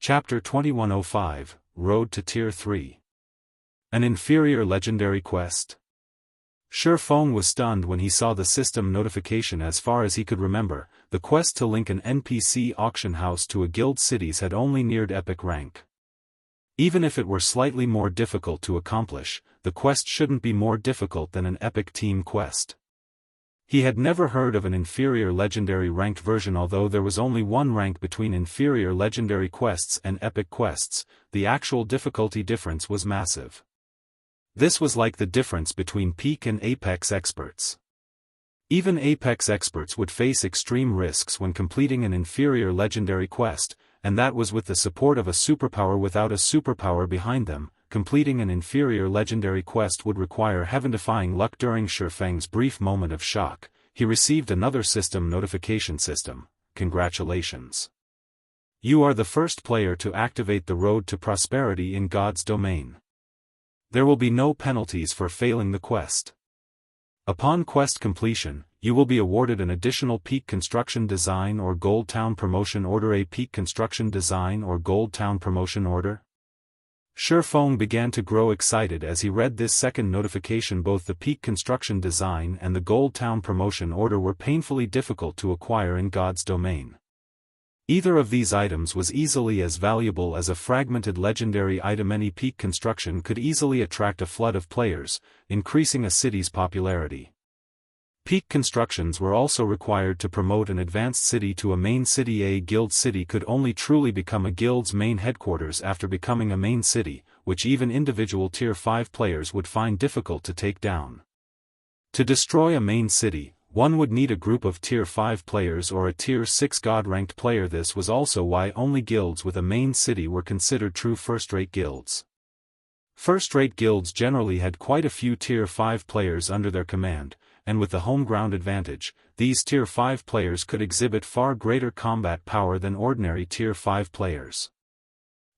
Chapter 2105, Road to Tier 3. An inferior legendary quest. Shi Feng was stunned when he saw the system notification. As far as he could remember, the quest to link an NPC auction house to a guild cities had only neared epic rank. Even if it were slightly more difficult to accomplish, the quest shouldn't be more difficult than an epic team quest. He had never heard of an inferior legendary ranked version. Although there was only one rank between inferior legendary quests and epic quests, the actual difficulty difference was massive. This was like the difference between peak and apex experts. Even apex experts would face extreme risks when completing an inferior legendary quest, and that was with the support of a superpower. Without a superpower behind them, completing an inferior legendary quest would require heaven-defying luck. During Shi Feng's brief moment of shock, he received another system notification. Congratulations. You are the first player to activate the road to prosperity in God's domain. There will be no penalties for failing the quest. Upon quest completion, you will be awarded an additional Peak Construction Design or Gold Town Promotion Order. A Peak Construction Design or Gold Town Promotion Order? Shi Feng began to grow excited as he read this second notification. Both the Peak Construction Design and the Gold Town Promotion Order were painfully difficult to acquire in God's domain. Either of these items was easily as valuable as a fragmented legendary item. Any peak construction could easily attract a flood of players, increasing a city's popularity. Peak constructions were also required to promote an advanced city to a main city. A guild city could only truly become a guild's main headquarters after becoming a main city, which even individual Tier 5 players would find difficult to take down. To destroy a main city, one would need a group of Tier 5 players or a Tier 6 God-ranked player. This was also why only guilds with a main city were considered true first-rate guilds. First-rate guilds generally had quite a few Tier 5 players under their command, and with the home ground advantage, these Tier 5 players could exhibit far greater combat power than ordinary Tier 5 players.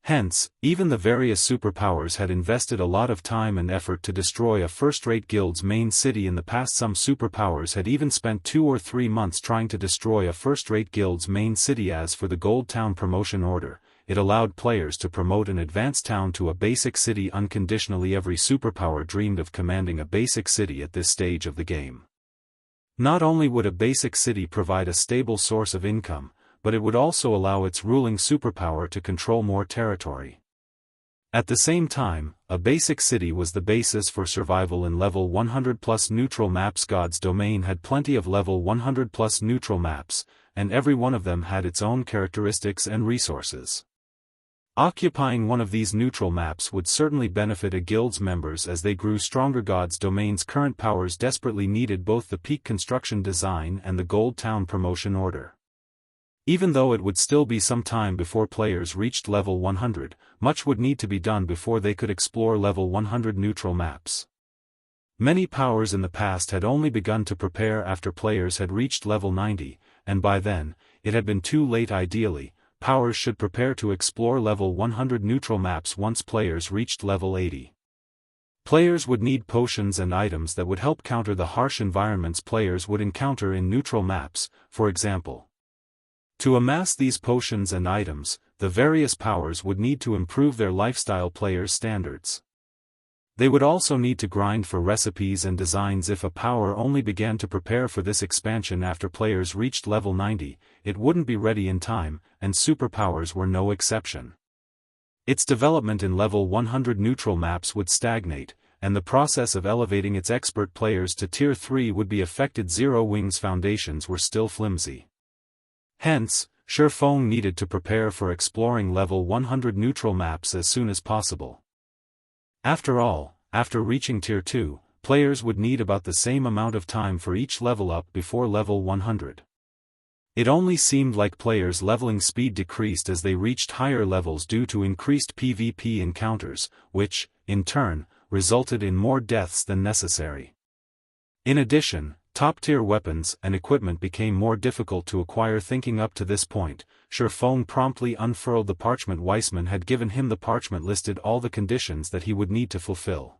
Hence, even the various superpowers had invested a lot of time and effort to destroy a first-rate guild's main city. In the past, some superpowers had even spent 2 or 3 months trying to destroy a first-rate guild's main city. As for the Gold Town Promotion Order, it allowed players to promote an advanced town to a basic city unconditionally. Every superpower dreamed of commanding a basic city at this stage of the game. Not only would a basic city provide a stable source of income, but it would also allow its ruling superpower to control more territory. At the same time, a basic city was the basis for survival in level 100+ neutral maps. God's domain had plenty of level 100+ neutral maps, and every one of them had its own characteristics and resources. Occupying one of these neutral maps would certainly benefit a guild's members as they grew stronger. God's domain's current powers desperately needed both the Peak Construction Design and the Gold Town Promotion Order. Even though it would still be some time before players reached level 100, much would need to be done before they could explore level 100 neutral maps. Many powers in the past had only begun to prepare after players had reached level 90, and by then, it had been too late. Ideally, powers should prepare to explore level 100 neutral maps once players reached level 80. Players would need potions and items that would help counter the harsh environments players would encounter in neutral maps. For example, to amass these potions and items, the various powers would need to improve their lifestyle players' standards. They would also need to grind for recipes and designs. If a power only began to prepare for this expansion after players reached level 90, it wouldn't be ready in time, and superpowers were no exception. Its development in level 100 neutral maps would stagnate, and the process of elevating its expert players to Tier 3 would be affected. Zero Wing's foundations were still flimsy. Hence, Shi Feng needed to prepare for exploring level 100 neutral maps as soon as possible. After all, after reaching Tier 2, players would need about the same amount of time for each level up before level 100. It only seemed like players' leveling speed decreased as they reached higher levels due to increased PvP encounters, which, in turn, resulted in more deaths than necessary. In addition, top-tier weapons and equipment became more difficult to acquire. Thinking up to this point, Shi Feng promptly unfurled the parchment. Weissman had given him the parchment listed all the conditions that he would need to fulfill.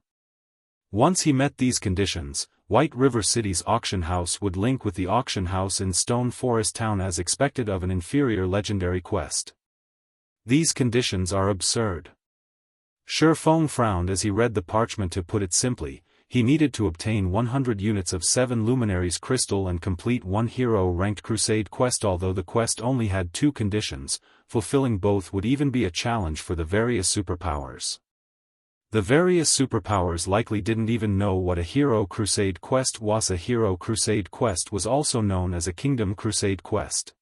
Once he met these conditions, White River City's auction house would link with the auction house in Stone Forest Town as expected of an inferior legendary quest. These conditions are absurd. Shifeng frowned as he read the parchment. To put it simply, he needed to obtain 100 units of 7 Luminaries crystal and complete one hero-ranked crusade quest. Although the quest only had 2 conditions, fulfilling both would even be a challenge for the various superpowers. The various superpowers likely didn't even know what a hero crusade quest was. A hero crusade quest was also known as a kingdom crusade quest.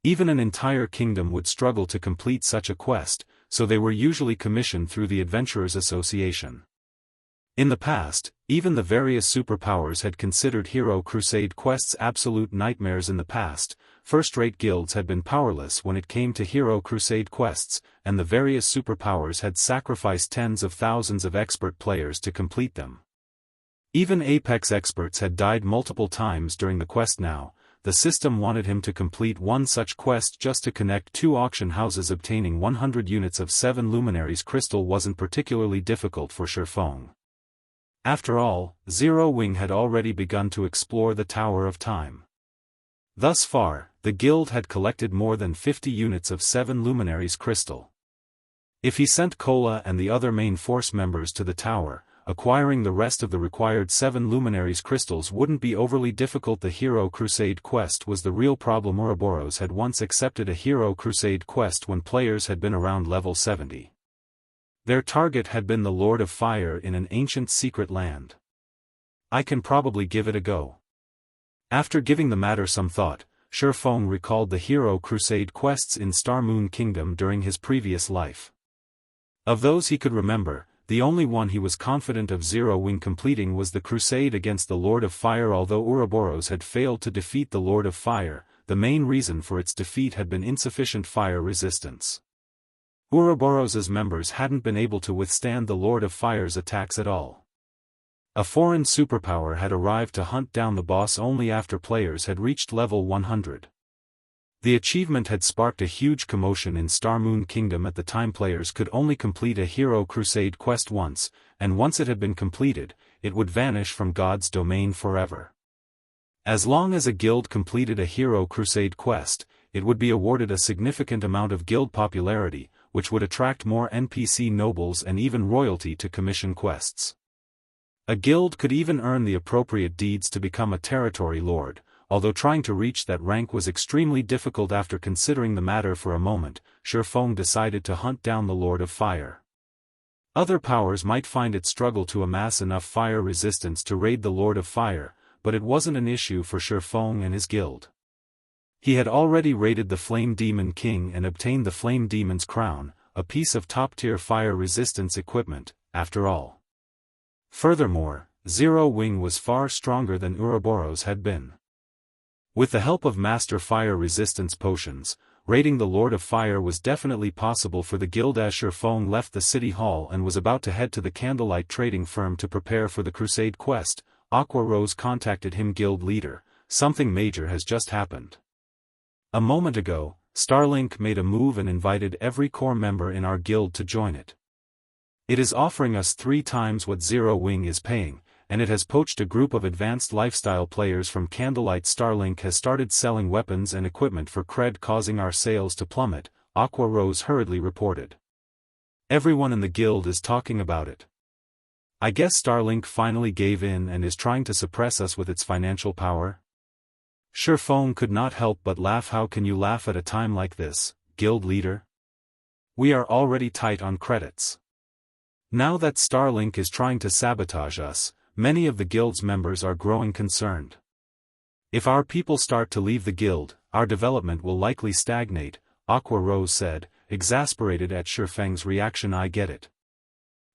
Even an entire kingdom would struggle to complete such a quest, so they were usually commissioned through the Adventurers Association. In the past, even the various superpowers had considered hero crusade quests absolute nightmares. In the past, first-rate guilds had been powerless when it came to hero crusade quests, and the various superpowers had sacrificed tens of thousands of expert players to complete them. Even apex experts had died multiple times during the quest. Now, the system wanted him to complete one such quest just to connect 2 auction houses. Obtaining 100 units of 7 Luminaries crystal wasn't particularly difficult for Shifeng. After all, Zero Wing had already begun to explore the Tower of Time. Thus far, the guild had collected more than 50 units of 7 Luminaries crystal. If he sent Kola and the other main force members to the tower, acquiring the rest of the required 7 Luminaries crystals wouldn't be overly difficult. The Hero Crusade quest was the real problem. Ouroboros had once accepted a Hero Crusade quest when players had been around level 70. Their target had been the Lord of Fire in an ancient secret land. I can probably give it a go. After giving the matter some thought, Shifeng recalled the Hero Crusade quests in Star Moon Kingdom during his previous life. Of those he could remember, the only one he was confident of Zero Wing completing was the crusade against the Lord of Fire. Although Ouroboros had failed to defeat the Lord of Fire, the main reason for its defeat had been insufficient fire resistance. Ouroboros' members hadn't been able to withstand the Lord of Fire's attacks at all. A foreign superpower had arrived to hunt down the boss only after players had reached level 100. The achievement had sparked a huge commotion in Star Moon Kingdom. At the time, players could only complete a Hero Crusade quest once, and once it had been completed, it would vanish from God's domain forever. As long as a guild completed a Hero Crusade quest, it would be awarded a significant amount of guild popularity, which would attract more NPC nobles and even royalty to commission quests. A guild could even earn the appropriate deeds to become a territory lord, although trying to reach that rank was extremely difficult. After considering the matter for a moment, Shifeng decided to hunt down the Lord of Fire. Other powers might find it struggle to amass enough fire resistance to raid the Lord of Fire, but it wasn't an issue for Shifeng and his guild. He had already raided the Flame Demon King and obtained the Flame Demon's Crown, a piece of top-tier fire resistance equipment, after all. Furthermore, Zero Wing was far stronger than Ouroboros had been. With the help of Master Fire Resistance potions, raiding the Lord of Fire was definitely possible for the guild. As Shifeng left the city hall and was about to head to the Candlelight trading firm to prepare for the Crusade quest, Aqua Rose contacted him. Guild leader, something major has just happened. A moment ago, Starlink made a move and invited every core member in our guild to join it. It is offering us 3 times what Zero Wing is paying, and it has poached a group of advanced lifestyle players from Candlelight. Starlink has started selling weapons and equipment for cred, causing our sales to plummet, Aqua Rose hurriedly reported. Everyone in the guild is talking about it. I guess Starlink finally gave in and is trying to suppress us with its financial power? Shifeng could not help but laugh. How can you laugh at a time like this, guild leader? We are already tight on credits. Now that Starlink is trying to sabotage us, many of the guild's members are growing concerned. If our people start to leave the guild, our development will likely stagnate, Aqua Rose said, exasperated at Shifeng's reaction. I get it.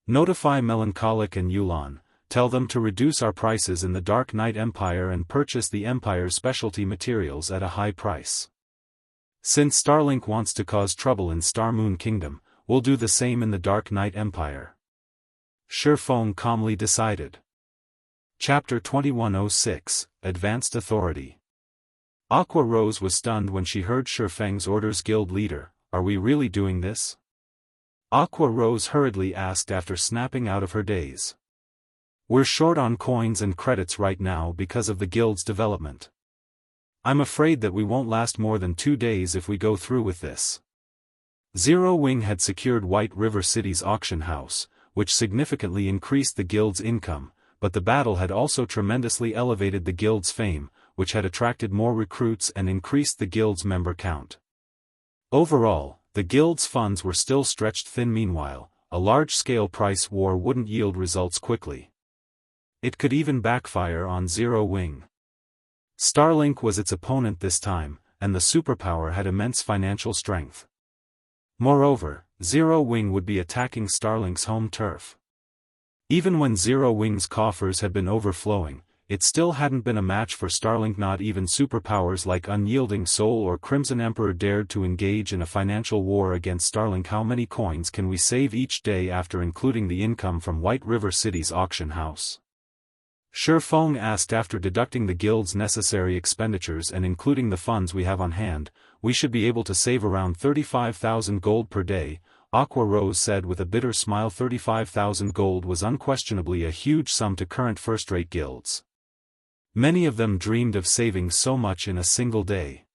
Notify Melancholic and Yulan. Tell them to reduce our prices in the Dark Knight Empire and purchase the Empire's specialty materials at a high price. Since Starlink wants to cause trouble in Star Moon Kingdom, we'll do the same in the Dark Knight Empire. Shifeng calmly decided. Chapter 2106, Advanced Authority. Aqua Rose was stunned when she heard Shifeng's orders. Guild leader, are we really doing this? Aqua Rose hurriedly asked after snapping out of her daze. We're short on coins and credits right now because of the guild's development. I'm afraid that we won't last more than 2 days if we go through with this. Zero Wing had secured White River City's auction house, which significantly increased the guild's income, but the battle had also tremendously elevated the guild's fame, which had attracted more recruits and increased the guild's member count. Overall, the guild's funds were still stretched thin. Meanwhile, a large-scale price war wouldn't yield results quickly. It could even backfire on Zero Wing. Starlink was its opponent this time, and the superpower had immense financial strength. Moreover, Zero Wing would be attacking Starlink's home turf. Even when Zero Wing's coffers had been overflowing, it still hadn't been a match for Starlink. Not even superpowers like Unyielding Soul or Crimson Emperor dared to engage in a financial war against Starlink. How many coins can we save each day after including the income from White River City's auction house? Shifeng asked. After deducting the guild's necessary expenditures and including the funds we have on hand, we should be able to save around 35,000 gold per day, Aqua Rose said with a bitter smile. 35,000 gold was unquestionably a huge sum to current first-rate guilds. Many of them dreamed of saving so much in a single day.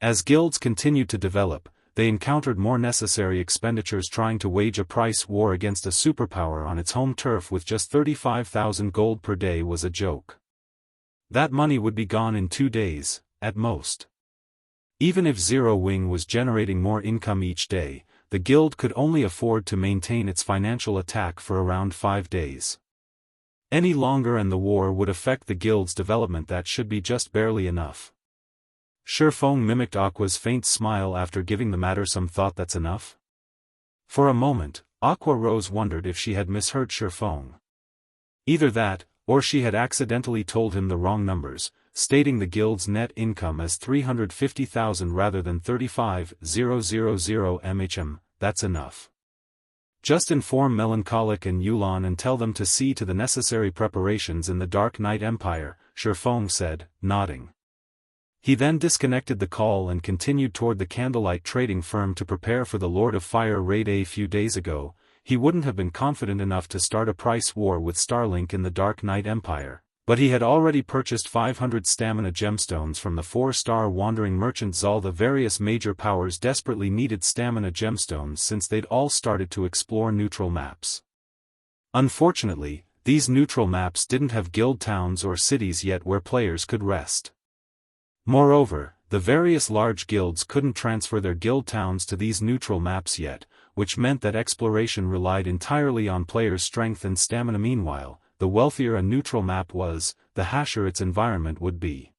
As guilds continued to develop, they encountered more necessary expenditures. Trying to wage a price war against a superpower on its home turf with just 35,000 gold per day was a joke. That money would be gone in 2 days, at most. Even if Zero Wing was generating more income each day, the guild could only afford to maintain its financial attack for around 5 days. Any longer and the war would affect the guild's development. That should be just barely enough. Shifeng mimicked Aqua's faint smile after giving the matter some thought. That's enough? For a moment, Aqua Rose wondered if she had misheard Shifeng. Either that, or she had accidentally told him the wrong numbers, stating the guild's net income as 350,000 rather than 35,000 MHM. That's enough. Just inform Melancholic and Yulan and tell them to see to the necessary preparations in the Dark Knight Empire, Shifeng said, nodding. He then disconnected the call and continued toward the candlelight trading firm to prepare for the Lord of Fire raid. A few days ago, he wouldn't have been confident enough to start a price war with Starlink in the Dark Knight Empire, but he had already purchased 500 stamina gemstones from the 4-star wandering merchant Zal. The various major powers desperately needed stamina gemstones since they'd all started to explore neutral maps. Unfortunately, these neutral maps didn't have guild towns or cities yet where players could rest. Moreover, the various large guilds couldn't transfer their guild towns to these neutral maps yet, which meant that exploration relied entirely on players' strength and stamina. Meanwhile, the wealthier a neutral map was, the harsher its environment would be.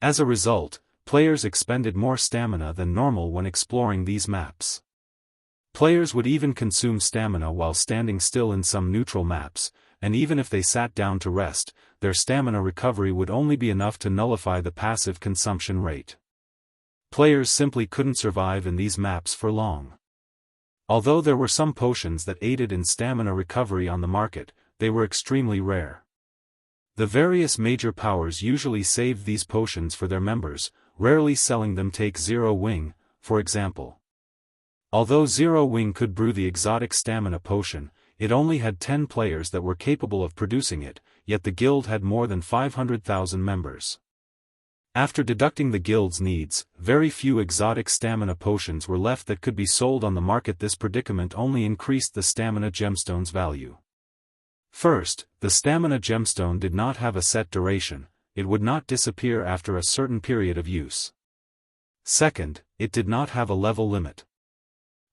As a result, players expended more stamina than normal when exploring these maps. Players would even consume stamina while standing still in some neutral maps, and even if they sat down to rest, their stamina recovery would only be enough to nullify the passive consumption rate. Players simply couldn't survive in these maps for long. Although there were some potions that aided in stamina recovery on the market, they were extremely rare. The various major powers usually saved these potions for their members, rarely selling them. Take Zero Wing, for example. Although Zero Wing could brew the exotic stamina potion, it only had 10 players that were capable of producing it, yet the guild had more than 500,000 members. After deducting the guild's needs, very few exotic stamina potions were left that could be sold on the market. This predicament only increased the stamina gemstone's value. First, the stamina gemstone did not have a set duration, it would not disappear after a certain period of use. Second, it did not have a level limit.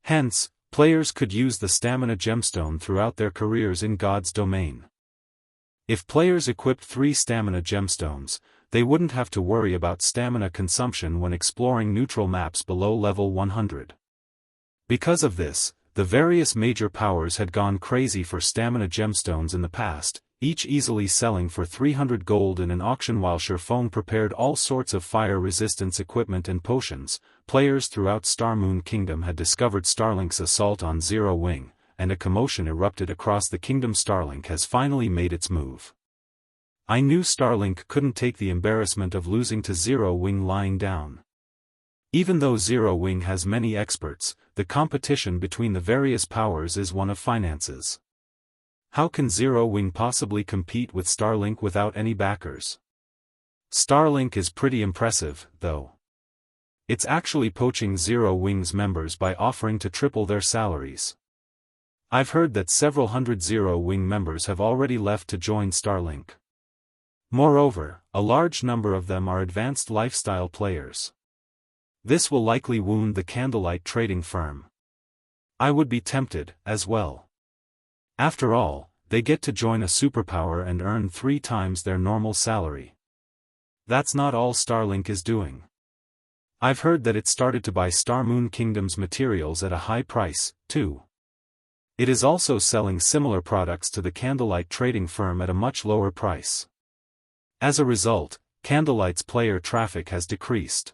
Hence, players could use the stamina gemstone throughout their careers in God's domain. If players equipped 3 stamina gemstones, they wouldn't have to worry about stamina consumption when exploring neutral maps below level 100. Because of this, the various major powers had gone crazy for stamina gemstones in the past, each easily selling for 300 gold in an auction. While Shifeng prepared all sorts of fire resistance equipment and potions, players throughout Starmoon Kingdom had discovered Starlink's assault on Zero Wing, and a commotion erupted across the kingdom. Starlink has finally made its move. I knew Starlink couldn't take the embarrassment of losing to Zero Wing lying down. Even though Zero Wing has many experts, the competition between the various powers is one of finances. How can Zero Wing possibly compete with Starlink without any backers? Starlink is pretty impressive, though. It's actually poaching Zero Wings members by offering to triple their salaries. I've heard that several hundred Zero Wing members have already left to join Starlink. Moreover, a large number of them are advanced lifestyle players. This will likely wound the Candlelight trading firm. I would be tempted, as well. After all, they get to join a superpower and earn 3 times their normal salary. That's not all Starlink is doing. I've heard that it started to buy Star Moon Kingdom's materials at a high price, too. It is also selling similar products to the Candlelight trading firm at a much lower price. As a result, Candlelight's player traffic has decreased.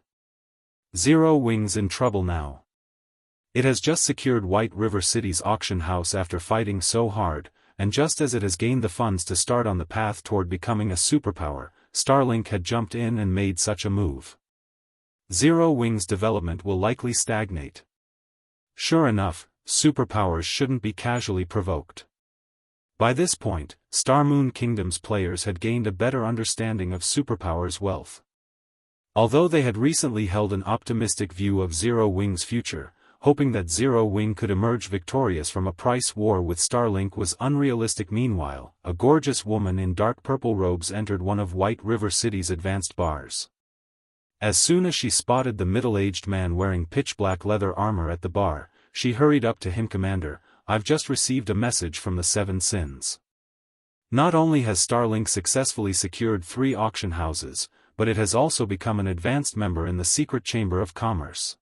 Zero Wings in trouble now. It has just secured White River City's auction house after fighting so hard, and just as it has gained the funds to start on the path toward becoming a superpower, Starlink had jumped in and made such a move. Zero Wings development will likely stagnate. Sure enough, superpowers shouldn't be casually provoked. By this point, Star Moon Kingdom's players had gained a better understanding of superpowers' wealth. Although they had recently held an optimistic view of Zero Wing's future, hoping that Zero Wing could emerge victorious from a price war with Starlink was unrealistic. Meanwhile, a gorgeous woman in dark purple robes entered one of White River City's advanced bars. As soon as she spotted the middle-aged man wearing pitch-black leather armor at the bar, she hurried up to him. "Commander, I've just received a message from the Seven Sins. Not only has Starlink successfully secured 3 auction houses, but it has also become an advanced member in the Secret Chamber of Commerce."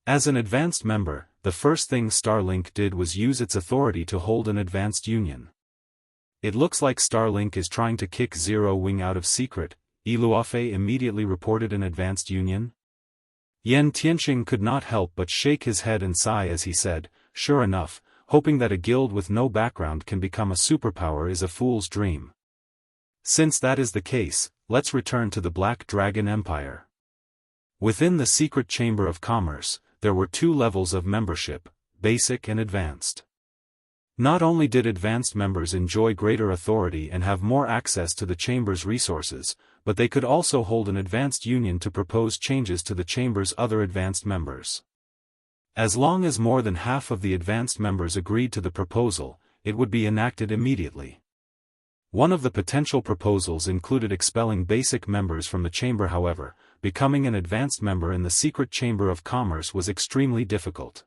As an advanced member, the first thing Starlink did was use its authority to hold an advanced union. It looks like Starlink is trying to kick Zero Wing out of secret, Iluafe immediately reported an advanced union. Yen Tianxing could not help but shake his head and sigh as he said, "Sure enough, hoping that a guild with no background can become a superpower is a fool's dream. Since that is the case, let's return to the Black Dragon Empire." Within the Secret Chamber of Commerce, there were 2 levels of membership, basic and advanced. Not only did advanced members enjoy greater authority and have more access to the chamber's resources, but they could also hold an advanced union to propose changes to the chamber's other advanced members. As long as more than half of the advanced members agreed to the proposal, it would be enacted immediately. One of the potential proposals included expelling basic members from the chamber. However, becoming an advanced member in the Secret Chamber of Commerce was extremely difficult.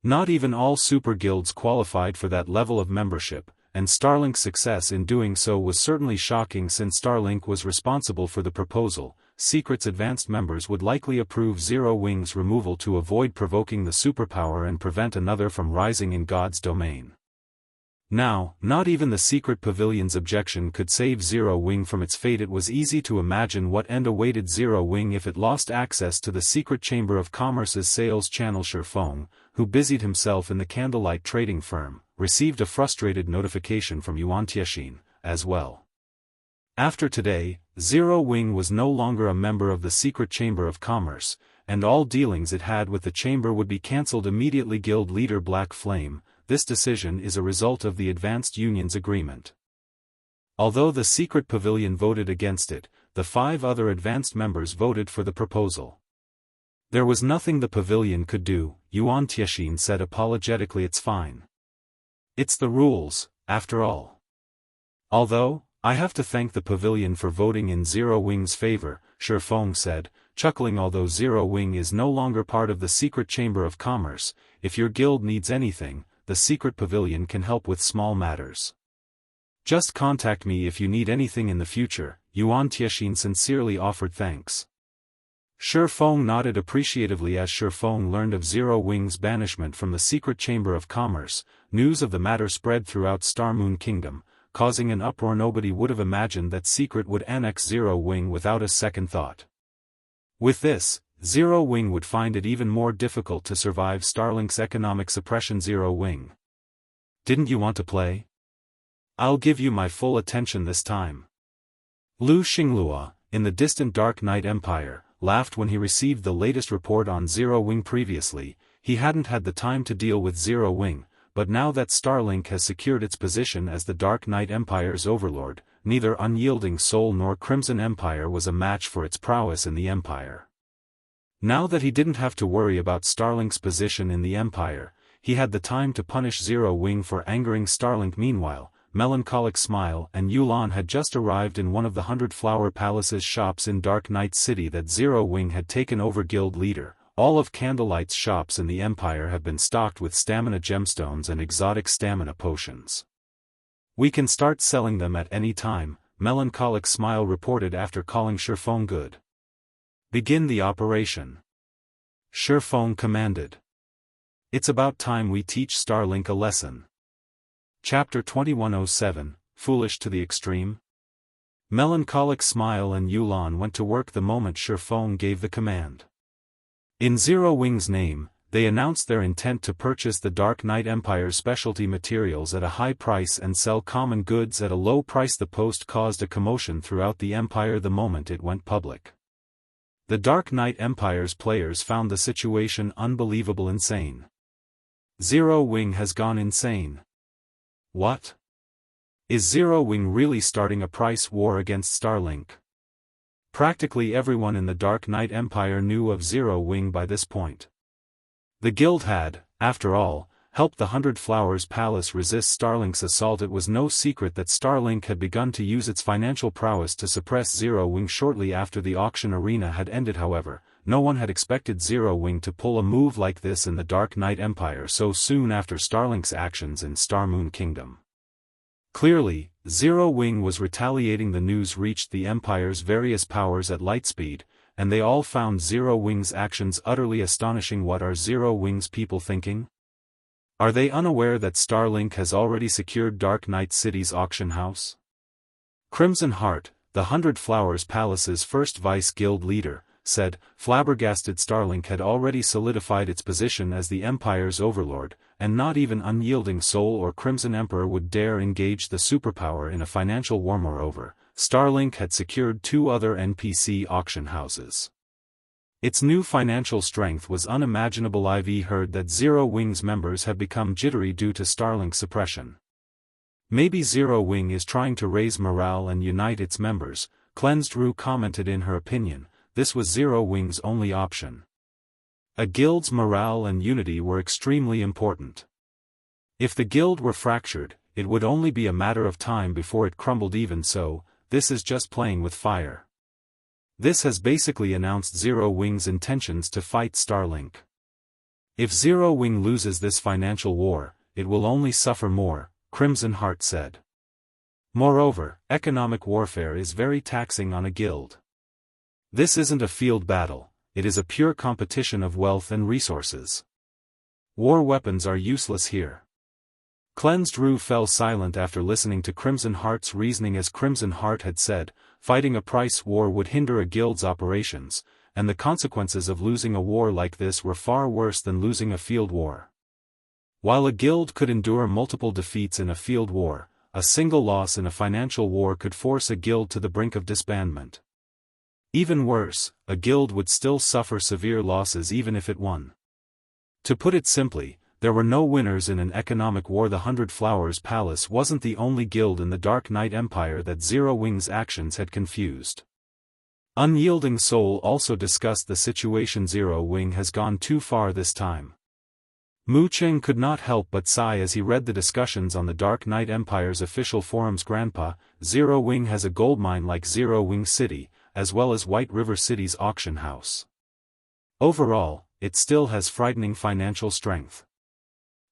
Not even all super guilds qualified for that level of membership, and Starlink's success in doing so was certainly shocking. Since Starlink was responsible for the proposal, Secret's advanced members would likely approve Zero Wing's removal to avoid provoking the superpower and prevent another from rising in God's domain. Now, not even the Secret Pavilion's objection could save Zero Wing from its fate. It was easy to imagine what end awaited Zero Wing if it lost access to the Secret Chamber of Commerce's sales channel. Feng, who busied himself in the Candlelight trading firm, received a frustrated notification from Xianxia as well. After today, Zero Wing was no longer a member of the Secret Chamber of Commerce, and all dealings it had with the chamber would be cancelled immediately. Guild leader Black Flame, this decision is a result of the Advanced Union's agreement. Although the Secret Pavilion voted against it, the 5 other advanced members voted for the proposal. There was nothing the pavilion could do, Xianxia said apologetically. "It's fine. It's the rules, after all. Although, I have to thank the pavilion for voting in Zero Wing's favor," Feng said, chuckling. "Although Zero Wing is no longer part of the Secret Chamber of Commerce, if your guild needs anything, the Secret Pavilion can help with small matters. Just contact me if you need anything in the future." Xianxia sincerely offered thanks. Feng nodded appreciatively as Feng learned of Zero Wing's banishment from the Secret Chamber of Commerce. News of the matter spread throughout Star Moon Kingdom, causing an uproar. Nobody would have imagined that Secret would annex Zero Wing without a second thought. With this, Zero Wing would find it even more difficult to survive Starlink's economic suppression. "Zero Wing. Didn't you want to play? I'll give you my full attention this time." Lu Xinglua, in the distant Dark Knight Empire, laughed when he received the latest report on Zero Wing. Previously, he hadn't had the time to deal with Zero Wing, but now that Starlink has secured its position as the Dark Knight Empire's overlord, neither Unyielding Soul nor Crimson Empire was a match for its prowess in the Empire. Now that he didn't have to worry about Starlink's position in the Empire, he had the time to punish Zero Wing for angering Starlink. Meanwhile, Melancholic Smile and Yulan had just arrived in one of the 100 Flower Palace's shops in Dark Knight City that Zero Wing had taken over. Guild leader, all of Candlelight's shops in the Empire have been stocked with stamina gemstones and exotic stamina potions. We can start selling them at any time, Melancholic Smile reported after calling Shifeng good. Begin the operation. Shifeng commanded. It's about time we teach Starlink a lesson. Chapter 2107, Foolish to the Extreme? Melancholic Smile and Yulan went to work the moment Shifeng gave the command. In Zero Wing's name, they announced their intent to purchase the Dark Knight Empire's specialty materials at a high price and sell common goods at a low price. The post caused a commotion throughout the Empire the moment it went public. The Dark Knight Empire's players found the situation unbelievable, insane. Zero Wing has gone insane. What? Is Zero Wing really starting a price war against Starlink? Practically everyone in the Dark Knight Empire knew of Zero Wing by this point. The guild had, after all, helped the 100 Flowers Palace resist Starlink's assault. It was no secret that Starlink had begun to use its financial prowess to suppress Zero Wing shortly after the auction arena had ended. However, no one had expected Zero Wing to pull a move like this in the Dark Knight Empire so soon after Starlink's actions in Star Moon Kingdom. Clearly, Zero Wing was retaliating. The news reached the Empire's various powers at lightspeed, and they all found Zero Wing's actions utterly astonishing. What are Zero Wing's people thinking? Are they unaware that Starlink has already secured Dark Knight City's auction house? Crimson Heart, the 100 Flowers Palace's first vice guild leader, said, flabbergasted. Starlink had already solidified its position as the Empire's overlord, and not even Unyielding Soul or Crimson Emperor would dare engage the superpower in a financial war. Moreover, Starlink had secured 2 other NPC auction houses. Its new financial strength was unimaginable. I've heard that Zero Wing's members have become jittery due to Starlink's suppression. Maybe Zero Wing is trying to raise morale and unite its members, Cleansed Rue commented. In her opinion, this was Zero Wing's only option. A guild's morale and unity were extremely important. If the guild were fractured, it would only be a matter of time before it crumbled. Even so, this is just playing with fire. This has basically announced Zero Wing's intentions to fight Starlink. If Zero Wing loses this financial war, it will only suffer more, Crimson Heart said. Moreover, economic warfare is very taxing on a guild. This isn't a field battle, it is a pure competition of wealth and resources. War weapons are useless here. Cleansed Rue fell silent after listening to Crimson Heart's reasoning. As Crimson Heart had said, fighting a price war would hinder a guild's operations, and the consequences of losing a war like this were far worse than losing a field war. While a guild could endure multiple defeats in a field war, a single loss in a financial war could force a guild to the brink of disbandment. Even worse, a guild would still suffer severe losses even if it won. To put it simply, there were no winners in an economic war. The 100 Flowers Palace wasn't the only guild in the Dark Knight Empire that Zero Wing's actions had confused. Unyielding Soul also discussed the situation. Zero Wing has gone too far this time. Mu Qing could not help but sigh as he read the discussions on the Dark Knight Empire's official forums. Grandpa, Zero Wing has a goldmine like Zero Wing City, as well as White River City's auction house. Overall, it still has frightening financial strength.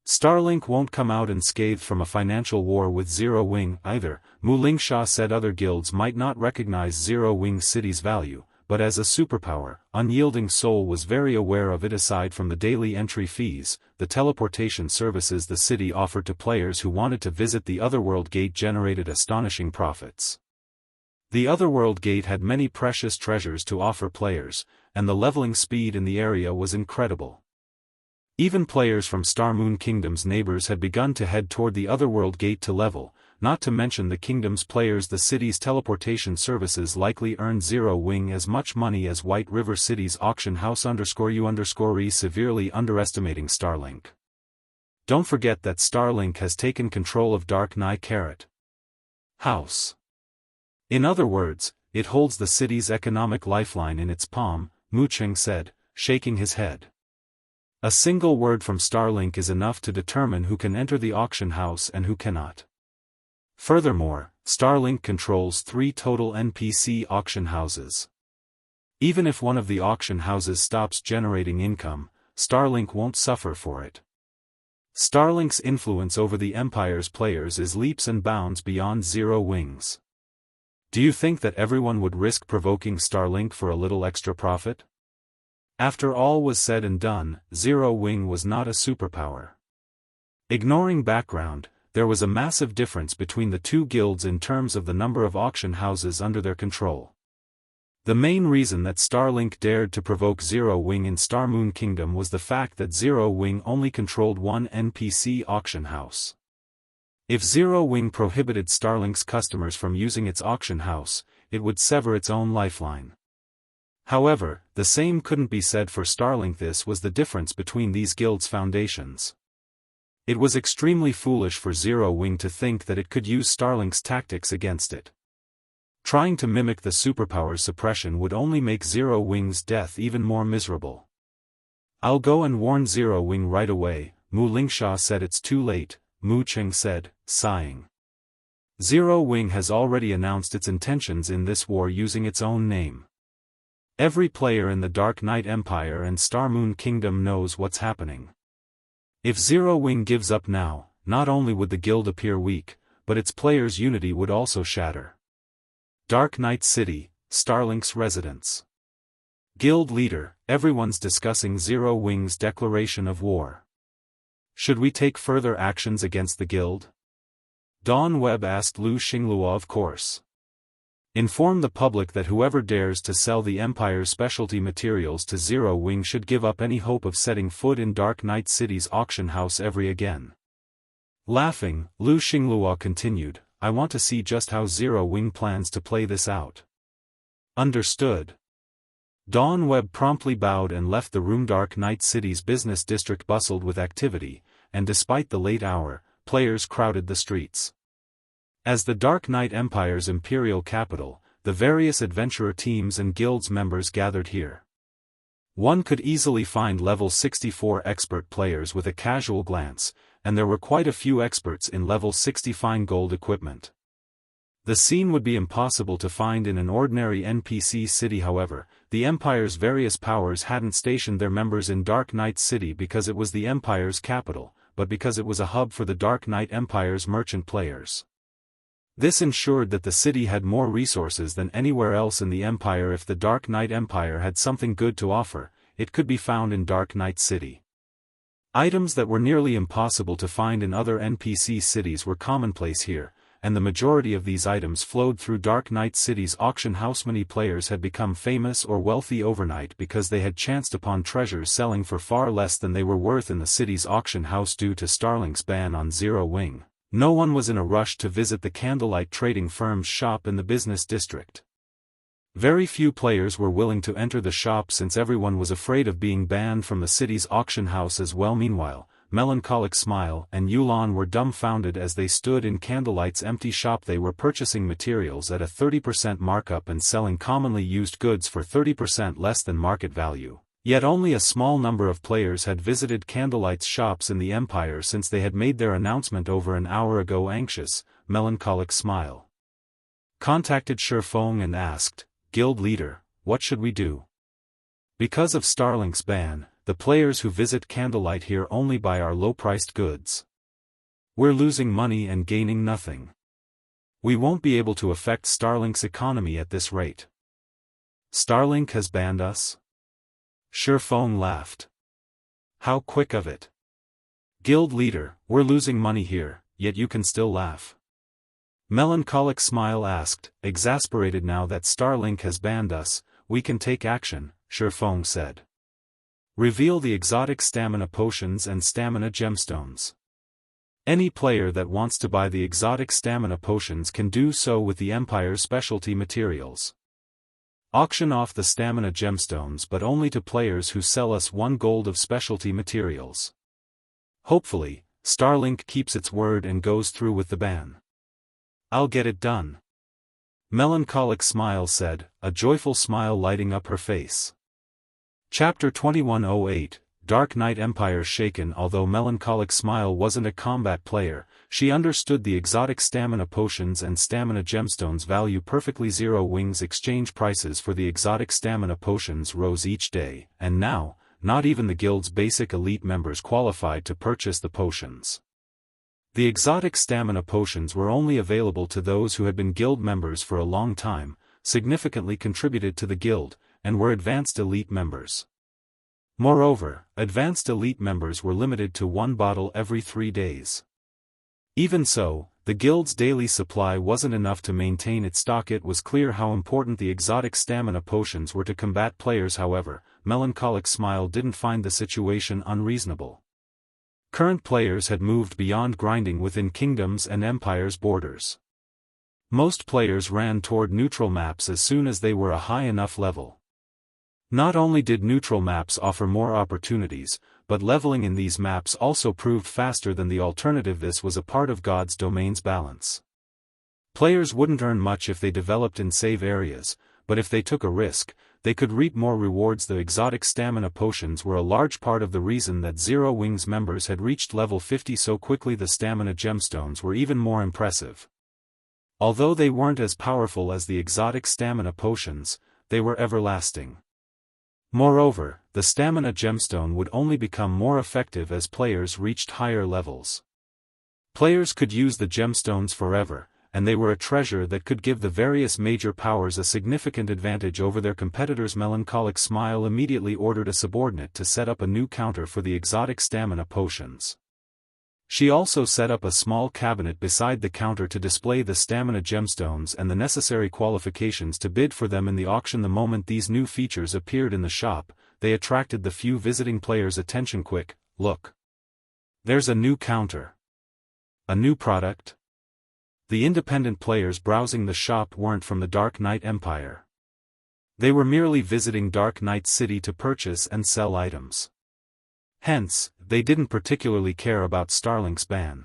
Starlink won't come out unscathed from a financial war with Zero Wing either, Mu Lingsha said. Other guilds might not recognize Zero Wing City's value, but as a superpower, Unyielding Soul was very aware of it. Aside from the daily entry fees, the teleportation services the city offered to players who wanted to visit the Otherworld Gate generated astonishing profits. The Otherworld Gate had many precious treasures to offer players, and the leveling speed in the area was incredible. Even players from Star Moon Kingdom's neighbors had begun to head toward the Otherworld Gate to level, not to mention the kingdom's players. The city's teleportation services likely earned Zero Wing as much money as White River City's auction house. _U_E severely underestimating Starlink. Don't forget that Starlink has taken control of Dark Knight Carrot House. In other words, it holds the city's economic lifeline in its palm, Mu Qing said, shaking his head. A single word from Starlink is enough to determine who can enter the auction house and who cannot. Furthermore, Starlink controls 3 total NPC auction houses. Even if one of the auction houses stops generating income, Starlink won't suffer for it. Starlink's influence over the Empire's players is leaps and bounds beyond Zero Wings. Do you think that everyone would risk provoking Starlink for a little extra profit? After all was said and done, Zero Wing was not a superpower. Ignoring background, there was a massive difference between the two guilds in terms of the number of auction houses under their control. The main reason that Starlink dared to provoke Zero Wing in Starmoon Kingdom was the fact that Zero Wing only controlled one NPC auction house. If Zero Wing prohibited Starlink's customers from using its auction house, it would sever its own lifeline. However, the same couldn't be said for Starlink. This was the difference between these guilds' foundations. It was extremely foolish for Zero Wing to think that it could use Starlink's tactics against it. Trying to mimic the superpower's suppression would only make Zero Wing's death even more miserable. "I'll go and warn Zero Wing right away," Mu Lingsha said. "It's too late," Mu Cheng said, sighing. Zero Wing has already announced its intentions in this war using its own name. Every player in the Dark Knight Empire and Starmoon Kingdom knows what's happening. If Zero Wing gives up now, not only would the guild appear weak, but its players' unity would also shatter. Dark Knight City, Starlink's residence. Guild leader, everyone's discussing Zero Wing's declaration of war. Should we take further actions against the guild? Dawn Webb asked Lu Xinglua. Of course. Inform the public that whoever dares to sell the Empire's specialty materials to Zero Wing should give up any hope of setting foot in Dark Knight City's auction house ever again. Laughing, Lu Xinglua continued, "I want to see just how Zero Wing plans to play this out." Understood. Dawn Webb promptly bowed and left the room. Dark Knight City's business district bustled with activity, and despite the late hour, players crowded the streets. As the Dark Knight Empire's imperial capital, the various adventurer teams and guilds members gathered here. One could easily find level 64 expert players with a casual glance, and there were quite a few experts in level 60 fine gold equipment. The scene would be impossible to find in an ordinary NPC city. However, the Empire's various powers hadn't stationed their members in Dark Knight City because it was the Empire's capital, but because it was a hub for the Dark Knight Empire's merchant players. This ensured that the city had more resources than anywhere else in the Empire. If the Dark Knight Empire had something good to offer, it could be found in Dark Knight City. Items that were nearly impossible to find in other NPC cities were commonplace here, and the majority of these items flowed through Dark Knight City's auction house. Many players had become famous or wealthy overnight because they had chanced upon treasures selling for far less than they were worth in the city's auction house. Due to Starlink's ban on Zero Wing, no one was in a rush to visit the candlelight trading firm's shop in the business district. Very few players were willing to enter the shop since everyone was afraid of being banned from the city's auction house as well. Meanwhile, Melancholic Smile and Yulan were dumbfounded as they stood in Candlelight's empty shop. They were purchasing materials at a 30% markup and selling commonly used goods for 30% less than market value. Yet only a small number of players had visited Candlelight's shops in the Empire since they had made their announcement over an hour ago. Anxious, Melancholic Smile contacted Shifeng and asked, "Guild leader, what should we do? Because of Starlink's ban, the players who visit Candlelight here only buy our low-priced goods. We're losing money and gaining nothing. We won't be able to affect Starlink's economy at this rate." "Starlink has banned us?" Shifeng laughed. "How quick of it. Guild leader, we're losing money here, yet you can still laugh." Melancholic Smile asked, "Exasperated now that Starlink has banned us, we can take action," Shifeng said. "Reveal the exotic stamina potions and stamina gemstones. Any player that wants to buy the exotic stamina potions can do so with the Empire's specialty materials. Auction off the stamina gemstones, but only to players who sell us 1 gold of specialty materials. Hopefully, Starlink keeps its word and goes through with the ban." "I'll get it done," Melancholic Smile said, a joyful smile lighting up her face. Chapter 2108, Dark Knight Empire Shaken. Although Melancholic Smile wasn't a combat player, she understood the exotic stamina potions and stamina gemstones value perfectly. Zero Wing's exchange prices for the exotic stamina potions rose each day, and now, not even the guild's basic elite members qualified to purchase the potions. The exotic stamina potions were only available to those who had been guild members for a long time, significantly contributed to the guild, and were advanced elite members. Moreover, advanced elite members were limited to one bottle every 3 days. Even so, the guild's daily supply wasn't enough to maintain its stock. It was clear how important the exotic stamina potions were to combat players. However, Melancholic Smile didn't find the situation unreasonable. Current players had moved beyond grinding within kingdoms and empires' borders. Most players ran toward neutral maps as soon as they were a high enough level. Not only did neutral maps offer more opportunities, but leveling in these maps also proved faster than the alternative. This was a part of God's domain's balance. Players wouldn't earn much if they developed in save areas, but if they took a risk, they could reap more rewards. The exotic stamina potions were a large part of the reason that Zero Wing's members had reached level 50 so quickly. The stamina gemstones were even more impressive. Although they weren't as powerful as the exotic stamina potions, they were everlasting. Moreover, the stamina gemstone would only become more effective as players reached higher levels. Players could use the gemstones forever, and they were a treasure that could give the various major powers a significant advantage over their competitors. Melancholic Smile immediately ordered a subordinate to set up a new counter for the exotic stamina potions. She also set up a small cabinet beside the counter to display the stamina gemstones and the necessary qualifications to bid for them in the auction. The moment these new features appeared in the shop, they attracted the few visiting players' attention. Quick, look! There's a new counter. A new product? The independent players browsing the shop weren't from the Dark Knight Empire. They were merely visiting Dark Knight City to purchase and sell items. Hence, they didn't particularly care about Starlink's ban.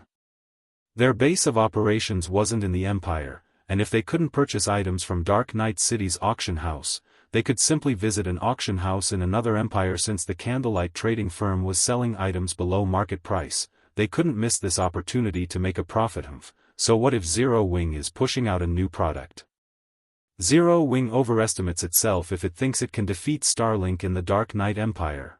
Their base of operations wasn't in the Empire, and if they couldn't purchase items from Dark Knight City's auction house, they could simply visit an auction house in another empire. Since the Candlelight trading firm was selling items below market price, they couldn't miss this opportunity to make a profit. So what if Zero Wing is pushing out a new product? Zero Wing overestimates itself if it thinks it can defeat Starlink in the Dark Knight Empire.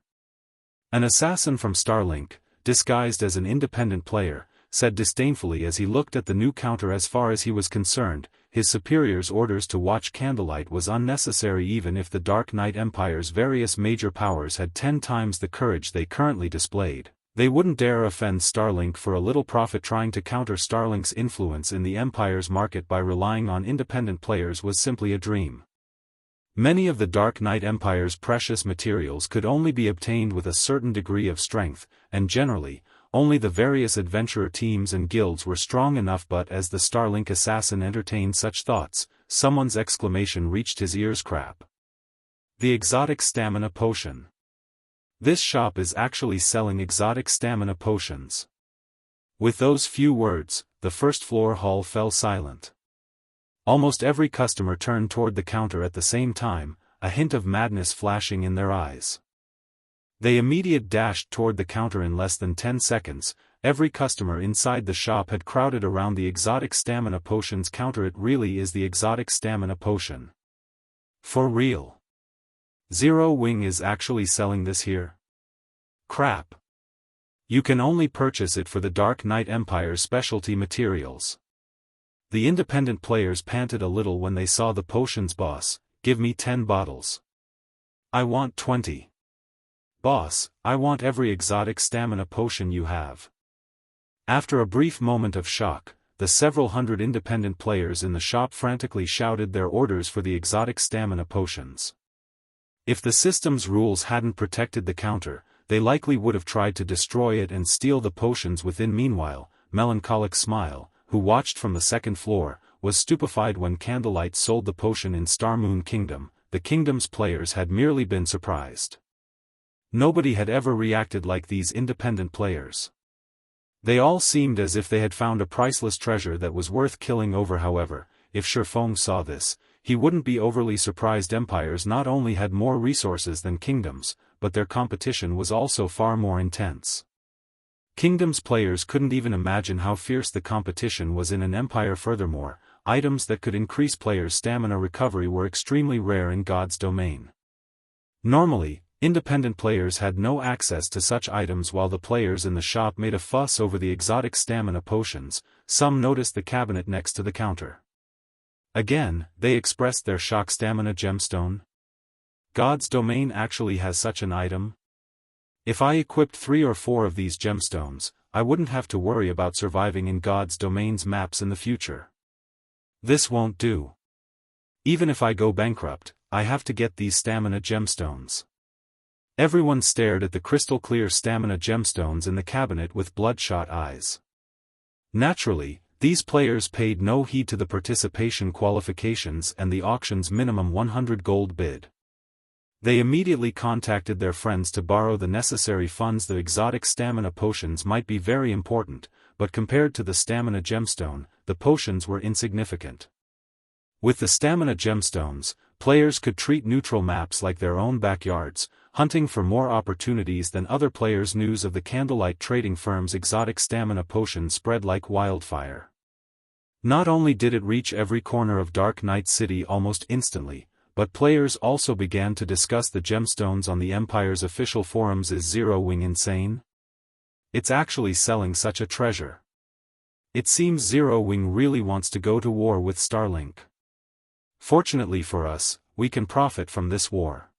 An assassin from Starlink, disguised as an independent player, said disdainfully as he looked at the new counter. As far as he was concerned, his superior's orders to watch Candlelight was unnecessary. Even if the Dark Knight Empire's various major powers had 10 times the courage they currently displayed, they wouldn't dare offend Starlink for a little profit. Trying to counter Starlink's influence in the Empire's market by relying on independent players was simply a dream. Many of the Dark Knight Empire's precious materials could only be obtained with a certain degree of strength, and generally, only the various adventurer teams and guilds were strong enough. But as the Starlink assassin entertained such thoughts, someone's exclamation reached his ears. Crap! The exotic stamina potion. This shop is actually selling exotic stamina potions. With those few words, the first floor hall fell silent. Almost every customer turned toward the counter at the same time, a hint of madness flashing in their eyes. They immediately dashed toward the counter. In less than 10 seconds, every customer inside the shop had crowded around the exotic stamina potions counter. It really is the exotic stamina potion. For real. Zero Wing is actually selling this here? Crap. You can only purchase it for the Dark Knight Empire's specialty materials. The independent players panted a little when they saw the potions. Boss, give me 10 bottles. I want 20. Boss, I want every exotic stamina potion you have. After a brief moment of shock, the several hundred independent players in the shop frantically shouted their orders for the exotic stamina potions. If the system's rules hadn't protected the counter, they likely would have tried to destroy it and steal the potions within. Meanwhile, Melancholic Smile, who watched from the second floor, was stupefied when Candlelight sold the potion in Starmoon Kingdom. The kingdom's players had merely been surprised. Nobody had ever reacted like these independent players. They all seemed as if they had found a priceless treasure that was worth killing over. However, if Shifeng saw this, he wouldn't be overly surprised. Empires not only had more resources than kingdoms, but their competition was also far more intense. Kingdoms players couldn't even imagine how fierce the competition was in an empire. Furthermore, items that could increase players' stamina recovery were extremely rare in God's domain. Normally, independent players had no access to such items. While the players in the shop made a fuss over the exotic stamina potions, some noticed the cabinet next to the counter. Again, they expressed their shock. Stamina gemstone? God's domain actually has such an item? If I equipped 3 or 4 of these gemstones, I wouldn't have to worry about surviving in God's domain's maps in the future. This won't do. Even if I go bankrupt, I have to get these stamina gemstones. Everyone stared at the crystal-clear stamina gemstones in the cabinet with bloodshot eyes. Naturally, these players paid no heed to the participation qualifications and the auction's minimum 100 gold bid. They immediately contacted their friends to borrow the necessary funds. The exotic stamina potions might be very important, but compared to the stamina gemstone, the potions were insignificant. With the stamina gemstones, players could treat neutral maps like their own backyards, hunting for more opportunities than other players. News of the Candlelight trading firm's exotic stamina potion spread like wildfire. Not only did it reach every corner of Dark Knight City almost instantly, but players also began to discuss the gemstones on the Empire's official forums. Is Zero Wing insane? It's actually selling such a treasure. It seems Zero Wing really wants to go to war with Starlink. Fortunately for us, we can profit from this war.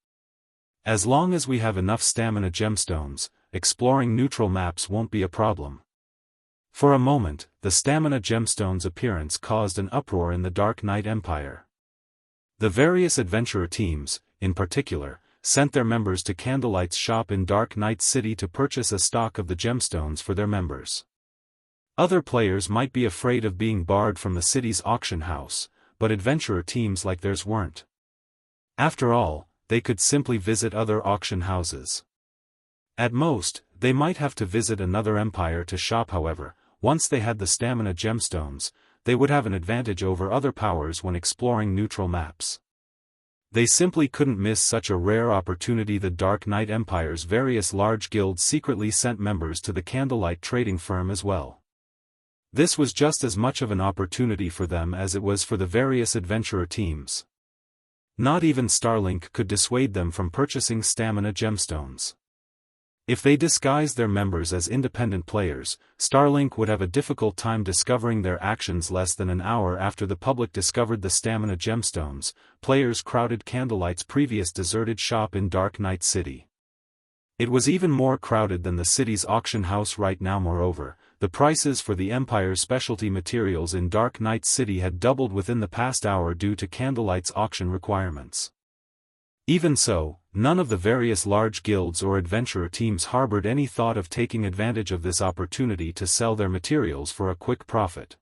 As long as we have enough stamina gemstones, exploring neutral maps won't be a problem. For a moment, the stamina gemstones' appearance caused an uproar in the Dark Knight Empire. The various adventurer teams, in particular, sent their members to Candlelight's shop in Dark Knight City to purchase a stock of the gemstones for their members. Other players might be afraid of being barred from the city's auction house, but adventurer teams like theirs weren't. After all, they could simply visit other auction houses. At most, they might have to visit another empire to shop. However, once they had the stamina gemstones, they would have an advantage over other powers when exploring neutral maps. They simply couldn't miss such a rare opportunity. The Dark Knight Empire's various large guilds secretly sent members to the Candlelight trading firm as well. This was just as much of an opportunity for them as it was for the various adventurer teams. Not even Starlink could dissuade them from purchasing stamina gemstones. If they disguised their members as independent players, Starlink would have a difficult time discovering their actions. Less than an hour after the public discovered the stamina gemstones, players crowded Candlelight's previous deserted shop in Dark Knight City. It was even more crowded than the city's auction house right now. Moreover, the prices for the Empire's specialty materials in Dark Knight City had doubled within the past hour due to Candlelight's auction requirements. Even so, none of the various large guilds or adventurer teams harbored any thought of taking advantage of this opportunity to sell their materials for a quick profit.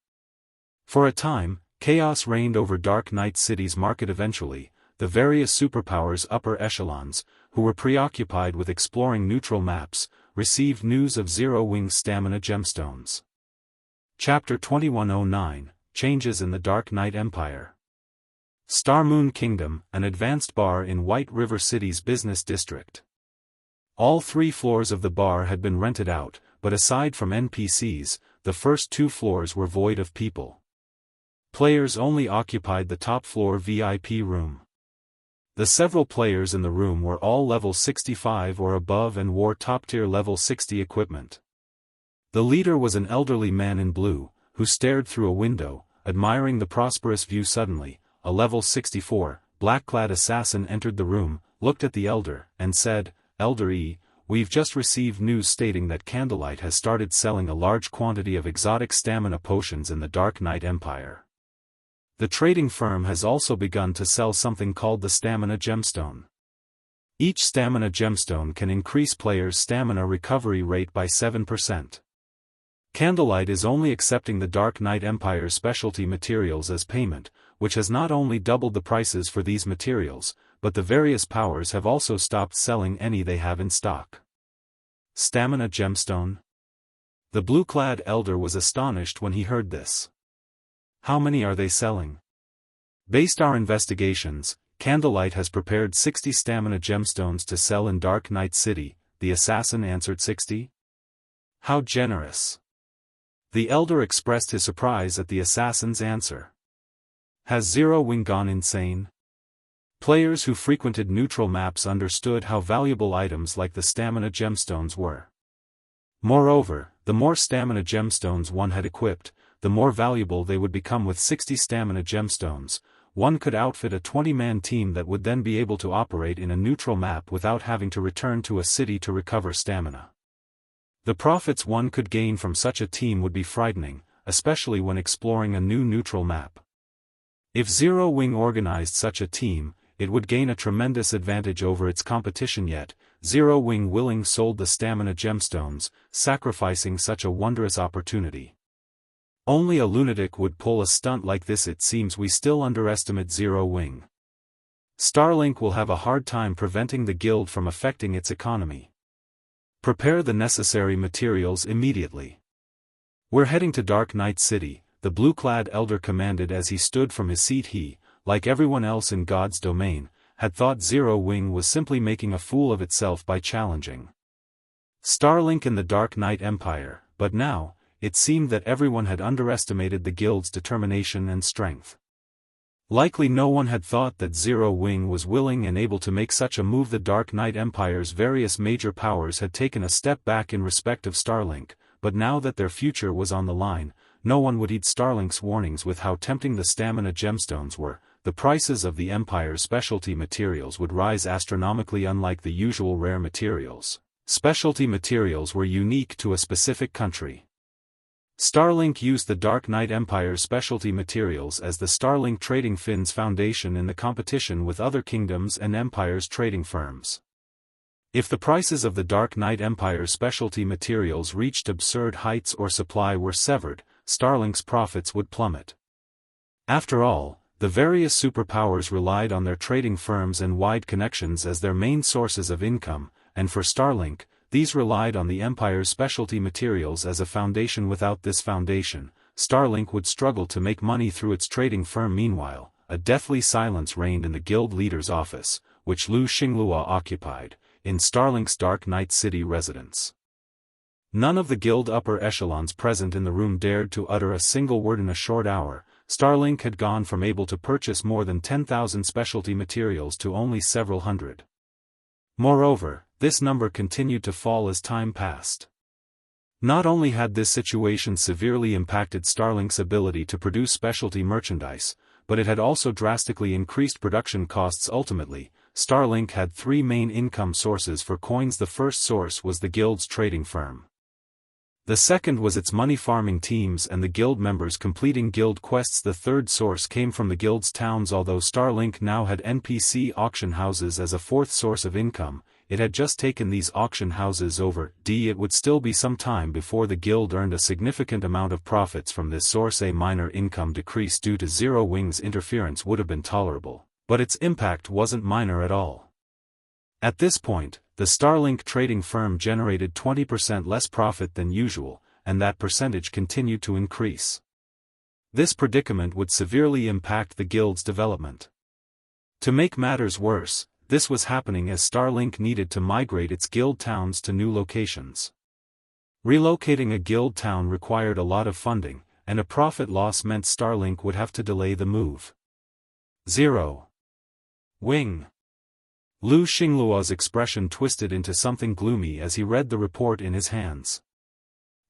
For a time, chaos reigned over Dark Knight City's market. Eventually, the various superpowers' upper echelons, who were preoccupied with exploring neutral maps, received news of Zero Wing's stamina gemstones. Chapter 2109, Changes in the Dark Knight Empire. Starmoon Kingdom, an advanced bar in White River City's business district. All 3 floors of the bar had been rented out, but aside from NPCs, the first 2 floors were void of people. Players only occupied the top floor VIP room. The several players in the room were all level 65 or above and wore top-tier level 60 equipment. The leader was an elderly man in blue, who stared through a window, admiring the prosperous view. Suddenly, a level 64, black-clad assassin entered the room, looked at the elder, and said, "Elder E, we've just received news stating that Candlelight has started selling a large quantity of exotic stamina potions in the Dark Knight Empire. The trading firm has also begun to sell something called the Stamina Gemstone. Each Stamina Gemstone can increase players' stamina recovery rate by 7%. Candlelight is only accepting the Dark Knight Empire's specialty materials as payment, which has not only doubled the prices for these materials, but the various powers have also stopped selling any they have in stock." Stamina Gemstone? The blue-clad elder was astonished when he heard this. "How many are they selling?" Based our investigations, Candlelight has prepared 60 stamina gemstones to sell in Dark Knight City, the assassin answered. 60? How generous. The elder expressed his surprise at the assassin's answer. Has Zero Wing gone insane? Players who frequented neutral maps understood how valuable items like the stamina gemstones were. Moreover, the more stamina gemstones one had equipped, the more valuable they would become. With 60 stamina gemstones, one could outfit a 20-man team that would then be able to operate in a neutral map without having to return to a city to recover stamina. The profits one could gain from such a team would be frightening, especially when exploring a new neutral map. If Zero Wing organized such a team, it would gain a tremendous advantage over its competition. Yet, Zero Wing willing sold the stamina gemstones, sacrificing such a wondrous opportunity. Only a lunatic would pull a stunt like this. It seems we still underestimate Zero Wing. Starlink will have a hard time preventing the guild from affecting its economy. Prepare the necessary materials immediately. We're heading to Dark Knight City, the blue-clad elder commanded as he stood from his seat. He, like everyone else in God's domain, had thought Zero Wing was simply making a fool of itself by challenging Starlink in the Dark Knight Empire, but now, it seemed that everyone had underestimated the guild's determination and strength. Likely no one had thought that Zero Wing was willing and able to make such a move. The Dark Knight Empire's various major powers had taken a step back in respect of Starlink, but now that their future was on the line, no one would heed Starlink's warnings. With how tempting the stamina gemstones were, the prices of the Empire's specialty materials would rise astronomically. Unlike the usual rare materials, specialty materials were unique to a specific country. Starlink used the Dark Knight Empire's specialty materials as the Starlink trading Fiend's foundation in the competition with other kingdoms and empires' trading firms. If the prices of the Dark Knight Empire's specialty materials reached absurd heights or supply were severed, Starlink's profits would plummet. After all, the various superpowers relied on their trading firms and wide connections as their main sources of income, and for Starlink, these relied on the Empire's specialty materials as a foundation. Without this foundation, Starlink would struggle to make money through its trading firm. Meanwhile, a deathly silence reigned in the guild leader's office, which Lu Xinglua occupied, in Starlink's Dark Knight City residence. None of the guild upper echelons present in the room dared to utter a single word. In a short hour, Starlink had gone from able to purchase more than 10,000 specialty materials to only several hundred. Moreover, this number continued to fall as time passed. Not only had this situation severely impacted Starlink's ability to produce specialty merchandise, but it had also drastically increased production costs. Ultimately, Starlink had three main income sources for coins. The first source was the guild's trading firm. The second was its money-farming teams and the guild members completing guild quests. The third source came from the guild's towns. Although Starlink now had NPC auction houses as a fourth source of income, it had just taken these auction houses over. It would still be some time before the guild earned a significant amount of profits from this source. A minor income decrease due to Zero Wing's interference would have been tolerable, but its impact wasn't minor at all. At this point, the Starlink trading firm generated 20% less profit than usual, and that percentage continued to increase. This predicament would severely impact the guild's development. To make matters worse, this was happening as Starlink needed to migrate its guild towns to new locations. Relocating a guild town required a lot of funding, and a profit loss meant Starlink would have to delay the move. Zero Wing. Lu Xingluo's expression twisted into something gloomy as he read the report in his hands.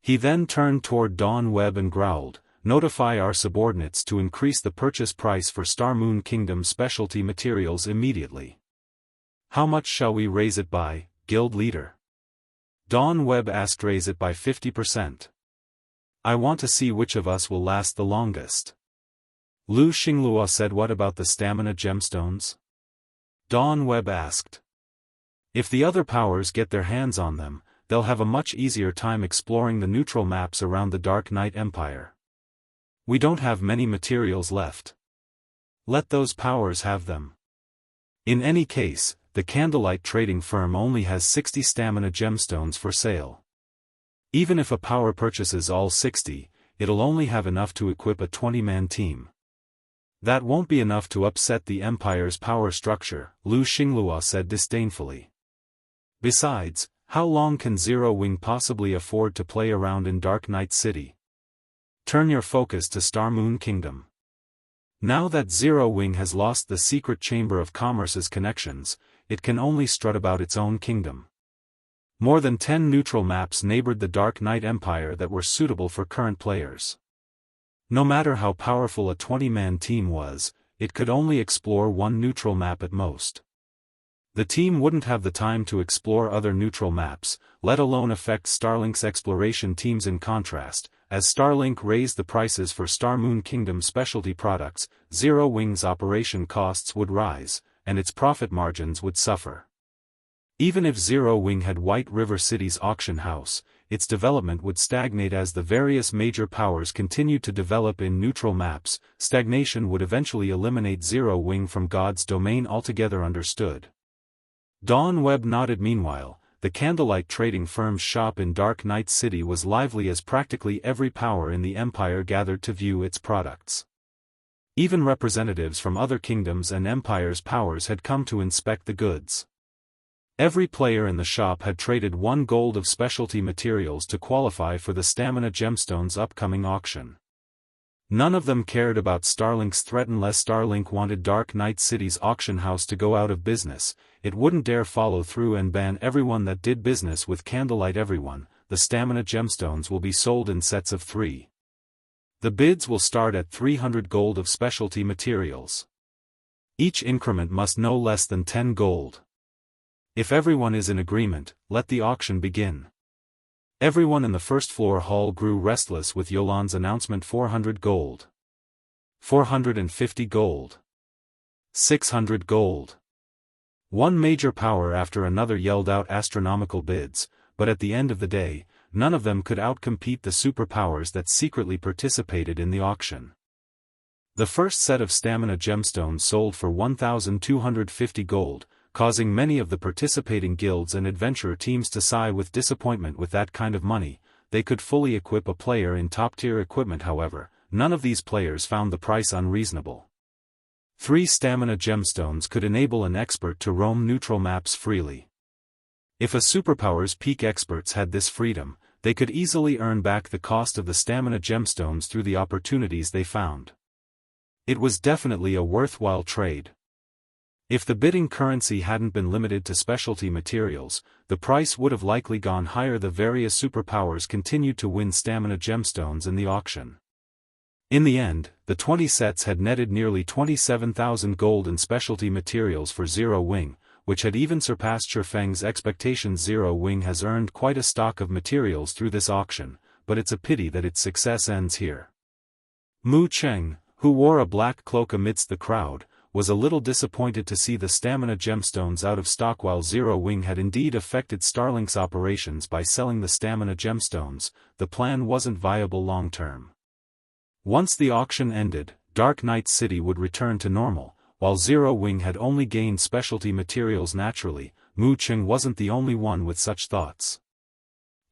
He then turned toward Dawn Webb and growled, "Notify our subordinates to increase the purchase price for Star Moon Kingdom specialty materials immediately." "How much shall we raise it by, guild leader?" Dawn Webb asked. "Raise it by 50%. I want to see which of us will last the longest." Lu Xingluo said. "What about the stamina gemstones?" Dawn Webb asked. "If the other powers get their hands on them, they'll have a much easier time exploring the neutral maps around the Dark Knight Empire. We don't have many materials left. Let those powers have them. In any case, the Candlelight trading firm only has 60 stamina gemstones for sale. Even if a power purchases all 60, it'll only have enough to equip a 20-man team. That won't be enough to upset the Empire's power structure, Lu Xinglua said disdainfully. Besides, how long can Zero Wing possibly afford to play around in Dark Knight City? Turn your focus to Star Moon Kingdom. Now that Zero Wing has lost the secret Chamber of Commerce's connections, it can only strut about its own kingdom. More than 10 neutral maps neighbored the Dark Knight Empire that were suitable for current players. No matter how powerful a 20-man team was, it could only explore one neutral map at most. The team wouldn't have the time to explore other neutral maps, let alone affect Starlink's exploration teams. In contrast, as Starlink raised the prices for Star Moon Kingdom specialty products, Zero Wing's operation costs would rise, and its profit margins would suffer. Even if Zero Wing had White River City's auction house, its development would stagnate as the various major powers continued to develop in neutral maps. Stagnation would eventually eliminate Zero Wing from God's domain altogether. Understood. Dawn Webb nodded. Meanwhile, the candlelight trading firm's shop in Dark Knight City was lively as practically every power in the Empire gathered to view its products. Even representatives from other kingdoms and empires' powers had come to inspect the goods. Every player in the shop had traded 1 gold of specialty materials to qualify for the Stamina Gemstone's upcoming auction. None of them cared about Starlink's threat. Unless Starlink wanted Dark Knight City's auction house to go out of business, it wouldn't dare follow through and ban everyone that did business with Candlelight. Everyone, the Stamina Gemstones will be sold in sets of 3. The bids will start at 300 gold of specialty materials. Each increment must no less than 10 gold. If everyone is in agreement, let the auction begin. Everyone in the first floor hall grew restless with Yolan's announcement. 400 gold. 450 gold. 600 gold. One major power after another yelled out astronomical bids, but at the end of the day, none of them could outcompete the superpowers that secretly participated in the auction. The first set of Stamina Gemstones sold for 1,250 gold, causing many of the participating guilds and adventurer teams to sigh with disappointment. With that kind of money, they could fully equip a player in top-tier equipment. However, none of these players found the price unreasonable. 3 Stamina Gemstones could enable an expert to roam neutral maps freely. If a superpower's peak experts had this freedom, they could easily earn back the cost of the Stamina Gemstones through the opportunities they found. It was definitely a worthwhile trade. If the bidding currency hadn't been limited to specialty materials, the price would have likely gone higher. The various superpowers continued to win Stamina Gemstones in the auction. In the end, the 20 sets had netted nearly 27,000 gold in specialty materials for Zero Wing, which had even surpassed Shifeng's expectations. Zero Wing has earned quite a stock of materials through this auction, but it's a pity that its success ends here. Mu Cheng, who wore a black cloak amidst the crowd, was a little disappointed to see the Stamina Gemstones out of stock. While Zero Wing had indeed affected Starlink's operations by selling the Stamina Gemstones, the plan wasn't viable long-term. Once the auction ended, Dark Knight City would return to normal. While Zero Wing had only gained specialty materials naturally, Mu Cheng wasn't the only one with such thoughts.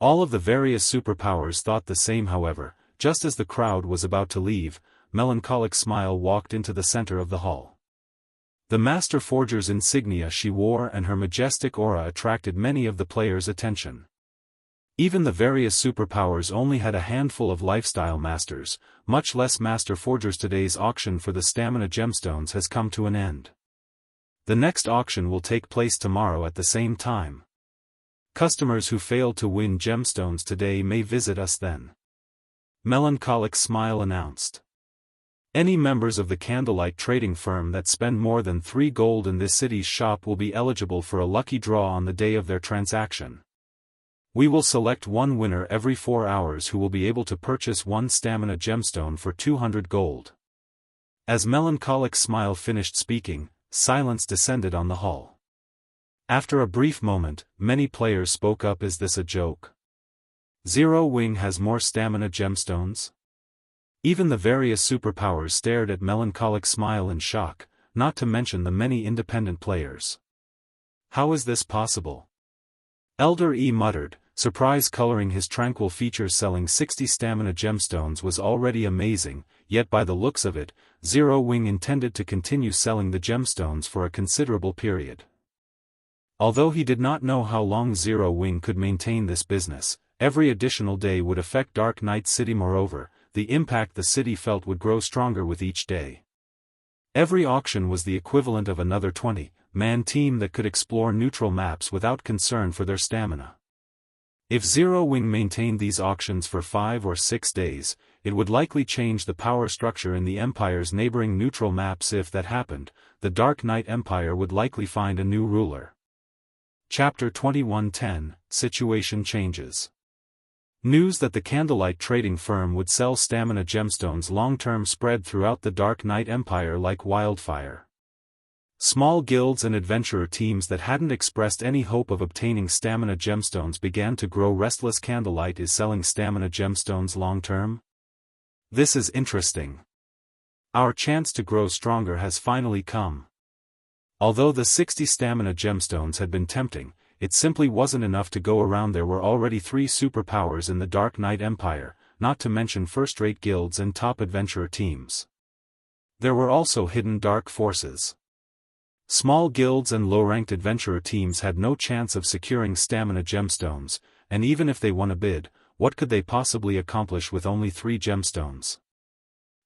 All of the various superpowers thought the same. However, just as the crowd was about to leave, Melancholic Smile walked into the center of the hall. The Master Forger's insignia she wore and her majestic aura attracted many of the players' attention. Even the various superpowers only had a handful of lifestyle masters, much less Master Forgers. Today's auction for the Stamina Gemstones has come to an end. The next auction will take place tomorrow at the same time. Customers who failed to win gemstones today may visit us then. Melancholic Smile announced. Any members of the candlelight trading firm that spend more than 3 gold in this city's shop will be eligible for a lucky draw on the day of their transaction. We will select one winner every 4 hours who will be able to purchase 1 Stamina Gemstone for 200 gold. As Melancholic Smile finished speaking, silence descended on the hall. After a brief moment, many players spoke up. Is this a joke? Zero Wing has more Stamina Gemstones? Even the various superpowers stared at Melancholic Smile in shock, not to mention the many independent players. How is this possible? Elder E muttered, surprise coloring his tranquil features. Selling 60 stamina gemstones was already amazing, yet by the looks of it, Zero Wing intended to continue selling the gemstones for a considerable period. Although he did not know how long Zero Wing could maintain this business, every additional day would affect Dark Knight City. Moreover, the impact the city felt would grow stronger with each day. Every auction was the equivalent of another 20-man team that could explore neutral maps without concern for their stamina. If Zero Wing maintained these auctions for 5 or 6 days, it would likely change the power structure in the Empire's neighboring neutral maps. If that happened, the Dark Knight Empire would likely find a new ruler. Chapter 2110, Situation Changes. News that the Candlelight trading firm would sell stamina gemstones long-term spread throughout the Dark Knight Empire like wildfire. Small guilds and adventurer teams that hadn't expressed any hope of obtaining stamina gemstones began to grow restless. Candlelight is selling stamina gemstones long-term? This is interesting. Our chance to grow stronger has finally come. Although the 60 stamina gemstones had been tempting, it simply wasn't enough to go around. There were already 3 superpowers in the Dark Knight Empire, not to mention first-rate guilds and top adventurer teams. There were also hidden dark forces. Small guilds and low-ranked adventurer teams had no chance of securing stamina gemstones, and even if they won a bid, what could they possibly accomplish with only 3 gemstones?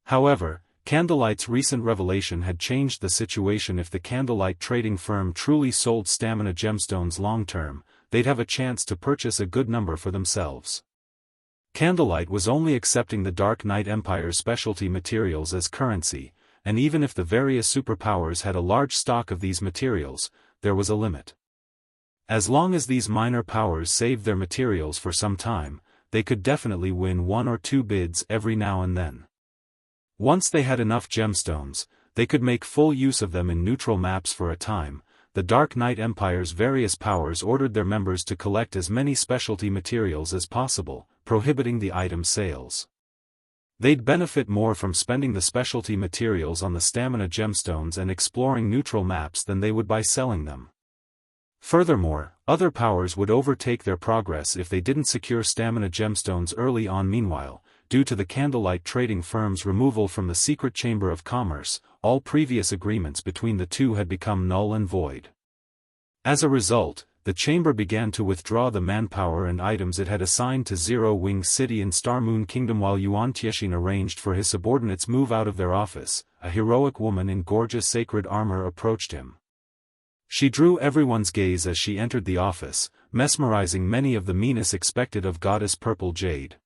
However, Candlelight's recent revelation had changed the situation. If the Candlelight trading firm truly sold stamina gemstones long-term, they'd have a chance to purchase a good number for themselves. Candlelight was only accepting the Dark Knight Empire's specialty materials as currency, and even if the various superpowers had a large stock of these materials, there was a limit. As long as these minor powers saved their materials for some time, they could definitely win 1 or 2 bids every now and then. Once they had enough gemstones, they could make full use of them in neutral maps for a time. The Dark Knight Empire's various powers ordered their members to collect as many specialty materials as possible, prohibiting the item sales. They'd benefit more from spending the specialty materials on the stamina gemstones and exploring neutral maps than they would by selling them. Furthermore, other powers would overtake their progress if they didn't secure stamina gemstones early on. Meanwhile, due to the Candlelight trading firm's removal from the secret chamber of commerce, all previous agreements between the two had become null and void. As a result, the chamber began to withdraw the manpower and items it had assigned to Zero Wing City and Star Moon Kingdom. While Yuan Tiexin arranged for his subordinates move out of their office, a heroic woman in gorgeous sacred armor approached him. She drew everyone's gaze as she entered the office, mesmerizing many of the meanest expected of Goddess Purple Jade.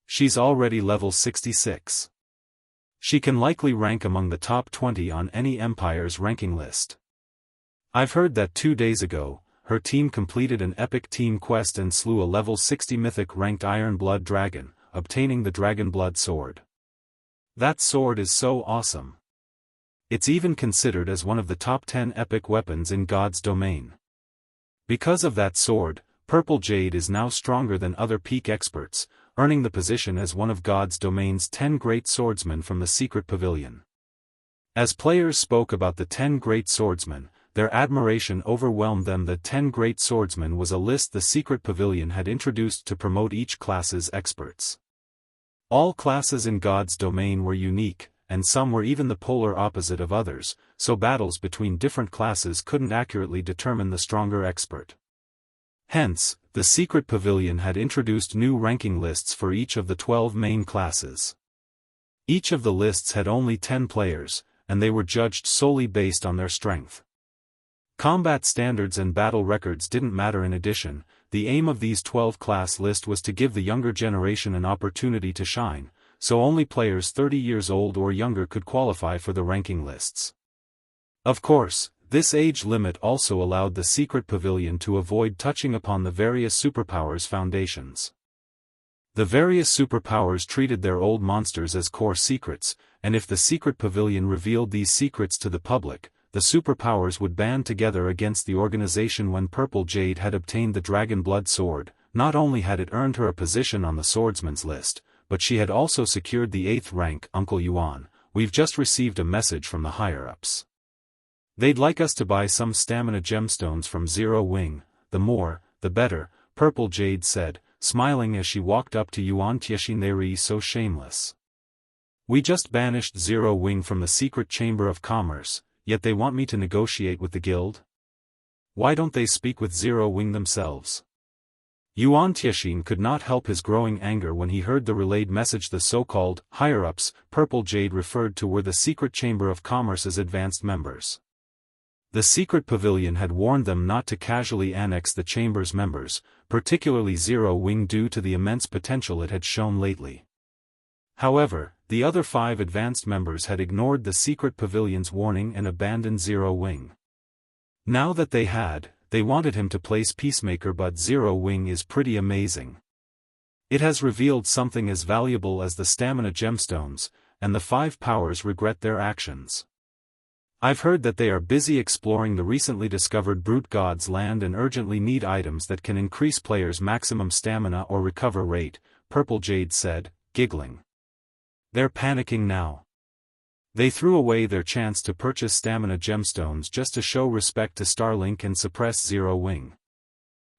She's already level 66. She can likely rank among the top 20 on any empire's ranking list. I've heard that 2 days ago, her team completed an epic team quest and slew a level 60 mythic ranked Iron Blood dragon, obtaining the Dragon Blood sword. That sword is so awesome. It's even considered as one of the top 10 epic weapons in God's domain. Because of that sword, Purple Jade is now stronger than other peak experts, earning the position as one of God's domain's 10 great swordsmen from the secret pavilion. As players spoke about the 10 great swordsmen, their admiration overwhelmed them. The 10 great swordsmen was a list the secret pavilion had introduced to promote each class's experts. All classes in God's domain were unique, and some were even the polar opposite of others, so battles between different classes couldn't accurately determine the stronger expert. Hence, the secret pavilion had introduced new ranking lists for each of the 12 main classes. Each of the lists had only 10 players, and they were judged solely based on their strength. Combat standards and battle records didn't matter. In addition, the aim of these 12-class lists was to give the younger generation an opportunity to shine, so only players 30 years old or younger could qualify for the ranking lists. Of course, this age limit also allowed the secret pavilion to avoid touching upon the various superpowers' foundations. The various superpowers treated their old monsters as core secrets, and if the secret pavilion revealed these secrets to the public, the superpowers would band together against the organization. When Purple Jade had obtained the Dragon Blood sword, not only had it earned her a position on the swordsman's list, but she had also secured the 8th rank. Uncle Yuan, we've just received a message from the higher-ups. They'd like us to buy some stamina gemstones from Zero Wing. The more, the better. Purple Jade said, smiling as she walked up to Yuan Tiexin. They're so shameless. We just banished Zero Wing from the secret chamber of commerce, yet they want me to negotiate with the guild? Why don't they speak with Zero Wing themselves? Yuan Tiexin could not help his growing anger when he heard the relayed message. The so-called higher-ups Purple Jade referred to were the secret chamber of commerce's advanced members. The secret pavilion had warned them not to casually annex the chamber's members, particularly Zero Wing, due to the immense potential it had shown lately. However, the other 5 advanced members had ignored the secret pavilion's warning and abandoned Zero Wing. Now that they wanted him to place Peacemaker, but Zero Wing is pretty amazing. It has revealed something as valuable as the stamina gemstones, and the 5 powers regret their actions. I've heard that they are busy exploring the recently discovered Brute God's land and urgently need items that can increase players' maximum stamina or recover rate, Purple Jade said, giggling. They're panicking now. They threw away their chance to purchase stamina gemstones just to show respect to Starlink and suppress Zero Wing.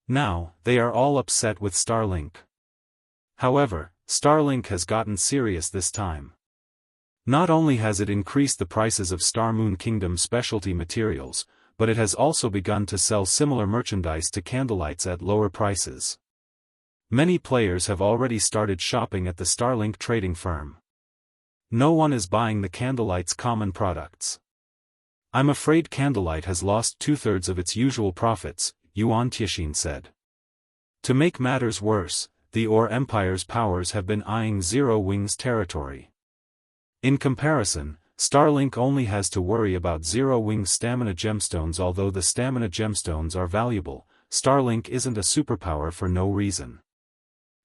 Now, they are all upset with Starlink. However, Starlink has gotten serious this time. Not only has it increased the prices of Star Moon Kingdom specialty materials, but it has also begun to sell similar merchandise to Candlelights at lower prices. Many players have already started shopping at the Starlink trading firm. No one is buying the Candlelight's common products. I'm afraid Candlelight has lost 2/3 of its usual profits, Yuan Tiexin said. To make matters worse, the Ore Empire's powers have been eyeing Zero Wing's territory. In comparison, Starlink only has to worry about Zero Wing's stamina gemstones. Although the stamina gemstones are valuable, Starlink isn't a superpower for no reason.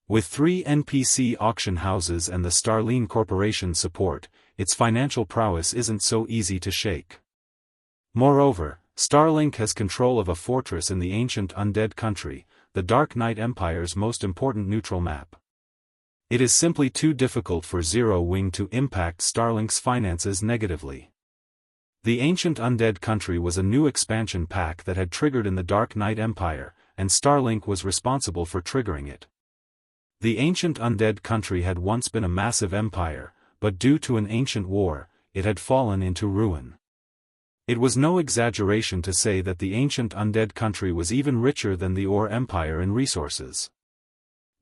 With 3 NPC auction houses and the Starlink Corporation support, its financial prowess isn't so easy to shake. Moreover, Starlink has control of a fortress in the ancient Undead country, the Dark Knight Empire's most important neutral map. It is simply too difficult for Zero Wing to impact Starlink's finances negatively. The ancient Undead country was a new expansion pack that had triggered in the Dark Knight Empire, and Starlink was responsible for triggering it. The ancient Undead country had once been a massive empire, but due to an ancient war, it had fallen into ruin. It was no exaggeration to say that the ancient Undead country was even richer than the Ore Empire in resources.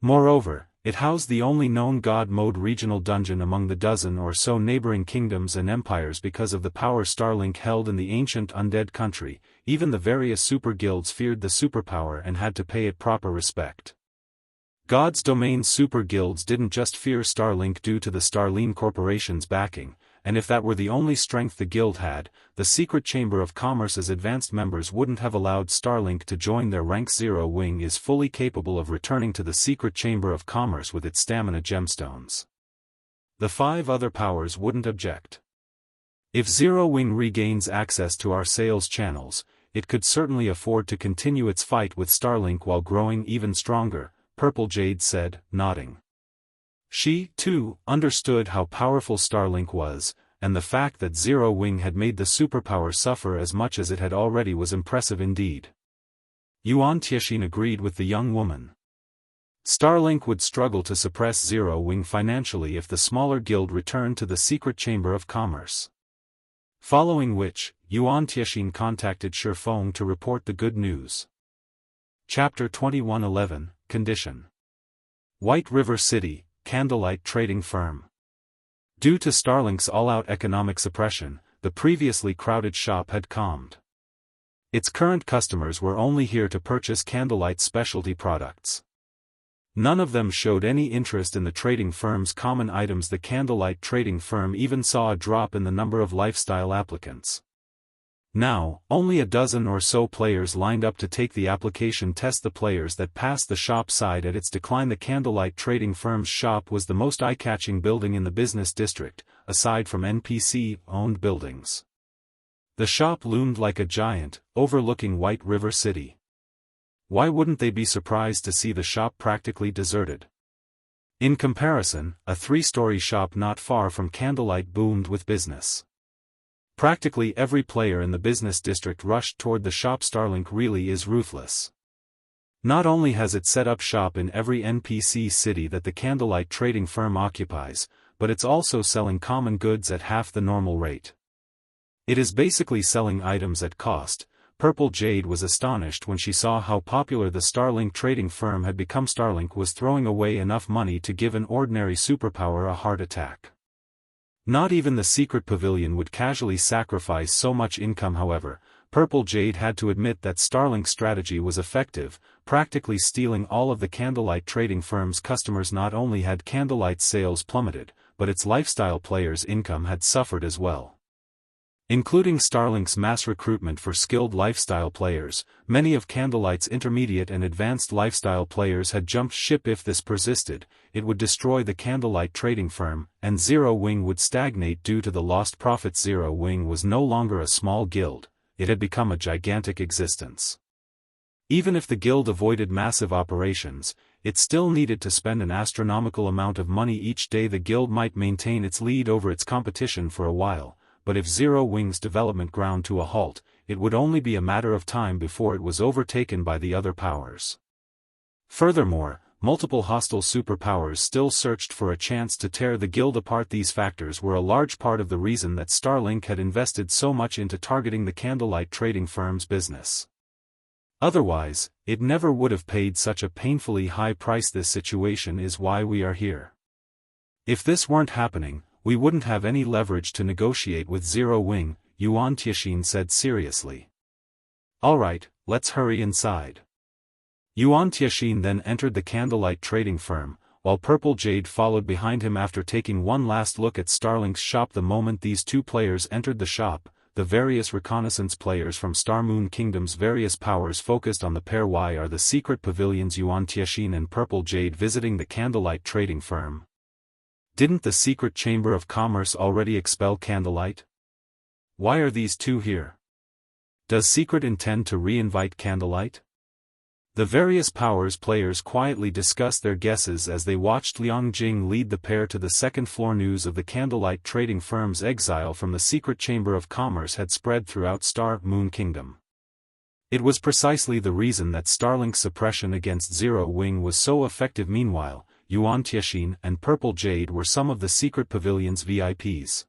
Moreover, it housed the only known God Mode regional dungeon among the dozen or so neighboring kingdoms and empires. Because of the power Starlink held in the ancient Undead country, even the various super guilds feared the superpower and had to pay it proper respect. God's Domain super guilds didn't just fear Starlink due to the Starlink Corporation's backing, and if that were the only strength the guild had, the secret chamber of commerce's advanced members wouldn't have allowed Starlink to join their ranks. Zero Wing is fully capable of returning to the secret chamber of commerce with its stamina gemstones. The 5 other powers wouldn't object. If Zero Wing regains access to our sales channels, it could certainly afford to continue its fight with Starlink while growing even stronger, Purple Jade said, nodding. She, too, understood how powerful Starlink was, and the fact that Zero Wing had made the superpower suffer as much as it had already was impressive indeed. Yuan Tiexin agreed with the young woman. Starlink would struggle to suppress Zero Wing financially if the smaller guild returned to the secret chamber of commerce. Following which, Yuan Tiexin contacted Shifeng to report the good news. Chapter 2111, Condition. White River City, Candlelight Trading Firm. Due to Starlink's all-out economic suppression, the previously crowded shop had calmed. Its current customers were only here to purchase Candlelight's specialty products. None of them showed any interest in the trading firm's common items. The Candlelight trading firm even saw a drop in the number of lifestyle applicants. Now, only a dozen or so players lined up to take the application test. The players that passed the shop sighed at its decline. The Candlelight trading firm's shop was the most eye-catching building in the business district, aside from NPC-owned buildings. The shop loomed like a giant, overlooking White River City. Why wouldn't they be surprised to see the shop practically deserted? In comparison, a 3-story shop not far from Candlelight boomed with business. Practically every player in the business district rushed toward the shop. Starlink really is ruthless. Not only has it set up shop in every NPC city that the candlelight trading firm occupies, but it's also selling common goods at half the normal rate. It is basically selling items at cost. Purple Jade was astonished when she saw how popular the Starlink trading firm had become. Starlink was throwing away enough money to give an ordinary superpower a heart attack. Not even the secret pavilion would casually sacrifice so much income. However, Purple Jade had to admit that Starlink's strategy was effective, practically stealing all of the candlelight trading firm's customers. Not only had candlelight sales plummeted, but its lifestyle players' income had suffered as well. Including Starlink's mass recruitment for skilled lifestyle players, many of Candlelight's intermediate and advanced lifestyle players had jumped ship. If this persisted, it would destroy the Candlelight trading firm, and Zero Wing would stagnate due to the lost profits. Zero Wing was no longer a small guild, it had become a gigantic existence. Even if the guild avoided massive operations, it still needed to spend an astronomical amount of money each day. The guild might maintain its lead over its competition for a while, but if Zero Wing's development ground to a halt, it would only be a matter of time before it was overtaken by the other powers. Furthermore, multiple hostile superpowers still searched for a chance to tear the guild apart. These factors were a large part of the reason that Starlink had invested so much into targeting the candlelight trading firm's business. Otherwise, it never would have paid such a painfully high price. This situation is why we are here. If this weren't happening, we wouldn't have any leverage to negotiate with Zero Wing, Yuan Tianxin said seriously. Alright, let's hurry inside. Yuan Tianxin then entered the candlelight trading firm, while Purple Jade followed behind him. After taking one last look at Starlink's shop, the moment these two players entered the shop, the various reconnaissance players from Star Moon Kingdom's various powers focused on the pair. Why are the secret pavilions Yuan Tianxin and Purple Jade visiting the candlelight trading firm? Didn't the secret chamber of commerce already expel Candlelight? Why are these two here? Does Secret intend to re-invite Candlelight? The various powers players quietly discussed their guesses as they watched Liang Jing lead the pair to the second floor. News of the candlelight trading firm's exile from the secret chamber of commerce had spread throughout Star Moon Kingdom. It was precisely the reason that Starlink's suppression against Zero Wing was so effective. Meanwhile, Yuan Tianxin and Purple Jade were some of the secret pavilion's VIPs.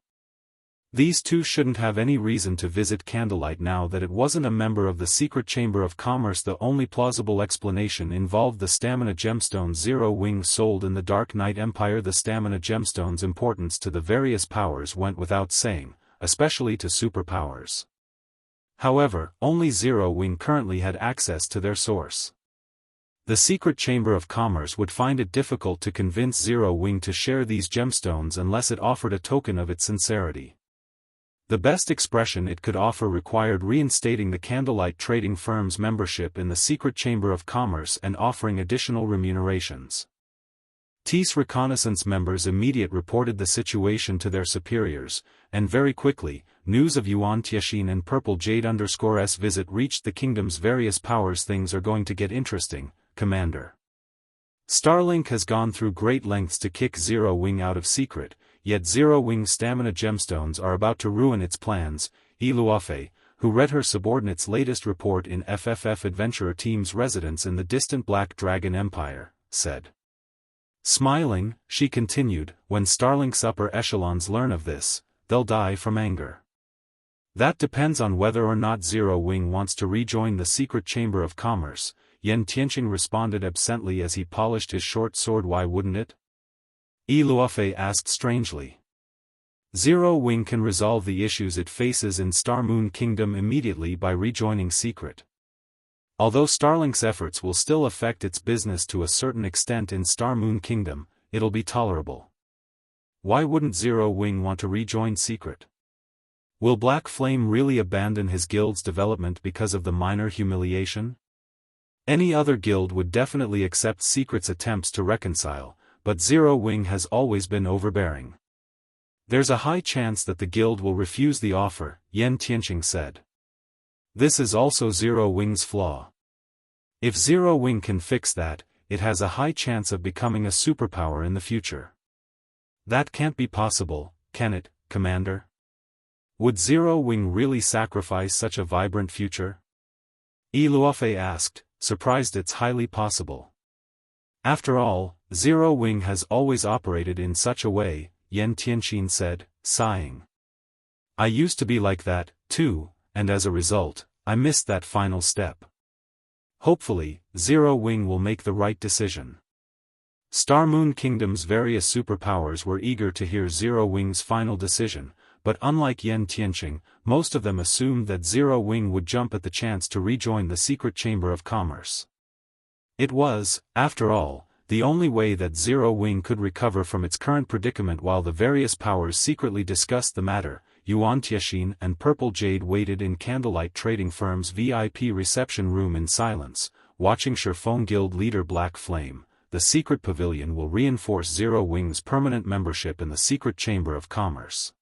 These two shouldn't have any reason to visit Candlelight now that it wasn't a member of the secret chamber of commerce. The only plausible explanation involved the stamina gemstones Zero Wing sold in the Dark Knight Empire. The stamina gemstones' importance to the various powers went without saying, especially to superpowers. However, only Zero Wing currently had access to their source. The secret chamber of commerce would find it difficult to convince Zero Wing to share these gemstones unless it offered a token of its sincerity. The best expression it could offer required reinstating the candlelight trading firm's membership in the secret chamber of commerce and offering additional remunerations. TIS reconnaissance members immediately reported the situation to their superiors, and very quickly, news of Yuan Tianxin and Purple Jade_'s visit reached the kingdom's various powers. Things are going to get interesting, Commander. Starlink has gone through great lengths to kick Zero Wing out of secret, yet Zero Wing's stamina gemstones are about to ruin its plans. Yi Luofei, who read her subordinate's latest report in FFF Adventurer Team's residence in the distant Black Dragon Empire, said. Smiling, she continued, when Starlink's upper echelons learn of this, they'll die from anger. That depends on whether or not Zero Wing wants to rejoin the secret chamber of commerce, Yan Tianxing responded absently as he polished his short sword. Why wouldn't it? Yi Luofei asked strangely. Zero Wing can resolve the issues it faces in Star Moon Kingdom immediately by rejoining secret. Although Starlink's efforts will still affect its business to a certain extent in Star Moon Kingdom, it'll be tolerable. Why wouldn't Zero Wing want to rejoin secret? Will Black Flame really abandon his guild's development because of the minor humiliation? Any other guild would definitely accept Secret's attempts to reconcile, but Zero Wing has always been overbearing. There's a high chance that the guild will refuse the offer, Yan Tianxing said. This is also Zero Wing's flaw. If Zero Wing can fix that, it has a high chance of becoming a superpower in the future. That can't be possible, can it, Commander? Would Zero Wing really sacrifice such a vibrant future? Yi Luofei asked, surprised it's highly possible. After all, Zero Wing has always operated in such a way, Yan Tianxin said, sighing. I used to be like that, too, and as a result, I missed that final step. Hopefully, Zero Wing will make the right decision. Star Moon Kingdom's various superpowers were eager to hear Zero Wing's final decision, but unlike Yan Tianxin, most of them assumed that Zero Wing would jump at the chance to rejoin the secret chamber of commerce. It was, after all, the only way that Zero Wing could recover from its current predicament. While the various powers secretly discussed the matter, Yuan Tianxin and Purple Jade waited in Candlelight Trading Firm's VIP reception room in silence, watching Shifeng Guild leader Black Flame. The secret pavilion will reinforce Zero Wing's permanent membership in the secret chamber of commerce.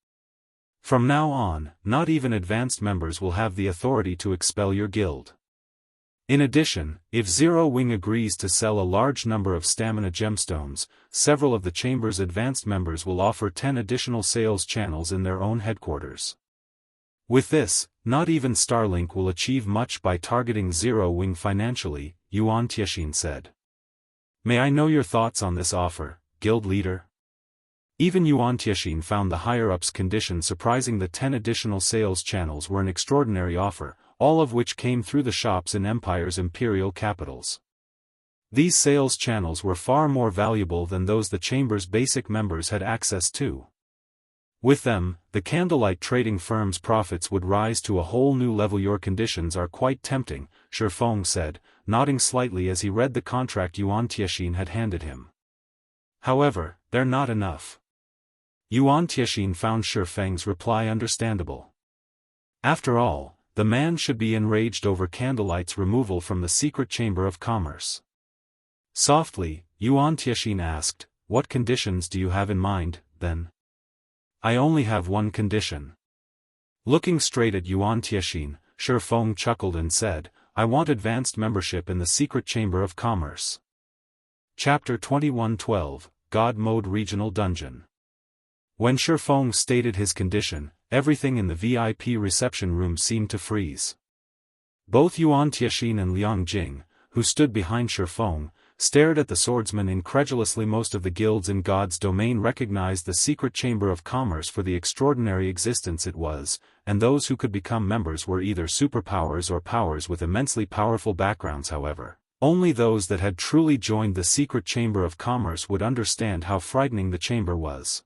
From now on, not even advanced members will have the authority to expel your guild. In addition, if Zero Wing agrees to sell a large number of stamina gemstones, several of the chamber's advanced members will offer 10 additional sales channels in their own headquarters. With this, not even Starlink will achieve much by targeting Zero Wing financially, Yuan Tianxin said. May I know your thoughts on this offer, guild leader? Even Yuan Tianxin found the higher-ups' condition surprising. The 10 additional sales channels were an extraordinary offer, all of which came through the shops in Empire's imperial capitals. These sales channels were far more valuable than those the chamber's basic members had access to. With them, the Candlelight Trading Firm's profits would rise to a whole new level. Your conditions are quite tempting, Shifeng said, nodding slightly as he read the contract Yuan Tianxin had handed him. However, they're not enough. Yuan Tianxin found Shifeng's reply understandable. After all, the man should be enraged over Candlelight's removal from the secret chamber of commerce. Softly, Yuan Tianxin asked, what conditions do you have in mind, then? I only have one condition. Looking straight at Yuan Tianxin, Shifeng chuckled and said, I want advanced membership in the secret chamber of commerce. Chapter 2112, God Mode Regional Dungeon. When Shifeng stated his condition, everything in the VIP reception room seemed to freeze. Both Yuan Tianxin and Liang Jing, who stood behind Shifeng, stared at the swordsman incredulously. Most of the guilds in God's domain recognized the secret chamber of commerce for the extraordinary existence it was, and those who could become members were either superpowers or powers with immensely powerful backgrounds. However, only those that had truly joined the secret chamber of commerce would understand how frightening the chamber was.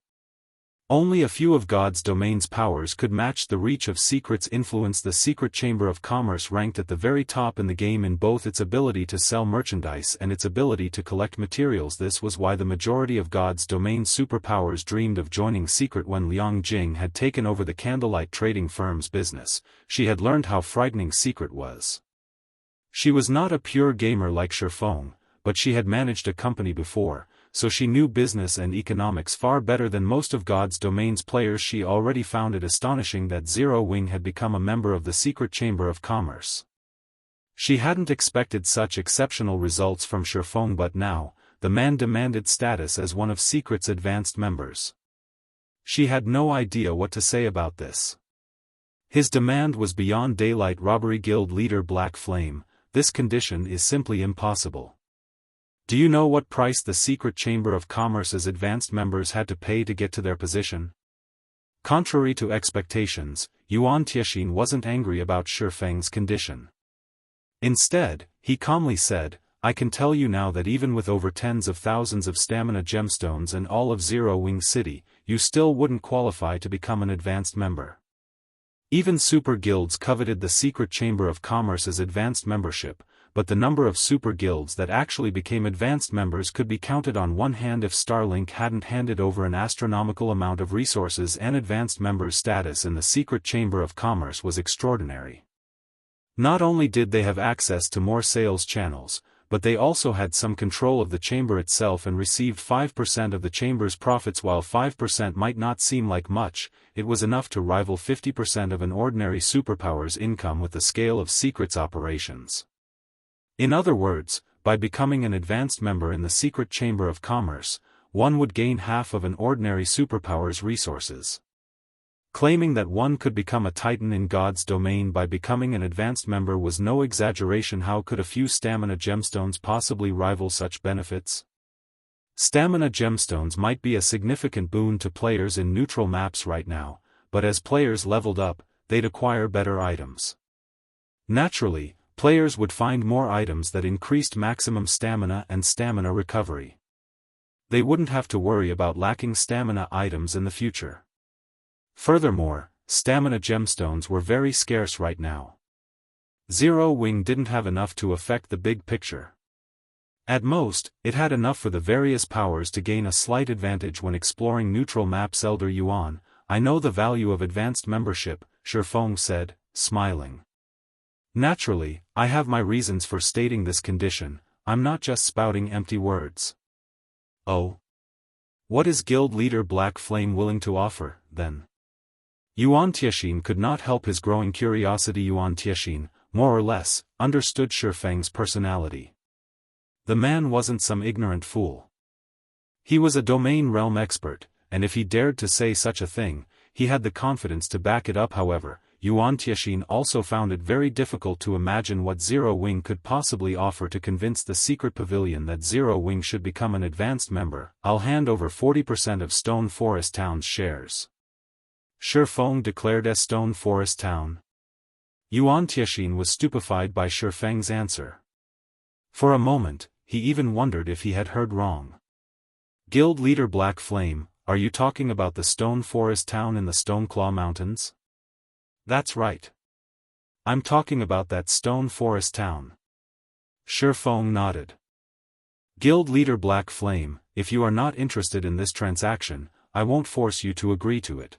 Only a few of God's domain's powers could match the reach of secret's influence. The secret chamber of commerce ranked at the very top in the game in both its ability to sell merchandise and its ability to collect materials. This was why the majority of God's domain superpowers dreamed of joining secret. When Liang Jing had taken over the Candlelight Trading Firm's business, she had learned how frightening secret was. She was not a pure gamer like Shifeng, but she had managed a company before, so she knew business and economics far better than most of God's domain's players. She already found it astonishing that Zero Wing had become a member of the secret chamber of commerce. She hadn't expected such exceptional results from Shifeng, but now, the man demanded status as one of secret's advanced members. She had no idea what to say about this. His demand was beyond daylight. Robbery Guild leader Black Flame, this condition is simply impossible. Do you know what price the secret chamber of commerce's advanced members had to pay to get to their position? Contrary to expectations, Yuan Tianxin wasn't angry about Shifeng's condition. Instead, he calmly said, I can tell you now that even with over tens of thousands of stamina gemstones and all of Zero Wing City, you still wouldn't qualify to become an advanced member. Even super guilds coveted the secret chamber of commerce's advanced membership, but the number of super guilds that actually became advanced members could be counted on one hand. If Starlink hadn't handed over an astronomical amount of resources, and advanced members' status in the secret chamber of commerce was extraordinary. Not only did they have access to more sales channels, but they also had some control of the chamber itself and received 5% of the chamber's profits. While 5% might not seem like much, it was enough to rival 50% of an ordinary superpower's income with the scale of secret's operations. In other words, by becoming an advanced member in the secret chamber of commerce, one would gain half of an ordinary superpower's resources. Claiming that one could become a titan in God's domain by becoming an advanced member was no exaggeration. How could a few stamina gemstones possibly rival such benefits? Stamina gemstones might be a significant boon to players in neutral maps right now, but as players leveled up, they'd acquire better items. Naturally, players would find more items that increased maximum stamina and stamina recovery. They wouldn't have to worry about lacking stamina items in the future. Furthermore, stamina gemstones were very scarce right now. Zero Wing didn't have enough to affect the big picture. At most, it had enough for the various powers to gain a slight advantage when exploring neutral maps. Elder Yuan, I know the value of advanced membership, Shifeng said, smiling. Naturally, I have my reasons for stating this condition, I'm not just spouting empty words. Oh? What is Guild Leader Black Flame willing to offer, then? Yuan Tiexin could not help his growing curiosity. Yuan Tiexin, more or less, understood Shifeng's personality. The man wasn't some ignorant fool. He was a domain realm expert, and if he dared to say such a thing, he had the confidence to back it up. However, Yuan Tiexin also found it very difficult to imagine what Zero Wing could possibly offer to convince the secret pavilion that Zero Wing should become an advanced member. I'll hand over 40% of Stone Forest Town's shares. Shifeng declared. As Stone Forest Town? Yuan Tiexin was stupefied by Shifeng's answer. For a moment, he even wondered if he had heard wrong. Guild Leader Black Flame, are you talking about the Stone Forest Town in the Stoneclaw Mountains? That's right. I'm talking about that Stone Forest Town. Shifeng nodded. Guild Leader Black Flame, if you are not interested in this transaction, I won't force you to agree to it.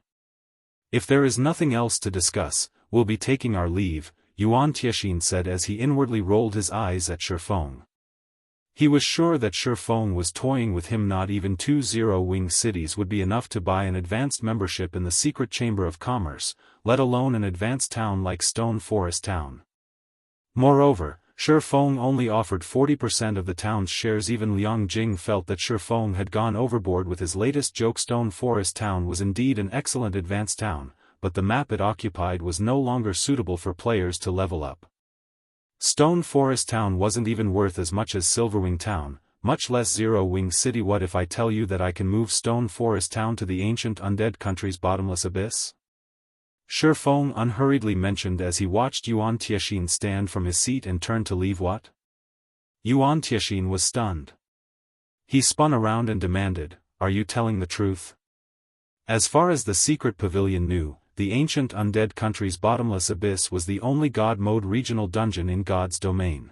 If there is nothing else to discuss, we'll be taking our leave, Yuan Tiexin said as he inwardly rolled his eyes at Shifeng. He was sure that Shifeng was toying with him. Not even 2 Zero-Wing cities would be enough to buy an advanced membership in the Secret Chamber of Commerce, let alone an advanced town like Stone Forest Town. Moreover, Shifeng only offered 40% of the town's shares. Even Liang Jing felt that Shifeng had gone overboard with his latest joke. Stone Forest Town was indeed an excellent advanced town, but the map it occupied was no longer suitable for players to level up. Stone Forest Town wasn't even worth as much as Silverwing Town, much less Zero-Wing City. What if I tell you that I can move Stone Forest Town to the ancient undead country's bottomless abyss? Shifeng unhurriedly mentioned as he watched Yuan Tiexin stand from his seat and turn to leave. What? Yuan Tiexin was stunned. He spun around and demanded, are you telling the truth? As far as the secret pavilion knew, the ancient undead country's bottomless abyss was the only God mode regional dungeon in God's domain.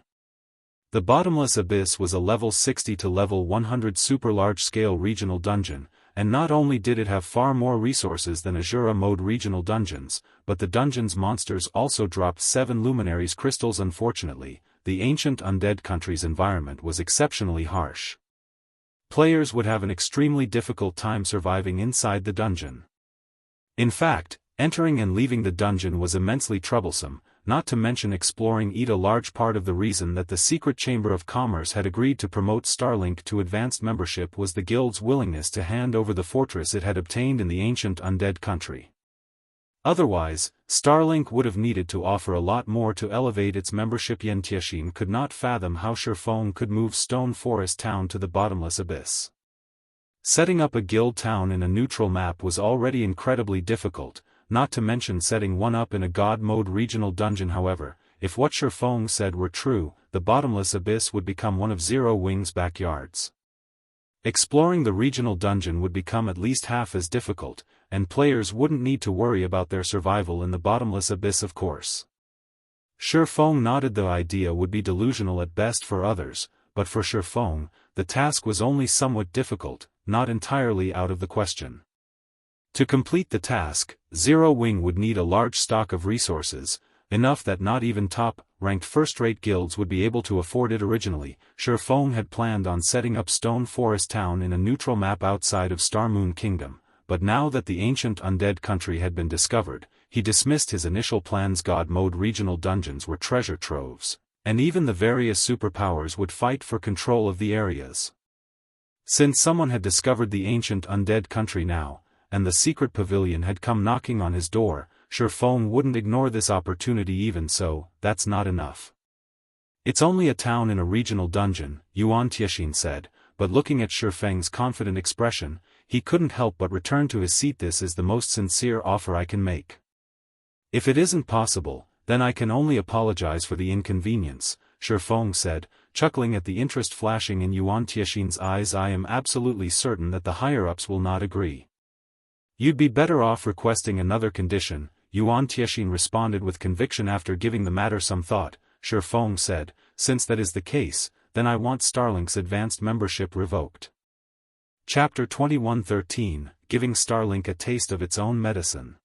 The bottomless abyss was a level 60 to level 100 super large-scale regional dungeon, and not only did it have far more resources than Azura mode regional dungeons, but the dungeon's monsters also dropped 7 luminaries crystals. Unfortunately, the ancient undead country's environment was exceptionally harsh. Players would have an extremely difficult time surviving inside the dungeon. In fact, entering and leaving the dungeon was immensely troublesome, not to mention exploring it. A large part of the reason that the Secret Chamber of Commerce had agreed to promote Starlink to advanced membership was the guild's willingness to hand over the fortress it had obtained in the ancient undead country. Otherwise, Starlink would have needed to offer a lot more to elevate its membership. Yuan Tiexin could not fathom how Shifeng could move Stone Forest Town to the bottomless abyss. Setting up a guild town in a neutral map was already incredibly difficult, not to mention setting one up in a God mode regional dungeon. However, if what Shifeng said were true, the bottomless abyss would become one of Zero-Wing's backyards. Exploring the regional dungeon would become at least half as difficult, and players wouldn't need to worry about their survival in the bottomless abyss. Of course. Shifeng nodded. The idea would be delusional at best for others, but for Shifeng, the task was only somewhat difficult, not entirely out of the question. To complete the task, Zero-Wing would need a large stock of resources, enough that not even top-ranked first-rate guilds would be able to afford it. Originally, Shifeng had planned on setting up Stone Forest Town in a neutral map outside of Starmoon Kingdom, but now that the ancient undead country had been discovered, he dismissed his initial plans. God mode regional dungeons were treasure troves, and even the various superpowers would fight for control of the areas. Since someone had discovered the ancient undead country now, and the secret pavilion had come knocking on his door, Shifeng wouldn't ignore this opportunity. Even so, that's not enough. It's only a town in a regional dungeon, Yuan Tianxin said, but looking at Shifeng's confident expression, he couldn't help but return to his seat. This is the most sincere offer I can make. If it isn't possible, then I can only apologize for the inconvenience, Shifeng said, chuckling at the interest flashing in Yuan Tianxin's eyes. I am absolutely certain that the higher-ups will not agree. You'd be better off requesting another condition, Yuan Tianxin responded with conviction. After giving the matter some thought, Shifeng said, since that is the case, then I want Starlink's advanced membership revoked. Chapter 21:13, Giving Starlink a Taste of Its Own Medicine.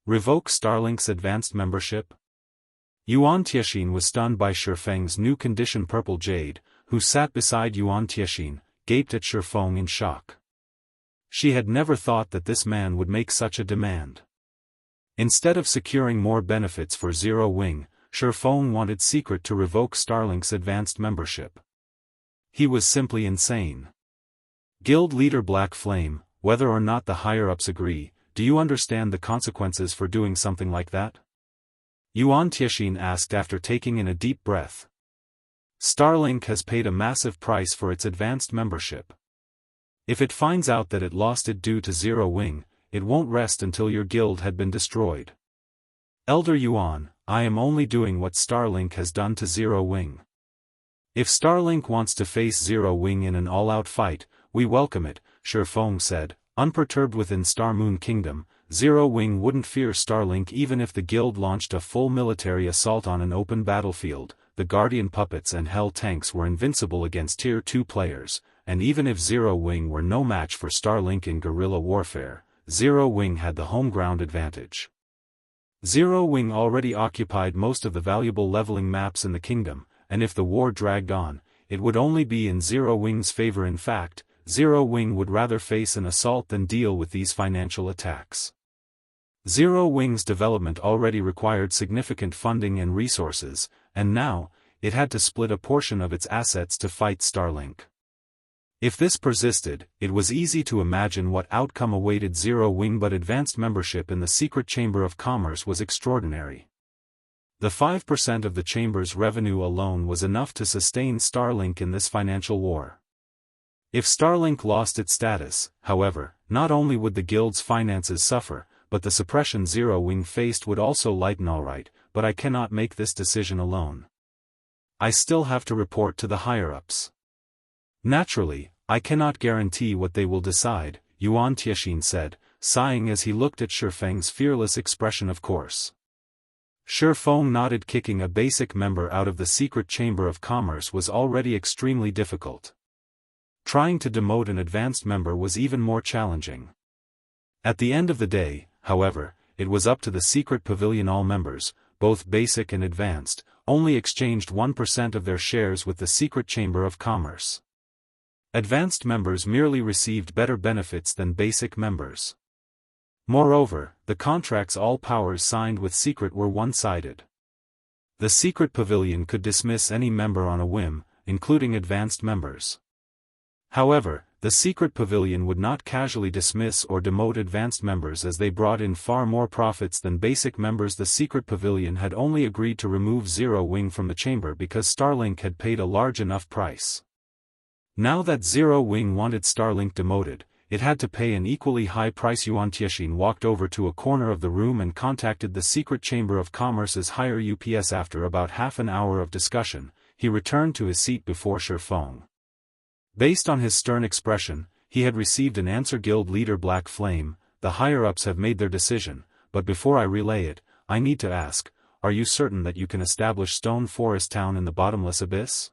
Revoke Starlink's advanced membership? Yuan Tianxin was stunned by Shifeng's new condition. Purple Jade, who sat beside Yuan Tianxin, gaped at Shifeng in shock. She had never thought that this man would make such a demand. Instead of securing more benefits for Zero Wing, Shifeng wanted Secret to revoke Starlink's advanced membership. He was simply insane. Guild leader Black Flame, whether or not the higher-ups agree, do you understand the consequences for doing something like that? Yuan Tianxin asked after taking in a deep breath. Starlink has paid a massive price for its advanced membership. If it finds out that it lost it due to Zero Wing, it won't rest until your guild had been destroyed. Elder Yuan, I am only doing what Starlink has done to Zero Wing. If Starlink wants to face Zero Wing in an all-out fight, we welcome it, Shifeng said, unperturbed. Within Star Moon Kingdom, Zero Wing wouldn't fear Starlink even if the guild launched a full military assault on an open battlefield. The Guardian Puppets and Hell Tanks were invincible against Tier 2 players, and even if Zero Wing were no match for Starlink in guerrilla warfare, Zero Wing had the home ground advantage. Zero Wing already occupied most of the valuable leveling maps in the kingdom, and if the war dragged on, it would only be in Zero Wing's favor. In fact, Zero Wing would rather face an assault than deal with these financial attacks. Zero Wing's development already required significant funding and resources, and now, it had to split a portion of its assets to fight Starlink. If this persisted, it was easy to imagine what outcome awaited Zero Wing, but advanced membership in the Secret Chamber of Commerce was extraordinary. The 5% of the chamber's revenue alone was enough to sustain Starlink in this financial war. If Starlink lost its status, however, not only would the guild's finances suffer, but the suppression Zero Wing faced would also lighten. Alright, but I cannot make this decision alone. I still have to report to the higher-ups. Naturally, I cannot guarantee what they will decide, Yuan Tianxin said, sighing as he looked at Shifeng's fearless expression. Of course. Shifeng nodded. Kicking a basic member out of the Secret Chamber of Commerce was already extremely difficult. Trying to demote an advanced member was even more challenging. At the end of the day, however, it was up to the Secret Pavilion. All members, both basic and advanced, only exchanged 1% of their shares with the Secret Chamber of Commerce. Advanced members merely received better benefits than basic members. Moreover, the contracts all powers signed with Secret were one-sided. The Secret Pavilion could dismiss any member on a whim, including advanced members. However, the Secret Pavilion would not casually dismiss or demote advanced members as they brought in far more profits than basic members. The Secret Pavilion had only agreed to remove Zero Wing from the chamber because Starlink had paid a large enough price. Now that Zero Wing wanted Starlink demoted, it had to pay an equally high price. Yuan Tianxin walked over to a corner of the room and contacted the Secret Chamber of Commerce's higher UPS. After about half an hour of discussion, he returned to his seat before Shifeng. Based on his stern expression, he had received an answer. Guild leader Black Flame, the higher-ups have made their decision, but before I relay it, I need to ask, are you certain that you can establish Stone Forest Town in the Bottomless Abyss?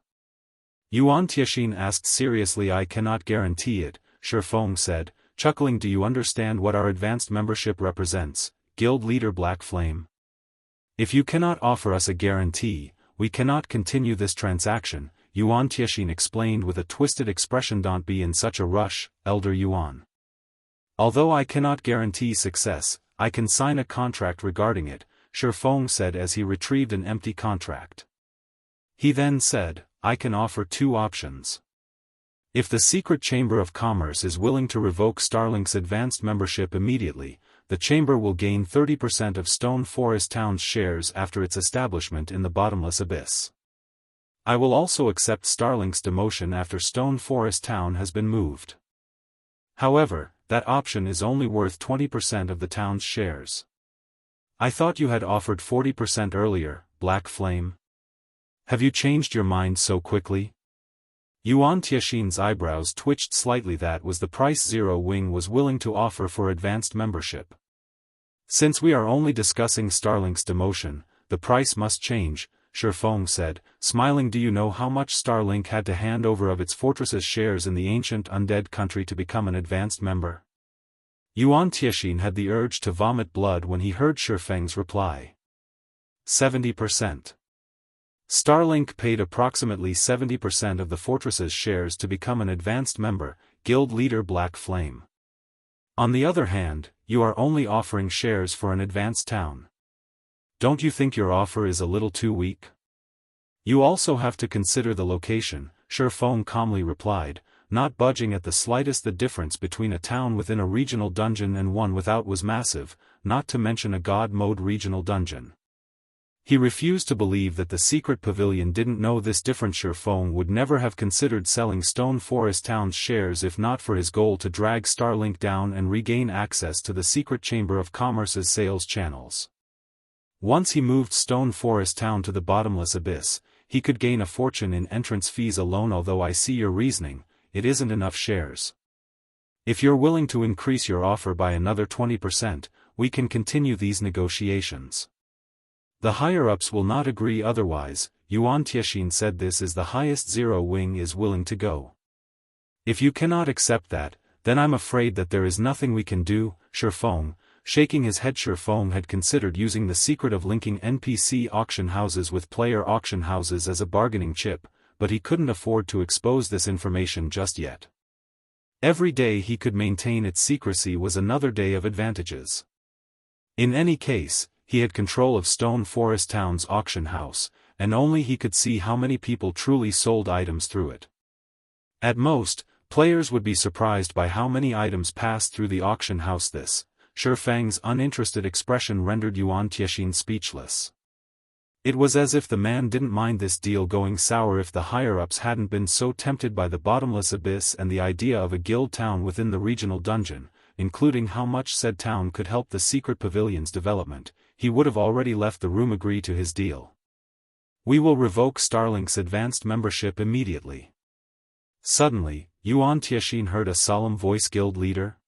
Yuan Tianxin asked seriously. I cannot guarantee it, Shifeng said, chuckling. Do you understand what our advanced membership represents, Guild leader Black Flame? If you cannot offer us a guarantee, we cannot continue this transaction, Yuan Tianxin explained with a twisted expression. Don't be in such a rush, Elder Yuan. Although I cannot guarantee success, I can sign a contract regarding it, Shifeng said as he retrieved an empty contract. He then said, I can offer two options. If the Secret Chamber of Commerce is willing to revoke Starlink's advanced membership immediately, the Chamber will gain 30% of Stone Forest Town's shares after its establishment in the Bottomless Abyss. I will also accept Starlink's demotion after Stone Forest Town has been moved. However, that option is only worth 20% of the town's shares. I thought you had offered 40% earlier, Black Flame. Have you changed your mind so quickly? Yuan Tiexin's eyebrows twitched slightly. That was the price Zero Wing was willing to offer for advanced membership. Since we are only discussing Starlink's demotion, the price must change, Shifeng said, smiling. Do you know how much Starlink had to hand over of its fortress's shares in the ancient undead country to become an advanced member? Yuan Tiexin had the urge to vomit blood when he heard Shifeng's reply. 70%. Starlink paid approximately 70% of the fortress's shares to become an advanced member, guild leader Black Flame. On the other hand, you are only offering shares for an advanced town. Don't you think your offer is a little too weak? You also have to consider the location, Shifeng calmly replied, not budging at the slightest. The difference between a town within a regional dungeon and one without was massive, not to mention a god mode regional dungeon. He refused to believe that the secret pavilion didn't know this difference. Shifeng would never have considered selling Stone Forest Town's shares if not for his goal to drag Starlink down and regain access to the Secret Chamber of Commerce's sales channels. Once he moved Stone Forest Town to the Bottomless Abyss, he could gain a fortune in entrance fees alone. Although I see your reasoning, it isn't enough shares. If you're willing to increase your offer by another 20%, we can continue these negotiations. The higher-ups will not agree otherwise, Yuan Tiexin said. This is the highest Zero Wing is willing to go. If you cannot accept that, then I'm afraid that there is nothing we can do, Shifeng, shaking his head. Shifeng had considered using the secret of linking NPC auction houses with player auction houses as a bargaining chip, but he couldn't afford to expose this information just yet. Every day he could maintain its secrecy was another day of advantages. In any case, he had control of Stone Forest Town's auction house, and only he could see how many people truly sold items through it. At most, players would be surprised by how many items passed through the auction house. This, Shifeng's uninterested expression rendered Yuan Tiexin speechless. It was as if the man didn't mind this deal going sour if the higher-ups hadn't been so tempted by the Bottomless Abyss and the idea of a guild town within the regional dungeon, including how much said town could help the secret pavilion's development. He would have already left the room. Agree to his deal. We will revoke Starlink's advanced membership immediately. Suddenly, Yuan Tiexin heard a solemn voice. Guild leader?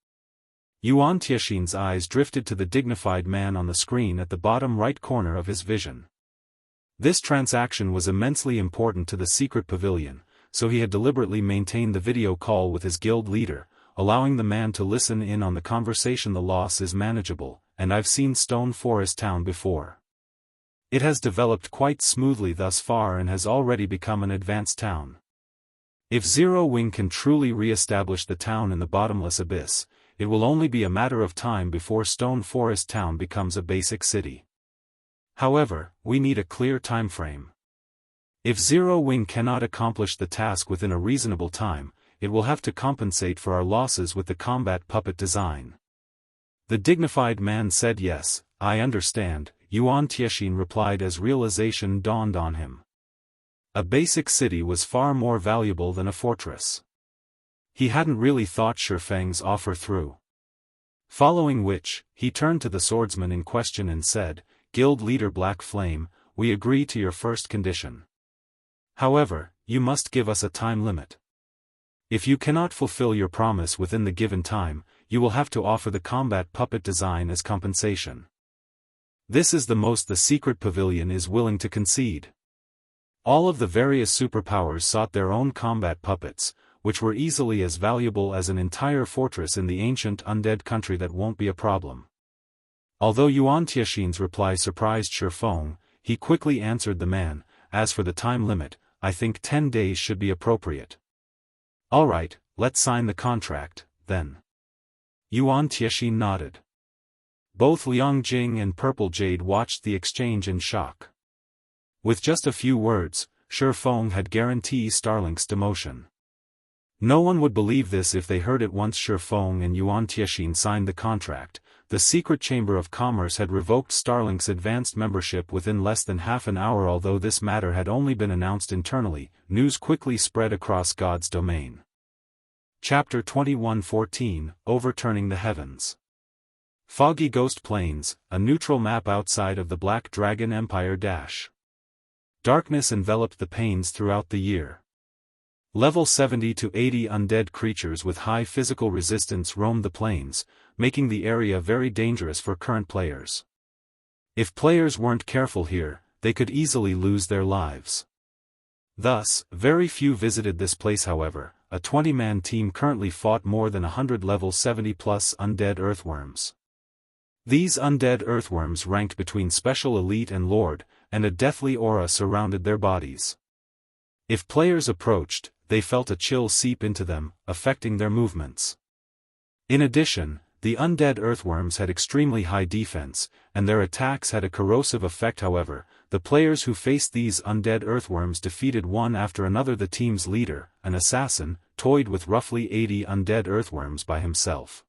Yuan Tiexin's eyes drifted to the dignified man on the screen at the bottom right corner of his vision. This transaction was immensely important to the secret pavilion, so he had deliberately maintained the video call with his guild leader, allowing the man to listen in on the conversation. The loss is manageable, and I've seen Stone Forest Town before. It has developed quite smoothly thus far and has already become an advanced town. If Zero Wing can truly re-establish the town in the Bottomless Abyss, it will only be a matter of time before Stone Forest Town becomes a basic city. However, we need a clear timeframe. If Zero Wing cannot accomplish the task within a reasonable time, it will have to compensate for our losses with the combat puppet design. The dignified man said. Yes, I understand, Yuan Tiexin replied as realization dawned on him. A basic city was far more valuable than a fortress. He hadn't really thought Shifeng's offer through. Following which, he turned to the swordsman in question and said, Guild leader Black Flame, we agree to your first condition. However, you must give us a time limit. If you cannot fulfill your promise within the given time, you will have to offer the combat puppet design as compensation. This is the most the secret pavilion is willing to concede. All of the various superpowers sought their own combat puppets, which were easily as valuable as an entire fortress in the ancient undead country. That won't be a problem. Although Yuan Tiexin's reply surprised Shifeng, he quickly answered the man, as for the time limit, I think 10 days should be appropriate. Alright, let's sign the contract, then. Yuan Tiexin nodded. Both Liang Jing and Purple Jade watched the exchange in shock. With just a few words, Shifeng had guaranteed Starlink's demotion. No one would believe this if they heard it once Shifeng and Yuan Tiexin signed the contract. The secret Chamber of Commerce had revoked Starlink's advanced membership within less than half an hour. Although this matter had only been announced internally, news quickly spread across God's domain. Chapter 21:14, Overturning the Heavens. Foggy Ghost Plains, a neutral map outside of the Black Dragon Empire. Darkness enveloped the plains throughout the year. Level 70 to 80 undead creatures with high physical resistance roamed the plains, making the area very dangerous for current players. If players weren't careful here, they could easily lose their lives. Thus, very few visited this place. However, a 20-man team currently fought more than 100 level 70+ undead earthworms. These undead earthworms ranked between Special Elite and Lord, and a deathly aura surrounded their bodies. If players approached, they felt a chill seep into them, affecting their movements. In addition, the undead earthworms had extremely high defense, and their attacks had a corrosive effect. However, the players who faced these undead earthworms defeated one after another. The team's leader, an assassin, toyed with roughly 80 undead earthworms by himself.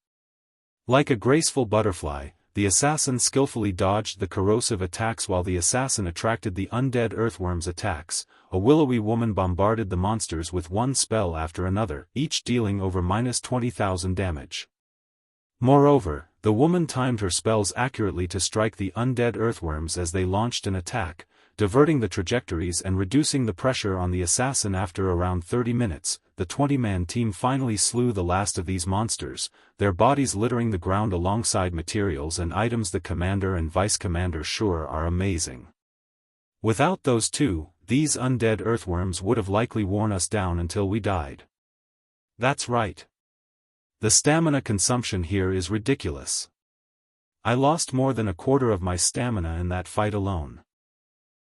Like a graceful butterfly, the assassin skillfully dodged the corrosive attacks. While the assassin attracted the undead earthworms' attacks, a willowy woman bombarded the monsters with one spell after another, each dealing over -20,000 damage. Moreover, the woman timed her spells accurately to strike the undead earthworms as they launched an attack, diverting the trajectories and reducing the pressure on the assassin. After around 30 minutes, the 20-man team finally slew the last of these monsters, their bodies littering the ground alongside materials and items. The commander and vice-commander sure are amazing. Without those two, these undead earthworms would have likely worn us down until we died. That's right. The stamina consumption here is ridiculous. I lost more than a quarter of my stamina in that fight alone.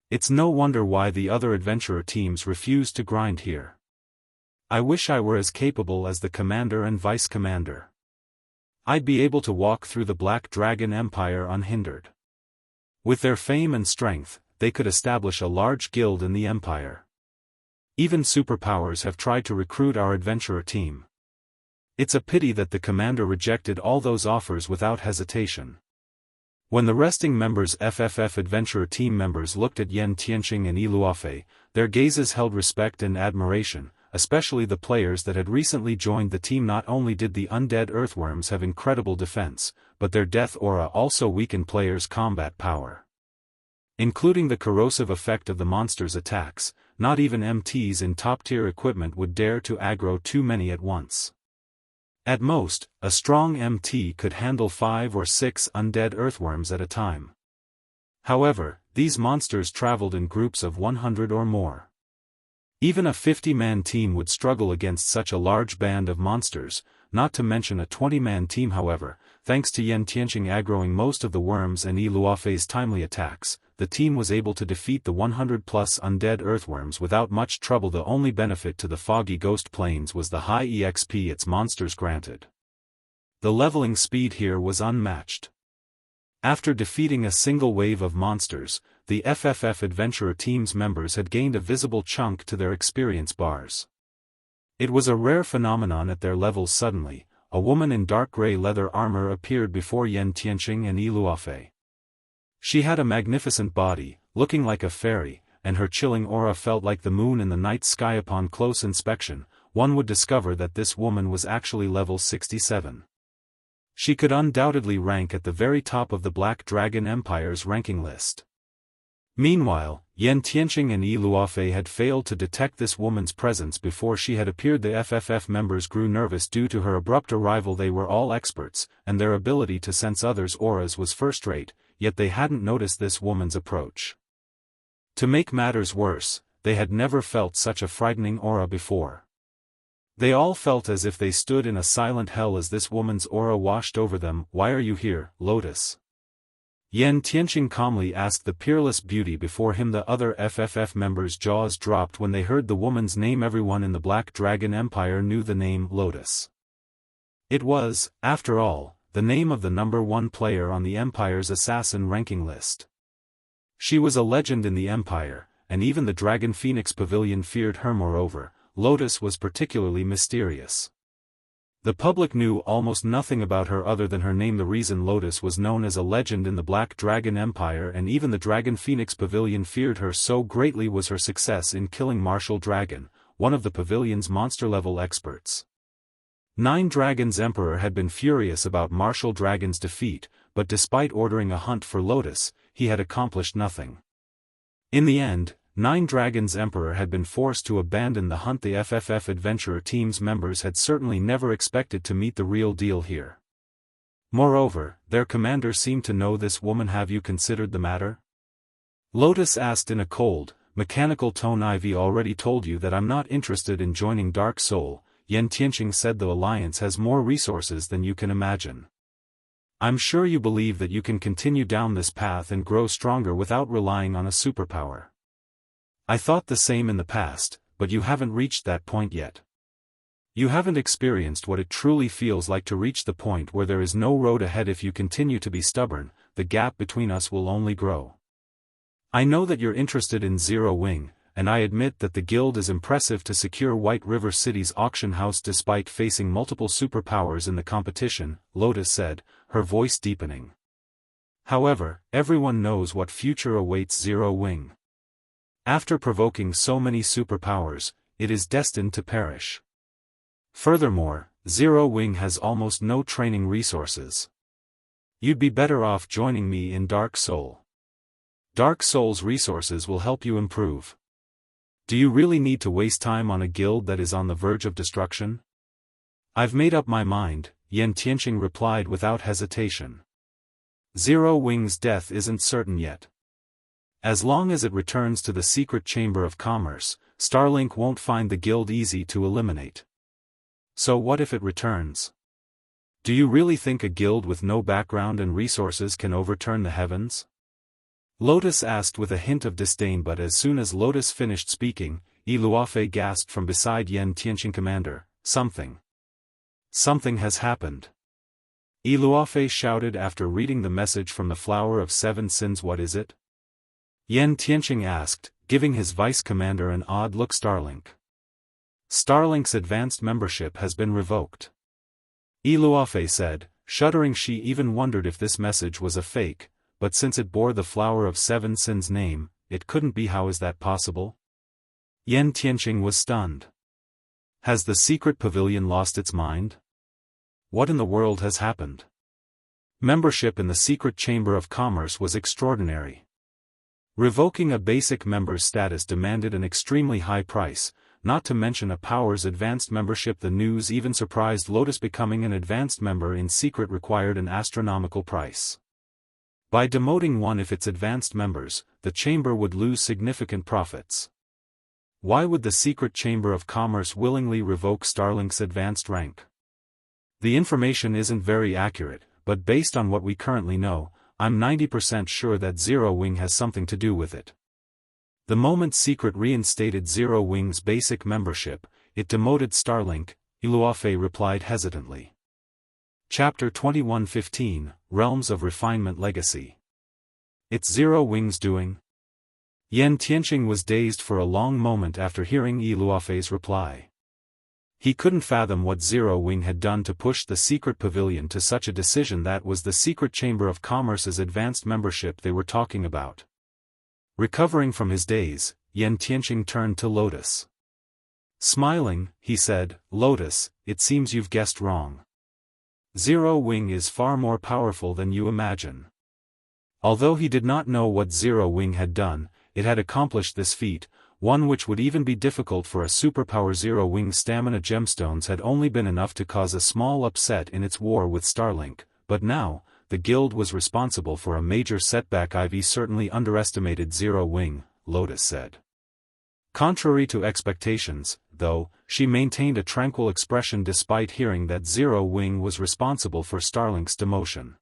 It's no wonder why the other adventurer teams refuse to grind here. I wish I were as capable as the commander and vice-commander. I'd be able to walk through the Black Dragon Empire unhindered. With their fame and strength, they could establish a large guild in the empire. Even superpowers have tried to recruit our adventurer team. It's a pity that the commander rejected all those offers without hesitation. When the resting members FFF adventurer team members looked at Yan Tianqing and Yi Luofei, their gazes held respect and admiration, especially the players that had recently joined the team. Not only did the undead earthworms have incredible defense, but their death aura also weakened players' combat power. Including the corrosive effect of the monsters' attacks, not even MTs in top-tier equipment would dare to aggro too many at once. At most, a strong MT could handle 5 or 6 undead earthworms at a time. However, these monsters traveled in groups of 100 or more. Even a 50-man team would struggle against such a large band of monsters, not to mention a 20-man team. However, thanks to Yan Tianqing aggroing most of the worms and Yi Luofei's timely attacks, the team was able to defeat the 100+ undead earthworms without much trouble. The only benefit to the Foggy Ghost Plains was the high EXP its monsters granted. The leveling speed here was unmatched. After defeating a single wave of monsters, the FFF adventurer team's members had gained a visible chunk to their experience bars. It was a rare phenomenon at their levels. Suddenly, a woman in dark gray leather armor appeared before Yan Tianqing and Yi Luofei. She had a magnificent body, looking like a fairy, and her chilling aura felt like the moon in the night sky. Upon close inspection, one would discover that this woman was actually level 67. She could undoubtedly rank at the very top of the Black Dragon Empire's ranking list. Meanwhile, Yan Tianqing and Yi Luofei had failed to detect this woman's presence before she had appeared. The FFF members grew nervous due to her abrupt arrival. They were all experts, and their ability to sense others' auras was first-rate, yet they hadn't noticed this woman's approach. To make matters worse, they had never felt such a frightening aura before. They all felt as if they stood in a silent hell as this woman's aura washed over them. "Why are you here, Lotus?" Yan Tianqing calmly asked the peerless beauty before him. The other FFF members' jaws dropped when they heard the woman's name. Everyone in the Black Dragon Empire knew the name Lotus. It was, after all, the name of the #1 player on the Empire's assassin ranking list. She was a legend in the Empire, and even the Dragon Phoenix Pavilion feared her. Moreover, Lotus was particularly mysterious. The public knew almost nothing about her other than her name. The reason Lotus was known as a legend in the Black Dragon Empire and even the Dragon Phoenix Pavilion feared her so greatly was her success in killing Martial Dragon, one of the pavilion's monster-level experts. Nine Dragons' Emperor had been furious about Martial Dragon's defeat, but despite ordering a hunt for Lotus, he had accomplished nothing. In the end, Nine Dragons' Emperor had been forced to abandon the hunt. The FFF Adventurer Team's members had certainly never expected to meet the real deal here. Moreover, their commander seemed to know this woman. Have you considered the matter? Lotus asked in a cold, mechanical tone. I've already told you that I'm not interested in joining Dark Soul, Yen Tianqing said. The Alliance has more resources than you can imagine. I'm sure you believe that you can continue down this path and grow stronger without relying on a superpower. I thought the same in the past, but you haven't reached that point yet. You haven't experienced what it truly feels like to reach the point where there is no road ahead. If you continue to be stubborn, the gap between us will only grow. I know that you're interested in Zero Wing, and I admit that the guild is impressive to secure White River City's auction house despite facing multiple superpowers in the competition, Lotus said, her voice deepening. However, everyone knows what future awaits Zero Wing. After provoking so many superpowers, it is destined to perish. Furthermore, Zero Wing has almost no training resources. You'd be better off joining me in Dark Soul. Dark Soul's resources will help you improve. Do you really need to waste time on a guild that is on the verge of destruction? I've made up my mind, Yen Tianqing replied without hesitation. Zero Wing's death isn't certain yet. As long as it returns to the secret chamber of commerce, Starlink won't find the guild easy to eliminate. So what if it returns? Do you really think a guild with no background and resources can overturn the heavens? Lotus asked with a hint of disdain, but as soon as Lotus finished speaking, Yi Luofei gasped from beside Yen Tianqing. Commander, something has happened. Yi Luofei shouted after reading the message from the Flower of Seven Sins. What is it? Yen Tianqing asked, giving his vice commander an odd look. Starlink's advanced membership has been revoked. Yi Luofei said, shuddering. She even wondered if this message was a fake, but since it bore the Flower of Seven Sins name, it couldn't be. How is that possible? Yen Tianqing was stunned. Has the secret pavilion lost its mind? What in the world has happened? Membership in the secret chamber of commerce was extraordinary. Revoking a basic member's status demanded an extremely high price, not to mention a power's advanced membership. The news even surprised Lotus. Becoming an advanced member in secret required an astronomical price. By demoting one of its advanced members, the chamber would lose significant profits. Why would the secret chamber of commerce willingly revoke Starlink's advanced rank? The information isn't very accurate, but based on what we currently know, I'm 90% sure that Zero Wing has something to do with it. The moment Secret reinstated Zero Wing's basic membership, it demoted Starlink, Yi Luofei replied hesitantly. Chapter 2115, Realms of Refinement Legacy. It's Zero Wing's doing? Yen Tianqing was dazed for a long moment after hearing Yi Luofei's reply. He couldn't fathom what Zero Wing had done to push the secret pavilion to such a decision. That was the secret chamber of commerce's advanced membership they were talking about. Recovering from his daze, Yen Tianqing turned to Lotus. Smiling, he said, Lotus, it seems you've guessed wrong. Zero Wing is far more powerful than you imagine. Although he did not know what Zero Wing had done, it had accomplished this feat, one which would even be difficult for a superpower. Zero Wing's stamina gemstones had only been enough to cause a small upset in its war with Starlink, but now, the guild was responsible for a major setback. I've certainly underestimated Zero Wing, Lotus said. Contrary to expectations, though, she maintained a tranquil expression despite hearing that Zero Wing was responsible for Starlink's demotion.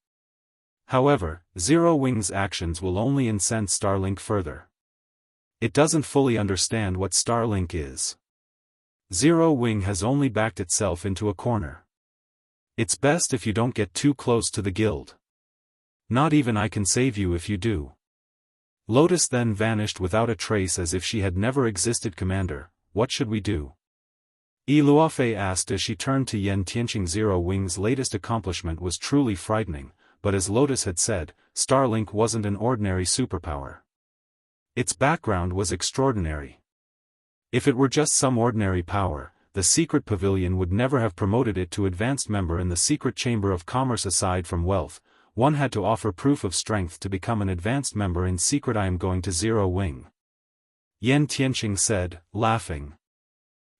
However, Zero Wing's actions will only incense Starlink further. It doesn't fully understand what Starlink is. Zero Wing has only backed itself into a corner. It's best if you don't get too close to the guild. Not even I can save you if you do. Lotus then vanished without a trace as if she had never existed. Commander, what should we do? Luofei asked as she turned to Yen Tianqing. Zero Wing's latest accomplishment was truly frightening, but as Lotus had said, Starlink wasn't an ordinary superpower. Its background was extraordinary. If it were just some ordinary power, the secret pavilion would never have promoted it to advanced member in the secret chamber of commerce. Aside from wealth, one had to offer proof of strength to become an advanced member in secret. I am going to Zero Wing, Yen Tianqing said, laughing.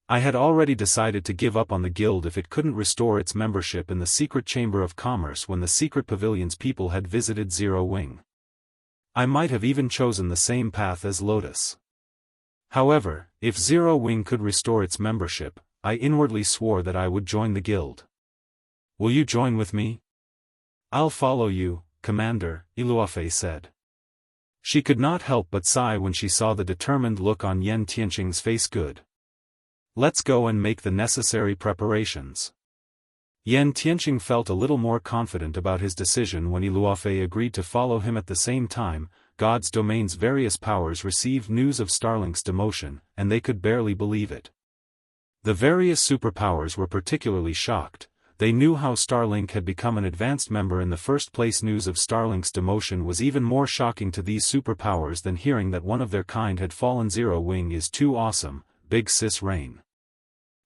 I had already decided to give up on the guild if it couldn't restore its membership in the secret chamber of commerce when the secret pavilion's people had visited Zero Wing. I might have even chosen the same path as Lotus. However, if Zero Wing could restore its membership, I inwardly swore that I would join the guild. Will you join with me? I'll follow you, Commander, Luofei said. She could not help but sigh when she saw the determined look on Yen Tianqing's face. Good. Let's go and make the necessary preparations. Yen Tianqing felt a little more confident about his decision when Luofei agreed to follow him. At the same time, God's domain's various powers received news of Starlink's demotion, and they could barely believe it. The various superpowers were particularly shocked. They knew how Starlink had become an advanced member in the first place. News of Starlink's demotion was even more shocking to these superpowers than hearing that one of their kind had fallen. Zero Wing is too awesome, Big Sis Rain.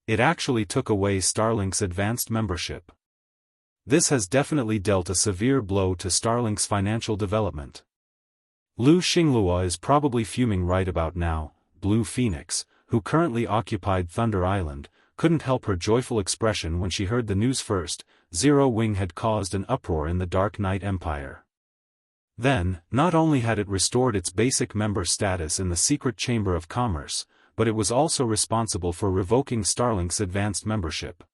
It actually took away Starlink's advanced membership. This has definitely dealt a severe blow to Starlink's financial development. Lu Xinglua is probably fuming right about now. Blue Phoenix, who currently occupied Thunder Island, couldn't help her joyful expression when she heard the news first. Zero Wing had caused an uproar in the Dark Knight Empire. Then, not only had it restored its basic member status in the secret chamber of commerce, but it was also responsible for revoking Starlink's advanced membership.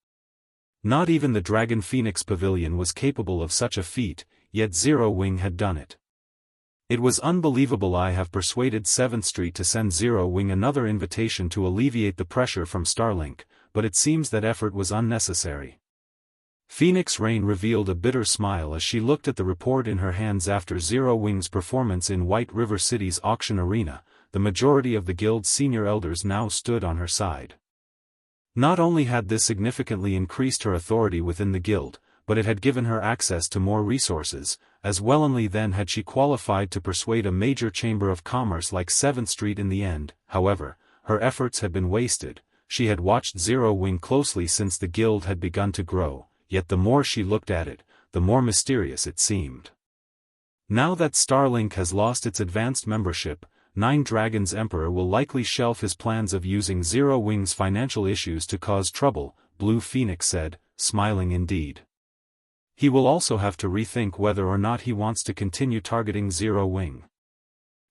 Not even the Dragon Phoenix Pavilion was capable of such a feat, yet Zero Wing had done it. It was unbelievable. I have persuaded 7th Street to send Zero Wing another invitation to alleviate the pressure from Starlink, but it seems that effort was unnecessary. Phoenix Rain revealed a bitter smile as she looked at the report in her hands. After Zero Wing's performance in White River City's auction arena, the majority of the guild's senior elders now stood on her side. Not only had this significantly increased her authority within the guild, but it had given her access to more resources, as well. Only then had she qualified to persuade a major chamber of commerce like 7th Street. In the end, however, her efforts had been wasted. She had watched Zero Wing closely since the guild had begun to grow, yet the more she looked at it, the more mysterious it seemed. Now that Starlink has lost its advanced membership, Nine Dragons Emperor will likely shelf his plans of using Zero Wing's financial issues to cause trouble, Blue Phoenix said, smiling indeed. He will also have to rethink whether or not he wants to continue targeting Zero Wing.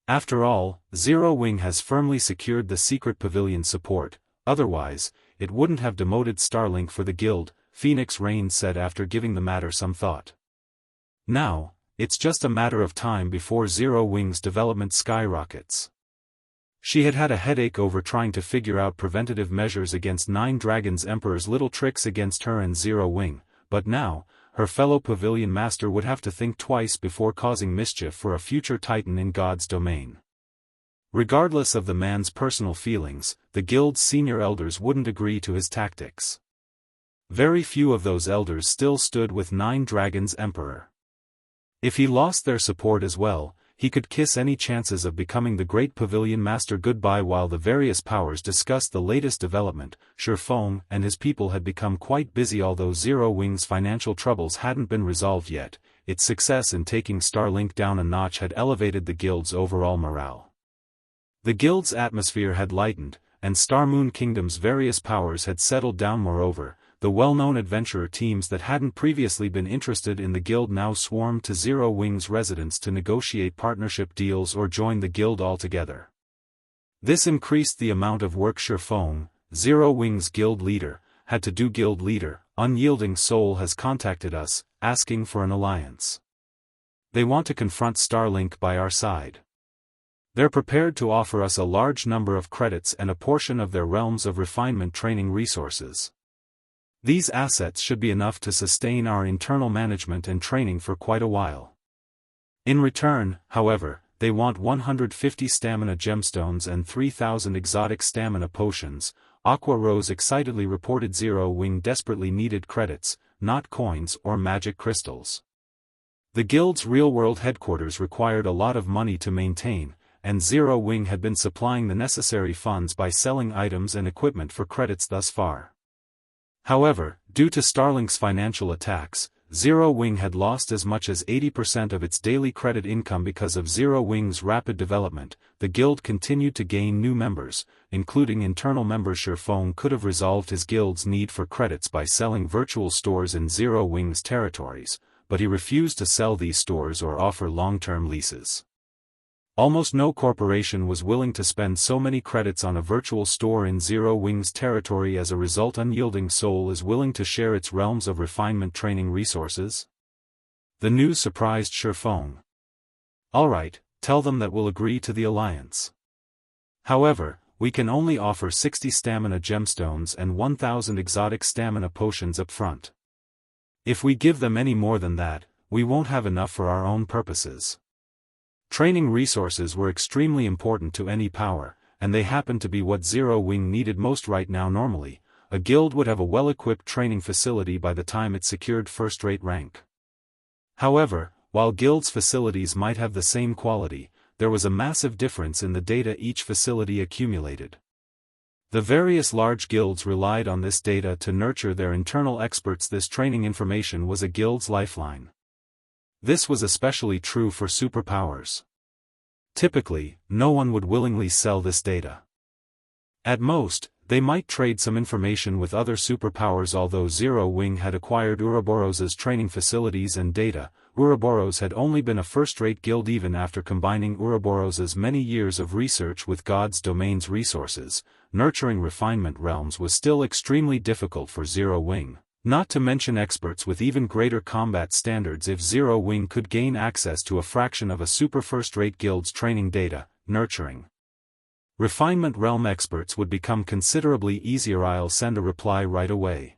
After all, Zero Wing has firmly secured the secret pavilion support, otherwise, it wouldn't have demoted Starlink for the guild, Phoenix Rain said after giving the matter some thought. Now, it's just a matter of time before Zero Wing's development skyrockets. She had had a headache over trying to figure out preventative measures against Nine Dragons Emperor's little tricks against her and Zero Wing, but now, her fellow pavilion master would have to think twice before causing mischief for a future titan in God's domain. Regardless of the man's personal feelings, the guild's senior elders wouldn't agree to his tactics. Very few of those elders still stood with Nine Dragons Emperor. If he lost their support as well, he could kiss any chances of becoming the great pavilion master goodbye. While the various powers discussed the latest development, Shifeng and his people had become quite busy. Although Zero Wing's financial troubles hadn't been resolved yet, its success in taking Starlink down a notch had elevated the guild's overall morale. The guild's atmosphere had lightened, and Star Moon Kingdom's various powers had settled down. Moreover, the well-known adventurer teams that hadn't previously been interested in the guild now swarmed to Zero Wing's residence to negotiate partnership deals or join the guild altogether. This increased the amount of work Shifeng, Zero Wing's guild leader, had to do. Guild leader, Unyielding Soul has contacted us, asking for an alliance. They want to confront Starlink by our side. They're prepared to offer us a large number of credits and a portion of their realms of refinement training resources. These assets should be enough to sustain our internal management and training for quite a while. In return, however, they want 150 stamina gemstones and 3,000 exotic stamina potions, Aqua Rose excitedly reported Zero Wing desperately needed credits, not coins or magic crystals. The guild's real-world headquarters required a lot of money to maintain, and Zero Wing had been supplying the necessary funds by selling items and equipment for credits thus far. However, due to Starlink's financial attacks, Zero Wing had lost as much as 80% of its daily credit income because of Zero Wing's rapid development. The guild continued to gain new members, including internal members. Shifeng could have resolved his guild's need for credits by selling virtual stores in Zero Wing's territories, but he refused to sell these stores or offer long-term leases. Almost no corporation was willing to spend so many credits on a virtual store in Zero Wing's territory. As a result, Unyielding Soul is willing to share its realms of refinement training resources. The news surprised Shifeng. Alright, tell them that we'll agree to the alliance. However, we can only offer 60 stamina gemstones and 1,000 exotic stamina potions up front. If we give them any more than that, we won't have enough for our own purposes. Training resources were extremely important to any power, and they happened to be what Zero Wing needed most right now. Normally, a guild would have a well-equipped training facility by the time it secured first-rate rank. However, while guilds' facilities might have the same quality, there was a massive difference in the data each facility accumulated. The various large guilds relied on this data to nurture their internal experts. This training information was a guild's lifeline. This was especially true for superpowers. Typically, no one would willingly sell this data. At most, they might trade some information with other superpowers. Although Zero Wing had acquired Ouroboros's training facilities and data, Ouroboros had only been a first-rate guild. Even after combining Ouroboros's many years of research with God's domain's resources, nurturing refinement realms was still extremely difficult for Zero Wing. Not to mention experts with even greater combat standards. If Zero Wing could gain access to a fraction of a super first-rate guild's training data, nurturing refinement realm experts would become considerably easier. I'll send a reply right away.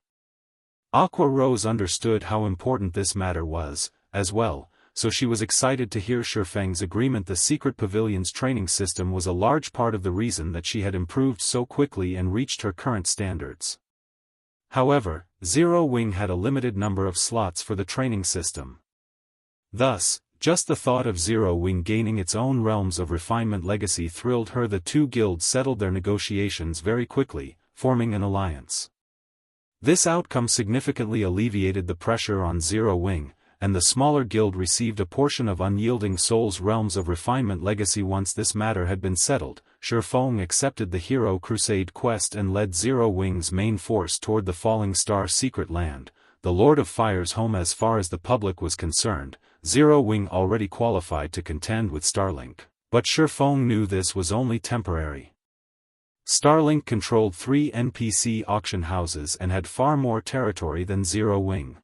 Aqua Rose understood how important this matter was, as well, so she was excited to hear Shifeng's agreement. The secret pavilion's training system was a large part of the reason that she had improved so quickly and reached her current standards. However, Zero Wing had a limited number of slots for the training system. Thus, just the thought of Zero Wing gaining its own realms of refinement legacy thrilled her. The two guilds settled their negotiations very quickly, forming an alliance. This outcome significantly alleviated the pressure on Zero Wing, and the smaller guild received a portion of Unyielding Soul's realms of refinement legacy. Once this matter had been settled, Shifeng accepted the Hero Crusade quest and led Zero Wing's main force toward the Falling Star secret land, the Lord of Fire's home. As far as the public was concerned, Zero Wing already qualified to contend with Starlink, but Shifeng knew this was only temporary. Starlink controlled 3 NPC auction houses and had far more territory than Zero Wing.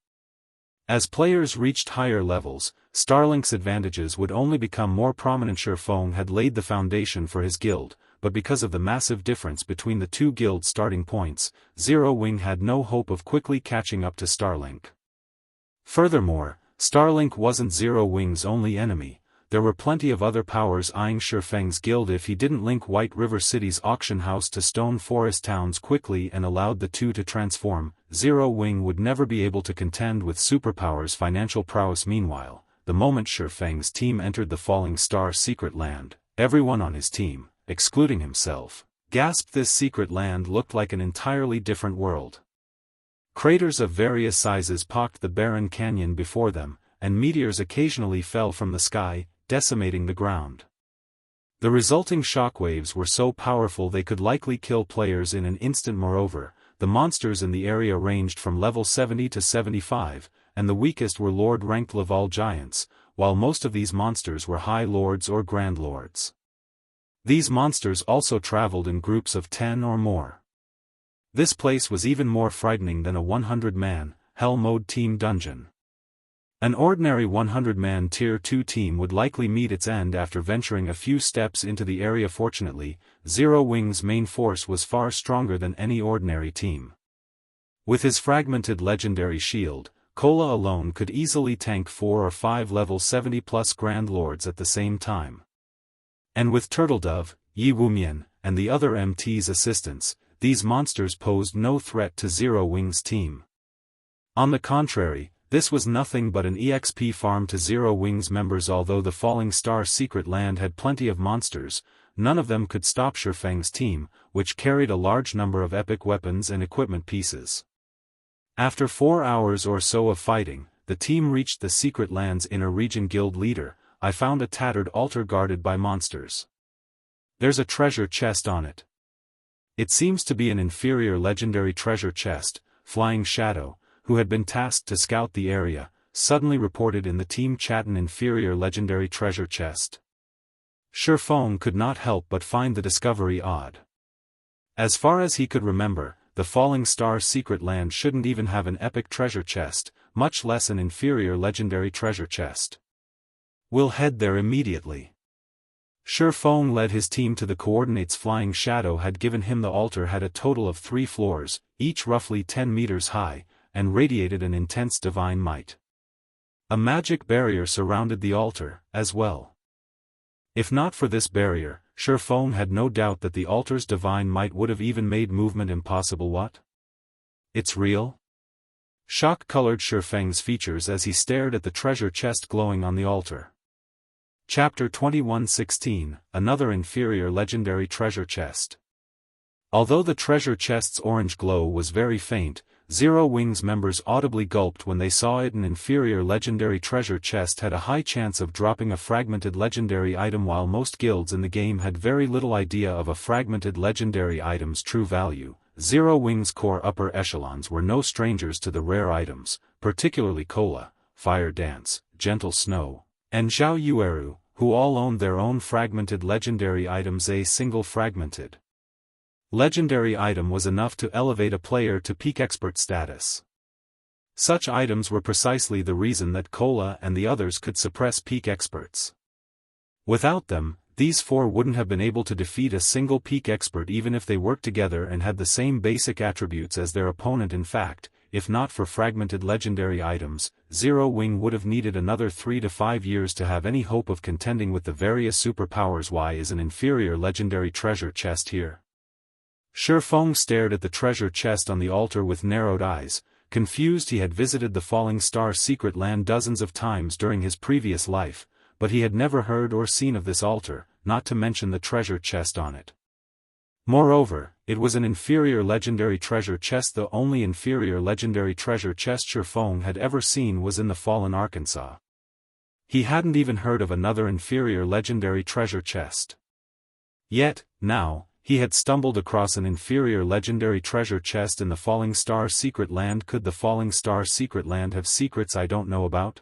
As players reached higher levels, Starlink's advantages would only become more prominent. Shifeng had laid the foundation for his guild, but because of the massive difference between the two guilds' starting points, Zero Wing had no hope of quickly catching up to Starlink. Furthermore, Starlink wasn't Zero Wing's only enemy. There were plenty of other powers eyeing Shifeng's guild. If he didn't link White River City's auction house to Stone Forest towns quickly and allowed the two to transform, Zero Wing would never be able to contend with superpowers' financial prowess. Meanwhile, the moment Shifeng's team entered the Falling Star secret land, everyone on his team, excluding himself, gasped. This secret land looked like an entirely different world. Craters of various sizes pocked the barren canyon before them, and meteors occasionally fell from the sky, decimating the ground. The resulting shockwaves were so powerful they could likely kill players in an instant. Moreover, the monsters in the area ranged from level 70 to 75, and the weakest were Lord-ranked Laval giants, while most of these monsters were High Lords or Grand Lords. These monsters also traveled in groups of 10 or more. This place was even more frightening than a 100-man, Hell Mode team dungeon. An ordinary 100-man Tier 2 team would likely meet its end after venturing a few steps into the area. Fortunately, Zero Wing's main force was far stronger than any ordinary team. With his fragmented legendary shield, Kola alone could easily tank 4 or 5 level 70+ Grand Lords at the same time. And with Turtledove, Yi Wumian, and the other MT's assistance, these monsters posed no threat to Zero Wing's team. On the contrary, this was nothing but an EXP farm to Zero Wing's members. Although the Falling Star secret land had plenty of monsters, none of them could stop Shifeng's team, which carried a large number of epic weapons and equipment pieces. After 4 hours or so of fighting, the team reached the secret land's inner region. Guild leader, I found a tattered altar guarded by monsters. There's a treasure chest on it. It seems to be an inferior legendary treasure chest. Flying Shadow, who had been tasked to scout the area, suddenly reported in the team chat an inferior legendary treasure chest. Shifeng could not help but find the discovery odd. As far as he could remember, the Falling Star secret land shouldn't even have an epic treasure chest, much less an inferior legendary treasure chest. We'll head there immediately. Shifeng led his team to the coordinates Flying Shadow had given him. The altar had a total of 3 floors, each roughly 10 meters high, and radiated an intense divine might. A magic barrier surrounded the altar, as well. If not for this barrier, Shifeng had no doubt that the altar's divine might would have even made movement impossible. What? It's real? Shock colored Shifeng's features as he stared at the treasure chest glowing on the altar. Chapter 21:16, Another Inferior Legendary Treasure Chest. Although the treasure chest's orange glow was very faint, Zero Wing's members audibly gulped when they saw it. An inferior legendary treasure chest had a high chance of dropping a fragmented legendary item. While most guilds in the game had very little idea of a fragmented legendary item's true value, Zero Wing's core upper echelons were no strangers to the rare items, particularly Cola, Fire Dance, Gentle Snow, and Zhao Yueru, who all owned their own fragmented legendary items. A single fragmented legendary item was enough to elevate a player to peak expert status. Such items were precisely the reason that Cola and the others could suppress peak experts. Without them, these 4 wouldn't have been able to defeat a single peak expert even if they worked together and had the same basic attributes as their opponent. In fact, if not for fragmented legendary items, Zero Wing would have needed another 3 to 5 years to have any hope of contending with the various superpowers. Why is an inferior legendary treasure chest here? Shifeng stared at the treasure chest on the altar with narrowed eyes, confused. He had visited the Falling Star secret land dozens of times during his previous life, but he had never heard or seen of this altar, not to mention the treasure chest on it. Moreover, it was an inferior legendary treasure chest. The only inferior legendary treasure chest Shifeng had ever seen was in the Fallen Arkansas. He hadn't even heard of another inferior legendary treasure chest. Yet, now, he had stumbled across an inferior legendary treasure chest in the Falling Star secret land. Could the Falling Star secret land have secrets I don't know about?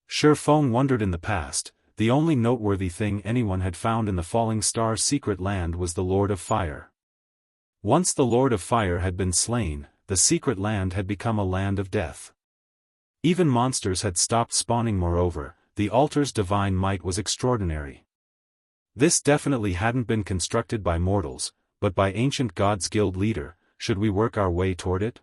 Shifeng wondered. In the past, the only noteworthy thing anyone had found in the Falling Star secret land was the Lord of Fire. Once the Lord of Fire had been slain, the secret land had become a land of death. Even monsters had stopped spawning. Moreover, the altar's divine might was extraordinary. This definitely hadn't been constructed by mortals, but by ancient gods. Guild leader, should we work our way toward it?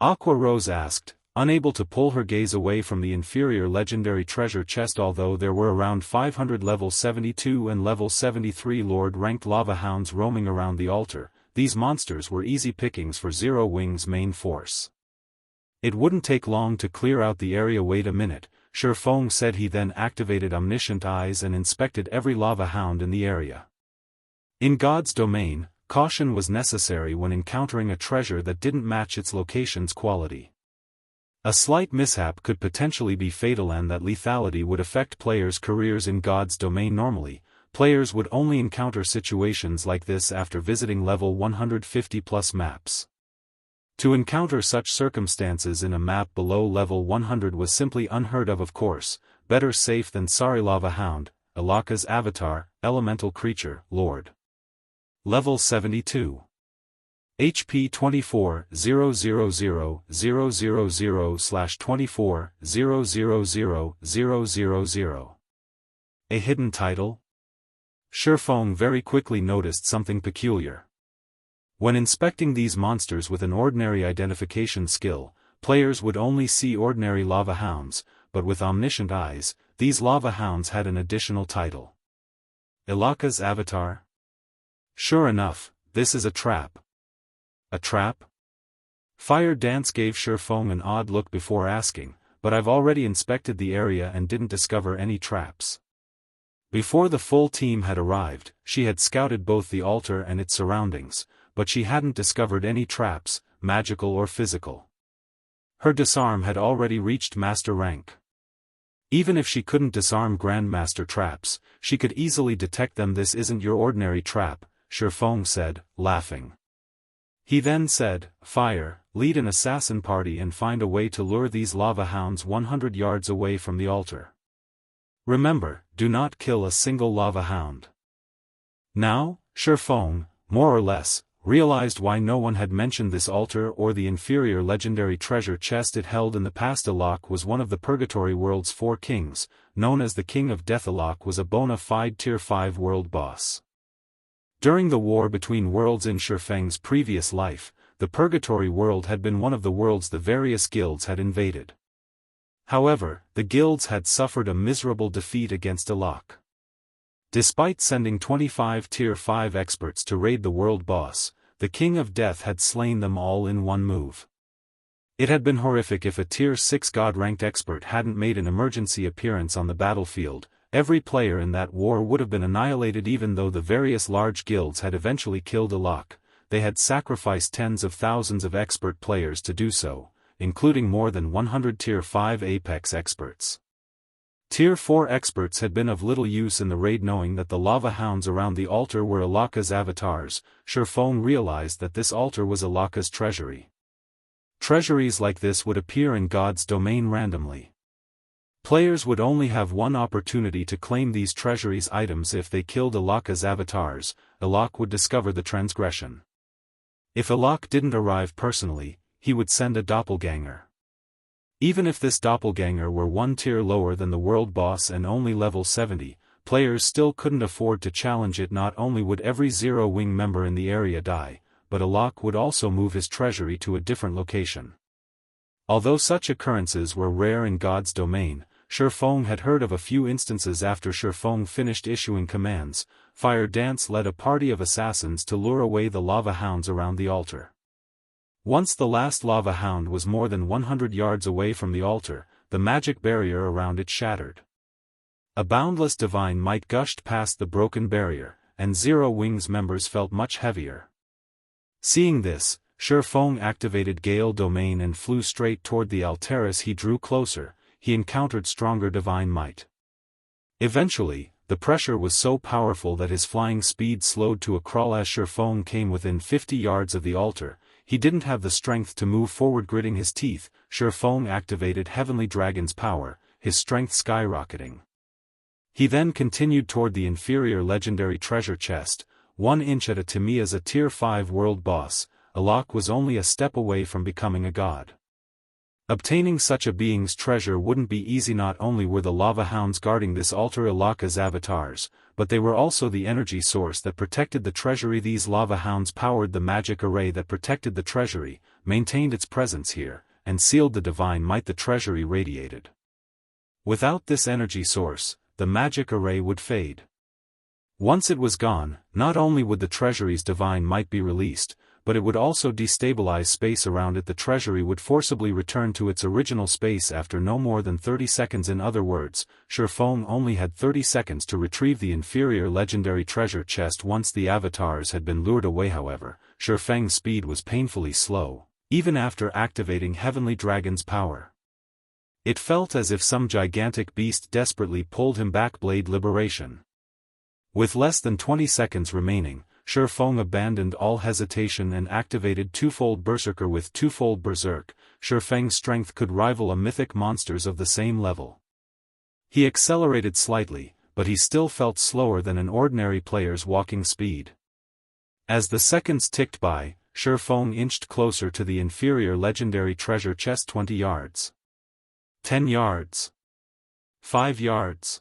Aqua Rose asked, unable to pull her gaze away from the inferior legendary treasure chest. Although there were around 500 level 72 and level 73 Lord-ranked lava hounds roaming around the altar, these monsters were easy pickings for Zero Wing's main force. It wouldn't take long to clear out the area. Wait a minute, Shifeng said. He then activated Omniscient Eyes and inspected every lava hound in the area. In God's domain, caution was necessary when encountering a treasure that didn't match its location's quality. A slight mishap could potentially be fatal, and that lethality would affect players' careers. In God's domain normally, players would only encounter situations like this after visiting level 150 plus maps. To encounter such circumstances in a map below level 100 was simply unheard of. Of course, better safe than sorry. Lava Hound, Ilaka's avatar, elemental creature, Lord. Level 72. HP 24-000-000/24-000-000. A hidden title? Shifeng very quickly noticed something peculiar. When inspecting these monsters with an ordinary identification skill, players would only see ordinary lava hounds, but with Omniscient Eyes, these lava hounds had an additional title. Ilaka's avatar? Sure enough, this is a trap. A trap? Fire Dance gave Shifeng an odd look before asking, but I've already inspected the area and didn't discover any traps. Before the full team had arrived, she had scouted both the altar and its surroundings, but she hadn't discovered any traps, magical or physical. Her disarm had already reached master rank. Even if she couldn't disarm Grandmaster traps, she could easily detect them. This isn't your ordinary trap, Shifeng said, laughing. He then said, Fire, lead an assassin party and find a way to lure these lava hounds 100 yards away from the altar. Remember, do not kill a single lava hound. Now, Shifeng, more or less, realized why no one had mentioned this altar or the inferior legendary treasure chest it held in the past. Alok was one of the Purgatory World's 4 kings, known as the King of Death. Alok was a bona fide Tier 5 world boss. During the war between worlds in Shifeng's previous life, the Purgatory World had been one of the worlds the various guilds had invaded. However, the guilds had suffered a miserable defeat against Alok. Despite sending 25 Tier 5 experts to raid the world boss, the King of Death had slain them all in one move. It had been horrific if a Tier 6 God-ranked expert hadn't made an emergency appearance on the battlefield. Every player in that war would have been annihilated. Even though the various large guilds had eventually killed Alok, they had sacrificed tens of thousands of expert players to do so, including more than 100 Tier 5 Apex experts. Tier 4 experts had been of little use in the raid. Knowing that the lava hounds around the altar were Alaka's avatars, Shifeng realized that this altar was Alaka's treasury. Treasuries like this would appear in God's domain randomly. Players would only have one opportunity to claim these treasuries items. If they killed Alaka's avatars, Alok would discover the transgression. If Alok didn't arrive personally, he would send a doppelganger. Even if this doppelganger were one tier lower than the world boss and only level 70, players still couldn't afford to challenge it. Not only would every Zero Wing member in the area die, but Alok would also move his treasury to a different location. Although such occurrences were rare in God's domain, Shifeng had heard of a few instances. After Shifeng finished issuing commands, Fire Dance led a party of assassins to lure away the lava hounds around the altar. Once the last lava hound was more than 100 yards away from the altar, the magic barrier around it shattered. A boundless divine might gushed past the broken barrier, and Zero Wing's members felt much heavier. Seeing this, Shifeng activated Gale Domain and flew straight toward the altar. As he drew closer, he encountered stronger divine might. Eventually, the pressure was so powerful that his flying speed slowed to a crawl. As Shifeng came within 50 yards of the altar, he didn't have the strength to move forward. Gritting his teeth, Shifeng activated Heavenly Dragon's power, his strength skyrocketing. He then continued toward the inferior legendary treasure chest, 1 inch at a time. As a Tier 5 world boss, Alok was only a step away from becoming a god. Obtaining such a being's treasure wouldn't be easy. Not only were the lava hounds guarding this altar Alaka's avatars, but they were also the energy source that protected the treasury. These lava hounds powered the magic array that protected the treasury, maintained its presence here, and sealed the divine might the treasury radiated. Without this energy source, the magic array would fade. Once it was gone, not only would the treasury's divine might be released, but it would also destabilize space around it. The treasury would forcibly return to its original space after no more than 30 seconds. In other words, Shifeng only had 30 seconds to retrieve the inferior legendary treasure chest once the avatars had been lured away. However, Shifeng's speed was painfully slow, even after activating Heavenly Dragon's power. It felt as if some gigantic beast desperately pulled him back. Blade Liberation. With less than 20 seconds remaining, Shifeng abandoned all hesitation and activated Twofold Berserker. With Twofold Berserk, Shifeng's strength could rival a mythic monster's of the same level. He accelerated slightly, but he still felt slower than an ordinary player's walking speed. As the seconds ticked by, Shifeng inched closer to the inferior legendary treasure chest. 20 yards. 10 yards. 5 yards.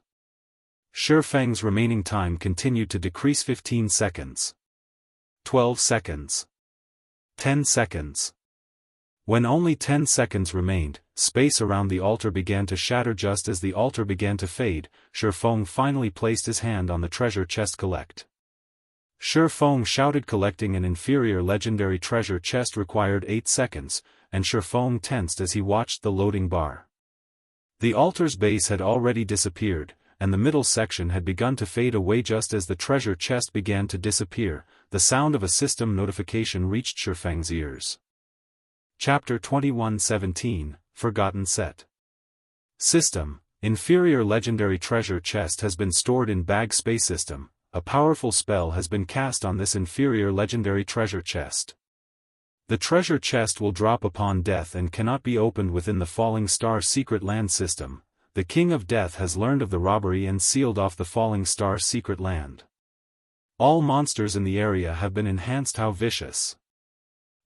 Shifeng's remaining time continued to decrease. 15 seconds. 12 seconds. 10 seconds. When only 10 seconds remained, space around the altar began to shatter. Just as the altar began to fade, Shifeng finally placed his hand on the treasure chest. Collect. Feng shouted. Collecting an inferior legendary treasure chest required 8 seconds, and Feng tensed as he watched the loading bar. The altar's base had already disappeared, and the middle section had begun to fade away. Just as the treasure chest began to disappear, the sound of a system notification reached Feng's ears. Chapter 21:17, Forgotten Set. System: Inferior legendary treasure chest has been stored in bag space. System: a powerful spell has been cast on this inferior legendary treasure chest. The treasure chest will drop upon death and cannot be opened within the Falling Star secret land. System: the King of Death has learned of the robbery and sealed off the Falling Star secret land. All monsters in the area have been enhanced. How vicious!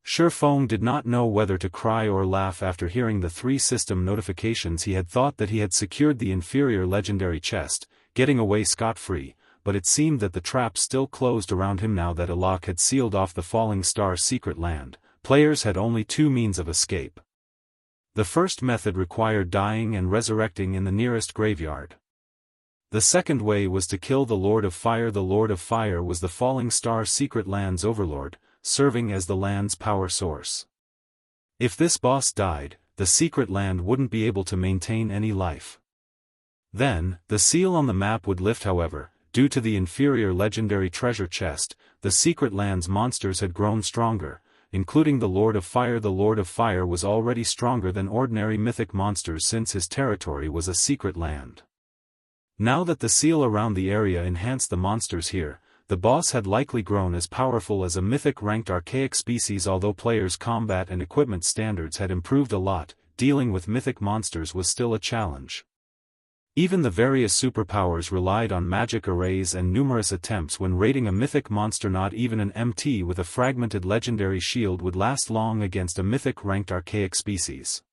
Feng did not know whether to cry or laugh after hearing the 3 system notifications. He had thought that he had secured the inferior legendary chest, getting away scot-free, but it seemed that the trap still closed around him. Now that a lock had sealed off the Falling Star secret land, players had only 2 means of escape. The first method required dying and resurrecting in the nearest graveyard. The second way was to kill the Lord of Fire. The Lord of Fire was the Falling Star secret land's overlord, serving as the land's power source. If this boss died, the secret land wouldn't be able to maintain any life. Then, the seal on the map would lift. However, due to the inferior legendary treasure chest, the secret land's monsters had grown stronger, including the Lord of Fire. The Lord of Fire was already stronger than ordinary mythic monsters since his territory was a secret land. Now that the seal around the area enhanced the monsters here, the boss had likely grown as powerful as a mythic-ranked archaic species. Although players' combat and equipment standards had improved a lot, dealing with mythic monsters was still a challenge. Even the various superpowers relied on magic arrays and numerous attempts when raiding a mythic monster. Not even an MT with a fragmented legendary shield would last long against a mythic-ranked archaic species.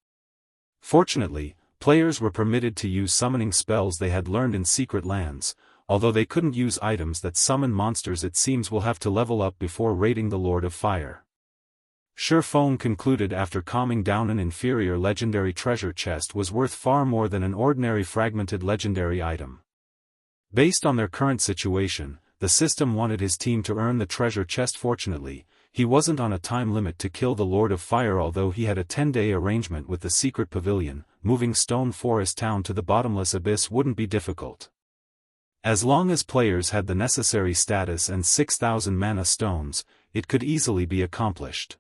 Fortunately, players were permitted to use summoning spells they had learned in secret lands. Although they couldn't use items that summon monsters, it seems we'll have to level up before raiding the Lord of Fire. Feng concluded after calming down. An inferior legendary treasure chest was worth far more than an ordinary fragmented legendary item. Based on their current situation, the system wanted his team to earn the treasure chest. Fortunately, he wasn't on a time limit to kill the Lord of Fire. Although he had a 10-day arrangement with the secret pavilion, moving Stone Forest Town to the Bottomless Abyss wouldn't be difficult. As long as players had the necessary status and 6,000 mana stones, it could easily be accomplished.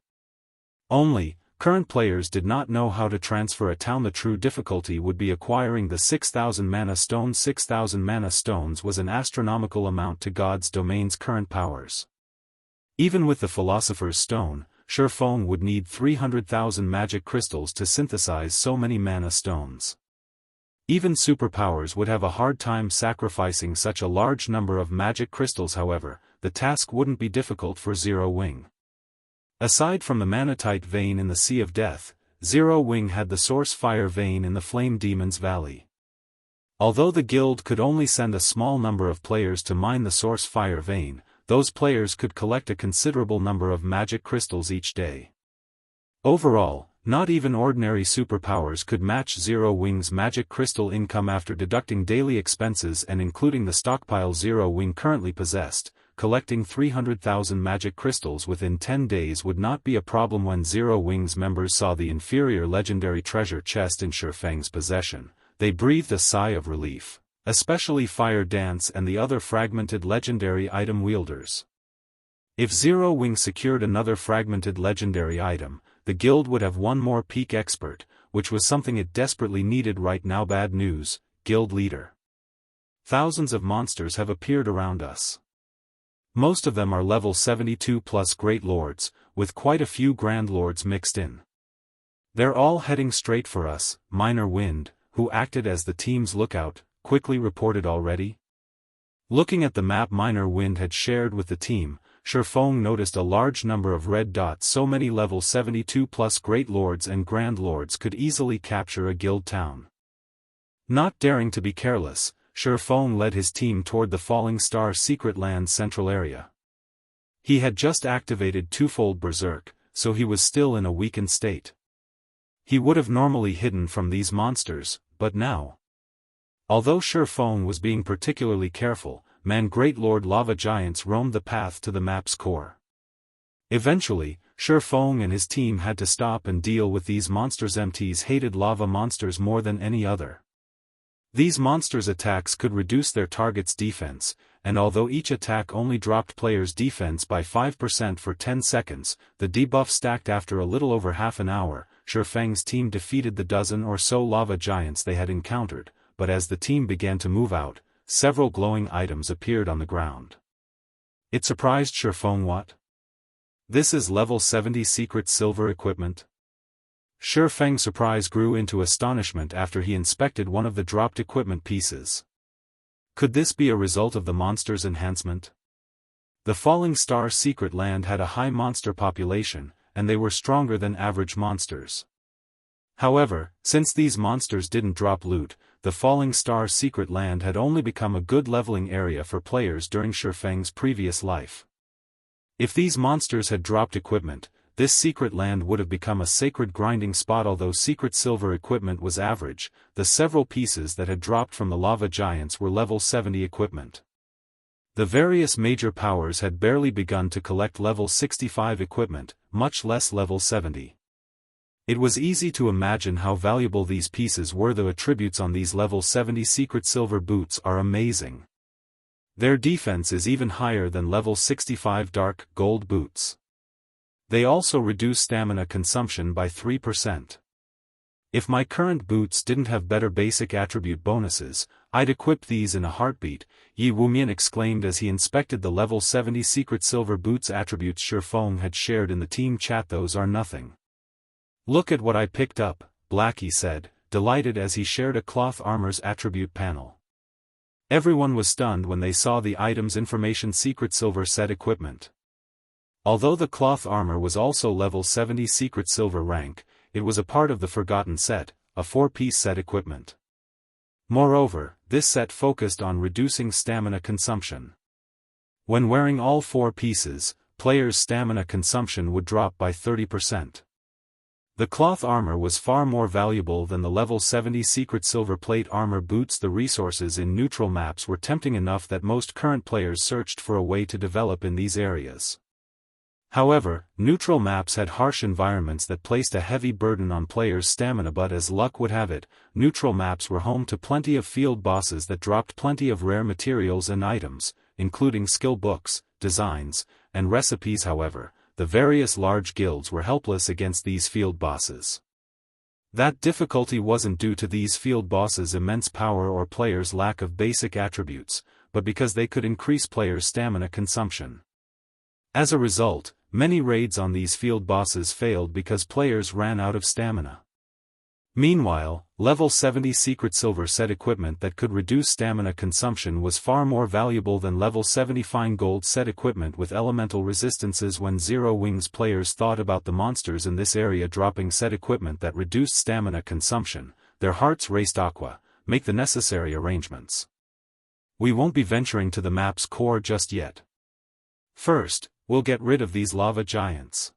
Only, current players did not know how to transfer a town. The true difficulty would be acquiring the 6,000 mana stones. 6,000 mana stones was an astronomical amount to God's domain's current powers. Even with the Philosopher's Stone, Feng would need 300,000 magic crystals to synthesize so many mana stones. Even superpowers would have a hard time sacrificing such a large number of magic crystals. However, the task wouldn't be difficult for Zero Wing. Aside from the Manatite vein in the Sea of Death, Zero Wing had the Source Fire vein in the Flame Demon's Valley. Although the guild could only send a small number of players to mine the Source Fire vein, those players could collect a considerable number of magic crystals each day. Overall, not even ordinary superpowers could match Zero Wing's magic crystal income. After deducting daily expenses and including the stockpile Zero Wing currently possessed, collecting 300,000 magic crystals within 10 days would not be a problem. When Zero Wing's members saw the inferior legendary treasure chest in Feng's possession, they breathed a sigh of relief, especially Fire Dance and the other fragmented legendary item wielders. If Zero Wing secured another fragmented legendary item, the guild would have one more peak expert, which was something it desperately needed right now. Bad news, guild leader. Thousands of monsters have appeared around us. Most of them are level 72 plus Great Lords, with quite a few Grand Lords mixed in. They're all heading straight for us, Minor Wind, who acted as the team's lookout, quickly reported. Already? Looking at the map Minor Wind had shared with the team, Feng noticed a large number of red dots. So many level 72 plus Great Lords and Grand Lords could easily capture a guild town. Not daring to be careless, Feng led his team toward the Falling Star secret land's central area. He had just activated twofold Berserk, so he was still in a weakened state. He would have normally hidden from these monsters, but now. Although Feng was being particularly careful, Great Lord lava giants roamed the path to the map's core. Eventually, Shifeng and his team had to stop and deal with these monsters. MTs hated lava monsters more than any other. These monsters' attacks could reduce their target's defense, and although each attack only dropped players' defense by 5% for 10 seconds, the debuff stacked after a little over half an hour. Shifeng's team defeated the dozen or so lava giants they had encountered, but as the team began to move out, several glowing items appeared on the ground. It surprised Shifeng. What? This is level 70 secret silver equipment? Shifeng's surprise grew into astonishment after he inspected one of the dropped equipment pieces. Could this be a result of the monster's enhancement? The Falling Star secret land had a high monster population, and they were stronger than average monsters. However, since these monsters didn't drop loot, the Falling Star secret land had only become a good leveling area for players during Shifeng's previous life. If these monsters had dropped equipment, this secret land would have become a sacred grinding spot. Although secret silver equipment was average, the several pieces that had dropped from the lava giants were level 70 equipment. The various major powers had barely begun to collect level 65 equipment, much less level 70. It was easy to imagine how valuable these pieces were. The attributes on these level 70 secret silver boots are amazing. Their defense is even higher than level 65 dark gold boots. They also reduce stamina consumption by 3%. If my current boots didn't have better basic attribute bonuses, I'd equip these in a heartbeat, Yi Wumian exclaimed as he inspected the level 70 secret silver boots attributes Shifeng had shared in the team chat. Those are nothing. Look at what I picked up, Blackie said, delighted as he shared a cloth armor's attribute panel. Everyone was stunned when they saw the item's information secret silver set equipment. Although the cloth armor was also level 70 secret silver rank, it was a part of the Forgotten set, a 4-piece set equipment. Moreover, this set focused on reducing stamina consumption. When wearing all 4 pieces, players' stamina consumption would drop by 30%. The cloth armor was far more valuable than the level 70 secret silver plate armor boots. The resources in neutral maps were tempting enough that most current players searched for a way to develop in these areas. However, neutral maps had harsh environments that placed a heavy burden on players' stamina, but as luck would have it, neutral maps were home to plenty of field bosses that dropped plenty of rare materials and items, including skill books, designs, and recipes. However, the various large guilds were helpless against these field bosses. That difficulty wasn't due to these field bosses' immense power or players' lack of basic attributes, but because they could increase players' stamina consumption. As a result, many raids on these field bosses failed because players ran out of stamina. Meanwhile, level 70 secret silver set equipment that could reduce stamina consumption was far more valuable than level 70 fine gold set equipment with elemental resistances. When Zero Wings players thought about the monsters in this area dropping set equipment that reduced stamina consumption, their hearts raced. Aqua, make the necessary arrangements. We won't be venturing to the map's core just yet. First, we'll get rid of these lava giants.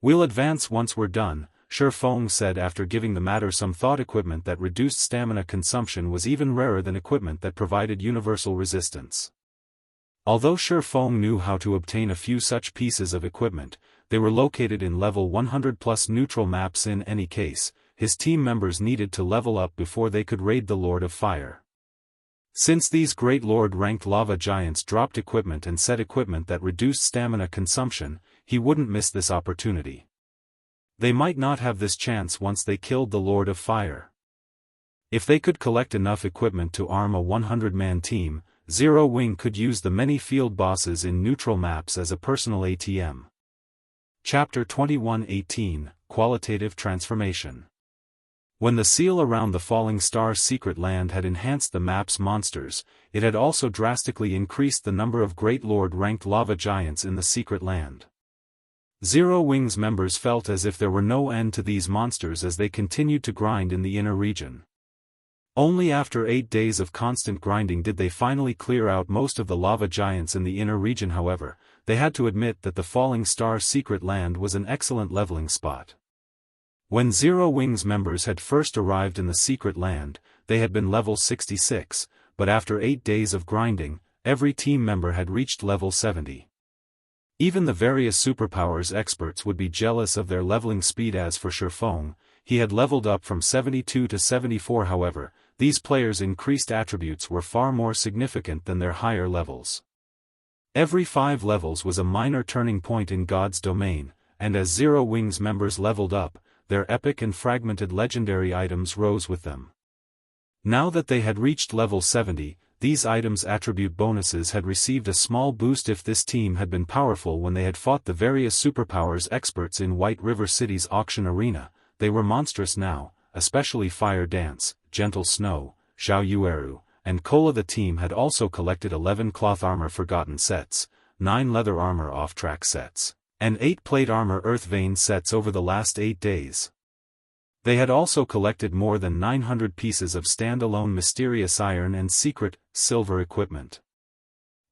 We'll advance once we're done, Shifeng said after giving the matter some thought. Equipment that reduced stamina consumption was even rarer than equipment that provided universal resistance. Although Shifeng knew how to obtain a few such pieces of equipment, they were located in level 100+ neutral maps. In any case, his team members needed to level up before they could raid the Lord of Fire. Since these Great Lord-ranked lava giants dropped equipment and set equipment that reduced stamina consumption, he wouldn't miss this opportunity. They might not have this chance once they killed the Lord of Fire. If they could collect enough equipment to arm a 100-man team, Zero Wing could use the many field bosses in neutral maps as a personal ATM. Chapter 21:18, Qualitative Transformation. When the seal around the Falling Star secret land had enhanced the map's monsters, it had also drastically increased the number of Great Lord-ranked lava giants in the secret land. Zero Wing's members felt as if there were no end to these monsters as they continued to grind in the inner region. Only after 8 days of constant grinding did they finally clear out most of the lava giants in the inner region. However, they had to admit that the Falling Star secret land was an excellent leveling spot. When Zero Wing's members had first arrived in the secret land, they had been level 66, but after 8 days of grinding, every team member had reached level 70. Even the various superpowers experts would be jealous of their leveling speed. As for Shifeng, he had leveled up from 72 to 74. However, these players' increased attributes were far more significant than their higher levels. Every 5 levels was a minor turning point in God's domain, and as Zero Wings members leveled up, their epic and fragmented legendary items rose with them. Now that they had reached level 70, these items' attribute bonuses had received a small boost. If this team had been powerful when they had fought the various superpowers experts in White River City's auction arena, they were monstrous now, especially Fire Dance, Gentle Snow, Xiao Yueru, and Kola. The team had also collected 11 cloth armor forgotten sets, 9 leather armor off-track sets, and 8 plate armor earth vein sets over the last 8 days. They had also collected more than 900 pieces of standalone mysterious iron and secret, silver equipment.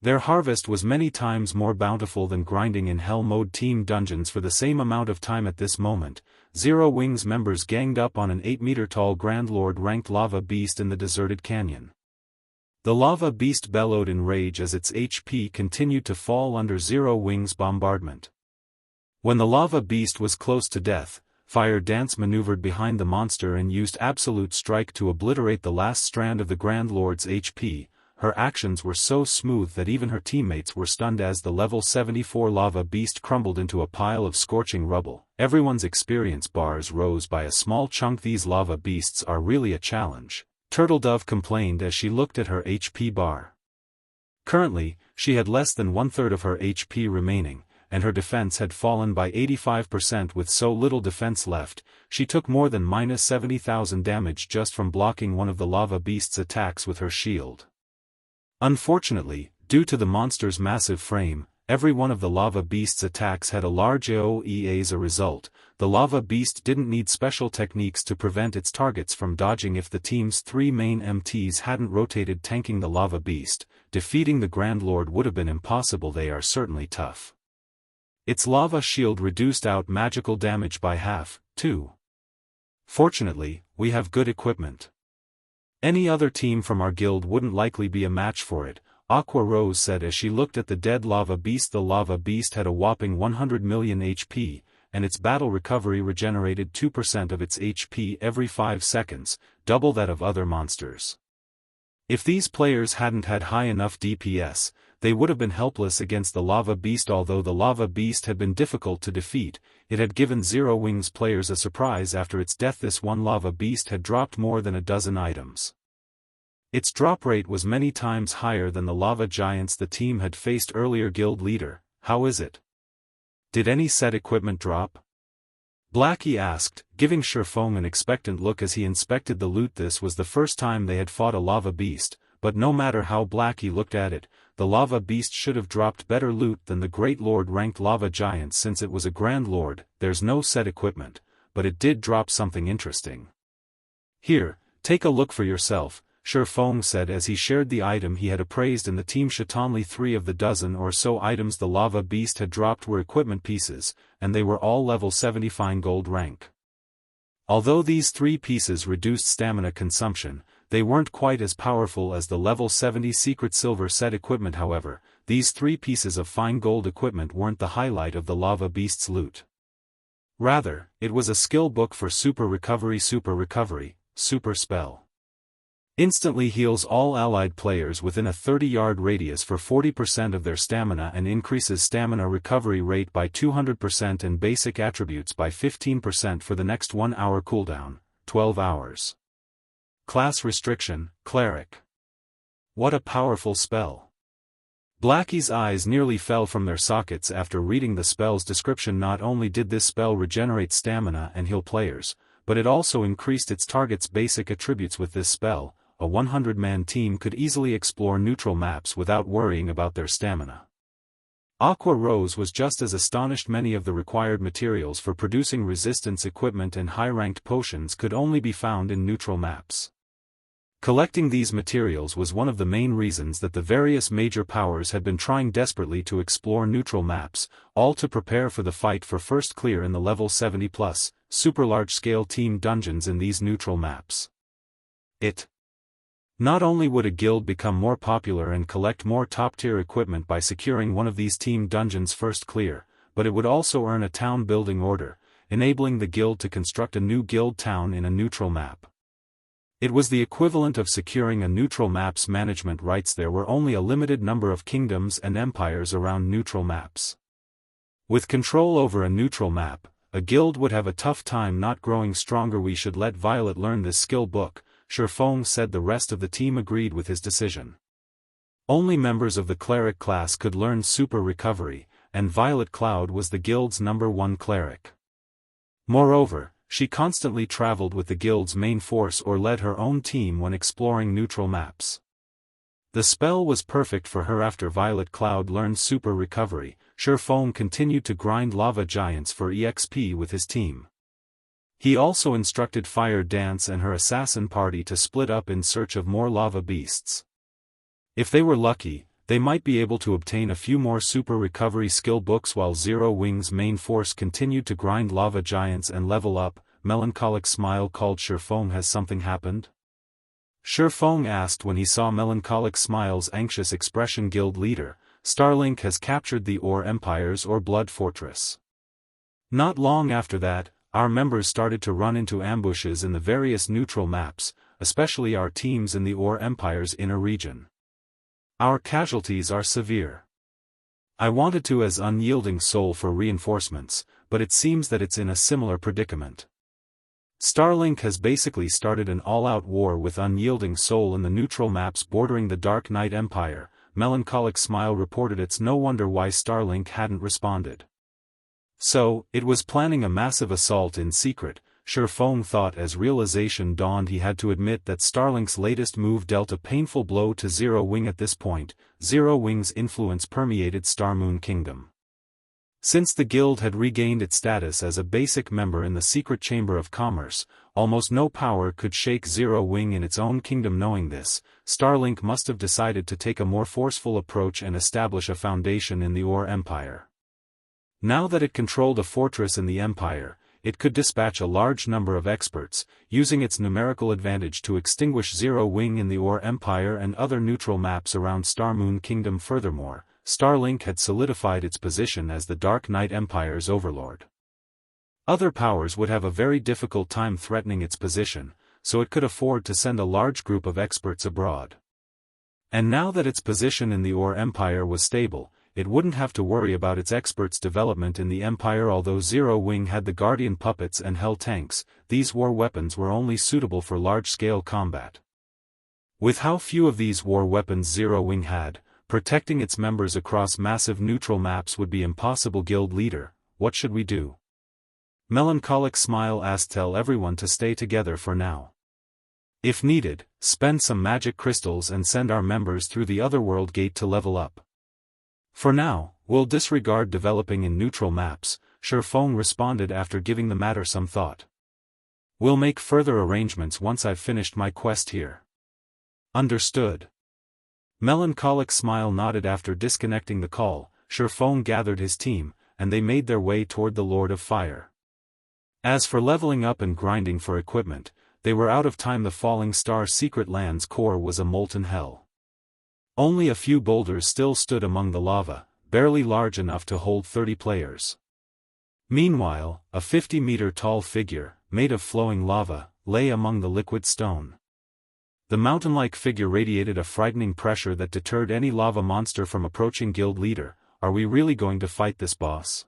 Their harvest was many times more bountiful than grinding in Hell Mode team dungeons for the same amount of time. At this moment, Zero Wings members ganged up on an 8-meter-tall Grand Lord-ranked lava beast in the deserted canyon. The lava beast bellowed in rage as its HP continued to fall under Zero Wings' bombardment. When the lava beast was close to death, Fire Dance maneuvered behind the monster and used Absolute Strike to obliterate the last strand of the Grand Lord's HP. Her actions were so smooth that even her teammates were stunned as the level 74 lava beast crumbled into a pile of scorching rubble. Everyone's experience bars rose by a small chunk. These lava beasts are really a challenge, Turtledove complained as she looked at her HP bar. Currently, she had less than 1/3 of her HP remaining, and her defense had fallen by 85%. With so little defense left, she took more than minus 70,000 damage just from blocking one of the lava beast's attacks with her shield. Unfortunately, due to the monster's massive frame, every one of the lava beast's attacks had a large AoE. As a result, the lava beast didn't need special techniques to prevent its targets from dodging. If the team's 3 main MTs hadn't rotated tanking the lava beast, defeating the Grand Lord would have been impossible. They are certainly tough. Its lava shield reduced out magical damage by half, too. Fortunately, we have good equipment. Any other team from our guild wouldn't likely be a match for it, Aqua Rose said as she looked at the dead lava beast. The lava beast had a whopping 100 million HP, and its battle recovery regenerated 2% of its HP every 5 seconds, double that of other monsters. If these players hadn't had high enough DPS, they would have been helpless against the lava beast. Although the lava beast had been difficult to defeat, it had given Zero Wings players a surprise. After its death, this one lava beast had dropped more than a dozen items. Its drop rate was many times higher than the lava giants the team had faced earlier. Guild leader, how is it? Did any set equipment drop? Blackie asked, giving Shifeng an expectant look as he inspected the loot. This was the first time they had fought a lava beast, but no matter how Blackie looked at it, the lava beast should have dropped better loot than the Great Lord-ranked lava giants. Since it was a Grand Lord, there's no set equipment, but it did drop something interesting. Here, take a look for yourself, Shifeng said as he shared the item he had appraised in the team sheet. Only 3 of the dozen or so items the lava beast had dropped were equipment pieces, and they were all level 70 fine gold rank. Although these 3 pieces reduced stamina consumption, they weren't quite as powerful as the level 70 secret silver set equipment. However, these 3 pieces of fine gold equipment weren't the highlight of the lava beast's loot. Rather, it was a skill book for super recovery, super spell. Instantly heals all allied players within a 30-yard radius for 40% of their stamina and increases stamina recovery rate by 200% and basic attributes by 15% for the next 1 hour cooldown, 12 hours. Class restriction, Cleric. What a powerful spell. Blackie's eyes nearly fell from their sockets after reading the spell's description. Not only did this spell regenerate stamina and heal players, but it also increased its target's basic attributes. With this spell, a 100-man team could easily explore neutral maps without worrying about their stamina. Aqua Rose was just as astonished. Many of the required materials for producing resistance equipment and high-ranked potions could only be found in neutral maps. Collecting these materials was one of the main reasons that the various major powers had been trying desperately to explore neutral maps, all to prepare for the fight for first clear in the level 70+ super large-scale team dungeons in these neutral maps. It Not only would a guild become more popular and collect more top-tier equipment by securing one of these team dungeons first clear, but it would also earn a town-building order, enabling the guild to construct a new guild town in a neutral map. It was the equivalent of securing a neutral map's management rights. There were only a limited number of kingdoms and empires around neutral maps. With control over a neutral map, a guild would have a tough time not growing stronger. We should let Violet learn this skill book, Sherfong said. The rest of the team agreed with his decision. Only members of the cleric class could learn super recovery, and Violet Cloud was the guild's #1 cleric. Moreover, she constantly traveled with the guild's main force or led her own team when exploring neutral maps. The spell was perfect for her. After Violet Cloud learned super recovery, Sherfong continued to grind lava giants for EXP with his team. He also instructed Fire Dance and her assassin party to split up in search of more lava beasts. If they were lucky, they might be able to obtain a few more super recovery skill books while Zero Wing's main force continued to grind lava giants and level up. Melancholic Smile called Sherfong. Has something happened? Sherfong asked when he saw Melancholic Smile's anxious expression. Guild leader, Starlink has captured the Ore Empire's Ore Blood Fortress. Not long after that, our members started to run into ambushes in the various neutral maps, especially our teams in the Ore Empire's inner region. Our casualties are severe. I wanted to as Unyielding Soul for reinforcements, but it seems that it's in a similar predicament. Starlink has basically started an all-out war with Unyielding Soul in the neutral maps bordering the Dark Knight Empire. Melancholic Smile reported. It's no wonder why Starlink hadn't responded. So, it was planning a massive assault in secret, Sherfong thought as realization dawned. He had to admit that Starlink's latest move dealt a painful blow to Zero Wing. At this point, Zero Wing's influence permeated Starmoon Kingdom. Since the guild had regained its status as a basic member in the secret chamber of commerce, almost no power could shake Zero Wing in its own kingdom. Knowing this, Starlink must have decided to take a more forceful approach and establish a foundation in the Ore Empire. Now that it controlled a fortress in the Empire, it could dispatch a large number of experts, using its numerical advantage to extinguish Zero Wing in the Ore Empire and other neutral maps around Starmoon Kingdom. Furthermore, Starlink had solidified its position as the Dark Knight Empire's overlord. Other powers would have a very difficult time threatening its position, so it could afford to send a large group of experts abroad. And now that its position in the Ore Empire was stable, it wouldn't have to worry about its experts' development in the Empire. Although Zero Wing had the Guardian Puppets and Hell Tanks, these war weapons were only suitable for large-scale combat. With how few of these war weapons Zero Wing had, protecting its members across massive neutral maps would be impossible. Guild leader, what should we do? Melancholic Smile asked. Tell everyone to stay together for now. If needed, spend some magic crystals and send our members through the Otherworld Gate to level up. For now, we'll disregard developing in neutral maps, Sherfong responded after giving the matter some thought. We'll make further arrangements once I've finished my quest here. Understood. Melancholic Smile nodded. After disconnecting the call, Sherfong gathered his team, and they made their way toward the Lord of Fire. As for leveling up and grinding for equipment, they were out of time. The Falling Star Secret Land's core was a molten hell. Only a few boulders still stood among the lava, barely large enough to hold 30 players. Meanwhile, a 50-meter-tall figure, made of flowing lava, lay among the liquid stone. The mountain-like figure radiated a frightening pressure that deterred any lava monster from approaching. Guild leader, are we really going to fight this boss?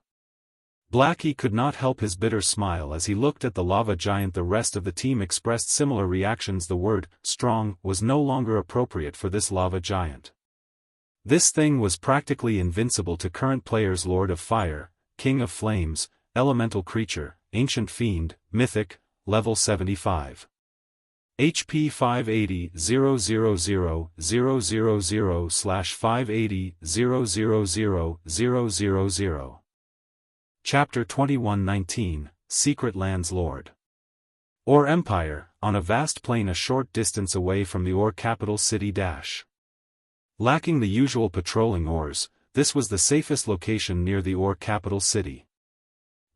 Blackie could not help his bitter smile as he looked at the lava giant. The rest of the team expressed similar reactions. The word, strong, was no longer appropriate for this lava giant. This thing was practically invincible to current players. Lord of Fire, King of Flames, Elemental Creature, Ancient Fiend, Mythic, Level 75. HP 580,000/580,000,000. Chapter 21-19, Secret Lands Lord. Ore Empire, on a vast plain a short distance away from the Ore capital city. Lacking the usual patrolling ores, this was the safest location near the Ore capital city.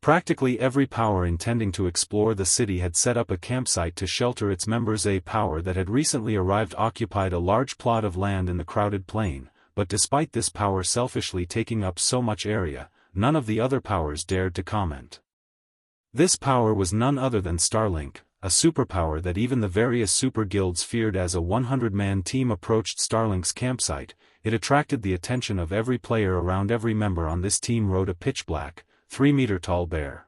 Practically every power intending to explore the city had set up a campsite to shelter its members. A power that had recently arrived occupied a large plot of land in the crowded plain, but despite this power selfishly taking up so much area, none of the other powers dared to comment. This power was none other than Starlink, a superpower that even the various super guilds feared. As a 100-man team approached Starlink's campsite, it attracted the attention of every player around. Every member on this team rode a pitch-black, 3-meter-tall bear.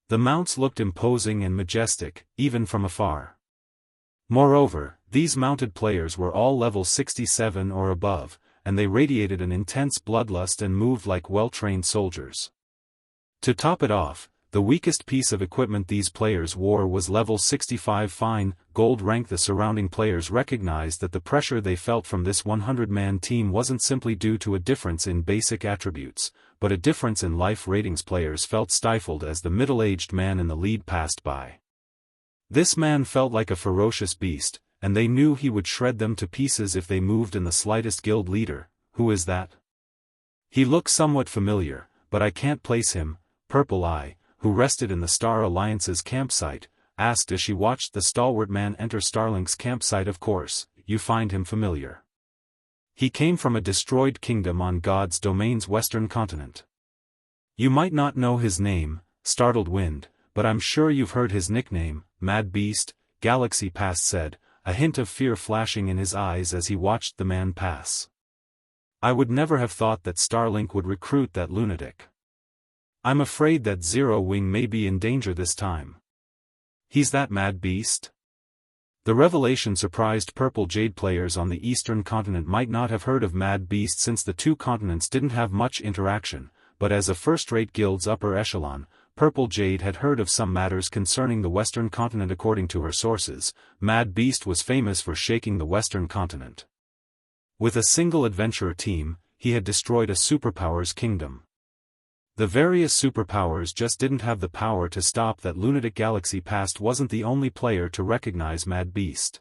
The mounts looked imposing and majestic, even from afar. Moreover, these mounted players were all level 67 or above, and they radiated an intense bloodlust and moved like well-trained soldiers. To top it off, the weakest piece of equipment these players wore was level 65 fine gold rank. The surrounding players recognized that the pressure they felt from this 100-man team wasn't simply due to a difference in basic attributes, but a difference in life ratings. Players felt stifled as the middle-aged man in the lead passed by. This man felt like a ferocious beast, and they knew he would shred them to pieces if they moved in the slightest. Guild leader, who is that? He looks somewhat familiar, but I can't place him. Purple Eye, who rested in the Star Alliance's campsite, asked as she watched the stalwart man enter Starlink's campsite. Of course, you find him familiar. He came from a destroyed kingdom on God's domain's western continent. You might not know his name, Startled Wind, but I'm sure you've heard his nickname, Mad Beast, Galaxy Pass said, a hint of fear flashing in his eyes as he watched the man pass. I would never have thought that Starlink would recruit that lunatic. I'm afraid that Zero Wing may be in danger this time. He's that Mad Beast? The revelation surprised Purple Jade. Players on the eastern continent might not have heard of Mad Beast since the two continents didn't have much interaction, but as a first-rate guild's upper echelon, Purple Jade had heard of some matters concerning the western continent. According to her sources, Mad Beast was famous for shaking the western continent. With a single adventurer team, he had destroyed a superpower's kingdom. The various superpowers just didn't have the power to stop that lunatic. Galaxy Past wasn't the only player to recognize Mad Beast.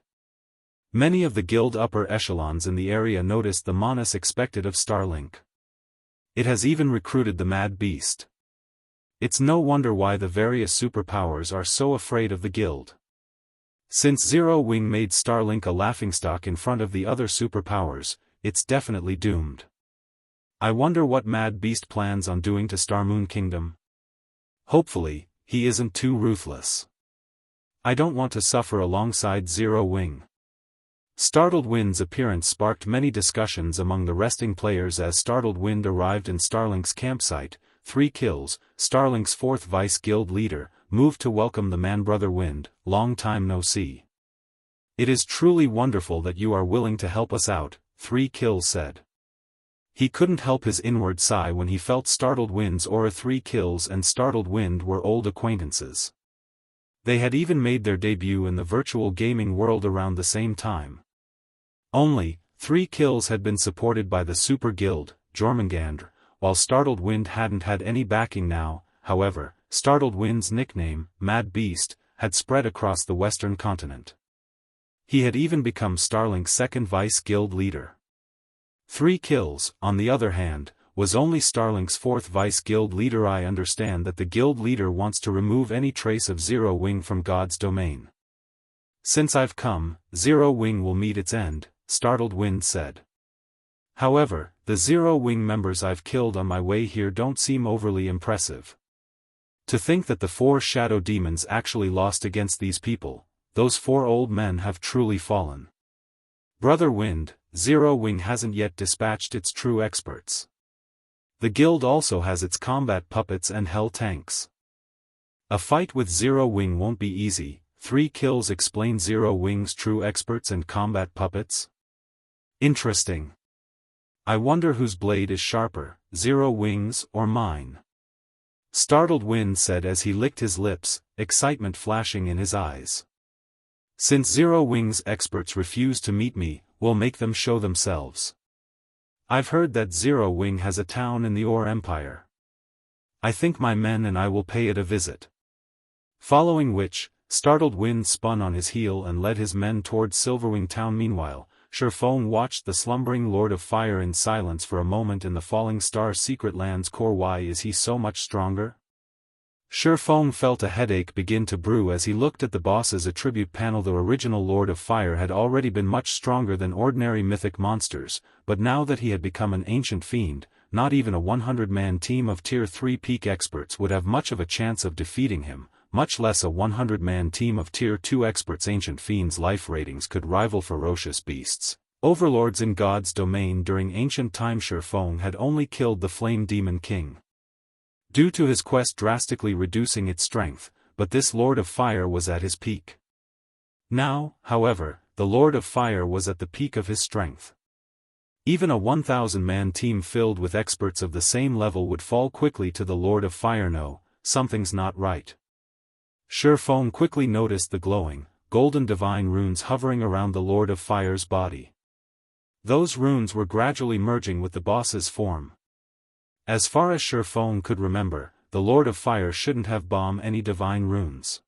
Many of the guild upper echelons in the area noticed the menace expected of Starlink. It has even recruited the Mad Beast. It's no wonder why the various superpowers are so afraid of the guild. Since Zero Wing made Starlink a laughingstock in front of the other superpowers, it's definitely doomed. I wonder what Mad Beast plans on doing to Starmoon Kingdom. Hopefully, he isn't too ruthless. I don't want to suffer alongside Zero Wing. Startled Wind's appearance sparked many discussions among the resting players as Startled Wind arrived in Starlink's campsite. 3 kills, Starlink's 4th Vice Guild leader, moved to welcome the man. Brother Wind, long time no see. It is truly wonderful that you are willing to help us out, 3 kills said. He couldn't help his inward sigh when he felt Startled Wind's aura. 3 kills and Startled Wind were old acquaintances. They had even made their debut in the virtual gaming world around the same time. Only, 3 kills had been supported by the Super Guild, Jormungandr, while Startled Wind hadn't had any backing. Now, however, Startled Wind's nickname, Mad Beast, had spread across the western continent. He had even become Starlink's 2nd Vice Guild leader. 3 kills, on the other hand, was only Starlink's 4th Vice Guild leader. I understand that the guild leader wants to remove any trace of Zero Wing from God's domain. Since I've come, Zero Wing will meet its end, Startled Wind said. However, the Zero Wing members I've killed on my way here don't seem overly impressive. To think that the 4 shadow demons actually lost against these people, those 4 old men have truly fallen. Brother Wind, Zero Wing hasn't yet dispatched its true experts. The guild also has its combat puppets and hell tanks. A fight with Zero Wing won't be easy. 3 kills explain Zero Wing's true experts and combat puppets? Interesting. I wonder whose blade is sharper, Zero Wing's or mine? Startled Wind said as he licked his lips, excitement flashing in his eyes. Since Zero Wing's experts refuse to meet me, we'll make them show themselves. I've heard that Zero Wing has a town in the Ore Empire. I think my men and I will pay it a visit. Following which, Startled Wind spun on his heel and led his men towards Silverwing Town. Meanwhile, Sherfone watched the slumbering Lord of Fire in silence for a moment in the Falling Star secret land's core. Why is he so much stronger? Feng felt a headache begin to brew as he looked at the boss's attribute panel. The original Lord of Fire had already been much stronger than ordinary mythic monsters, but now that he had become an ancient fiend, not even a 100-man team of Tier 3 peak experts would have much of a chance of defeating him, much less a 100-man team of Tier 2 experts. Ancient fiends' life ratings could rival ferocious beasts. Overlords in God's domain. During ancient time Feng had only killed the Flame Demon King, due to his quest drastically reducing its strength, but this Lord of Fire was at his peak. Now, however, the Lord of Fire was at the peak of his strength. Even a 1,000-man team filled with experts of the same level would fall quickly to the Lord of Fire. No, something's not right. Feng quickly noticed the glowing, golden divine runes hovering around the Lord of Fire's body. Those runes were gradually merging with the boss's form. As far as Feng could remember, the Lord of Fire shouldn't have bombed any divine runes.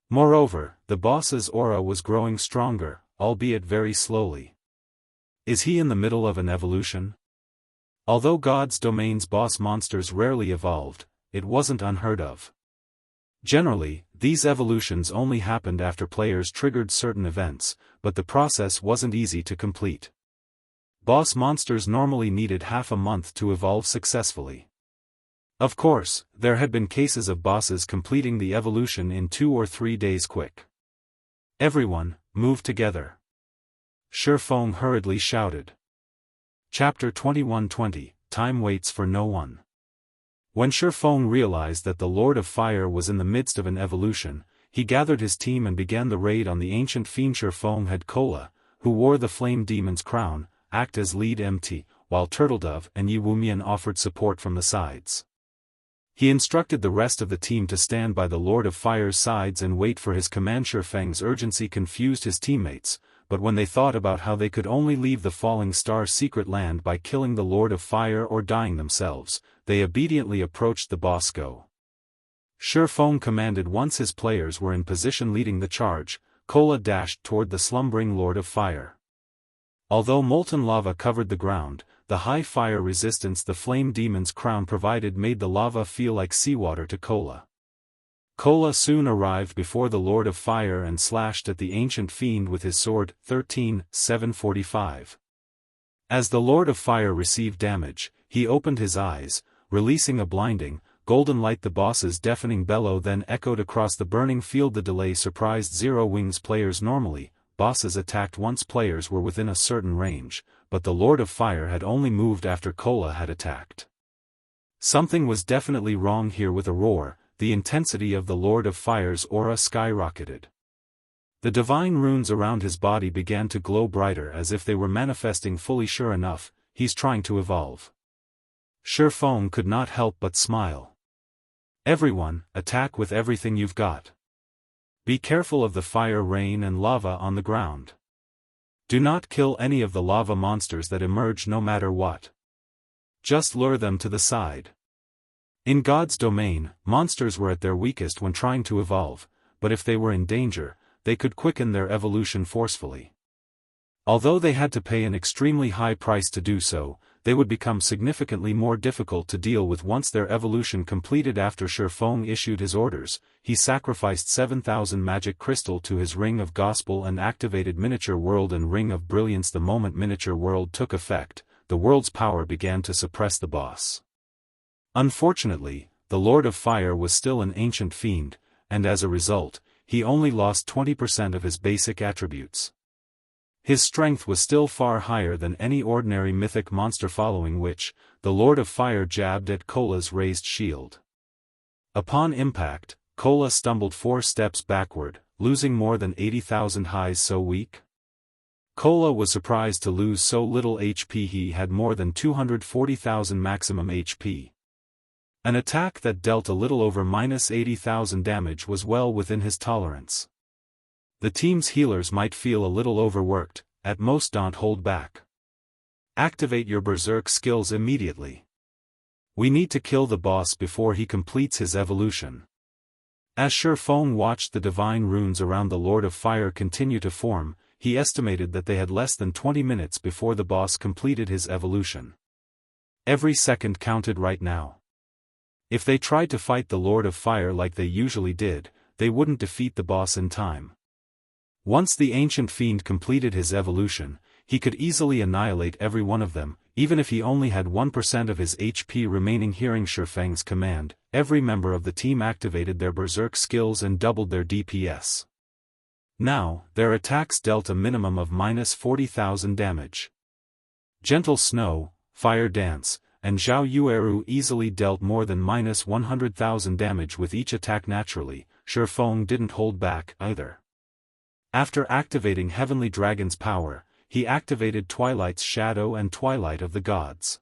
Moreover, the boss's aura was growing stronger, albeit very slowly. Is he in the middle of an evolution? Although God's domain's boss monsters rarely evolved, it wasn't unheard of. Generally, these evolutions only happened after players triggered certain events, but the process wasn't easy to complete. Boss monsters normally needed half a month to evolve successfully. Of course, there had been cases of bosses completing the evolution in 2 or 3 days quick. Everyone, move together. Feng hurriedly shouted. Chapter 2120, Time Waits for No One. When Feng realized that the Lord of Fire was in the midst of an evolution, he gathered his team and began the raid on the ancient fiend. Feng had Kola, who wore the Flame Demon's crown, act as lead MT, while Turtledove and Wuxia offered support from the sides. He instructed the rest of the team to stand by the Lord of Fire's sides and wait for his command. Feng's urgency confused his teammates, but when they thought about how they could only leave the Falling Star's secret land by killing the Lord of Fire or dying themselves, they obediently approached the boss. Go. Feng commanded. Once his players were in position leading the charge, Kola dashed toward the slumbering Lord of Fire. Although molten lava covered the ground, the high fire resistance the Flame Demon's crown provided made the lava feel like seawater to Kola. Kola soon arrived before the Lord of Fire and slashed at the ancient fiend with his sword. 13:745. As the Lord of Fire received damage, he opened his eyes, releasing a blinding, golden light. The boss's deafening bellow then echoed across the burning field. The delay surprised Zero Wings players. Normally, bosses attacked once players were within a certain range, but the Lord of Fire had only moved after Kola had attacked. Something was definitely wrong here. With a roar, the intensity of the Lord of Fire's aura skyrocketed. The divine runes around his body began to glow brighter as if they were manifesting fully. Sure enough, he's trying to evolve. Feng could not help but smile. Everyone, attack with everything you've got. Be careful of the fire rain and lava on the ground. Do not kill any of the lava monsters that emerge no matter what. Just lure them to the side. In God's domain, monsters were at their weakest when trying to evolve, but if they were in danger, they could quicken their evolution forcefully. Although they had to pay an extremely high price to do so, they would become significantly more difficult to deal with once their evolution completed. After Feng issued his orders, he sacrificed 7,000 magic crystal to his Ring of Gospel and activated Miniature World and Ring of Brilliance. The moment Miniature World took effect, the world's power began to suppress the boss. Unfortunately, the Lord of Fire was still an ancient fiend, and as a result, he only lost 20% of his basic attributes. His strength was still far higher than any ordinary mythic monster, following which, the Lord of Fire jabbed at Kola's raised shield. Upon impact, Kola stumbled 4 steps backward, losing more than 80,000 highs. So weak? Kola was surprised to lose so little HP. He had more than 240,000 maximum HP. An attack that dealt a little over -80,000 damage was well within his tolerance. The team's healers might feel a little overworked, at most don't hold back. Activate your Berserk skills immediately. We need to kill the boss before he completes his evolution. As Feng watched the divine runes around the Lord of Fire continue to form, he estimated that they had less than 20 minutes before the boss completed his evolution. Every second counted right now. If they tried to fight the Lord of Fire like they usually did, they wouldn't defeat the boss in time. Once the ancient fiend completed his evolution, he could easily annihilate every one of them, even if he only had 1% of his HP remaining. Hearing Shifeng's command, every member of the team activated their berserk skills and doubled their DPS. Now, their attacks dealt a minimum of -40,000 damage. Gentle Snow, Fire Dance, and Zhao Yueru easily dealt more than -100,000 damage with each attack. Naturally, Shifeng didn't hold back either. After activating Heavenly Dragon's power, he activated Twilight's Shadow and Twilight of the Gods.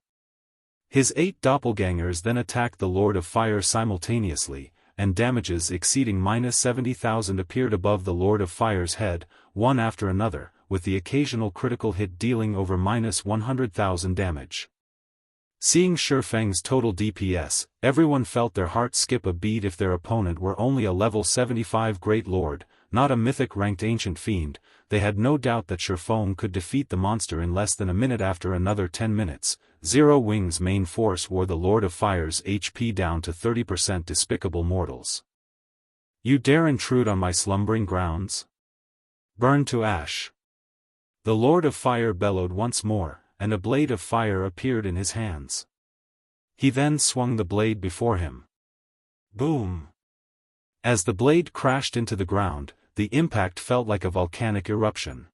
His 8 doppelgangers then attacked the Lord of Fire simultaneously, and damages exceeding -70,000 appeared above the Lord of Fire's head, one after another, with the occasional critical hit dealing over -100,000 damage. Seeing Shifeng's total DPS, everyone felt their heart skip a beat. If their opponent were only a level 75 Great Lord, not a mythic-ranked ancient fiend, they had no doubt that Shifeng could defeat the monster in less than a minute. After another 10 minutes, Zero Wing's main force wore the Lord of Fire's HP down to 30%. Despicable mortals! You dare intrude on my slumbering grounds? Burn to ash! The Lord of Fire bellowed once more, and a blade of fire appeared in his hands. He then swung the blade before him. Boom! As the blade crashed into the ground, the impact felt like a volcanic eruption.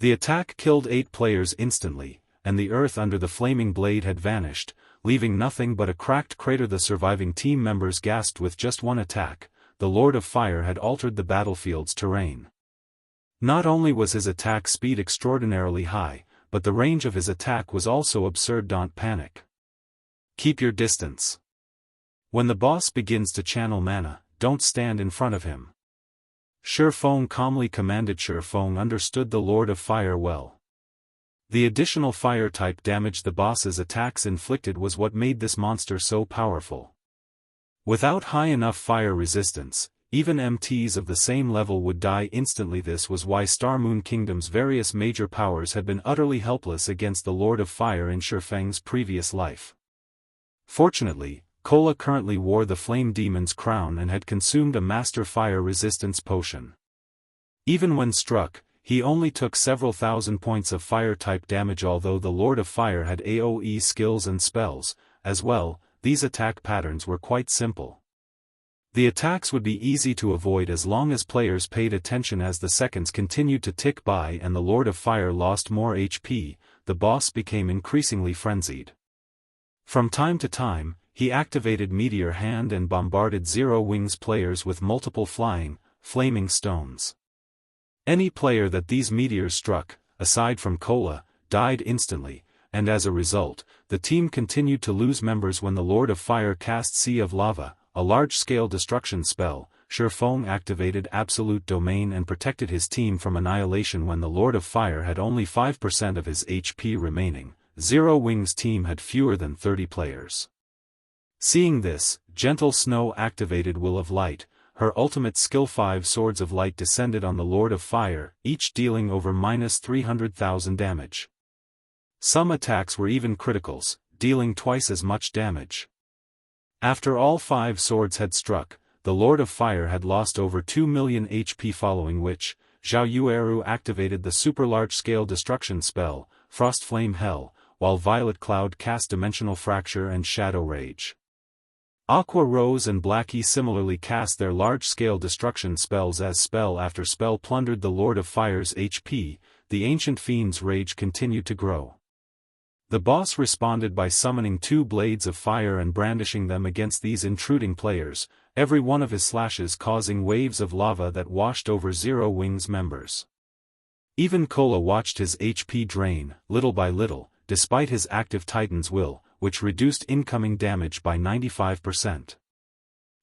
The attack killed 8 players instantly, and the earth under the flaming blade had vanished, leaving nothing but a cracked crater. The surviving team members gasped. With just one attack, the Lord of Fire had altered the battlefield's terrain. Not only was his attack speed extraordinarily high, but the range of his attack was also absurd. Don't panic. Keep your distance. When the boss begins to channel mana, don't stand in front of him. Shifeng calmly commanded. Shifeng understood the Lord of Fire well. The additional fire-type damage the boss's attacks inflicted was what made this monster so powerful. Without high enough fire resistance, even MTs of the same level would die instantly. This was why Star Moon Kingdom's various major powers had been utterly helpless against the Lord of Fire in Shifeng's previous life. Fortunately, Kola currently wore the Flame Demon's crown and had consumed a Master Fire Resistance potion. Even when struck, he only took several thousand points of fire-type damage. Although the Lord of Fire had AoE skills and spells, as well, these attack patterns were quite simple. The attacks would be easy to avoid as long as players paid attention. As the seconds continued to tick by and the Lord of Fire lost more HP, the boss became increasingly frenzied. From time to time, he activated Meteor Hand and bombarded Zero Wing's players with multiple flaming stones. Any player that these meteors struck, aside from Kola, died instantly, and as a result, the team continued to lose members. When the Lord of Fire cast Sea of Lava, a large-scale destruction spell, Shifeng activated Absolute Domain and protected his team from annihilation. When the Lord of Fire had only 5% of his HP remaining, Zero Wing's team had fewer than 30 players. Seeing this, Gentle Snow activated Will of Light. Her ultimate skill 5 Swords of Light descended on the Lord of Fire, each dealing over -300,000 damage. Some attacks were even criticals, dealing twice as much damage. After all 5 swords had struck, the Lord of Fire had lost over 2 million HP, following which, Zhao Yueru activated the super large-scale destruction spell, Frost Flame Hell, while Violet Cloud cast Dimensional Fracture and Shadow Rage. Aqua Rose and Blackie similarly cast their large-scale destruction spells. As spell after spell plundered the Lord of Fire's HP, the Ancient Fiend's rage continued to grow. The boss responded by summoning 2 blades of fire and brandishing them against these intruding players, every one of his slashes causing waves of lava that washed over Zero Wing's members. Even Kola watched his HP drain, little by little, despite his active Titan's will, which reduced incoming damage by 95%.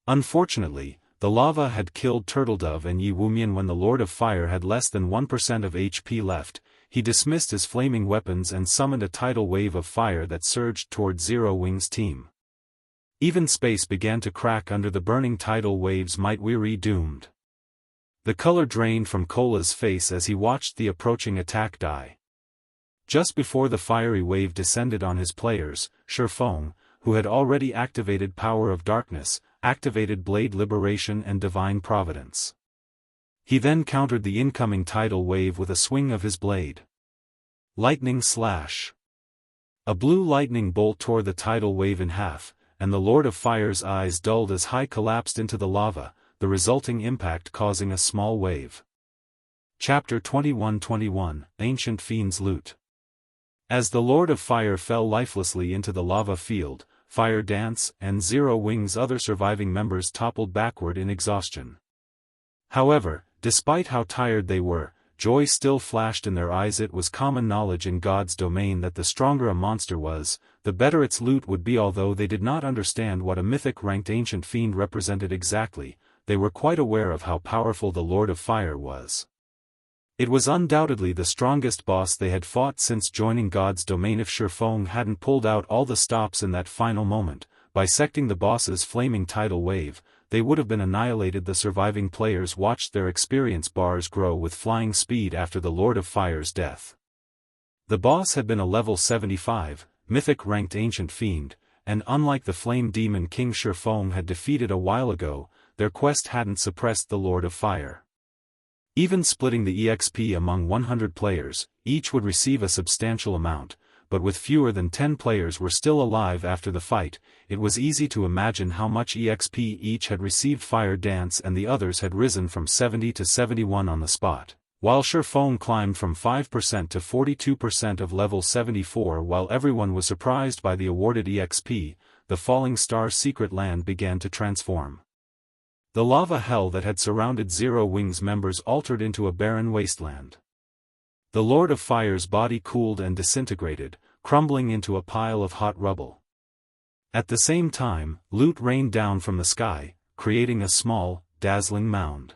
Unfortunately, the lava had killed Turtledove and Yi Wumian. When the Lord of Fire had less than 1% of HP left, he dismissed his flaming weapons and summoned a tidal wave of fire that surged toward Zero Wing's team. Even space began to crack under the burning tidal waves. Might weary doomed. The color drained from Kola's face as he watched the approaching attack die. Just before the fiery wave descended on his players, Shifeng, who had already activated Power of Darkness, activated Blade Liberation and Divine Providence. He then countered the incoming tidal wave with a swing of his blade. Lightning Slash. A blue lightning bolt tore the tidal wave in half, and the Lord of Fire's eyes dulled as Hai collapsed into the lava, the resulting impact causing a small wave. Chapter 21-21, Ancient Fiend's Loot. As the Lord of Fire fell lifelessly into the lava field, Fire Dance and Zero Wing's other surviving members toppled backward in exhaustion. However, despite how tired they were, joy still flashed in their eyes. It was common knowledge in God's domain that the stronger a monster was, the better its loot would be. Although they did not understand what a mythic-ranked ancient fiend represented exactly, they were quite aware of how powerful the Lord of Fire was. It was undoubtedly the strongest boss they had fought since joining God's domain. If Shifeng hadn't pulled out all the stops in that final moment, bisecting the boss's flaming tidal wave, they would have been annihilated. The surviving players watched their experience bars grow with flying speed after the Lord of Fire's death. The boss had been a level 75, mythic-ranked ancient fiend, and unlike the Flame Demon King Shifeng had defeated a while ago, their quest hadn't suppressed the Lord of Fire. Even splitting the EXP among 100 players, each would receive a substantial amount, but with fewer than 10 players were still alive after the fight, it was easy to imagine how much EXP each had received. Fire Dance and the others had risen from 70 to 71 on the spot, while Shifeng climbed from 5% to 42% of level 74. While everyone was surprised by the awarded EXP, the Falling Star Secret Land began to transform. The lava hell that had surrounded Zero Wing's members altered into a barren wasteland. The Lord of Fire's body cooled and disintegrated, crumbling into a pile of hot rubble. At the same time, loot rained down from the sky, creating a small, dazzling mound.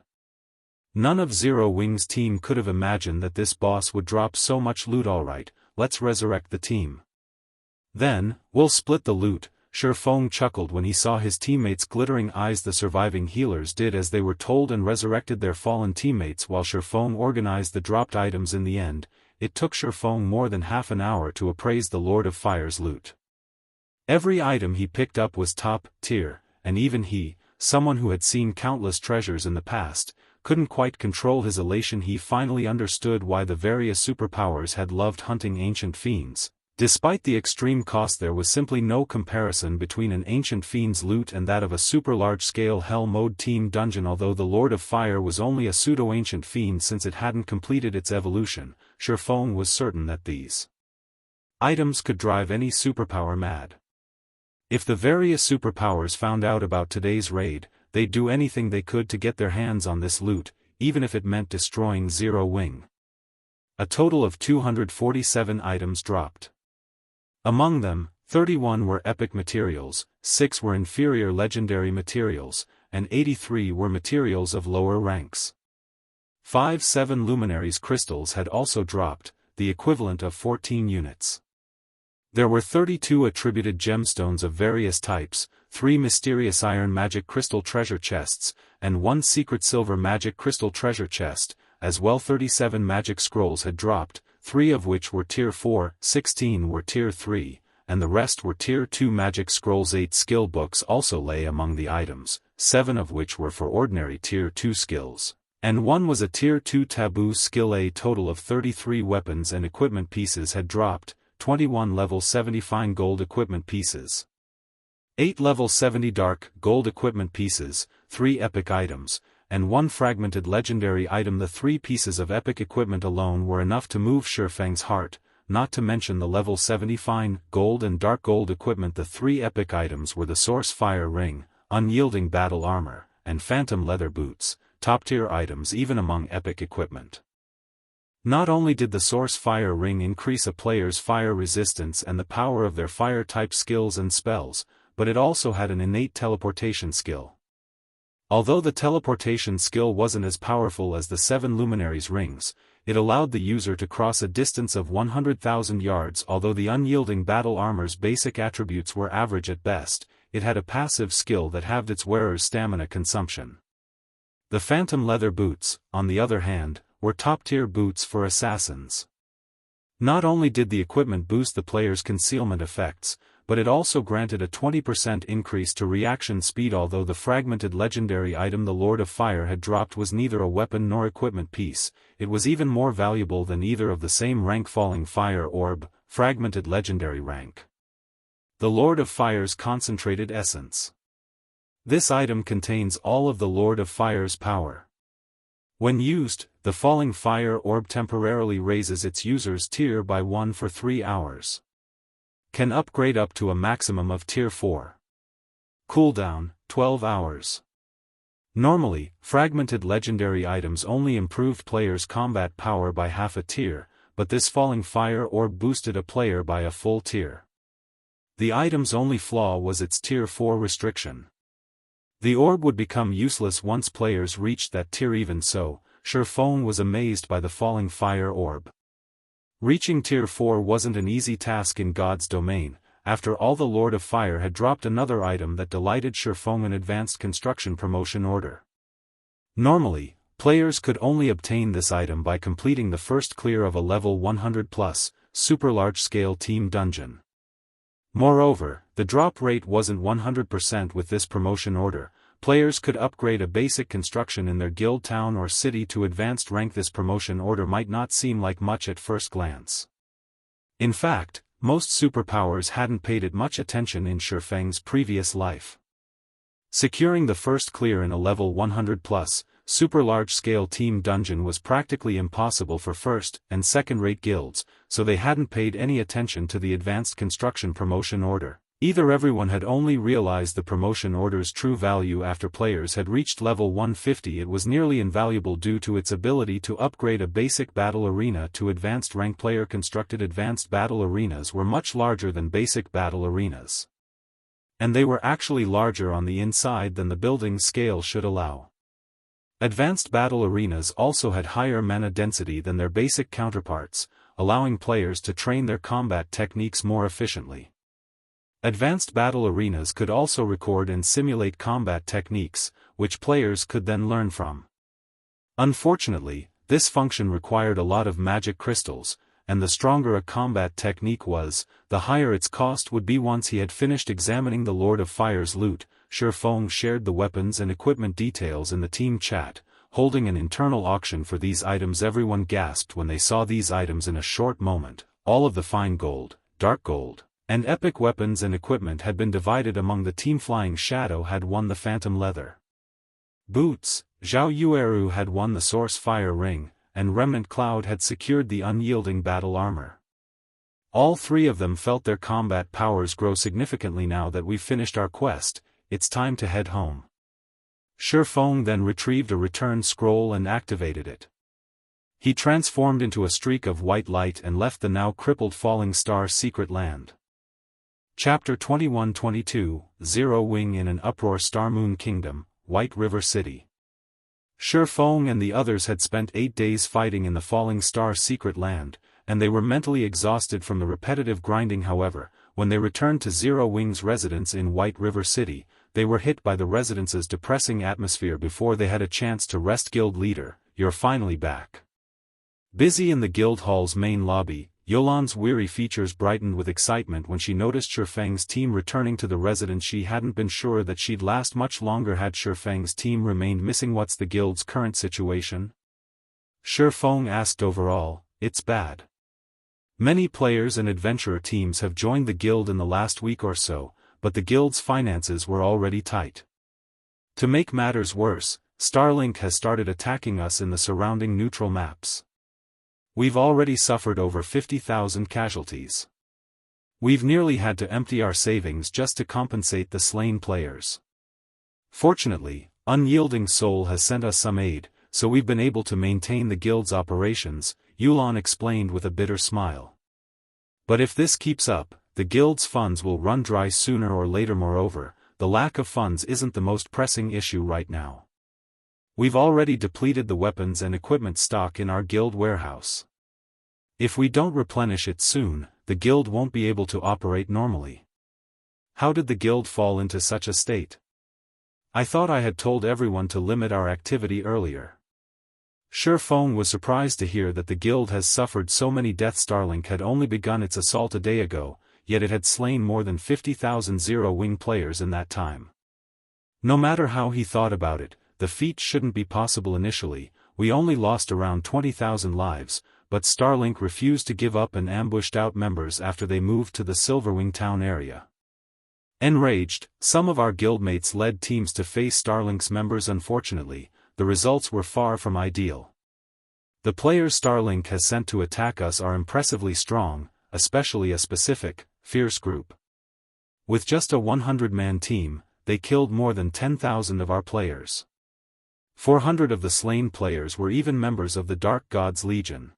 None of Zero Wing's team could have imagined that this boss would drop so much loot. Alright, let's resurrect the team. Then, we'll split the loot. Shifeng chuckled when he saw his teammates' glittering eyes. The surviving healers did as they were told and resurrected their fallen teammates while Shifeng organized the dropped items. In the end, it took Shifeng more than half an hour to appraise the Lord of Fire's loot. Every item he picked up was top tier, and even he, someone who had seen countless treasures in the past, couldn't quite control his elation. He finally understood why the various superpowers had loved hunting ancient fiends. Despite the extreme cost, there was simply no comparison between an ancient fiend's loot and that of a super large-scale hell mode team dungeon. Although the Lord of Fire was only a pseudo-ancient fiend since it hadn't completed its evolution, Shifeng was certain that these items could drive any superpower mad. If the various superpowers found out about today's raid, they'd do anything they could to get their hands on this loot, even if it meant destroying Zero Wing. A total of 247 items dropped. Among them, 31 were epic materials, 6 were inferior legendary materials, and 83 were materials of lower ranks. 5 7 luminaries crystals had also dropped, the equivalent of 14 units. There were 32 attributed gemstones of various types, 3 mysterious iron magic crystal treasure chests, and 1 secret silver magic crystal treasure chest, as well. 37 magic scrolls had dropped, 3 of which were tier 4, 16 were tier 3, and the rest were tier 2 magic scrolls. 8 skill books also lay among the items, 7 of which were for ordinary tier 2 skills, and 1 was a tier 2 taboo skill. A total of 33 weapons and equipment pieces had dropped, 21 level 70 fine gold equipment pieces, 8 level 70 dark gold equipment pieces, 3 epic items, and 1 fragmented legendary item. The 3 pieces of epic equipment alone were enough to move Shifeng's heart, not to mention the level 70 fine gold and dark gold equipment. The 3 epic items were the Source Fire Ring, Unyielding Battle Armor, and Phantom Leather Boots, top-tier items even among epic equipment. Not only did the Source Fire Ring increase a player's fire resistance and the power of their fire-type skills and spells, but it also had an innate teleportation skill. Although the teleportation skill wasn't as powerful as the 7 luminaries rings, it allowed the user to cross a distance of 100,000 yards. Although the Unyielding Battle Armor's basic attributes were average at best, it had a passive skill that halved its wearer's stamina consumption. The Phantom Leather Boots, on the other hand, were top-tier boots for assassins. Not only did the equipment boost the player's concealment effects, but it also granted a 20% increase to reaction speed. Although the fragmented legendary item the Lord of Fire had dropped was neither a weapon nor equipment piece, it was even more valuable than either of the same rank Falling Fire Orb, fragmented legendary rank. The Lord of Fire's Concentrated Essence. This item contains all of the Lord of Fire's power. When used, the Falling Fire Orb temporarily raises its user's tier by 1 for 3 hours. Can upgrade up to a maximum of tier 4. Cooldown, 12 hours. Normally, fragmented legendary items only improved players' combat power by half a tier, but this Falling Fire Orb boosted a player by a full tier. The item's only flaw was its tier 4 restriction. The orb would become useless once players reached that tier. Even so, Shifeng was amazed by the Falling Fire Orb. Reaching tier 4 wasn't an easy task in God's domain. After all, the Lord of Fire had dropped another item that delighted Shifeng, an Advanced Construction Promotion Order. Normally, players could only obtain this item by completing the first clear of a level 100+, super large-scale team dungeon. Moreover, the drop rate wasn't 100% with this promotion order. Players could upgrade a basic construction in their guild, town or city to advanced rank. This promotion order might not seem like much at first glance. In fact, most superpowers hadn't paid it much attention in Shifeng's previous life. Securing the first clear in a level 100+, super large-scale team dungeon was practically impossible for first- and second-rate guilds, so they hadn't paid any attention to the Advanced Construction Promotion Order. Either everyone had only realized the promotion order's true value after players had reached level 150. It was nearly invaluable due to its ability to upgrade a basic battle arena to advanced rank. Player-constructed advanced battle arenas were much larger than basic battle arenas. And they were actually larger on the inside than the building scale should allow. Advanced battle arenas also had higher mana density than their basic counterparts, allowing players to train their combat techniques more efficiently. Advanced battle arenas could also record and simulate combat techniques, which players could then learn from. Unfortunately, this function required a lot of magic crystals, and the stronger a combat technique was, the higher its cost would be. Once he had finished examining the Lord of Fire's loot, Shifeng shared the weapons and equipment details in the team chat, holding an internal auction for these items. Everyone gasped when they saw these items in a short moment. All of the fine gold, dark gold, and epic weapons and equipment had been divided among the team. Flying Shadow had won the Phantom Leather boots, Zhao Yueru had won the Source Fire Ring, and Remnant Cloud had secured the Unyielding Battle Armor. All three of them felt their combat powers grow significantly. Now that we've finished our quest, it's time to head home. Shifeng then retrieved a return scroll and activated it. He transformed into a streak of white light and left the now crippled Falling Star secret land. Chapter 21-22, Zero Wing in an Uproar. Star Moon Kingdom, White River City. Shifeng and the others had spent 8 days fighting in the Falling Star secret land, and they were mentally exhausted from the repetitive grinding. However, when they returned to Zero Wing's residence in White River City, they were hit by the residence's depressing atmosphere. Before they had a chance to rest, Guild Leader, you're finally back. Busy in the guild hall's main lobby, Yolan's weary features brightened with excitement when she noticed Shifeng's team returning to the residence. She hadn't been sure that she'd last much longer had Shifeng's team remained missing. What's the guild's current situation? Shifeng asked. Overall, it's bad. Many players and adventurer teams have joined the guild in the last week or so, but the guild's finances were already tight. To make matters worse, Starlink has started attacking us in the surrounding neutral maps. We've already suffered over 50,000 casualties. We've nearly had to empty our savings just to compensate the slain players. Fortunately, Unyielding Soul has sent us some aid, so we've been able to maintain the guild's operations, Yulan explained with a bitter smile. But if this keeps up, the guild's funds will run dry sooner or later. Moreover, the lack of funds isn't the most pressing issue right now. We've already depleted the weapons and equipment stock in our guild warehouse. If we don't replenish it soon, the guild won't be able to operate normally. How did the guild fall into such a state? I thought I had told everyone to limit our activity earlier. Shifeng was surprised to hear that the guild has suffered so many deaths. Starlink had only begun its assault a day ago, yet it had slain more than 50,000 zero-wing players in that time. No matter how he thought about it, the feat shouldn't be possible initially. We only lost around 20,000 lives, but Starlink refused to give up and ambushed out members after they moved to the Silverwing town area. Enraged, some of our guildmates led teams to face Starlink's members. Unfortunately, the results were far from ideal. The players Starlink has sent to attack us are impressively strong, especially a specific, fierce group. With just a 100-man team, they killed more than 10,000 of our players. 400 of the slain players were even members of the Dark God's Legion.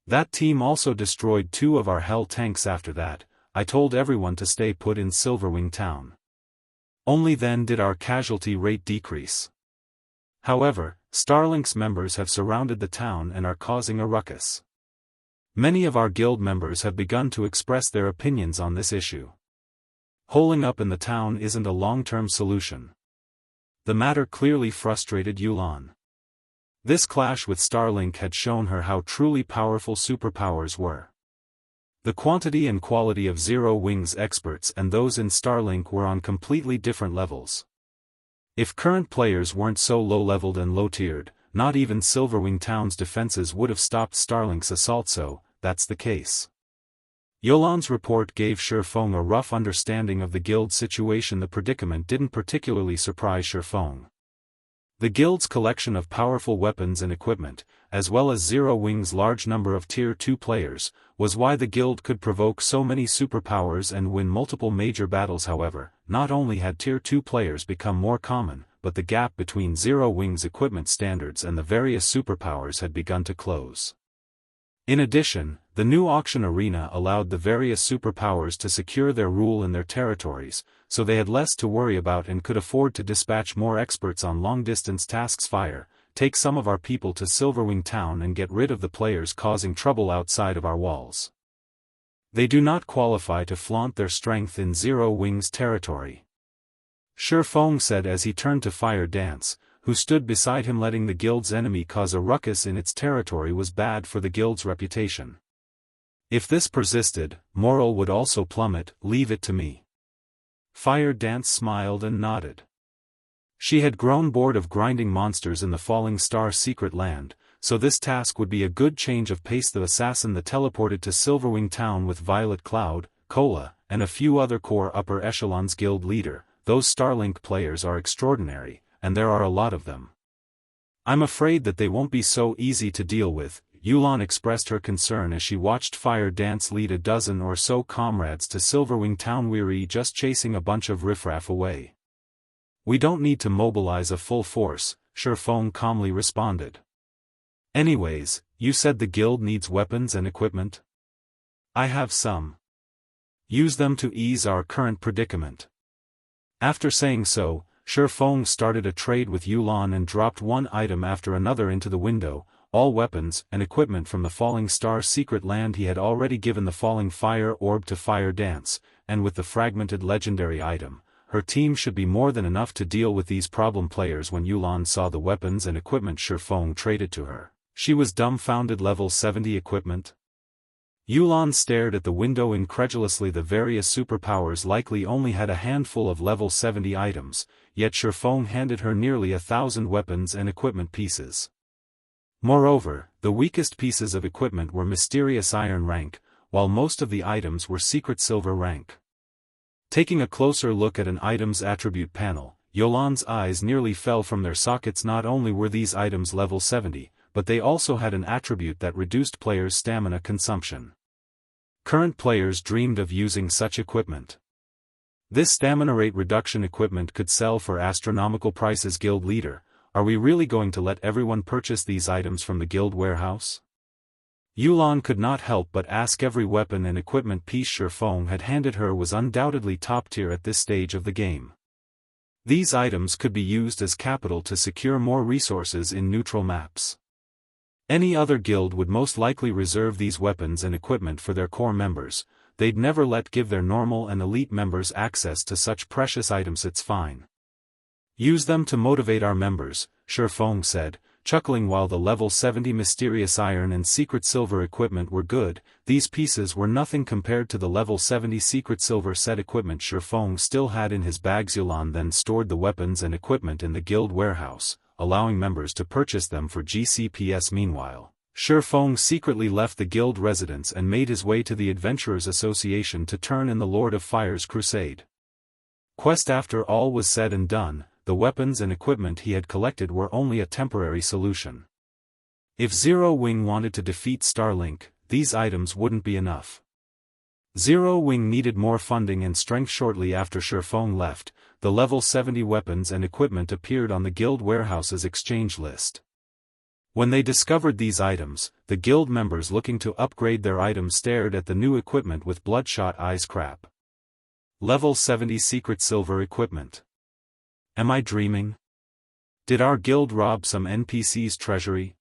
That team also destroyed 2 of our Hell tanks. After that, I told everyone to stay put in Silverwing town. Only then did our casualty rate decrease. However, Starlink's members have surrounded the town and are causing a ruckus. Many of our guild members have begun to express their opinions on this issue. Holing up in the town isn't a long-term solution. The matter clearly frustrated Yulan. This clash with Starlink had shown her how truly powerful superpowers were. The quantity and quality of Zero Wings experts and those in Starlink were on completely different levels. If current players weren't so low-leveled and low-tiered, not even Silverwing Town's defenses would have stopped Starlink's assault. So, that's the case. Yolan's report gave Shifeng a rough understanding of the guild's situation. The predicament didn't particularly surprise Shifeng. The guild's collection of powerful weapons and equipment, as well as Zero Wing's large number of Tier 2 players, was why the guild could provoke so many superpowers and win multiple major battles. However, not only had Tier 2 players become more common, but the gap between Zero Wing's equipment standards and the various superpowers had begun to close. In addition, the new auction arena allowed the various superpowers to secure their rule in their territories, so they had less to worry about and could afford to dispatch more experts on long-distance tasks. Take some of our people to Silverwing Town and get rid of the players causing trouble outside of our walls. They do not qualify to flaunt their strength in Zero Wing's territory. Shifeng said as he turned to Fire Dance, who stood beside him. Letting the guild's enemy cause a ruckus in its territory was bad for the guild's reputation. If this persisted, morale would also plummet. Leave it to me. Fire Dance smiled and nodded. She had grown bored of grinding monsters in the Falling Star secret land, so this task would be a good change of pace. The assassin that teleported to Silverwing Town with Violet Cloud, Cola, and a few other core upper echelons guild leader. Those Starlink players are extraordinary, and there are a lot of them. I'm afraid that they won't be so easy to deal with. Yulan expressed her concern as she watched Fire Dance lead a dozen or so comrades to Silverwing Town, weary just chasing a bunch of riffraff away. We don't need to mobilize a full force, Shifeng calmly responded. Anyways, you said the guild needs weapons and equipment? I have some. Use them to ease our current predicament. After saying so, Shifeng started a trade with Yulan and dropped one item after another into the window. All weapons and equipment from the Falling Star secret land. He had already given the Falling Fire Orb to Fire Dance, and with the fragmented legendary item, her team should be more than enough to deal with these problem players. When Yulan saw the weapons and equipment Shifeng traded to her, she was dumbfounded. Level 70 equipment? Yulan stared at the window incredulously. The various superpowers likely only had a handful of level 70 items, yet Shifeng handed her nearly 1,000 weapons and equipment pieces. Moreover, the weakest pieces of equipment were mysterious iron rank, while most of the items were secret silver rank. Taking a closer look at an item's attribute panel, Yulan's eyes nearly fell from their sockets. Not only were these items level 70, but they also had an attribute that reduced players' stamina consumption. Current players dreamed of using such equipment. This stamina rate reduction equipment could sell for astronomical prices. Guild leader, are we really going to let everyone purchase these items from the guild warehouse? Yulan could not help but ask. Every weapon and equipment piece Shifeng had handed her was undoubtedly top tier at this stage of the game. These items could be used as capital to secure more resources in neutral maps. Any other guild would most likely reserve these weapons and equipment for their core members. They'd never give their normal and elite members access to such precious items. It's fine. Use them to motivate our members, Shifeng said, chuckling while the level 70 mysterious iron and secret silver equipment were good. These pieces were nothing compared to the level 70 secret silver set equipment Shifeng still had in his bag. Yulan then stored the weapons and equipment in the guild warehouse, allowing members to purchase them for GCPS. Meanwhile, Shifeng secretly left the guild residence and made his way to the Adventurers Association to turn in the Lord of Fire's crusade quest. After all was said and done, the weapons and equipment he had collected were only a temporary solution. If Zero Wing wanted to defeat Starlink, these items wouldn't be enough. Zero Wing needed more funding and strength. Shortly after Shifeng left, the level 70 weapons and equipment appeared on the guild warehouse's exchange list. When they discovered these items, the guild members looking to upgrade their items stared at the new equipment with bloodshot eyes. Crap. Level 70 secret silver equipment. Am I dreaming? Did our guild rob some NPC's treasury?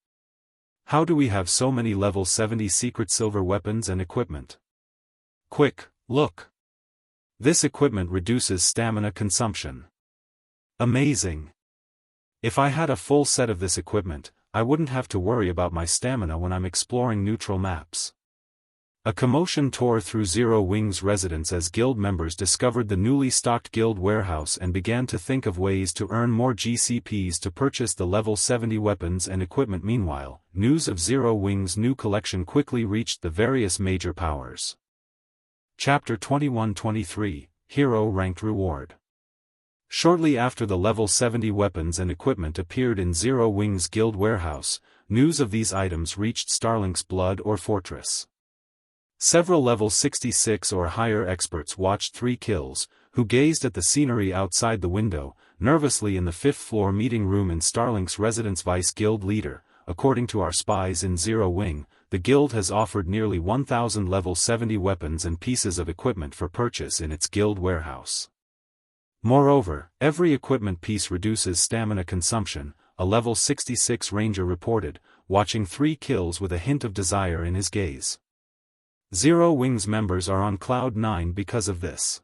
How do we have so many level 70 secret silver weapons and equipment? Quick, look! This equipment reduces stamina consumption. Amazing! If I had a full set of this equipment, I wouldn't have to worry about my stamina when I'm exploring neutral maps. A commotion tore through Zero Wing's residence as guild members discovered the newly stocked guild warehouse and began to think of ways to earn more GCPs to purchase the level 70 weapons and equipment. Meanwhile, news of Zero Wing's new collection quickly reached the various major powers. Chapter 21-23, Hero Ranked Reward. Shortly after the level 70 weapons and equipment appeared in Zero Wing's guild warehouse, news of these items reached Starlink's Blood or Fortress. Several level 66 or higher experts watched 3 kills, who gazed at the scenery outside the window, nervously in the 5th floor meeting room in Starlink's residence. Vice Guild Leader, according to our spies in Zero Wing, the guild has offered nearly 1,000 level 70 weapons and pieces of equipment for purchase in its guild warehouse. Moreover, every equipment piece reduces stamina consumption, a level 66 ranger reported, watching 3 kills with a hint of desire in his gaze. Zero Wing's members are on cloud 9 because of this.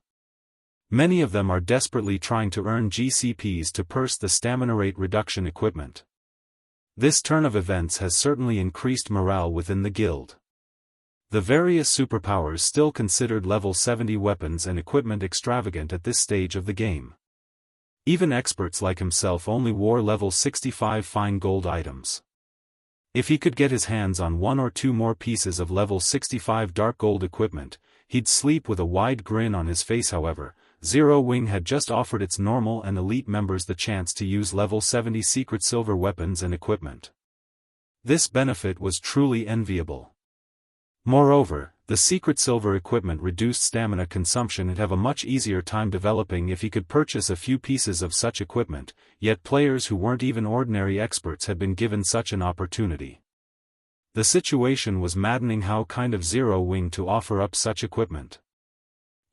Many of them are desperately trying to earn GCPs to purchase the stamina rate reduction equipment. This turn of events has certainly increased morale within the guild. The various superpowers still considered level 70 weapons and equipment extravagant at this stage of the game. Even experts like himself only wore level 65 fine gold items. If he could get his hands on 1 or 2 more pieces of level 65 dark gold equipment, he'd sleep with a wide grin on his face. However, Zero Wing had just offered its normal and elite members the chance to use level 70 secret silver weapons and equipment. This benefit was truly enviable. Moreover, the secret silver equipment reduced stamina consumption and have a much easier time developing if he could purchase a few pieces of such equipment, yet players who weren't even ordinary experts had been given such an opportunity. The situation was maddening. How kind of Zero Wing to offer up such equipment.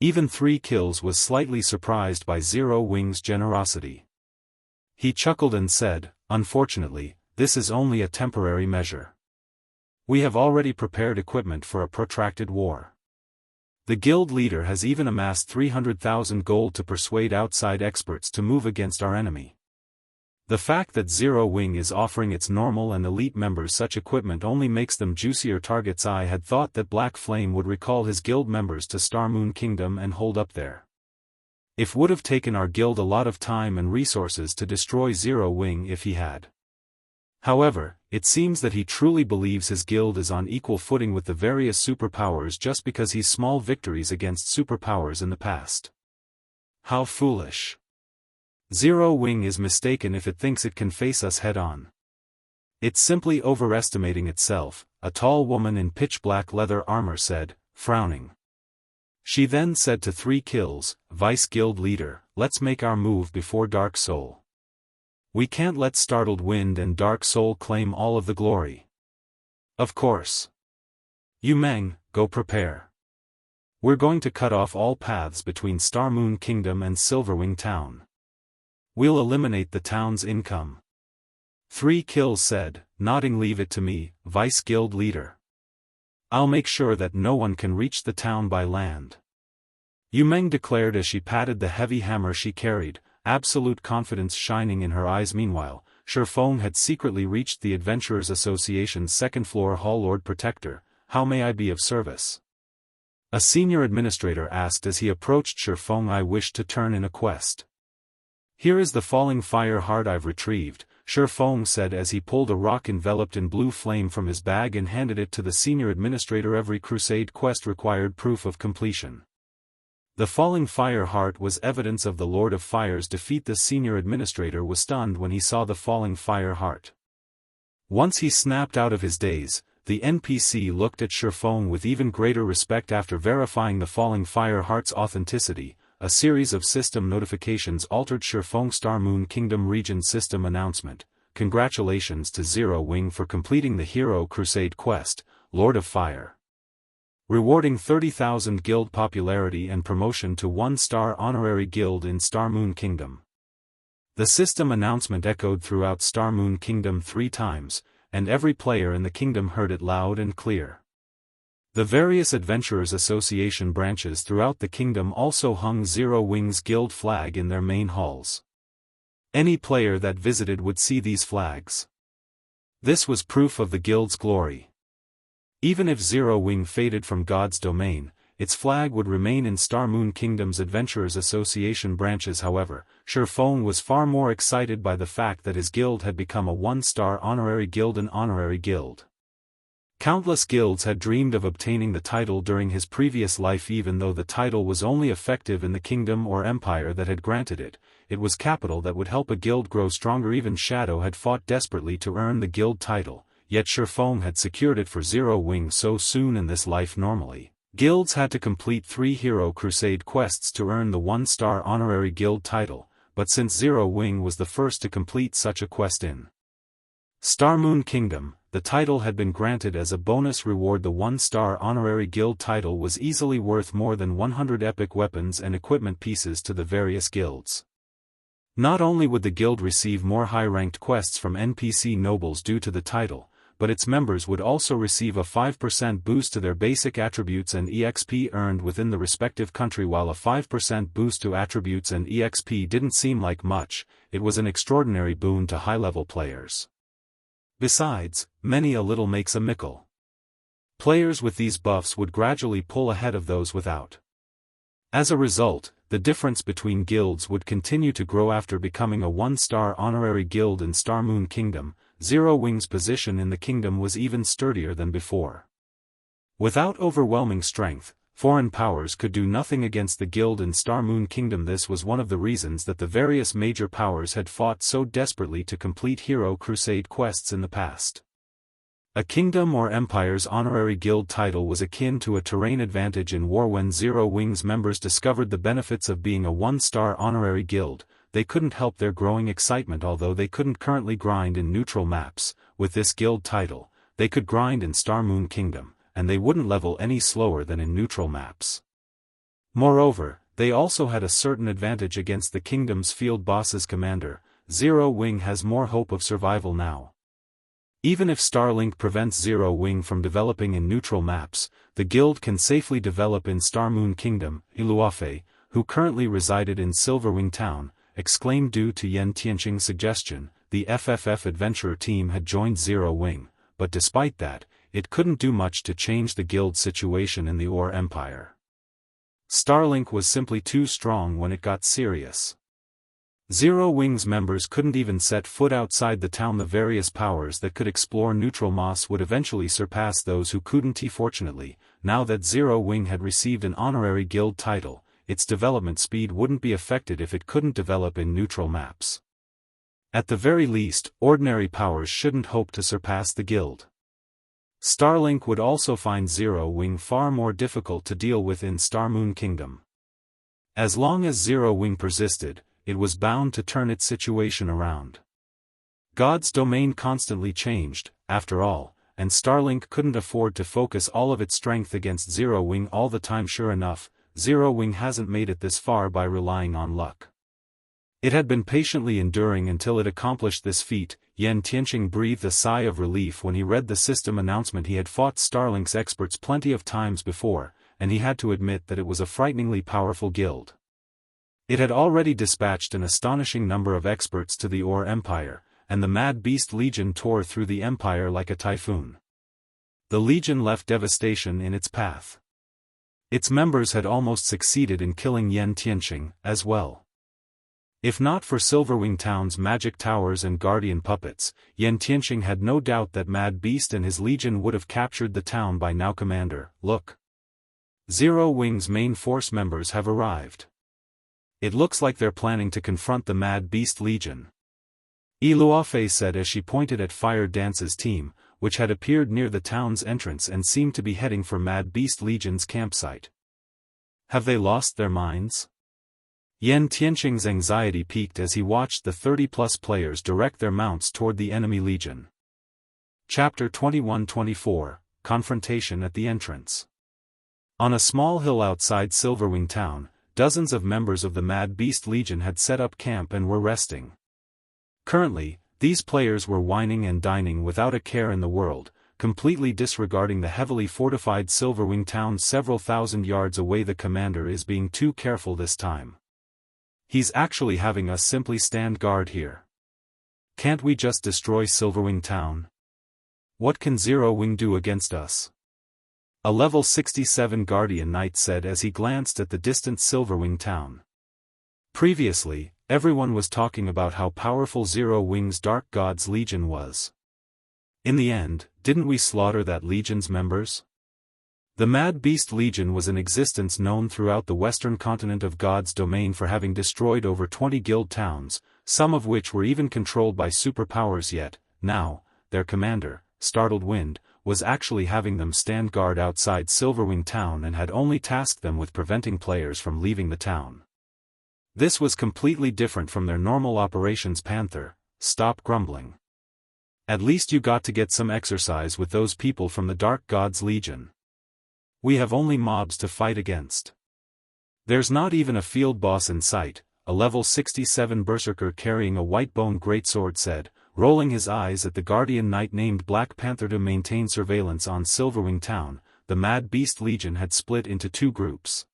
Even 3 kills was slightly surprised by Zero Wing's generosity. He chuckled and said, "Unfortunately, this is only a temporary measure. We have already prepared equipment for a protracted war. The guild leader has even amassed 300,000 gold to persuade outside experts to move against our enemy." The fact that Zero Wing is offering its normal and elite members such equipment only makes them juicier targets. I had thought that Black Flame would recall his guild members to Starmoon Kingdom and hold up there. It would have taken our guild a lot of time and resources to destroy Zero Wing if he had. However, it seems that he truly believes his guild is on equal footing with the various superpowers just because he's small victories against superpowers in the past. How foolish. Zero Wing is mistaken if it thinks it can face us head-on. It's simply overestimating itself, a tall woman in pitch-black leather armor said, frowning. She then said to 3 kills, Vice Guild Leader, let's make our move before Dark Soul. We can't let Startled Wind and Dark Soul claim all of the glory. Of course. Yu Meng, go prepare. We're going to cut off all paths between Starmoon Kingdom and Silverwing Town. We'll eliminate the town's income. 3 kills said, nodding, leave it to me, Vice Guild Leader. I'll make sure that no one can reach the town by land. Yu Meng declared as she patted the heavy hammer she carried, absolute confidence shining in her eyes. Meanwhile, Feng had secretly reached the Adventurers Association's second-floor hall. Lord Protector, how may I be of service? A senior administrator asked as he approached Feng. I wish to turn in a quest. Here is the falling fire heart I've retrieved, Feng said as he pulled a rock enveloped in blue flame from his bag and handed it to the senior administrator. Every crusade quest required proof of completion. The falling fire heart was evidence of the Lord of Fire's defeat. The senior administrator was stunned when he saw the falling fire heart. Once he snapped out of his daze, the NPC looked at Feng with even greater respect. After verifying the falling fire heart's authenticity, a series of system notifications altered Feng. Star Moon Kingdom Region System Announcement. Congratulations to Zero Wing for completing the Hero Crusade quest, Lord of Fire. Rewarding 30,000 guild popularity and promotion to 1-star honorary guild in Star Moon Kingdom. The system announcement echoed throughout Star Moon Kingdom 3 times, and every player in the kingdom heard it loud and clear. The various Adventurers Association branches throughout the kingdom also hung Zero Wing's guild flag in their main halls. Any player that visited would see these flags. This was proof of the guild's glory. Even if Zero Wing faded from God's domain, its flag would remain in Star Moon Kingdom's Adventurers Association branches. However, Feng was far more excited by the fact that his guild had become a 1-star honorary guild. An honorary guild. Countless guilds had dreamed of obtaining the title during his previous life. Even though the title was only effective in the kingdom or empire that had granted it, it was capital that would help a guild grow stronger. Even Shadow had fought desperately to earn the guild title, yet Feng had secured it for Zero Wing so soon in this life. Normally, guilds had to complete 3 Hero Crusade quests to earn the 1-star honorary guild title, but since Zero Wing was the first to complete such a quest in Star Moon Kingdom, the title had been granted as a bonus reward. The 1-star honorary guild title was easily worth more than 100 epic weapons and equipment pieces to the various guilds. Not only would the guild receive more high-ranked quests from NPC nobles due to the title, but its members would also receive a 5% boost to their basic attributes and EXP earned within the respective country. While a 5% boost to attributes and EXP didn't seem like much, it was an extraordinary boon to high-level players. Besides, many a little makes a mickle. Players with these buffs would gradually pull ahead of those without. As a result, the difference between guilds would continue to grow. After becoming a 1-star honorary guild in Star Moon Kingdom, Zero Wing's position in the kingdom was even sturdier than before. Without overwhelming strength, foreign powers could do nothing against the guild in Star Moon Kingdom. This was one of the reasons that the various major powers had fought so desperately to complete Hero Crusade quests in the past. A kingdom or empire's honorary guild title was akin to a terrain advantage in war. When Zero Wing's members discovered the benefits of being a 1-star honorary guild, they couldn't help their growing excitement. Although they couldn't currently grind in neutral maps, with this guild title, they could grind in Star Moon Kingdom, and they wouldn't level any slower than in neutral maps. Moreover, they also had a certain advantage against the kingdom's field boss's commander. Zero Wing has more hope of survival now. Even if Starlink prevents Zero Wing from developing in neutral maps, the guild can safely develop in Star Moon Kingdom. Iluafe, who currently resided in Silverwing Town, exclaimed. Due to Yen Tianqing's suggestion, the FFF adventurer team had joined Zero Wing, but despite that, it couldn't do much to change the guild's situation in the Ore Empire. Starlink was simply too strong when it got serious. Zero Wing's members couldn't even set foot outside the town. The various powers that could explore neutral moss would eventually surpass those who couldn't. Fortunately, now that Zero Wing had received an honorary guild title, its development speed wouldn't be affected if it couldn't develop in neutral maps. At the very least, ordinary powers shouldn't hope to surpass the guild. Starlink would also find Zero Wing far more difficult to deal with in Star Moon Kingdom. As long as Zero Wing persisted, it was bound to turn its situation around. God's domain constantly changed, after all, and Starlink couldn't afford to focus all of its strength against Zero Wing all the time. Sure enough, Zero Wing hasn't made it this far by relying on luck. It had been patiently enduring until it accomplished this feat. Yen Tianqing breathed a sigh of relief when he read the system announcement. He had fought Starlink's experts plenty of times before, and he had to admit that it was a frighteningly powerful guild. It had already dispatched an astonishing number of experts to the Ore Empire, and the Mad Beast Legion tore through the Empire like a typhoon. The Legion left devastation in its path. Its members had almost succeeded in killing Yen Tianqing, as well. If not for Silverwing Town's magic towers and guardian puppets, Yen Tianqing had no doubt that Mad Beast and his legion would have captured the town by now. Commander, look. Zero Wing's main force members have arrived. It looks like they're planning to confront the Mad Beast Legion. Luofei said as she pointed at Fire Dance's team, which had appeared near the town's entrance and seemed to be heading for Mad Beast Legion's campsite. Have they lost their minds? Yen Tianqing's anxiety peaked as he watched the 30-plus players direct their mounts toward the enemy legion. Chapter 21-24, Confrontation at the Entrance. On a small hill outside Silverwing Town, dozens of members of the Mad Beast Legion had set up camp and were resting. Currently, these players were whining and dining without a care in the world, completely disregarding the heavily fortified Silverwing Town several thousand yards away. The commander is being too careful this time. He's actually having us simply stand guard here. Can't we just destroy Silverwing Town? What can Zero Wing do against us? A level 67 Guardian Knight said as he glanced at the distant Silverwing Town. Previously, everyone was talking about how powerful Zero Wing's Dark God's Legion was. In the end, didn't we slaughter that legion's members? The Mad Beast Legion was an existence known throughout the western continent of God's domain for having destroyed over 20 guild towns, some of which were even controlled by superpowers. Yet, now, their commander, Startled Wind, was actually having them stand guard outside Silverwing Town and had only tasked them with preventing players from leaving the town. This was completely different from their normal operations. Panther, stop grumbling. At least you got to get some exercise with those people from the Dark God's Legion. We have only mobs to fight against. There's not even a field boss in sight, a level 67 berserker carrying a white-bone greatsword said, rolling his eyes at the Guardian Knight named Black Panther. To maintain surveillance on Silverwing Town, the Mad Beast Legion had split into two groups.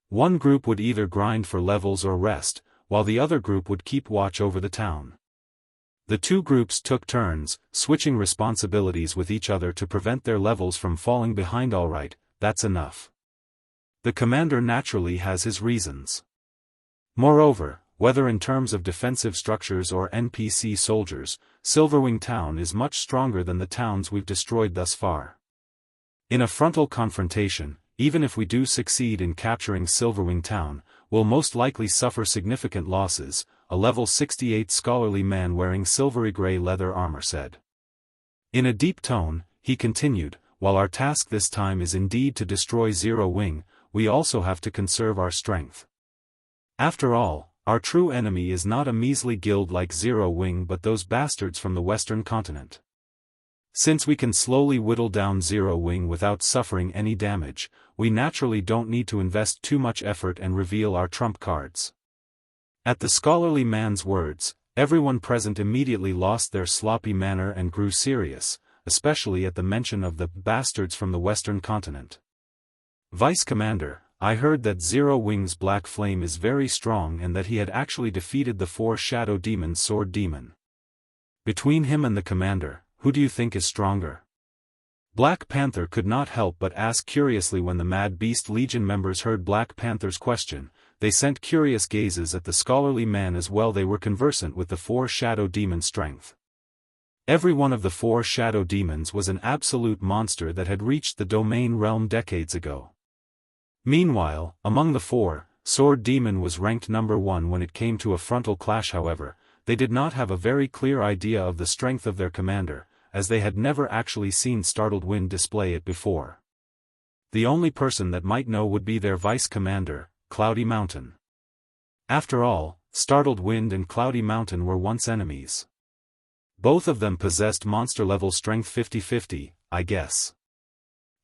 One group would either grind for levels or rest, while the other group would keep watch over the town. The two groups took turns, switching responsibilities with each other to prevent their levels from falling behind. Alright, that's enough. The commander naturally has his reasons. Moreover, whether in terms of defensive structures or NPC soldiers, Silverwing Town is much stronger than the towns we've destroyed thus far. In a frontal confrontation, even if we do succeed in capturing Silverwing Town, we'll most likely suffer significant losses, a level 68 scholarly man wearing silvery gray leather armor said. In a deep tone, he continued, while our task this time is indeed to destroy Zero Wing, we also have to conserve our strength. After all, our true enemy is not a measly guild like Zero Wing but those bastards from the western continent. Since we can slowly whittle down Zero Wing without suffering any damage, we naturally don't need to invest too much effort and reveal our trump cards. At the scholarly man's words, everyone present immediately lost their sloppy manner and grew serious, especially at the mention of the bastards from the western continent. Vice Commander, I heard that Zero Wing's Black Flame is very strong and that he had actually defeated the 4 Shadow Demons Sword Demon. Between him and the commander, who do you think is stronger? Black Panther could not help but ask curiously. When the Mad Beast Legion members heard Black Panther's question, they sent curious gazes at the scholarly man as well. They were conversant with the 4 Shadow Demon strength. Every one of the 4 Shadow Demons was an absolute monster that had reached the domain realm decades ago. Meanwhile, among the 4, Sword Demon was ranked number 1 when it came to a frontal clash. However, they did not have a very clear idea of the strength of their commander, as they had never actually seen Startled Wind display it before. The only person that might know would be their vice commander, Cloudy Mountain. After all, Startled Wind and Cloudy Mountain were once enemies. Both of them possessed monster-level strength 50-50, I guess.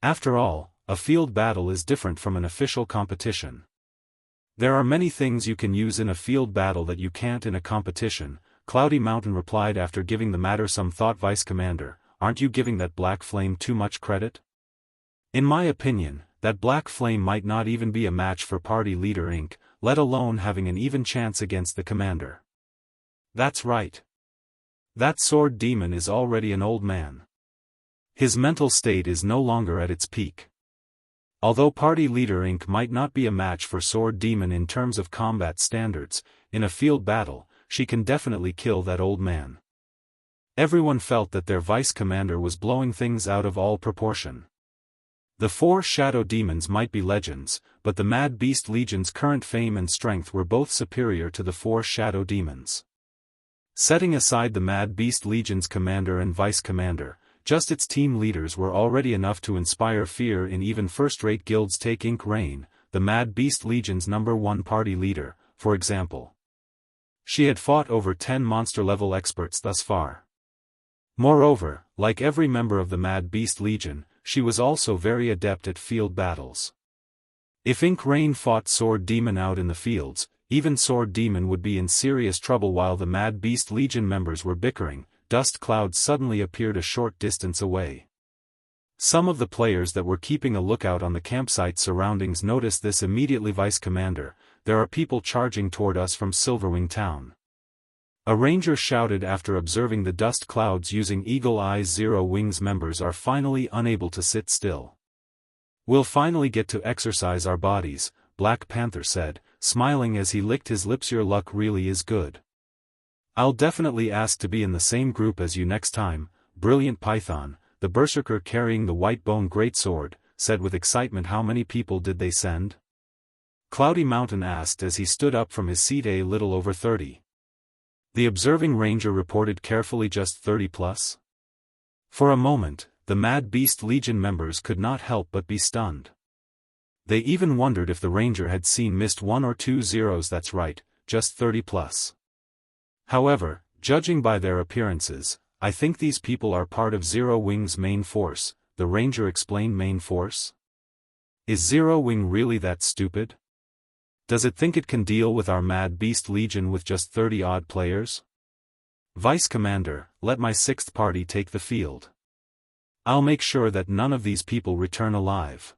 After all, a field battle is different from an official competition. There are many things you can use in a field battle that you can't in a competition, Cloudy Mountain replied after giving the matter some thought. Vice Commander, aren't you giving that Black Flame too much credit? In my opinion, that Black Flame might not even be a match for Party Leader Inc., let alone having an even chance against the commander. That's right. That sword demon is already an old man. His mental state is no longer at its peak. Although Party Leader Inc. might not be a match for Sword Demon in terms of combat standards, in a field battle, she can definitely kill that old man. Everyone felt that their vice commander was blowing things out of all proportion. The 4 Shadow Demons might be legends, but the Mad Beast Legion's current fame and strength were both superior to the 4 Shadow Demons. Setting aside the Mad Beast Legion's commander and vice commander, just its team leaders were already enough to inspire fear in even first-rate guilds. Take Inc. Rain, the Mad Beast Legion's #1 party leader, for example. She had fought over 10 monster-level experts thus far. Moreover, like every member of the Mad Beast Legion, she was also very adept at field battles. If Inc. Rain fought Sword Demon out in the fields, even Sword Demon would be in serious trouble. While the Mad Beast Legion members were bickering, dust clouds suddenly appeared a short distance away. Some of the players that were keeping a lookout on the campsite surroundings noticed this immediately. Vice Commander, there are people charging toward us from Silverwing Town. A ranger shouted after observing the dust clouds using Eagle Eyes. Zero Wings members are finally unable to sit still. We'll finally get to exercise our bodies, Black Panther said, smiling as he licked his lips. Your luck really is good. I'll definitely ask to be in the same group as you next time. Brilliant Python, the berserker carrying the white bone greatsword, said with excitement. How many people did they send? Cloudy Mountain asked as he stood up from his seat. A little over 30. The observing ranger reported carefully. Just 30 plus? For a moment, the Mad Beast Legion members could not help but be stunned. They even wondered if the ranger had missed 1 or 2 zeros. That's right, just 30 plus. However, judging by their appearances, I think these people are part of Zero Wing's main force, the ranger explained. Main force? Is Zero Wing really that stupid? Does it think it can deal with our Mad Beast Legion with just 30-odd players? Vice Commander, let my 6th party take the field. I'll make sure that none of these people return alive.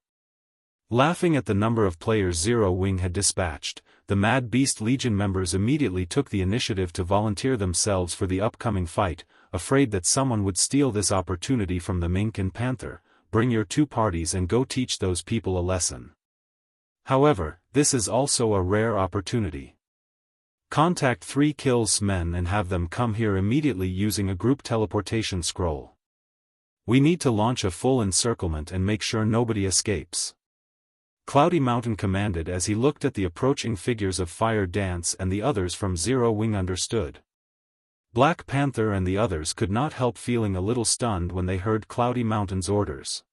Laughing at the number of players Zero Wing had dispatched, the Mad Beast Legion members immediately took the initiative to volunteer themselves for the upcoming fight, afraid that someone would steal this opportunity from the Mink and Panther. Bring your 2 parties and go teach those people a lesson. However, this is also a rare opportunity. Contact 3 Kills men and have them come here immediately using a group teleportation scroll. We need to launch a full encirclement and make sure nobody escapes. Cloudy Mountain commanded as he looked at the approaching figures of Fire Dance and the others from Zero Wing. Understood. Black Panther and the others could not help feeling a little stunned when they heard Cloudy Mountain's orders.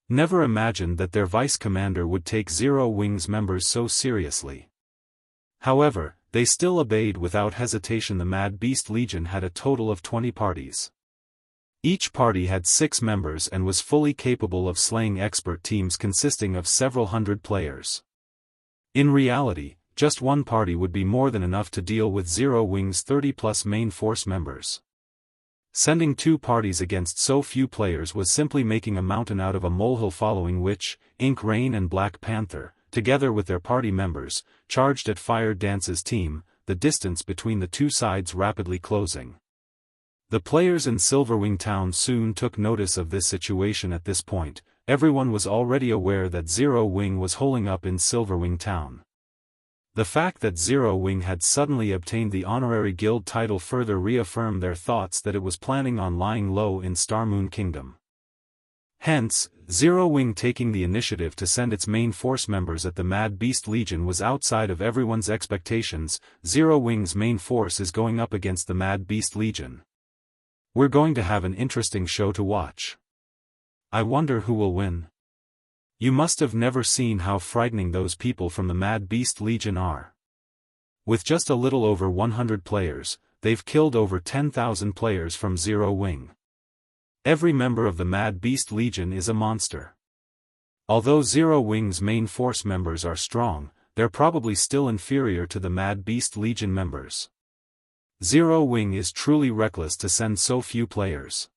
Never imagined that their vice commander would take Zero Wing's members so seriously. However, they still obeyed without hesitation. The Mad Beast Legion had a total of 20 parties. Each party had 6 members and was fully capable of slaying expert teams consisting of several hundred players. In reality, just one party would be more than enough to deal with Zero Wing's 30-plus main force members. Sending 2 parties against so few players was simply making a mountain out of a molehill. Following which, Inc. Rain and Black Panther, together with their party members, charged at Fire Dance's team, the distance between the 2 sides rapidly closing. The players in Silverwing Town soon took notice of this situation. At this point, everyone was already aware that Zero Wing was holing up in Silverwing Town. The fact that Zero Wing had suddenly obtained the honorary guild title further reaffirmed their thoughts that it was planning on lying low in Starmoon Kingdom. Hence, Zero Wing taking the initiative to send its main force members at the Mad Beast Legion was outside of everyone's expectations. Zero Wing's main force is going up against the Mad Beast Legion. We're going to have an interesting show to watch. I wonder who will win. You must have never seen how frightening those people from the Mad Beast Legion are. With just a little over 100 players, they've killed over 10,000 players from Zero Wing. Every member of the Mad Beast Legion is a monster. Although Zero Wing's main force members are strong, they're probably still inferior to the Mad Beast Legion members. Zero Wing is truly reckless to send so few players.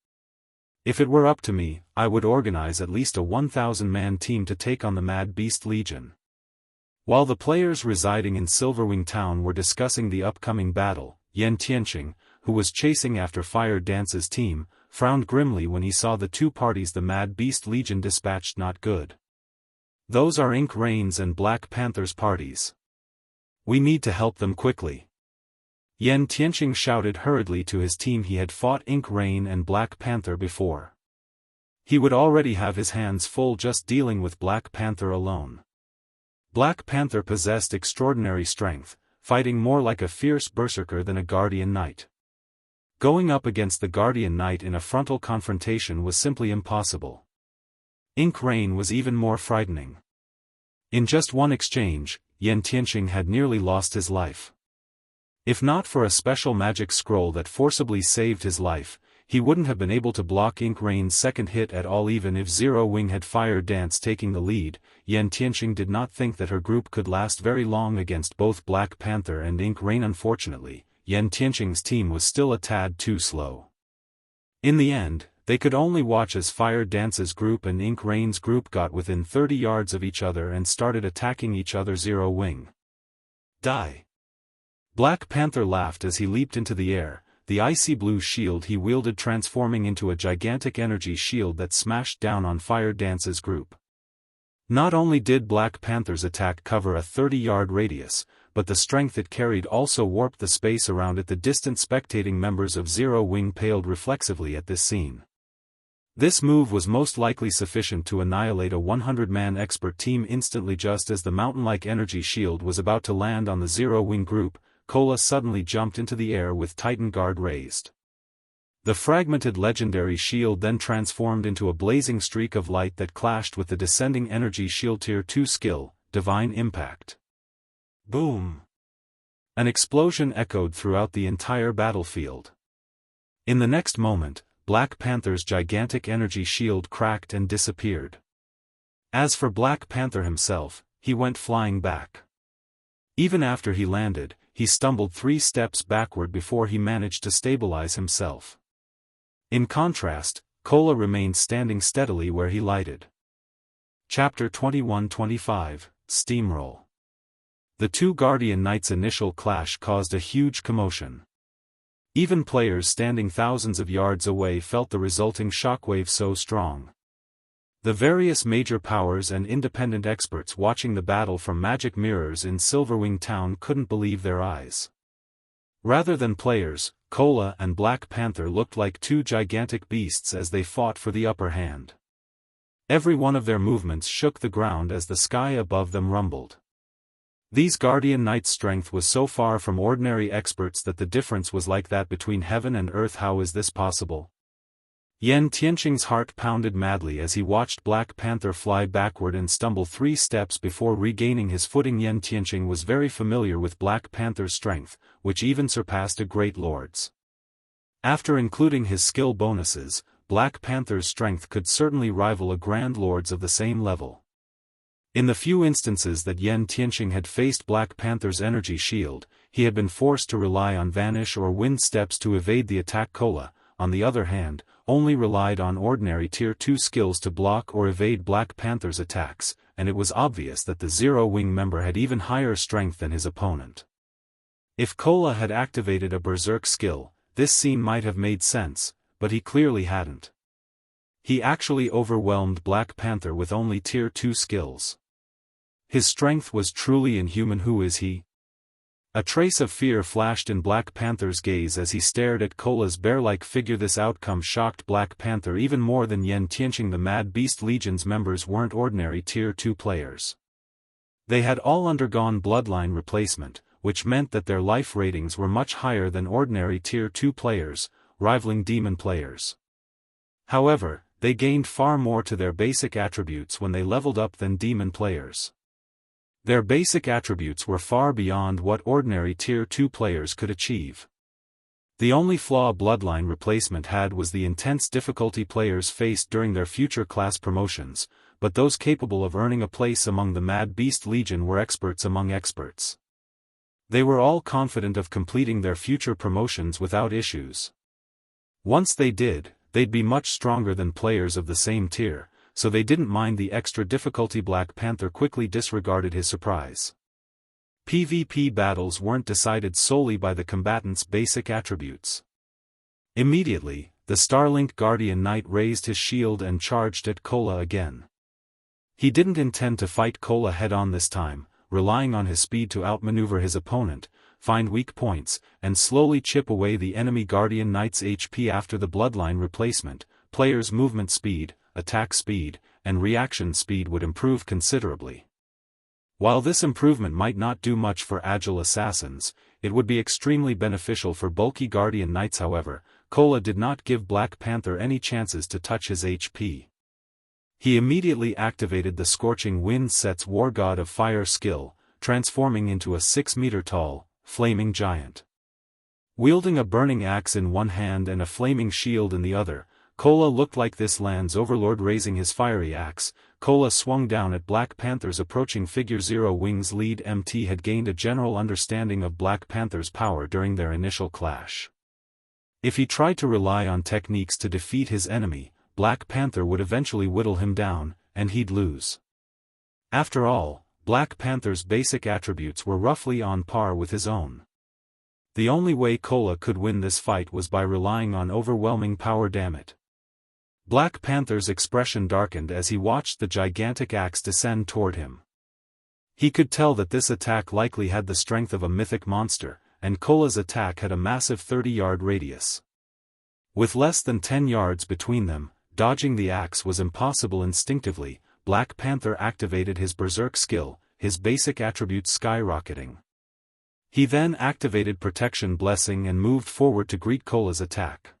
If it were up to me, I would organize at least a 1,000-man team to take on the Mad Beast Legion. While the players residing in Silverwing Town were discussing the upcoming battle, Yen Tianqing, who was chasing after Fire Dance's team, frowned grimly when he saw the two parties the Mad Beast Legion dispatched. Not good. Those are Ink Rain's and Black Panther's parties. We need to help them quickly. Yan Tianqing shouted hurriedly to his team. He had fought Ink Rain and Black Panther before. He would already have his hands full just dealing with Black Panther alone. Black Panther possessed extraordinary strength, fighting more like a fierce berserker than a guardian knight. Going up against the guardian knight in a frontal confrontation was simply impossible. Ink Rain was even more frightening. In just one exchange, Yan Tianqing had nearly lost his life. If not for a special magic scroll that forcibly saved his life, he wouldn't have been able to block Ink Rain's second hit at all. Even if Zero Wing had Fire Dance taking the lead, Yan Tianqing did not think that her group could last very long against both Black Panther and Ink Rain. Unfortunately, Yan Tianqing's team was still a tad too slow. In the end, they could only watch as Fire Dance's group and Ink Rain's group got within 30 yards of each other and started attacking each other. Zero Wing. Die! Black Panther laughed as he leaped into the air, the icy blue shield he wielded transforming into a gigantic energy shield that smashed down on Fire Dance's group. Not only did Black Panther's attack cover a 30-yard radius, but the strength it carried also warped the space around it. The distant spectating members of Zero Wing paled reflexively at this scene. This move was most likely sufficient to annihilate a 100-man expert team instantly. Just as the mountain-like energy shield was about to land on the Zero Wing group, Cola suddenly jumped into the air with Titan Guard raised. The fragmented legendary shield then transformed into a blazing streak of light that clashed with the descending energy shield. Tier 2 skill, Divine Impact. Boom! An explosion echoed throughout the entire battlefield. In the next moment, Black Panther's gigantic energy shield cracked and disappeared. As for Black Panther himself, he went flying back. Even after he landed, he stumbled 3 steps backward before he managed to stabilize himself. In contrast, Cola remained standing steadily where he lighted. Chapter 21-25, Steamroll. The two Guardian Knights' initial clash caused a huge commotion. Even players standing thousands of yards away felt the resulting shockwave so strong. The various major powers and independent experts watching the battle from magic mirrors in Silverwing Town couldn't believe their eyes. Rather than players, Cola and Black Panther looked like two gigantic beasts as they fought for the upper hand. Every one of their movements shook the ground as the sky above them rumbled. These Guardian Knights' strength was so far from ordinary experts that the difference was like that between heaven and earth. How is this possible? Yan Tianqing's heart pounded madly as he watched Black Panther fly backward and stumble 3 steps before regaining his footing. Yan Tianqing was very familiar with Black Panther's strength, which even surpassed a Great Lord's. After including his skill bonuses, Black Panther's strength could certainly rival a Grand Lord's of the same level. In the few instances that Yan Tianqing had faced Black Panther's energy shield, he had been forced to rely on vanish or wind steps to evade the attack. Cola, on the other hand, only relied on ordinary Tier 2 skills to block or evade Black Panther's attacks, and it was obvious that the Zero Wing member had even higher strength than his opponent. If Cola had activated a Berserk skill, this scene might have made sense, but he clearly hadn't. He actually overwhelmed Black Panther with only Tier 2 skills. His strength was truly inhuman. Who is he? A trace of fear flashed in Black Panther's gaze as he stared at Cola's bear-like figure. This outcome shocked Black Panther even more than Yan Tianqing. The Mad Beast Legion's members weren't ordinary Tier 2 players. They had all undergone bloodline replacement, which meant that their life ratings were much higher than ordinary Tier 2 players, rivaling demon players. However, they gained far more to their basic attributes when they leveled up than demon players. Their basic attributes were far beyond what ordinary Tier 2 players could achieve. The only flaw bloodline replacement had was the intense difficulty players faced during their future class promotions, but those capable of earning a place among the Mad Beast Legion were experts among experts. They were all confident of completing their future promotions without issues. Once they did, they'd be much stronger than players of the same tier, so they didn't mind the extra difficulty. Black Panther quickly disregarded his surprise. PvP battles weren't decided solely by the combatants' basic attributes. Immediately, the Starlink Guardian Knight raised his shield and charged at Kola again. He didn't intend to fight Kola head-on this time, relying on his speed to outmaneuver his opponent, find weak points, and slowly chip away the enemy Guardian Knight's HP. After the Bloodline replacement, players' movement speed, attack speed, and reaction speed would improve considerably. While this improvement might not do much for agile assassins, it would be extremely beneficial for bulky Guardian Knights. However, Kola did not give Black Panther any chances to touch his HP. He immediately activated the Scorching Wind set's War God of Fire skill, transforming into a 6-meter-tall, flaming giant. Wielding a burning axe in one hand and a flaming shield in the other, Kola looked like this land's overlord. Raising his fiery axe, Kola swung down at Black Panther's approaching figure. Zero Wings lead MT had gained a general understanding of Black Panther's power during their initial clash. If he tried to rely on techniques to defeat his enemy, Black Panther would eventually whittle him down, and he'd lose. After all, Black Panther's basic attributes were roughly on par with his own. The only way Kola could win this fight was by relying on overwhelming power. Damn it. Black Panther's expression darkened as he watched the gigantic axe descend toward him. He could tell that this attack likely had the strength of a mythic monster, and Kola's attack had a massive 30-yard radius. With less than 10 yards between them, dodging the axe was impossible. Instinctively, Black Panther activated his Berserk skill, his basic attributes skyrocketing. He then activated Protection Blessing and moved forward to greet Kola's attack.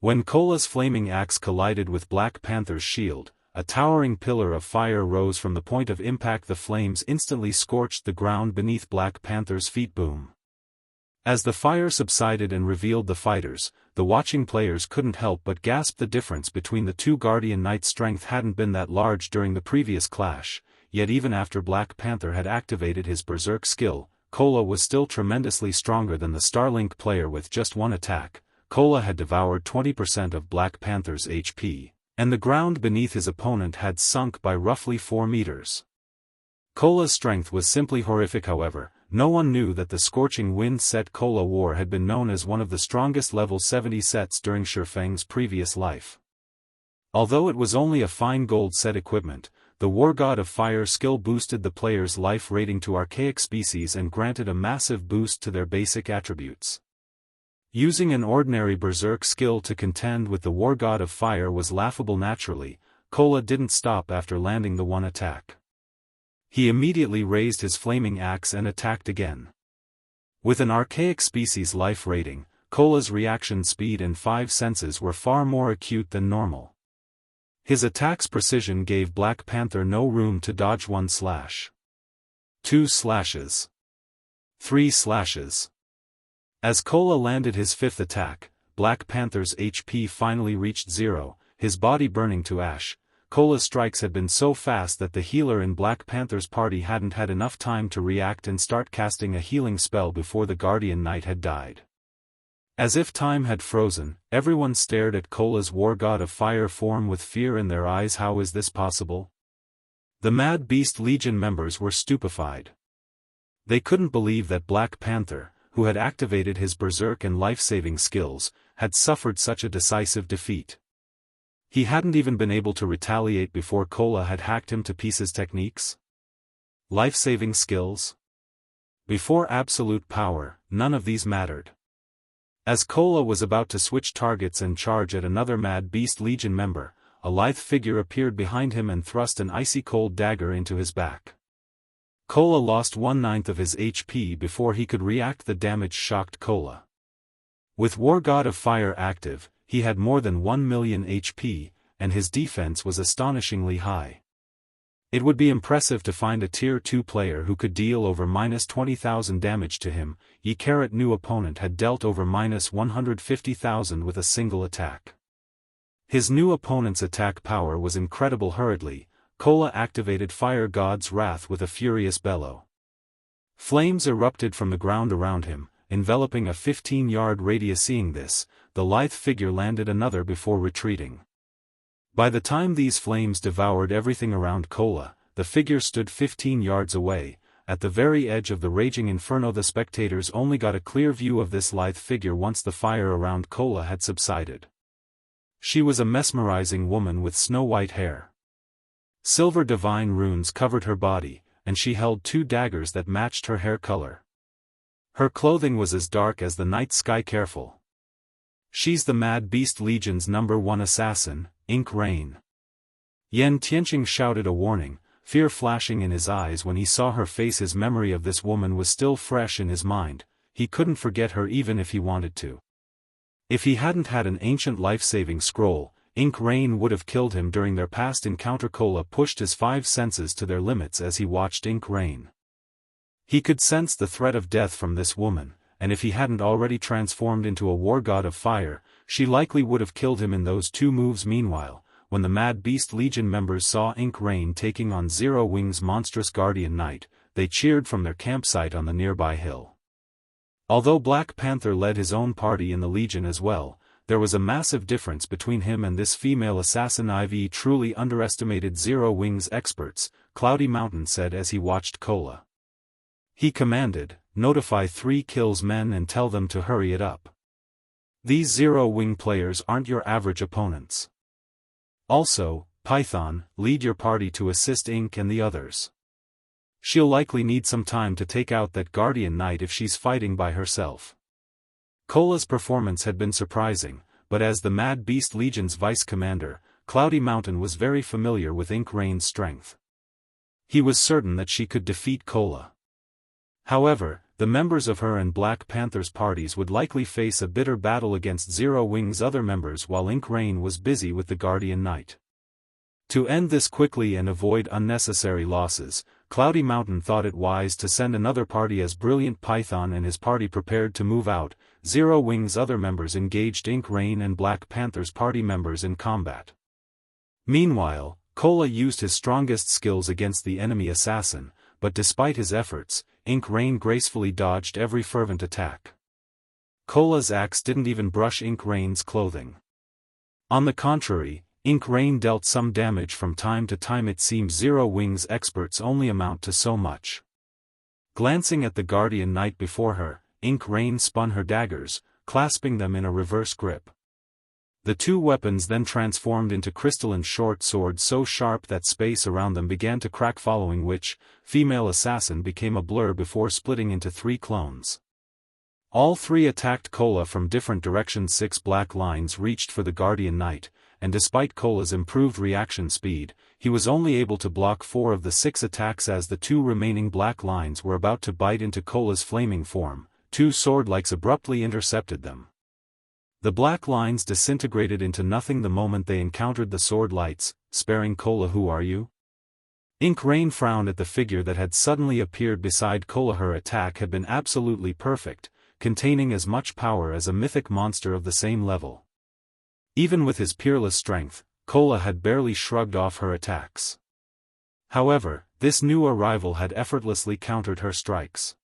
When Kola's flaming axe collided with Black Panther's shield, a towering pillar of fire rose from the point of impact. The flames instantly scorched the ground beneath Black Panther's feet. Boom. As the fire subsided and revealed the fighters, the watching players couldn't help but gasp. The difference between the two Guardian Knights' strength hadn't been that large during the previous clash, yet even after Black Panther had activated his Berserk skill, Kola was still tremendously stronger than the Starlink player. With just one attack, Kola had devoured 20% of Black Panther's HP, and the ground beneath his opponent had sunk by roughly 4 meters. Kola's strength was simply horrific. However, no one knew that the Scorching Wind set Kola wore had been known as one of the strongest level 70 sets during Shifeng's previous life. Although it was only a fine gold set equipment, the War God of Fire skill boosted the player's life rating to archaic species and granted a massive boost to their basic attributes. Using an ordinary Berserk skill to contend with the War God of Fire was laughable. Naturally, Kola didn't stop after landing the one attack. He immediately raised his flaming axe and attacked again. With an archaic species life rating, Kola's reaction speed and 5 senses were far more acute than normal. His attack's precision gave Black Panther no room to dodge. 1 slash. 2 slashes. 3 slashes. As Kola landed his 5th attack, Black Panther's HP finally reached 0, his body burning to ash. Kola's strikes had been so fast that the healer in Black Panther's party hadn't had enough time to react and start casting a healing spell before the Guardian Knight had died. As if time had frozen, everyone stared at Kola's War God of Fire form with fear in their eyes. How is this possible? The Mad Beast Legion members were stupefied. They couldn't believe that Black Panther, who had activated his Berserk and life-saving skills, had suffered such a decisive defeat. He hadn't even been able to retaliate before Kola had hacked him to pieces. Techniques? Life-saving skills? Before absolute power, none of these mattered. As Kola was about to switch targets and charge at another Mad Beast Legion member, a lithe figure appeared behind him and thrust an icy-cold dagger into his back. Kola lost 1/9 of his HP before he could react. The damage shocked Kola. With War God of Fire active, he had more than 1 million HP, and his defense was astonishingly high. It would be impressive to find a Tier 2 player who could deal over -20,000 damage to him. Ye new opponent had dealt over -150,000 with a single attack. His new opponent's attack power was incredible. Hurriedly, Kola activated Fire God's Wrath with a furious bellow. Flames erupted from the ground around him, enveloping a 15-yard radius. Seeing this, the lithe figure landed another before retreating. By the time these flames devoured everything around Kola, the figure stood 15 yards away, at the very edge of the raging inferno. The spectators only got a clear view of this lithe figure once the fire around Kola had subsided. She was a mesmerizing woman with snow-white hair. Silver divine runes covered her body, and she held 2 daggers that matched her hair color. Her clothing was as dark as the night sky. Careful. She's the Mad Beast Legion's #1 assassin, Ink Rain. Yan Tianqing shouted a warning, fear flashing in his eyes when he saw her face. His memory of this woman was still fresh in his mind. He couldn't forget her even if he wanted to. If he hadn't had an ancient life-saving scroll, Ink Rain would have killed him during their past encounter. Kola pushed his 5 senses to their limits as he watched Ink Rain. He could sense the threat of death from this woman, and if he hadn't already transformed into a war god of fire, she likely would have killed him in those 2 moves. Meanwhile, when the Mad Beast Legion members saw Ink Rain taking on Zero Wing's monstrous Guardian Knight, they cheered from their campsite on the nearby hill. Although Black Panther led his own party in the Legion as well, there was a massive difference between him and this female assassin. "I've truly underestimated Zero Wing's experts," Cloudy Mountain said as he watched Kola. He commanded, "Notify 3 kills men and tell them to hurry it up. These Zero Wing players aren't your average opponents. Also, Python, lead your party to assist Ink and the others. She'll likely need some time to take out that Guardian Knight if she's fighting by herself." Kola's performance had been surprising, but as the Mad Beast Legion's vice commander, Cloudy Mountain was very familiar with Ink Rain's strength. He was certain that she could defeat Kola. However, the members of her and Black Panther's parties would likely face a bitter battle against Zero Wing's other members while Ink Rain was busy with the Guardian Knight. To end this quickly and avoid unnecessary losses, Cloudy Mountain thought it wise to send another party as Brilliant Python and his party prepared to move out. Zero Wing's other members engaged Ink Rain and Black Panther's party members in combat. Meanwhile, Kola used his strongest skills against the enemy assassin, but despite his efforts, Ink Rain gracefully dodged every fervent attack. Kola's axe didn't even brush Ink Rain's clothing. On the contrary, Ink Rain dealt some damage from time to time. It seems Zero Wing's experts only amount to so much. Glancing at the Guardian Knight before her, Ink Rain spun her daggers, clasping them in a reverse grip. The 2 weapons then transformed into crystalline short swords so sharp that space around them began to crack, following which, female assassin became a blur before splitting into 3 clones. All 3 attacked Kola from different directions. 6 black lines reached for the Guardian Knight, and despite Kola's improved reaction speed, he was only able to block 4 of the 6 attacks as the 2 remaining black lines were about to bite into Kola's flaming form. 2 sword-likes abruptly intercepted them. The black lines disintegrated into nothing the moment they encountered the sword lights, sparing Kola. "Who are you?" Ink Rain frowned at the figure that had suddenly appeared beside Kola. Her attack had been absolutely perfect, containing as much power as a mythic monster of the same level. Even with his peerless strength, Kola had barely shrugged off her attacks. However, this new arrival had effortlessly countered her strikes.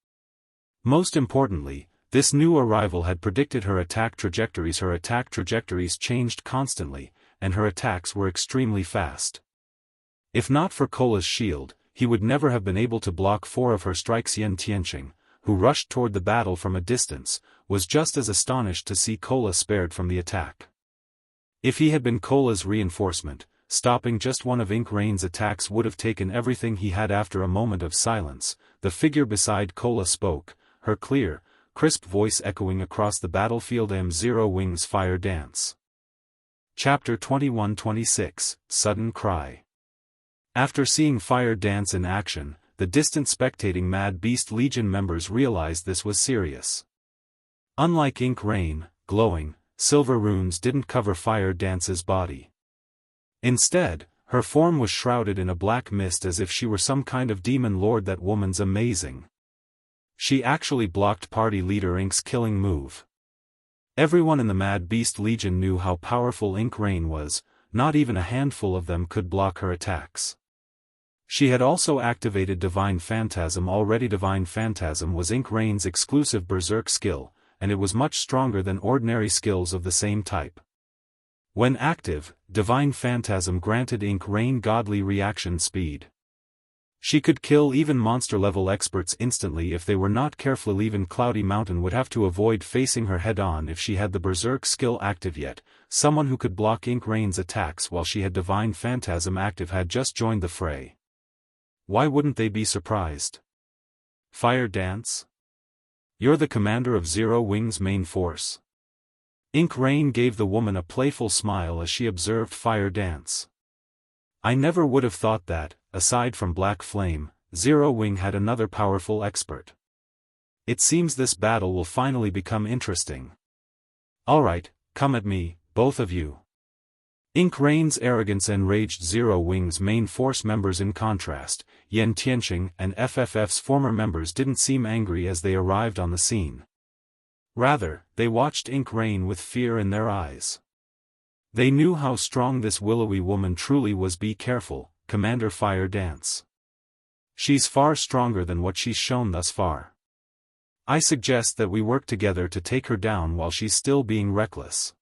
Most importantly, this new arrival had predicted her attack trajectories. Her attack trajectories changed constantly, and her attacks were extremely fast. If not for Kola's shield, he would never have been able to block 4 of her strikes. Yan Tianqing, who rushed toward the battle from a distance, was just as astonished to see Kola spared from the attack. If he had been Kola's reinforcement, stopping just one of Ink Rain's attacks would have taken everything he had. After a moment of silence, the figure beside Kola spoke, her clear, crisp voice echoing across the battlefield. Zero Wing's Fire Dance. Chapter 21-26, Sudden Cry. After seeing Fire Dance in action, the distant spectating Mad Beast Legion members realized this was serious. Unlike Ink Rain, glowing, silver runes didn't cover Fire Dance's body. Instead, her form was shrouded in a black mist as if she were some kind of demon lord. That woman's amazing. She actually blocked party leader Ink's killing move. Everyone in the Mad Beast Legion knew how powerful Ink Rain was, not even a handful of them could block her attacks. She had also activated Divine Phantasm already. Divine Phantasm was Ink Rain's exclusive berserk skill, and it was much stronger than ordinary skills of the same type. When active, Divine Phantasm granted Ink Rain godly reaction speed. She could kill even monster-level experts instantly if they were not careful. Even Cloudy Mountain would have to avoid facing her head-on if she had the Berserk skill active yet. Someone who could block Ink Rain's attacks while she had Divine Phantasm active had just joined the fray. Why wouldn't they be surprised? Fire Dance? You're the commander of Zero Wing's main force. Ink Rain gave the woman a playful smile as she observed Fire Dance. I never would have thought that, aside from Black Flame, Zero Wing had another powerful expert. It seems this battle will finally become interesting. Alright, come at me, both of you. Ink Rain's arrogance enraged Zero Wing's main force members. In contrast, Yen Tianqing and FFF's former members didn't seem angry as they arrived on the scene. Rather, they watched Ink Rain with fear in their eyes. They knew how strong this willowy woman truly was. Be careful, Commander Fire Dance. She's far stronger than what she's shown thus far. I suggest that we work together to take her down while she's still being reckless.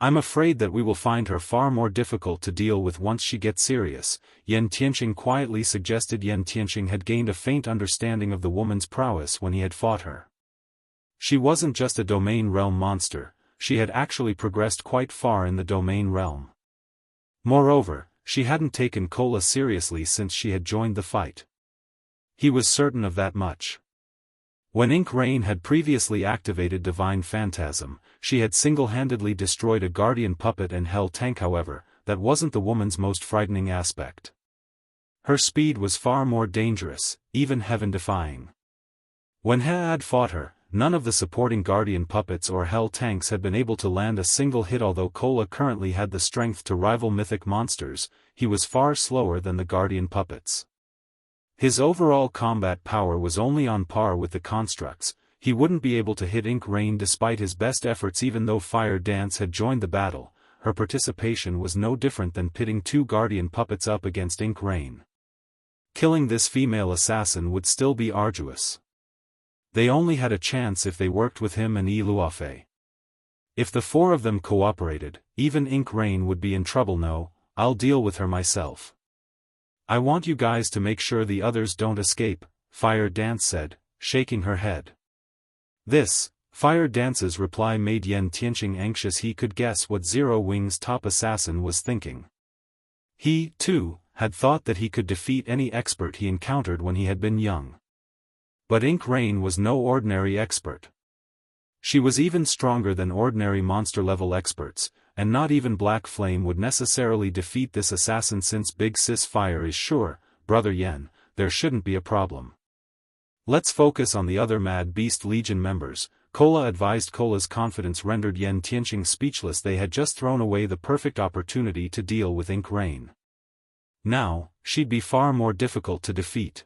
I'm afraid that we will find her far more difficult to deal with once she gets serious, Yen Tianqing quietly suggested. Yen Tianqing had gained a faint understanding of the woman's prowess when he had fought her. She wasn't just a domain realm monster, she had actually progressed quite far in the domain realm. Moreover, she hadn't taken Cola seriously since she had joined the fight. He was certain of that much. When Ink Rain had previously activated Divine Phantasm, she had single-handedly destroyed a Guardian Puppet and Hell Tank. However, that wasn't the woman's most frightening aspect. Her speed was far more dangerous, even heaven-defying. When He had fought her, none of the supporting Guardian Puppets or Hell Tanks had been able to land a single hit. Although Cola currently had the strength to rival mythic monsters, he was far slower than the Guardian Puppets. His overall combat power was only on par with the constructs. He wouldn't be able to hit Ink Rain despite his best efforts. Even though Fire Dance had joined the battle, her participation was no different than pitting two Guardian Puppets up against Ink Rain. Killing this female assassin would still be arduous. They only had a chance if they worked with him and Yi Luofei. If the four of them cooperated, even Ink Rain would be in trouble. No, I'll deal with her myself. I want you guys to make sure the others don't escape, Fire Dance said, shaking her head. This, Fire Dance's reply made Yen Tianqing anxious. He could guess what Zero Wing's top assassin was thinking. He, too, had thought that he could defeat any expert he encountered when he had been young. But Ink Rain was no ordinary expert. She was even stronger than ordinary monster-level experts, and not even Black Flame would necessarily defeat this assassin. Since Big Sis Fire is sure, Brother Yen, there shouldn't be a problem. Let's focus on the other Mad Beast Legion members, Cola advised. Cola's confidence rendered Yen Tianqing speechless. They had just thrown away the perfect opportunity to deal with Ink Rain. Now, she'd be far more difficult to defeat.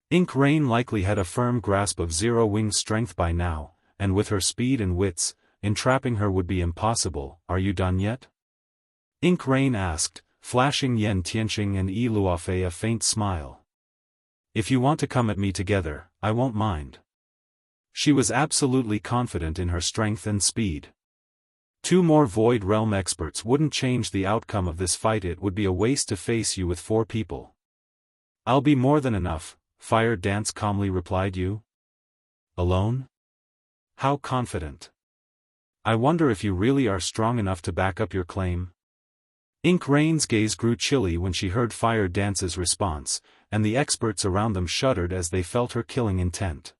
Ink Rain likely had a firm grasp of Zero Wing's strength by now, and with her speed and wits, entrapping her would be impossible. Are you done yet? Ink Rain asked, flashing Yen Tianqing and Yi Luofei a faint smile. If you want to come at me together, I won't mind. She was absolutely confident in her strength and speed. Two more Void Realm experts wouldn't change the outcome of this fight. It would be a waste to face you with 4 people. I'll be more than enough, Fire Dance calmly replied. You? Alone? How confident. I wonder if you really are strong enough to back up your claim. Ink Rain's gaze grew chilly when she heard Fire Dance's response, and the experts around them shuddered as they felt her killing intent.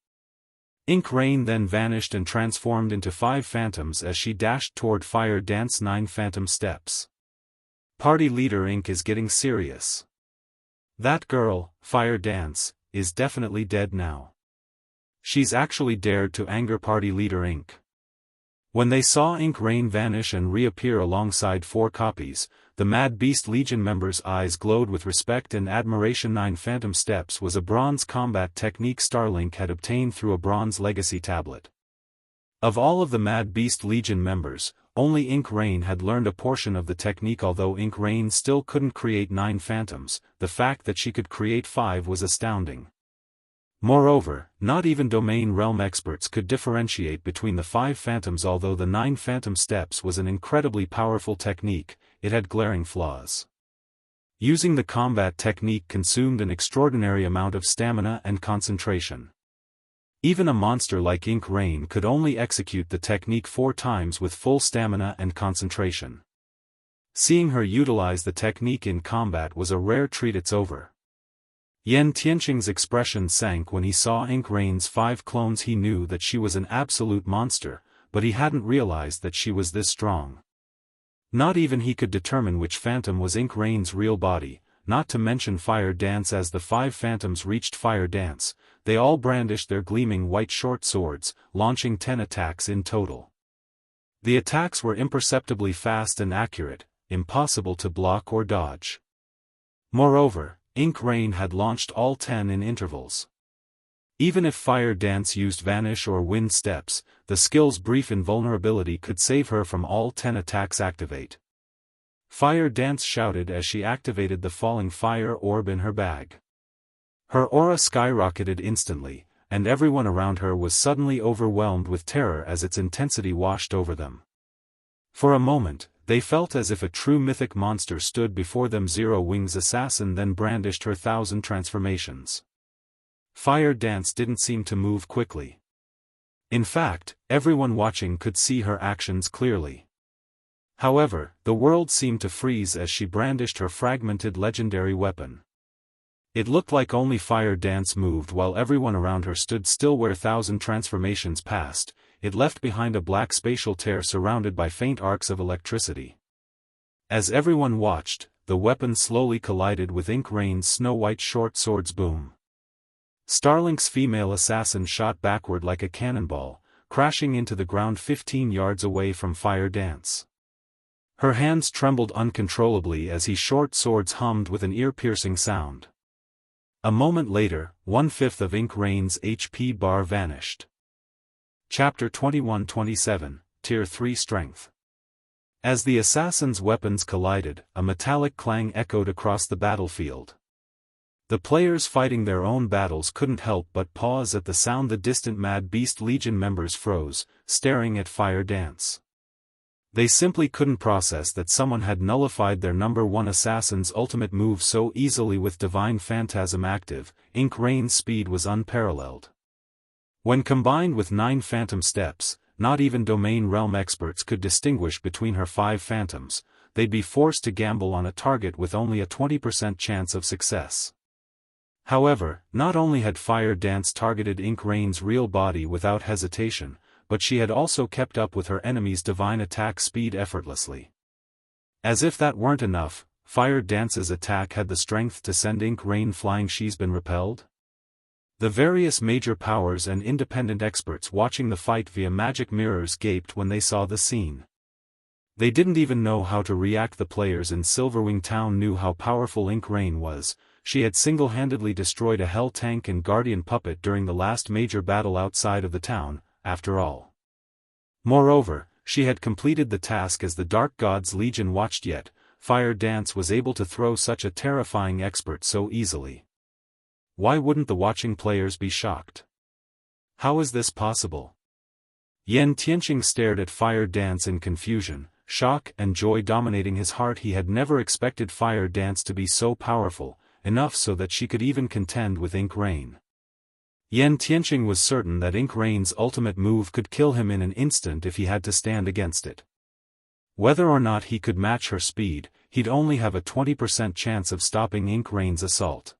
Ink Rain then vanished and transformed into 5 phantoms as she dashed toward Fire Dance. 9 phantom steps. Party leader Ink is getting serious. That girl, Fire Dance, is definitely dead now. She's actually dared to anger Party leader Ink. When they saw Ink Rain vanish and reappear alongside 4 copies, the Mad Beast Legion members' eyes glowed with respect and admiration. 9 phantom steps was a bronze combat technique Starlink had obtained through a bronze legacy tablet. Of all of the Mad Beast Legion members, only Ink Rain had learned a portion of the technique. Although Ink Rain still couldn't create 9 phantoms, the fact that she could create 5 was astounding. Moreover, not even domain realm experts could differentiate between the 5 phantoms. Although the 9 phantom steps was an incredibly powerful technique, it had glaring flaws. Using the combat technique consumed an extraordinary amount of stamina and concentration. Even a monster like Ink Rain could only execute the technique 4 times with full stamina and concentration. Seeing her utilize the technique in combat was a rare treat. It's over. Yan Tianqing's expression sank when he saw Ink Rain's 5 clones. He knew that she was an absolute monster, but he hadn't realized that she was this strong. Not even he could determine which phantom was Ink Rain's real body, not to mention Fire Dance. As the 5 phantoms reached Fire Dance, they all brandished their gleaming white short swords, launching 10 attacks in total. The attacks were imperceptibly fast and accurate, impossible to block or dodge. Moreover, Ink Rain had launched all 10 in intervals. Even if Fire Dance used Vanish or Wind Steps, the skill's brief invulnerability could save her from all 10 attacks activate. Fire Dance shouted as she activated the falling fire orb in her bag. Her aura skyrocketed instantly, and everyone around her was suddenly overwhelmed with terror as its intensity washed over them. For a moment, they felt as if a true mythic monster stood before them. Zero Wings Assassin then brandished her 1,000 transformations. Fire Dance didn't seem to move quickly. In fact, everyone watching could see her actions clearly. However, the world seemed to freeze as she brandished her fragmented legendary weapon. It looked like only Fire Dance moved while everyone around her stood still. Where 1,000 transformations passed, it left behind a black spatial tear surrounded by faint arcs of electricity. As everyone watched, the weapon slowly collided with Ink Rain's snow-white short swords. Boom! Starlink's female assassin shot backward like a cannonball, crashing into the ground 15 yards away from Fire Dance. Her hands trembled uncontrollably as his short swords hummed with an ear-piercing sound. A moment later, 1/5 of Ink Rain's HP bar vanished. Chapter 21-27, Tier 3 Strength. As the assassin's weapons collided, a metallic clang echoed across the battlefield. The players fighting their own battles couldn't help but pause at the sound. The distant Mad Beast Legion members froze, staring at Fire Dance. They simply couldn't process that someone had nullified their number 1 assassin's ultimate move so easily. With Divine Phantasm active, Ink Rain's speed was unparalleled. When combined with 9 phantom steps, not even domain realm experts could distinguish between her 5 phantoms. They'd be forced to gamble on a target with only a 20% chance of success. However, not only had Fire Dance targeted Ink Rain's real body without hesitation, but she had also kept up with her enemy's divine attack speed effortlessly. As if that weren't enough, Fire Dance's attack had the strength to send Ink Rain flying. She's been repelled? The various major powers and independent experts watching the fight via magic mirrors gaped when they saw the scene. They didn't even know how to react. The players in Silverwing Town knew how powerful Ink Rain was. She had single-handedly destroyed a Hell Tank and Guardian Puppet during the last major battle outside of the town, after all. Moreover, she had completed the task as the Dark God's Legion watched. Yet, Fire Dance was able to throw such a terrifying expert so easily. Why wouldn't the watching players be shocked? How is this possible? Yan Tianqing stared at Fire Dance in confusion, shock and joy dominating his heart. He had never expected Fire Dance to be so powerful, enough so that she could even contend with Ink Rain. Yan Tianqing was certain that Ink Rain's ultimate move could kill him in an instant if he had to stand against it. Whether or not he could match her speed, he'd only have a 20% chance of stopping Ink Rain's assault.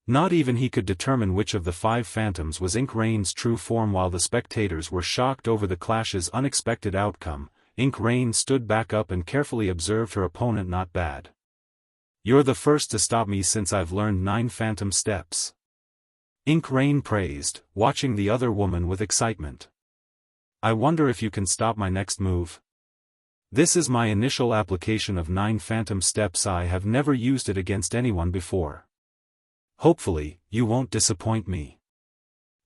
Not even he could determine which of the 5 phantoms was Ink Rain's true form. While the spectators were shocked over the clash's unexpected outcome, Ink Rain stood back up and carefully observed her opponent. Not bad. You're the first to stop me since I've learned 9 phantom steps. Ink Rain praised, watching the other woman with excitement. I wonder if you can stop my next move. This is my initial application of 9 phantom steps. I have never used it against anyone before. Hopefully, you won't disappoint me.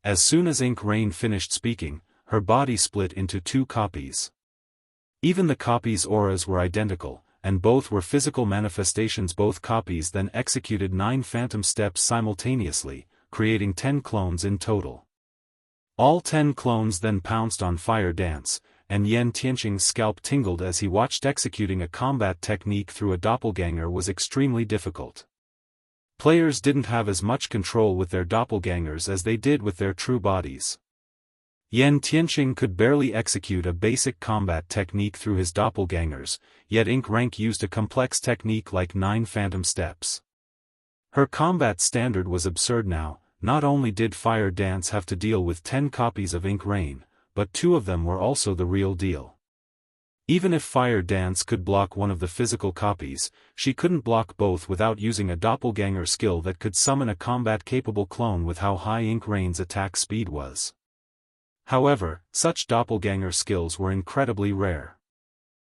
As soon as Ink Rain finished speaking, her body split into 2 copies. Even the copies' auras were identical, and both were physical manifestations. Both copies then executed 9 phantom steps simultaneously, creating 10 clones in total. All 10 clones then pounced on Fire Dance, and Yan Tianqing's scalp tingled as he watched executing a combat technique through a doppelganger was extremely difficult. Players didn't have as much control with their doppelgangers as they did with their true bodies. Yan Tianqing could barely execute a basic combat technique through his doppelgangers, yet Ink Rank used a complex technique like 9 phantom steps. Her combat standard was absurd now. Not only did Fire Dance have to deal with 10 copies of Ink Rain, but 2 of them were also the real deal. Even if Fire Dance could block one of the physical copies, she couldn't block both without using a doppelganger skill that could summon a combat-capable clone with how high Ink Rain's attack speed was. However, such doppelganger skills were incredibly rare.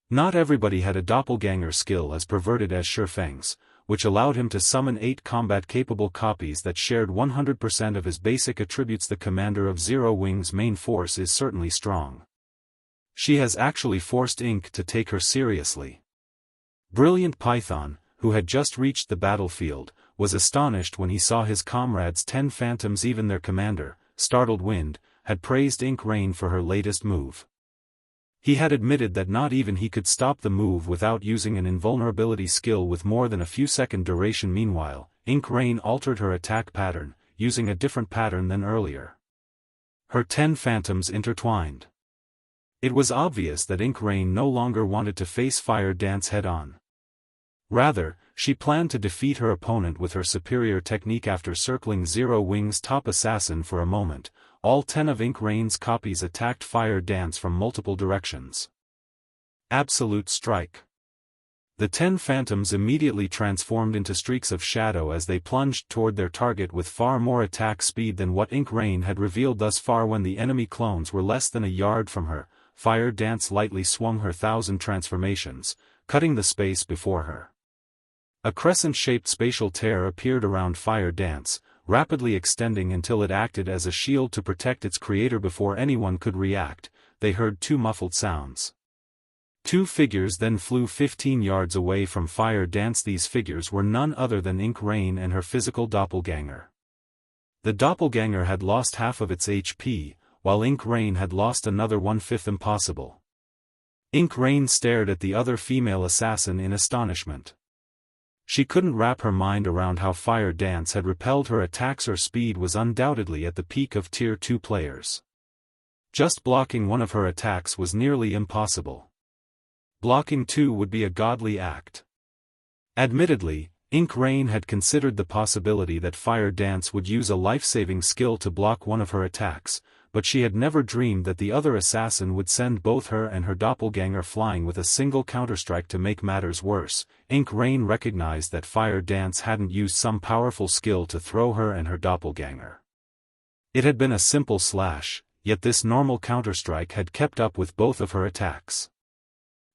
Not everybody had a doppelganger skill as perverted as Shifeng's, which allowed him to summon 8 combat-capable copies that shared 100% of his basic attributes. The commander of Zero Wing's main force is certainly strong. She has actually forced Ink to take her seriously. Brilliant Python, who had just reached the battlefield, was astonished when he saw his comrades' 10 phantoms. Even their commander, Startled Wind, had praised Ink Rain for her latest move. He had admitted that not even he could stop the move without using an invulnerability skill with more than a few second duration. Meanwhile, Ink Rain altered her attack pattern, using a different pattern than earlier. Her 10 phantoms intertwined. It was obvious that Ink Rain no longer wanted to face Fire Dance head-on. Rather, she planned to defeat her opponent with her superior technique. After circling Zero Wing's top assassin for a moment, all 10 of Ink Rain's copies attacked Fire Dance from multiple directions. Absolute strike. The 10 phantoms immediately transformed into streaks of shadow as they plunged toward their target with far more attack speed than what Ink Rain had revealed thus far. When the enemy clones were less than a yard from her, Fire Dance lightly swung her 1,000 transformations, cutting the space before her. A crescent-shaped spatial tear appeared around Fire Dance, rapidly extending until it acted as a shield to protect its creator. Before anyone could react, they heard 2 muffled sounds. 2 figures then flew 15 yards away from Fire Dance. These figures were none other than Ink Rain and her physical doppelganger. The doppelganger had lost half of its HP, while Ink Rain had lost another 1/5. Impossible. Ink Rain stared at the other female assassin in astonishment. She couldn't wrap her mind around how Fire Dance had repelled her attacks. Her speed was undoubtedly at the peak of Tier 2 players. Just blocking one of her attacks was nearly impossible. Blocking 2 would be a godly act. Admittedly, Ink Rain had considered the possibility that Fire Dance would use a life-saving skill to block one of her attacks, but she had never dreamed that the other assassin would send both her and her doppelganger flying with a single counterstrike. To make matters worse, Ink Rain recognized that Fire Dance hadn't used some powerful skill to throw her and her doppelganger. It had been a simple slash, yet this normal counterstrike had kept up with both of her attacks.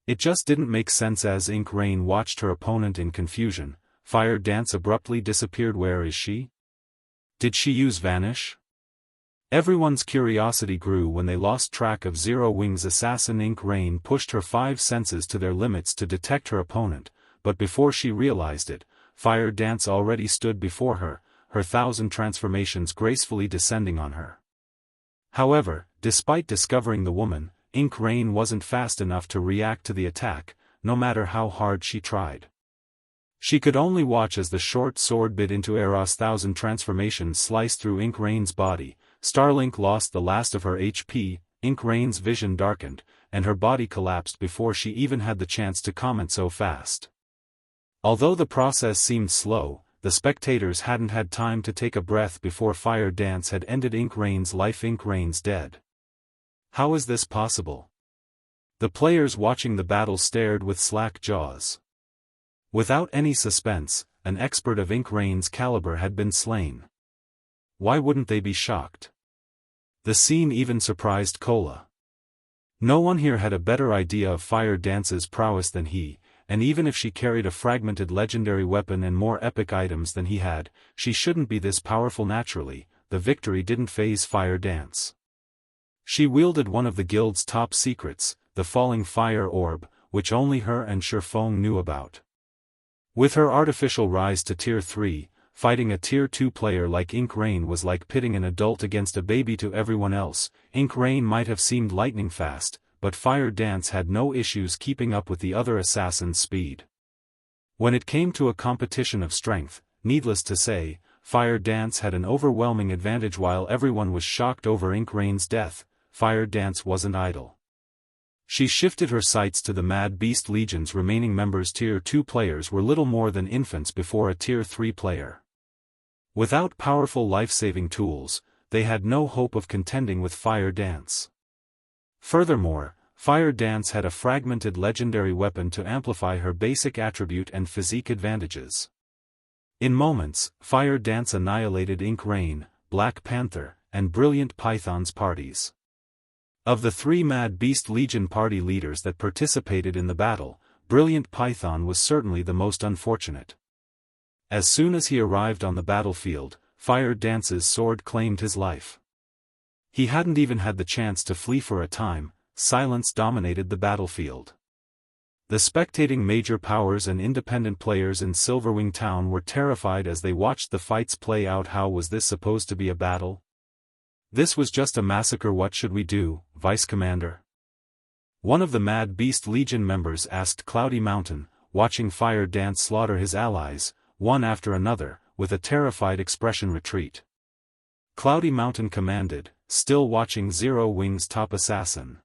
It just didn't make sense. As Ink Rain watched her opponent in confusion, Fire Dance abruptly disappeared. Where is she? Did she use Vanish? Everyone's curiosity grew when they lost track of Zero Wing's assassin. Ink Rain pushed her 5 senses to their limits to detect her opponent, but before she realized it, Fire Dance already stood before her, her 1,000 transformations gracefully descending on her. However, despite discovering the woman, Ink Rain wasn't fast enough to react to the attack, no matter how hard she tried. She could only watch as the short sword bit into Eros. 1,000 transformations sliced through Ink Rain's body. Starlink lost the last of her HP, Ink Rain's vision darkened, and her body collapsed before she even had the chance to comment. So fast. Although the process seemed slow, the spectators hadn't had time to take a breath before Fire Dance had ended Ink Rain's life. Ink Rain's dead. How is this possible? The players watching the battle stared with slack jaws. Without any suspense, an expert of Ink Rain's caliber had been slain. Why wouldn't they be shocked? The scene even surprised Cola. No one here had a better idea of Fire Dance's prowess than he, and even if she carried a fragmented legendary weapon and more epic items than he had, she shouldn't be this powerful naturally. The victory didn't faze Fire Dance. She wielded one of the guild's top secrets, the falling fire orb, which only her and Shifeng knew about. With her artificial rise to Tier 3, fighting a Tier 2 player like Ink Rain was like pitting an adult against a baby. To everyone else, Ink Rain might have seemed lightning fast, but Fire Dance had no issues keeping up with the other assassins' speed. When it came to a competition of strength, needless to say, Fire Dance had an overwhelming advantage. While everyone was shocked over Ink Rain's death, Fire Dance wasn't idle. She shifted her sights to the Mad Beast Legion's remaining members. Tier 2 players were little more than infants before a Tier 3 player. Without powerful life-saving tools, they had no hope of contending with Fire Dance. Furthermore, Fire Dance had a fragmented legendary weapon to amplify her basic attribute and physique advantages. In moments, Fire Dance annihilated Ink Rain, Black Panther, and Brilliant Python's parties. Of the 3 Mad Beast Legion party leaders that participated in the battle, Brilliant Python was certainly the most unfortunate. As soon as he arrived on the battlefield, Fire Dance's sword claimed his life. He hadn't even had the chance to flee for a time. Silence dominated the battlefield. The spectating major powers and independent players in Silverwing Town were terrified as they watched the fights play out. How was this supposed to be a battle? This was just a massacre. What should we do, Vice Commander? One of the Mad Beast Legion members asked Cloudy Mountain, watching Fire Dance slaughter his allies, one after another, with a terrified expression. Retreat. Cloudy Mountain commanded, still watching Zero Wing's top assassin.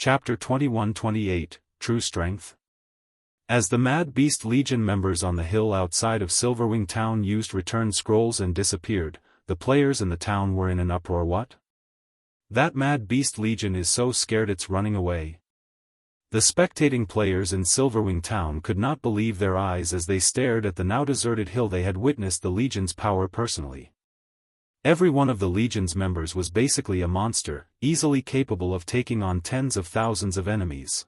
Chapter 21-28, True Strength. As the Mad Beast Legion members on the hill outside of Silverwing Town used return scrolls and disappeared, the players in the town were in an uproar. What? That Mad Beast Legion is so scared it's running away. The spectating players in Silverwing Town could not believe their eyes as they stared at the now deserted hill. They had witnessed the Legion's power personally. Every one of the Legion's members was basically a monster, easily capable of taking on tens of thousands of enemies.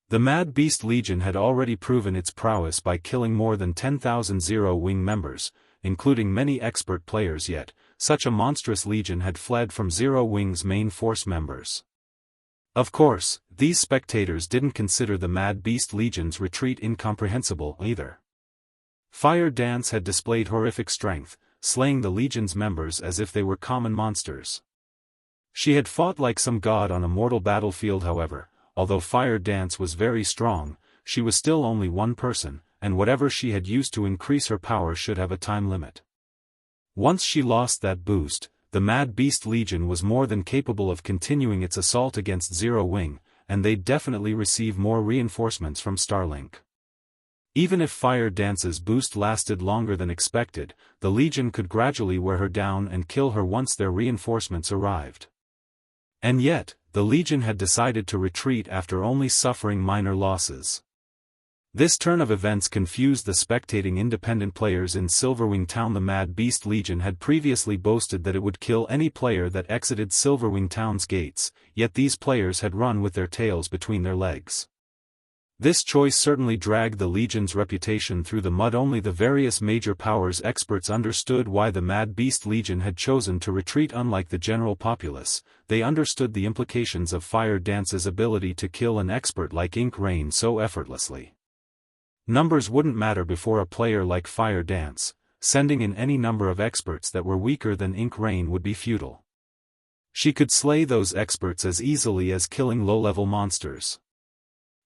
The Mad Beast Legion had already proven its prowess by killing more than 10,000 Zero-Wing members, including many expert players. Yet, such a monstrous legion had fled from Zero-Wing's main force members. Of course, these spectators didn't consider the Mad Beast Legion's retreat incomprehensible either. Fire Dance had displayed horrific strength, slaying the Legion's members as if they were common monsters. She had fought like some god on a mortal battlefield. However, although Fire Dance was very strong, she was still only one person, and whatever she had used to increase her power should have a time limit. Once she lost that boost, the Mad Beast Legion was more than capable of continuing its assault against Zero Wing, and they'd definitely receive more reinforcements from Starlink. Even if Fire Dance's boost lasted longer than expected, the Legion could gradually wear her down and kill her once their reinforcements arrived. And yet, the Legion had decided to retreat after only suffering minor losses. This turn of events confused the spectating independent players in Silverwing Town. The Mad Beast Legion had previously boasted that it would kill any player that exited Silverwing Town's gates, yet these players had run with their tails between their legs. This choice certainly dragged the Legion's reputation through the mud. Only the various major powers experts understood why the Mad Beast Legion had chosen to retreat. Unlike the general populace, they understood the implications of Fire Dance's ability to kill an expert like Ink Rain so effortlessly. Numbers wouldn't matter before a player like Fire Dance. Sending in any number of experts that were weaker than Ink Rain would be futile. She could slay those experts as easily as killing low-level monsters.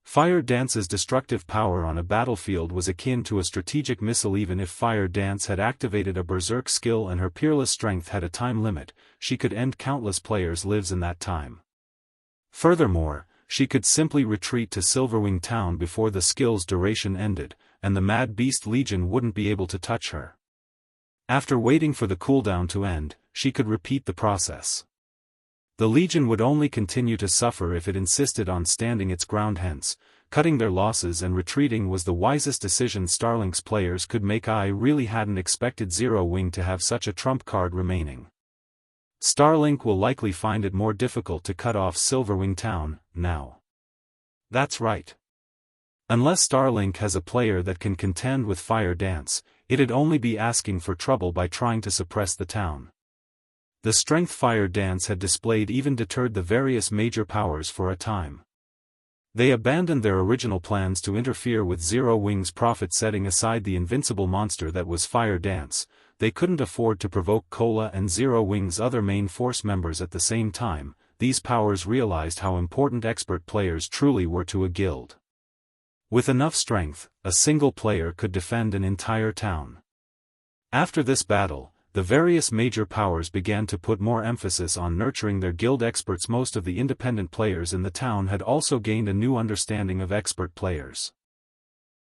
Fire Dance's destructive power on a battlefield was akin to a strategic missile. Even if Fire Dance had activated a berserk skill and her peerless strength had a time limit, she could end countless players' lives in that time. Furthermore, she could simply retreat to Silverwing Town before the skill's duration ended, and the Mad Beast Legion wouldn't be able to touch her. After waiting for the cooldown to end, she could repeat the process. The Legion would only continue to suffer if it insisted on standing its ground. Hence, cutting their losses and retreating was the wisest decision Starlink's players could make. I really hadn't expected Zero Wing to have such a trump card remaining. Starlink will likely find it more difficult to cut off Silverwing Town, now. That's right. Unless Starlink has a player that can contend with Fire Dance, it'd only be asking for trouble by trying to suppress the town. The strength Fire Dance had displayed even deterred the various major powers for a time. They abandoned their original plans to interfere with Zero Wing's profit. Setting aside the invincible monster that was Fire Dance, they couldn't afford to provoke Cola and Zero Wing's other main force members at the same time. these powers realized how important expert players truly were to a guild. With enough strength, a single player could defend an entire town. After this battle, the various major powers began to put more emphasis on nurturing their guild experts. Most of the independent players in the town had also gained a new understanding of expert players.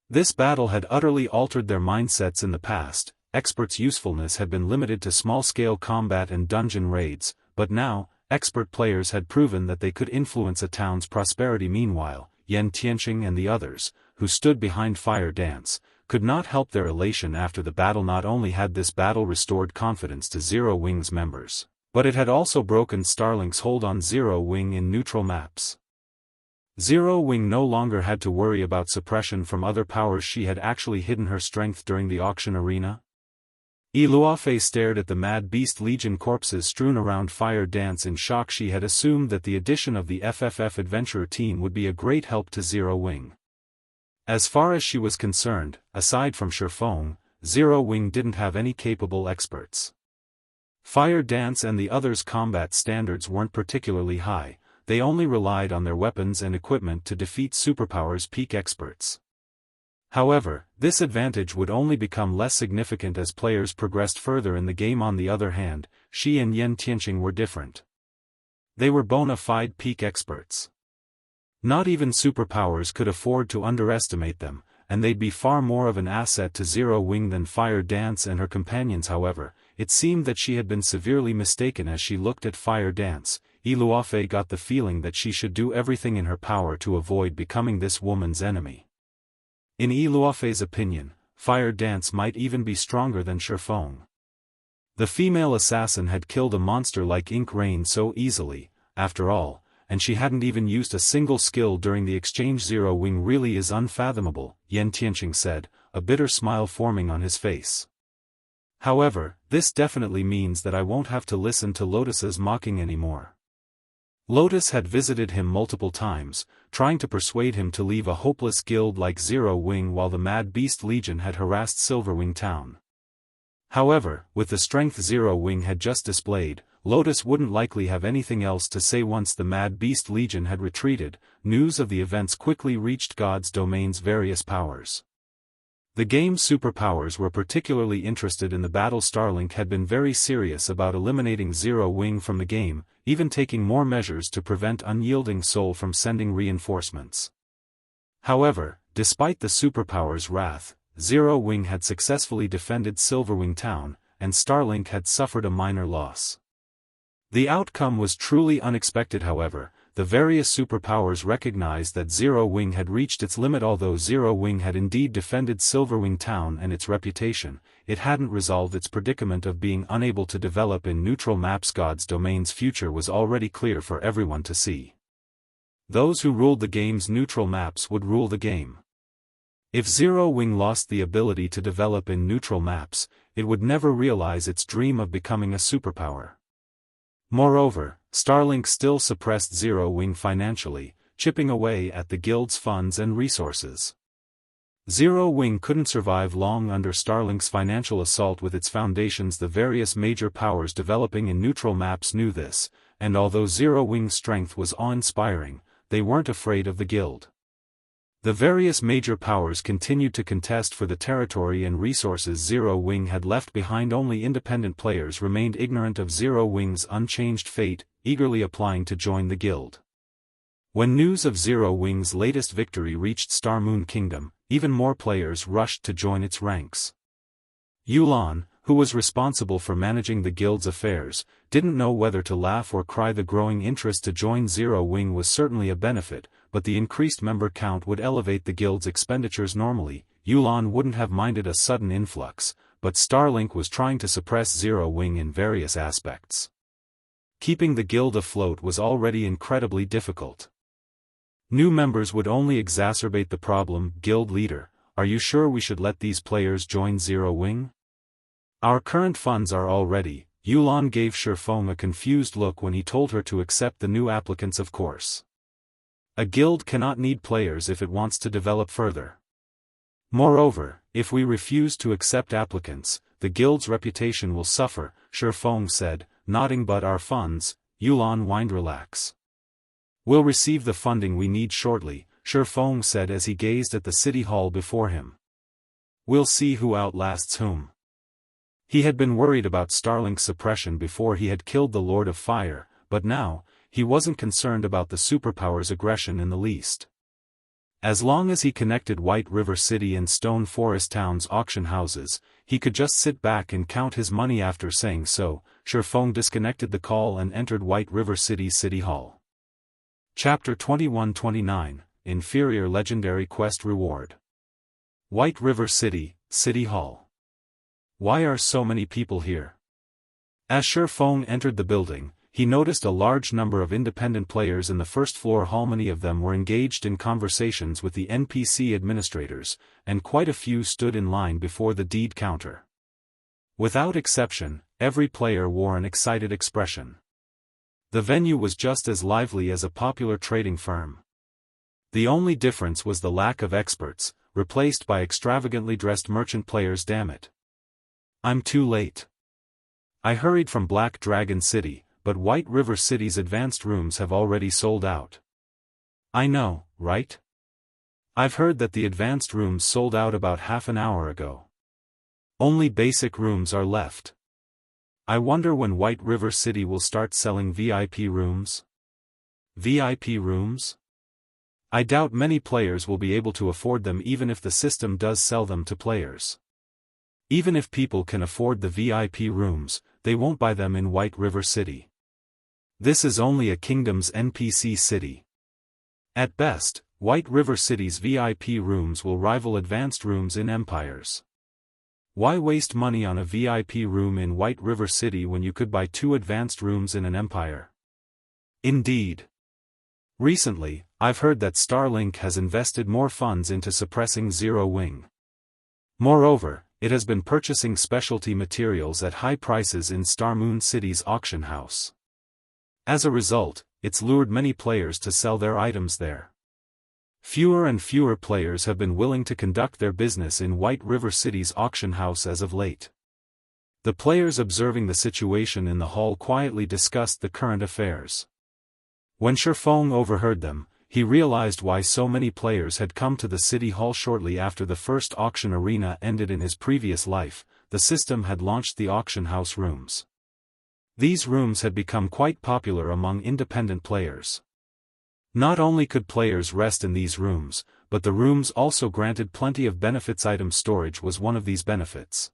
This battle had utterly altered their mindsets. In the past, experts' usefulness had been limited to small-scale combat and dungeon raids, but now, expert players had proven that they could influence a town's prosperity. Meanwhile, Xianxia and the others, who stood behind Fire Dance, could not help their elation after the battle. Not only had this battle restored confidence to Zero Wing's members, but it had also broken Starlink's hold on Zero Wing in neutral maps. Zero Wing no longer had to worry about suppression from other powers. She had actually hidden her strength during the auction arena. Luofei stared at the Mad Beast Legion corpses strewn around Fire Dance in shock. She had assumed that the addition of the FFF Adventurer team would be a great help to Zero Wing. As far as she was concerned, aside from Shifeng, Zero Wing didn't have any capable experts. Fire Dance and the others' combat standards weren't particularly high, they only relied on their weapons and equipment to defeat superpowers' peak experts. However, this advantage would only become less significant as players progressed further in the game. On the other hand, Shi and Xianxia were different. They were bona fide peak experts. Not even superpowers could afford to underestimate them, and they'd be far more of an asset to Zero Wing than Fire Dance and her companions. However, it seemed that she had been severely mistaken. As she looked at Fire Dance, Luofei got the feeling that she should do everything in her power to avoid becoming this woman's enemy. In Luofei's opinion, Fire Dance might even be stronger than Shifeng. The female assassin had killed a monster like Ink Rain so easily, after all, and she hadn't even used a single skill during the exchange. Zero Wing really is unfathomable, Xianxia said, a bitter smile forming on his face. However, this definitely means that I won't have to listen to Lotus's mocking anymore. Lotus had visited him multiple times, trying to persuade him to leave a hopeless guild like Zero Wing while the Mad Beast Legion had harassed Silverwing Town. However, with the strength Zero Wing had just displayed, Lotus wouldn't likely have anything else to say. Once the Mad Beast Legion had retreated, news of the events quickly reached God's Domain's various powers. The game's superpowers were particularly interested in the battle. Starlink had been very serious about eliminating Zero Wing from the game, even taking more measures to prevent Unyielding Soul from sending reinforcements. However, despite the superpowers' wrath, Zero Wing had successfully defended Silverwing Town, and Starlink had suffered a minor loss. The outcome was truly unexpected. However, the various superpowers recognized that Zero Wing had reached its limit. Although Zero Wing had indeed defended Silverwing Town and its reputation, it hadn't resolved its predicament of being unable to develop in neutral maps. God's Domain's future was already clear for everyone to see. Those who ruled the game's neutral maps would rule the game. If Zero Wing lost the ability to develop in neutral maps, it would never realize its dream of becoming a superpower. Moreover, Starlink still suppressed Zero Wing financially, chipping away at the guild's funds and resources. Zero Wing couldn't survive long under Starlink's financial assault with its foundations. The various major powers developing in neutral maps knew this, and although Zero Wing's strength was awe-inspiring, they weren't afraid of the guild. The various major powers continued to contest for the territory and resources Zero Wing had left behind. Only independent players remained ignorant of Zero Wing's unchanged fate, eagerly applying to join the guild. When news of Zero Wing's latest victory reached Star Moon Kingdom, even more players rushed to join its ranks. Yulan, who was responsible for managing the guild's affairs, didn't know whether to laugh or cry. The growing interest to join Zero Wing was certainly a benefit, but the increased member count would elevate the guild's expenditures. Normally, Yulan wouldn't have minded a sudden influx, but Starlink was trying to suppress Zero Wing in various aspects. Keeping the guild afloat was already incredibly difficult. New members would only exacerbate the problem. Guild leader, are you sure we should let these players join Zero Wing? Our current funds are all ready. Yulan gave Shifeng a confused look when he told her to accept the new applicants. Of course. A guild cannot need players if it wants to develop further. Moreover, if we refuse to accept applicants, the guild's reputation will suffer, Shifeng said, nodding. But our funds, Yulan whined. Relax. We'll receive the funding we need shortly, Shifeng said as he gazed at the city hall before him. We'll see who outlasts whom. He had been worried about Starlink's suppression before he had killed the Lord of Fire, but now, he wasn't concerned about the superpower's aggression in the least. As long as he connected White River City and Stone Forest Town's auction houses, he could just sit back and count his money. After saying so, Shifeng disconnected the call and entered White River City's City Hall. Chapter 21-29, Inferior Legendary Quest Reward. White River City, City Hall. Why are so many people here? As Shifeng entered the building, he noticed a large number of independent players in the first floor hall. Many of them were engaged in conversations with the NPC administrators, and quite a few stood in line before the deed counter. Without exception, every player wore an excited expression. The venue was just as lively as a popular trading firm. The only difference was the lack of experts, replaced by extravagantly dressed merchant players. Damn it. I'm too late. I hurried from Black Dragon City, but White River City's advanced rooms have already sold out. I know, right? I've heard that the advanced rooms sold out about half an hour ago. Only basic rooms are left. I wonder when White River City will start selling VIP rooms? VIP rooms? I doubt many players will be able to afford them even if the system does sell them to players. Even if people can afford the VIP rooms, they won't buy them in White River City. This is only a kingdom's NPC city. At best, White River City's VIP rooms will rival advanced rooms in empires. Why waste money on a VIP room in White River City when you could buy 2 advanced rooms in an empire? Indeed. Recently, I've heard that Starlink has invested more funds into suppressing Zero Wing. Moreover, it has been purchasing specialty materials at high prices in Starmoon City's auction house. As a result, it's lured many players to sell their items there. Fewer and fewer players have been willing to conduct their business in White River City's auction house as of late. The players observing the situation in the hall quietly discussed the current affairs. When Shifeng overheard them, he realized why so many players had come to the city hall. Shortly after the first auction arena ended in his previous life, the system had launched the auction house rooms. These rooms had become quite popular among independent players. Not only could players rest in these rooms, but the rooms also granted plenty of benefits. Item storage was one of these benefits.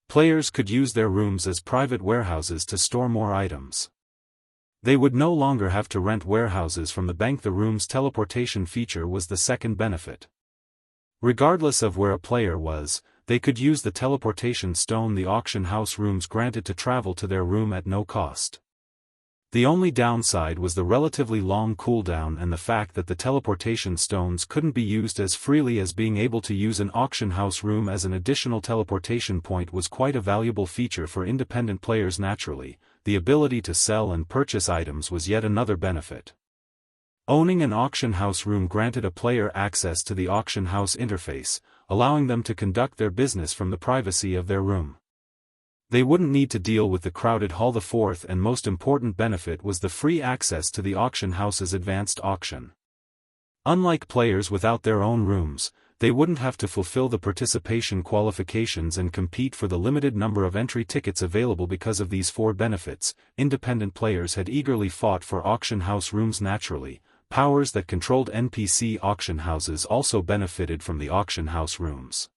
Players could use their rooms as private warehouses to store more items. They would no longer have to rent warehouses from the bank. The room's teleportation feature was the second benefit. Regardless of where a player was, they could use the teleportation stone the auction house rooms granted to travel to their room at no cost. The only downside was the relatively long cooldown and the fact that the teleportation stones couldn't be used as freely as being able to use an auction house room as an additional teleportation point was quite a valuable feature for independent players. Naturally, the ability to sell and purchase items was yet another benefit. Owning an auction house room granted a player access to the auction house interface, allowing them to conduct their business from the privacy of their room. They wouldn't need to deal with the crowded hall. The fourth and most important benefit was the free access to the auction house's advanced auction. Unlike players without their own rooms, they wouldn't have to fulfill the participation qualifications and compete for the limited number of entry tickets available. Because of these 4 benefits, independent players had eagerly fought for auction house rooms. Naturally, powers that controlled NPC auction houses also benefited from the auction house rooms.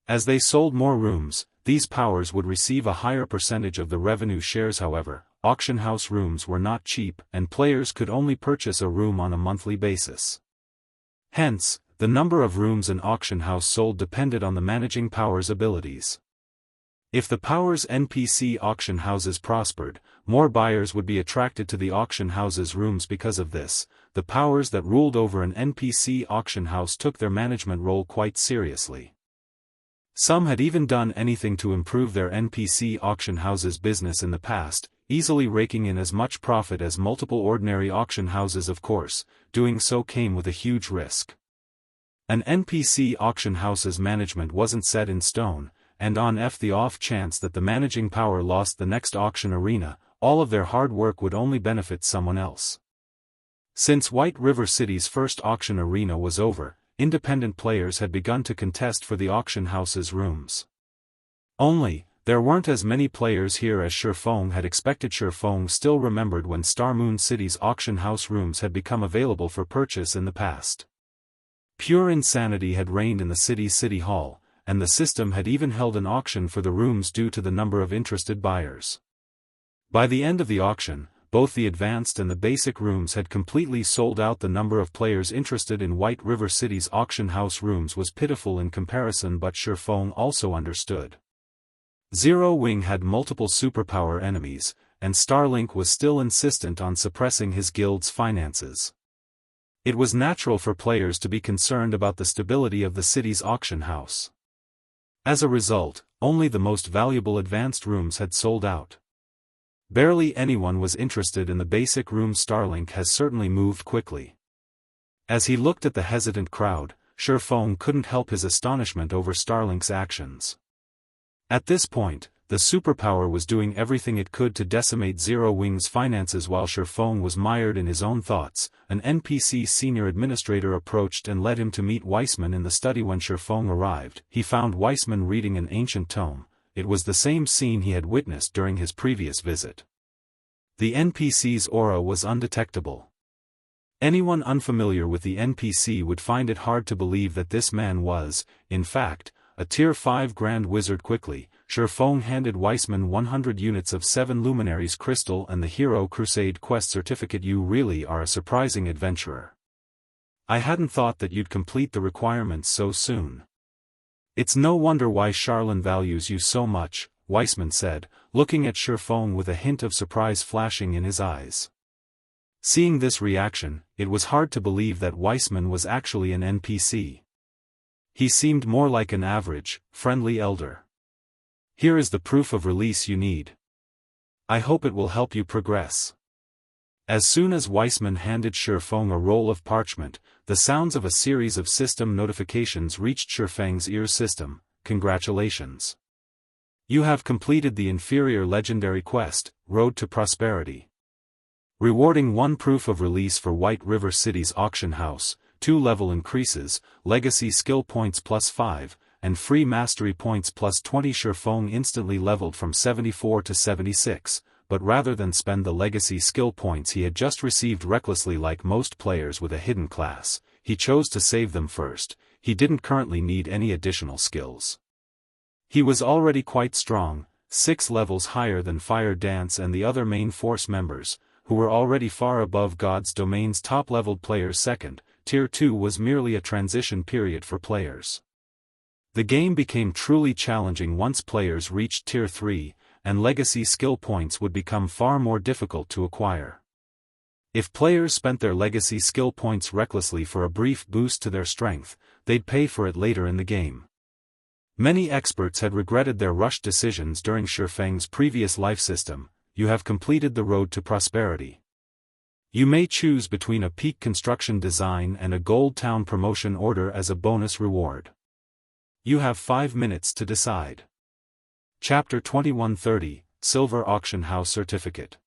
As they sold more rooms, these powers would receive a higher percentage of the revenue shares. However, auction house rooms were not cheap, and players could only purchase a room on a monthly basis. Hence, the number of rooms an auction house sold depended on the managing power's abilities. If the power's NPC auction houses prospered, more buyers would be attracted to the auction house's rooms. Because of this, the powers that ruled over an NPC auction house took their management role quite seriously. Some had even done anything to improve their NPC auction house's business in the past, easily raking in as much profit as multiple ordinary auction houses. Of course, doing so came with a huge risk. An NPC auction house's management wasn't set in stone, and on the off chance that the managing power lost the next auction arena, all of their hard work would only benefit someone else. Since White River City's first auction arena was over, independent players had begun to contest for the auction house's rooms. Only, there weren't as many players here as Shifeng had expected. Shifeng still remembered when Star Moon City's auction house rooms had become available for purchase in the past. Pure insanity had reigned in the city's city hall, and the system had even held an auction for the rooms due to the number of interested buyers. By the end of the auction, both the advanced and the basic rooms had completely sold out. The number of players interested in White River City's auction house rooms was pitiful in comparison, but Shifeng also understood. Zero Wing had multiple superpower enemies, and Starlink was still insistent on suppressing his guild's finances. It was natural for players to be concerned about the stability of the city's auction house. As a result, only the most valuable advanced rooms had sold out. Barely anyone was interested in the basic room. Starlink has certainly moved quickly. As he looked at the hesitant crowd, Shifeng couldn't help his astonishment over Starlink's actions. At this point, the superpower was doing everything it could to decimate Zero Wing's finances while Shifeng was mired in his own thoughts. An NPC senior administrator approached and led him to meet Weissman in the study. When Shifeng arrived, he found Weissman reading an ancient tome. It was the same scene he had witnessed during his previous visit. The NPC's aura was undetectable. Anyone unfamiliar with the NPC would find it hard to believe that this man was, in fact, a Tier 5 Grand Wizard. Quickly, Shifeng handed Weissman 100 units of 7 Luminaries Crystal and the Hero Crusade Quest certificate. You really are a surprising adventurer. I hadn't thought that you'd complete the requirements so soon. It's no wonder why Charlene values you so much, Weissman said, looking at Shifeng with a hint of surprise flashing in his eyes. Seeing this reaction, it was hard to believe that Weissman was actually an NPC. He seemed more like an average, friendly elder. Here is the proof of release you need. I hope it will help you progress. As soon as Weissman handed Shifeng a roll of parchment, the sounds of a series of system notifications reached Shifeng's ear. System, congratulations. You have completed the Inferior legendary quest, Road to Prosperity. Rewarding 1 proof of release for White River City's auction house, 2 level increases, legacy skill points +5, and free mastery points +20. Shifeng instantly leveled from 74 to 76, but rather than spend the legacy skill points he had just received recklessly like most players with a hidden class, he chose to save them first. He didn't currently need any additional skills. He was already quite strong, 6 levels higher than Fire Dance and the other main force members, who were already far above God's Domain's top-leveled players. Second, Tier 2 was merely a transition period for players. The game became truly challenging once players reached Tier 3, and legacy skill points would become far more difficult to acquire. If players spent their legacy skill points recklessly for a brief boost to their strength, they'd pay for it later in the game. Many experts had regretted their rushed decisions during Shifeng's previous life system. You have completed the Road to Prosperity. You may choose between a peak construction design and a gold town promotion order as a bonus reward. You have 5 minutes to decide. Chapter 2130, Silver Auction House Certificate.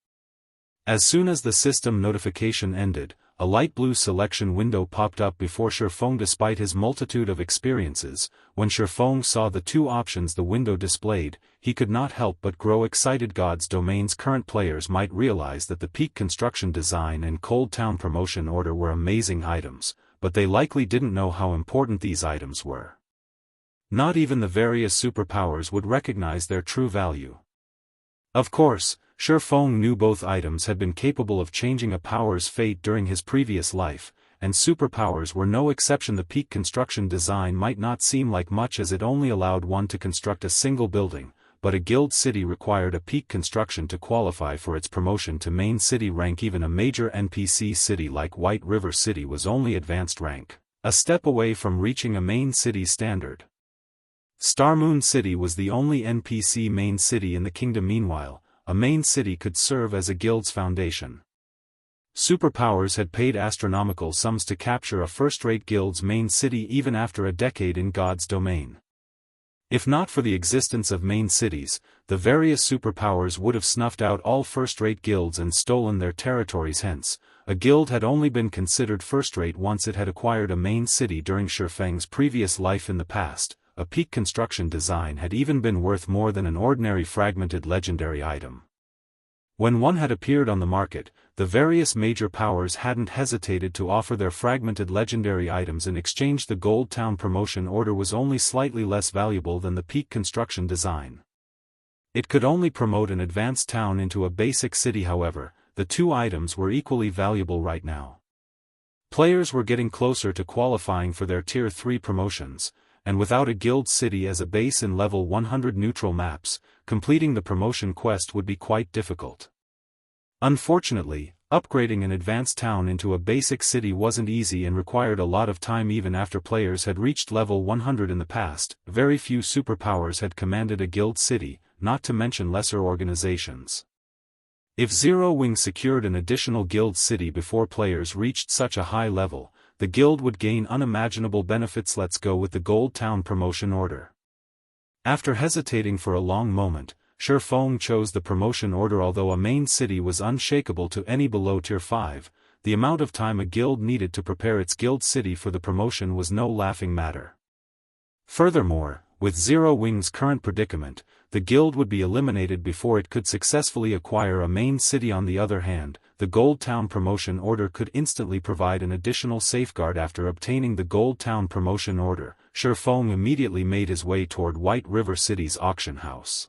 As soon as the system notification ended, a light blue selection window popped up before Shifeng. Despite his multitude of experiences, when Shifeng saw the 2 options the window displayed, he could not help but grow excited. God's Domain's current players might realize that the peak construction design and cold town promotion order were amazing items, but they likely didn't know how important these items were. Not even the various superpowers would recognize their true value. Of course, Shifeng knew both items had been capable of changing a power's fate during his previous life, and superpowers were no exception. The peak construction design might not seem like much as it only allowed one to construct a single building, but a guild city required a peak construction to qualify for its promotion to main city rank. Even a major NPC city like White River City was only advanced rank, a step away from reaching a main city standard. Star Moon City was the only NPC main city in the kingdom. Meanwhile, a main city could serve as a guild's foundation. Superpowers had paid astronomical sums to capture a first-rate guild's main city even after a decade in God's Domain. If not for the existence of main cities, the various superpowers would have snuffed out all first-rate guilds and stolen their territories. Hence, a guild had only been considered first-rate once it had acquired a main city during Shifeng's previous life in the past. A peak construction design had even been worth more than an ordinary fragmented legendary item. When one had appeared on the market, the various major powers hadn't hesitated to offer their fragmented legendary items in exchange. The Gold Town promotion order was only slightly less valuable than the peak construction design. It could only promote an advanced town into a basic city. However, the two items were equally valuable right now. Players were getting closer to qualifying for their Tier 3 promotions, and without a guild city as a base in level 100 neutral maps, completing the promotion quest would be quite difficult. Unfortunately, upgrading an advanced town into a basic city wasn't easy and required a lot of time. Even after players had reached level 100 in the past, very few superpowers had commanded a guild city, not to mention lesser organizations. If Zero Wing secured an additional guild city before players reached such a high level, the guild would gain unimaginable benefits. Let's go with the Gold Town promotion order. After hesitating for a long moment, Shifeng chose the promotion order. Although a main city was unshakable to any below Tier 5, the amount of time a guild needed to prepare its guild city for the promotion was no laughing matter. Furthermore, with Zero Wing's current predicament, the guild would be eliminated before it could successfully acquire a main city. On the other hand, the Gold Town promotion order could instantly provide an additional safeguard. After obtaining the Gold Town promotion order, Shifeng immediately made his way toward White River City's auction house.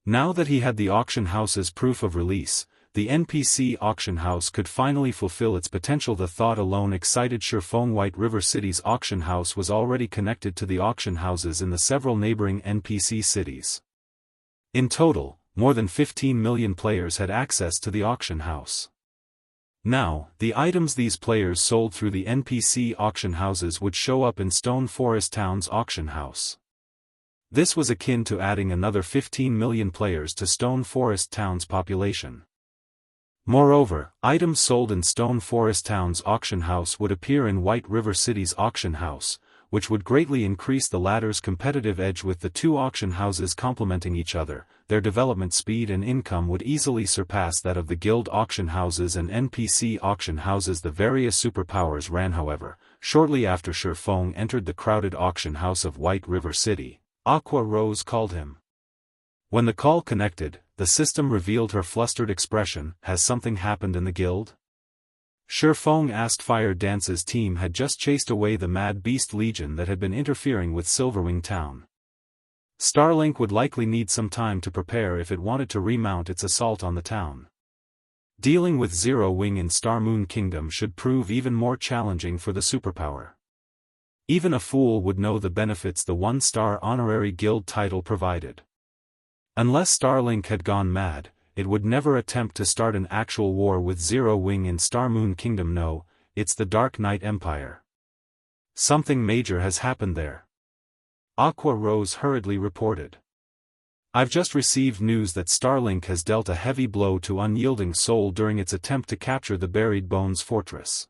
Now that he had the auction house's proof of release, the NPC auction house could finally fulfill its potential. The thought alone excited Shifeng. White River City's auction house was already connected to the auction houses in the several neighboring NPC cities. In total, more than 15 million players had access to the auction house. Now, the items these players sold through the NPC auction houses would show up in Stone Forest Town's auction house. This was akin to adding another 15 million players to Stone Forest Town's population. Moreover, items sold in Stone Forest Town's auction house would appear in White River City's auction house, which would greatly increase the latter's competitive edge. With the two auction houses complementing each other, their development speed and income would easily surpass that of the guild auction houses and NPC auction houses. The various superpowers ran. However, shortly after Shifeng entered the crowded auction house of White River City, Aqua Rose called him. When the call connected, the system revealed her flustered expression. Has something happened in the guild? Shifeng asked. Fire Dance's team had just chased away the Mad Beast Legion that had been interfering with Silverwing Town. Starlink would likely need some time to prepare if it wanted to remount its assault on the town. Dealing with Zero Wing in Star Moon Kingdom should prove even more challenging for the superpower. Even a fool would know the benefits the one-star honorary guild title provided. Unless Starlink had gone mad, it would never attempt to start an actual war with Zero Wing in Star Moon Kingdom. No, it's the Dark Knight Empire. Something major has happened there. Aqua Rose hurriedly reported. I've just received news that Starlink has dealt a heavy blow to Unyielding Soul during its attempt to capture the Buried Bones Fortress.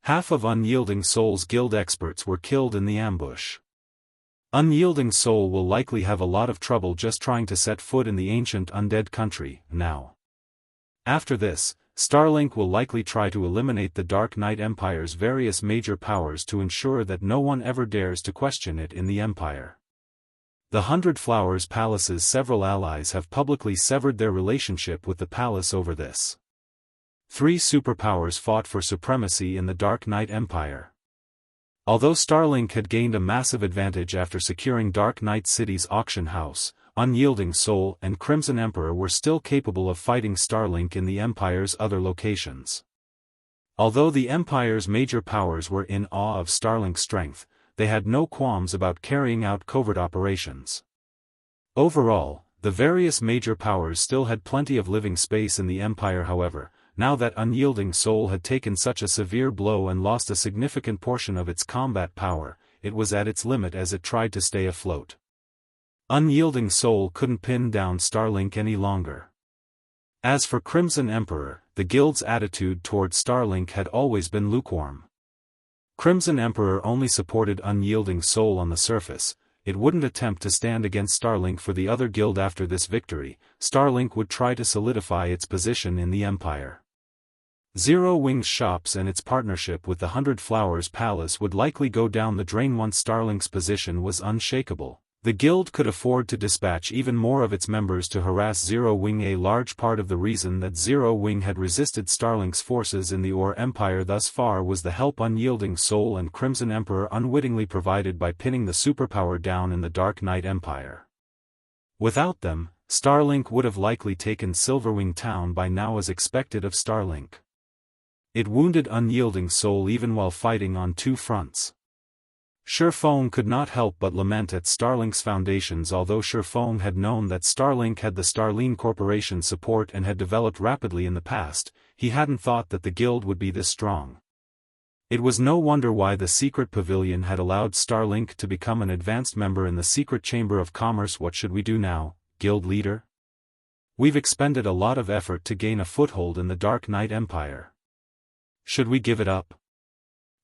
Half of Unyielding Soul's guild experts were killed in the ambush. Unyielding Soul will likely have a lot of trouble just trying to set foot in the ancient undead country, now. After this, Starlink will likely try to eliminate the Dark Knight Empire's various major powers to ensure that no one ever dares to question it in the Empire. The Hundred Flowers Palace's several allies have publicly severed their relationship with the palace over this. 3 superpowers fought for supremacy in the Dark Knight Empire. Although Starlink had gained a massive advantage after securing Dark Knight City's auction house, Unyielding Soul and Crimson Emperor were still capable of fighting Starlink in the Empire's other locations. Although the Empire's major powers were in awe of Starlink's strength, they had no qualms about carrying out covert operations. Overall, the various major powers still had plenty of living space in the Empire. However, now that Unyielding Soul had taken such a severe blow and lost a significant portion of its combat power, it was at its limit as it tried to stay afloat. Unyielding Soul couldn't pin down Starlink any longer. As for Crimson Emperor, the guild's attitude toward Starlink had always been lukewarm. Crimson Emperor only supported Unyielding Soul on the surface, it wouldn't attempt to stand against Starlink for the other guild after this victory. Starlink would try to solidify its position in the Empire. Zero Wing's shops and its partnership with the 100 Flowers Palace would likely go down the drain once Starlink's position was unshakable. The guild could afford to dispatch even more of its members to harass Zero Wing. A large part of the reason that Zero Wing had resisted Starlink's forces in the Ore Empire thus far was the help Unyielding Soul and Crimson Emperor unwittingly provided by pinning the superpower down in the Dark Knight Empire. Without them, Starlink would have likely taken Silverwing Town by now as expected of Starlink. It wounded Unyielding Soul even while fighting on two fronts. Shurfeng could not help but lament at Starlink's foundations. Although Shurfeng had known that Starlink had the Starline Corporation's support and had developed rapidly in the past, he hadn't thought that the guild would be this strong. It was no wonder why the Secret Pavilion had allowed Starlink to become an advanced member in the Secret Chamber of Commerce. What should we do now, guild leader? We've expended a lot of effort to gain a foothold in the Dark Knight Empire. Should we give it up?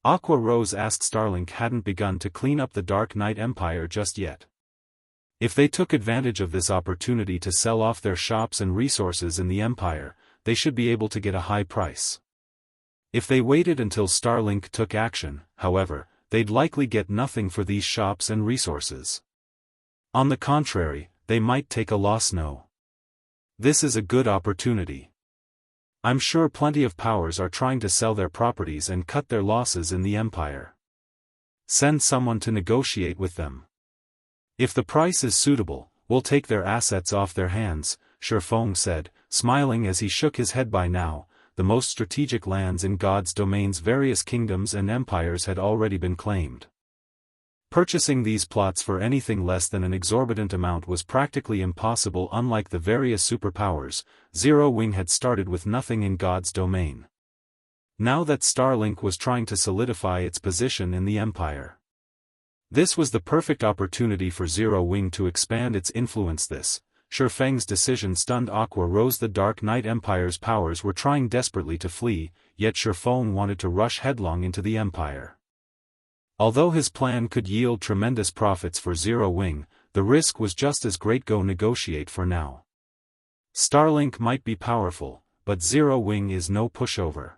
Aqua Rose asked. Starlink hadn't begun to clean up the Dark Knight Empire just yet. If they took advantage of this opportunity to sell off their shops and resources in the Empire, they should be able to get a high price. If they waited until Starlink took action, however, they'd likely get nothing for these shops and resources. On the contrary, they might take a loss. No. This is a good opportunity. I'm sure plenty of powers are trying to sell their properties and cut their losses in the Empire. Send someone to negotiate with them. If the price is suitable, we'll take their assets off their hands, Shurfeng said, smiling as he shook his head. By now, the most strategic lands in God's domain's various kingdoms and empires had already been claimed. Purchasing these plots for anything less than an exorbitant amount was practically impossible. Unlike the various superpowers, Zero Wing had started with nothing in God's domain. Now that Starlink was trying to solidify its position in the Empire, this was the perfect opportunity for Zero Wing to expand its influence. This Shurfeng's decision stunned Aqua Rose. The Dark Knight Empire's powers were trying desperately to flee, yet Shurfeng wanted to rush headlong into the Empire. Although his plan could yield tremendous profits for Zero Wing, the risk was just as great. Go negotiate for now. Starlink might be powerful, but Zero Wing is no pushover.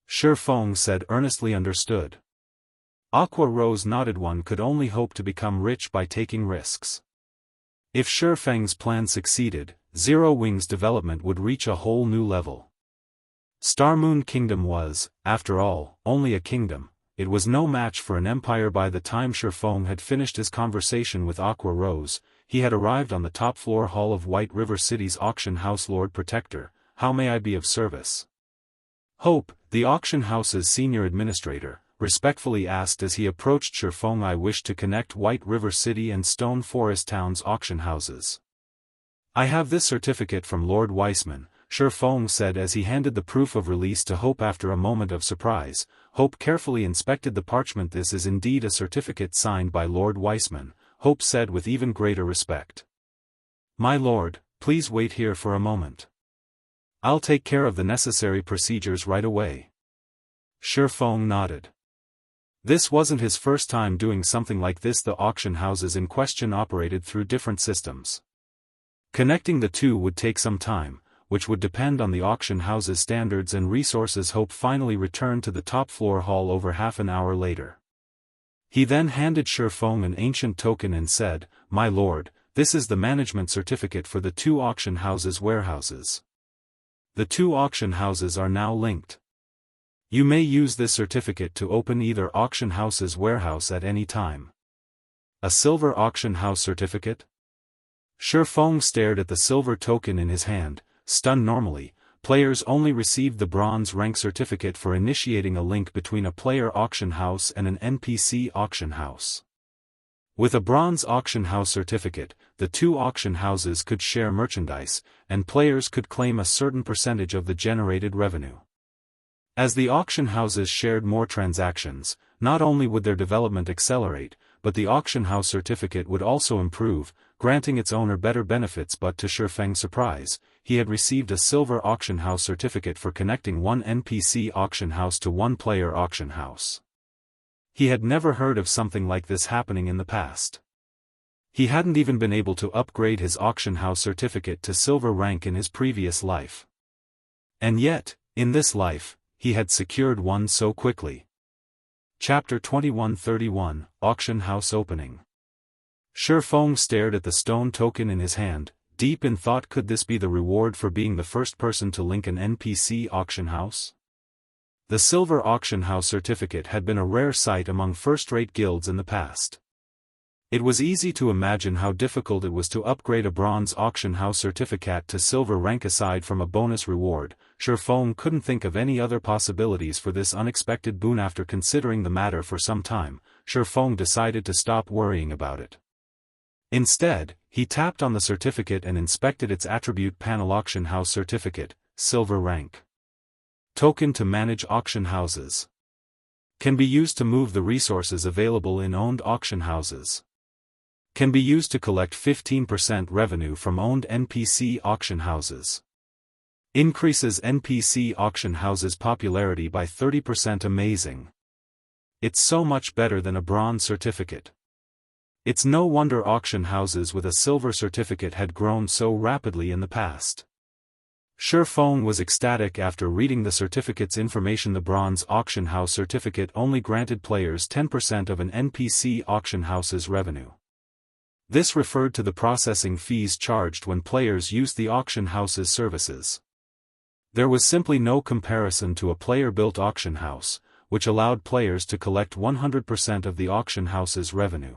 Shurfeng said earnestly. Understood. Aqua Rose nodded. One could only hope to become rich by taking risks. If Shurfeng's plan succeeded, Zero Wing's development would reach a whole new level. Starmoon Kingdom was, after all, only a kingdom. It was no match for an empire. By the time Shurfeng had finished his conversation with Aqua Rose, he had arrived on the top floor hall of White River City's auction house. Lord Protector, how may I be of service? Hope, the auction house's senior administrator, respectfully asked as he approached Shurfeng. I wish to connect White River City and Stone Forest Town's auction houses. I have this certificate from Lord Weissman, Shurfeng said as he handed the proof of release to Hope. After a moment of surprise, Hope carefully inspected the parchment. This is indeed a certificate signed by Lord Weissman, Hope said with even greater respect. My lord, please wait here for a moment. I'll take care of the necessary procedures right away. Shurfeng nodded. This wasn't his first time doing something like this. The auction houses in question operated through different systems. Connecting the two would take some time, which would depend on the auction house's standards and resources. Hope finally returned to the top floor hall over half an hour later. He then handed Shurfeng an ancient token and said, My lord, this is the management certificate for the two auction houses' warehouses. The two auction houses are now linked. You may use this certificate to open either auction house's warehouse at any time. A silver auction house certificate? Shurfeng stared at the silver token in his hand, stunned. Normally, players only received the bronze rank certificate for initiating a link between a player auction house and an NPC auction house. With a bronze auction house certificate, the two auction houses could share merchandise, and players could claim a certain percentage of the generated revenue. As the auction houses shared more transactions, not only would their development accelerate, but the auction house certificate would also improve, granting its owner better benefits. But to Shurfeng's surprise, he had received a silver auction house certificate for connecting one NPC auction house to one player auction house. He had never heard of something like this happening in the past. He hadn't even been able to upgrade his auction house certificate to silver rank in his previous life. And yet, in this life, he had secured one so quickly. Chapter 2131, Auction House Opening. Shifeng stared at the stone token in his hand, deep in thought. Could this be the reward for being the first person to link an NPC auction house? The silver auction house certificate had been a rare sight among first-rate guilds in the past. It was easy to imagine how difficult it was to upgrade a bronze auction house certificate to silver rank. Aside from a bonus reward, Shifeng couldn't think of any other possibilities for this unexpected boon. After considering the matter for some time, Shifeng decided to stop worrying about it. Instead, he tapped on the certificate and inspected its attribute panel. Auction house certificate, silver rank. Token to manage auction houses. Can be used to move the resources available in owned auction houses. Can be used to collect 15% revenue from owned NPC auction houses. Increases NPC auction houses' popularity by 30%. Amazing. It's so much better than a bronze certificate. It's no wonder auction houses with a silver certificate had grown so rapidly in the past. Shifeng was ecstatic after reading the certificate's information. The bronze auction house certificate only granted players 10% of an NPC auction house's revenue. This referred to the processing fees charged when players used the auction house's services. There was simply no comparison to a player-built auction house, which allowed players to collect 100% of the auction house's revenue.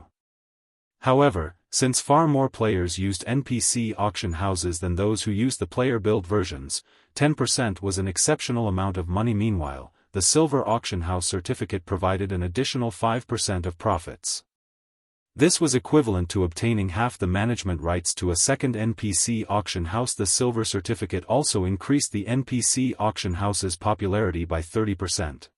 However, since far more players used NPC auction houses than those who used the player-built versions, 10% was an exceptional amount of money. Meanwhile, the silver auction house certificate provided an additional 5% of profits. This was equivalent to obtaining half the management rights to a second NPC auction house. The silver certificate also increased the NPC auction house's popularity by 30%.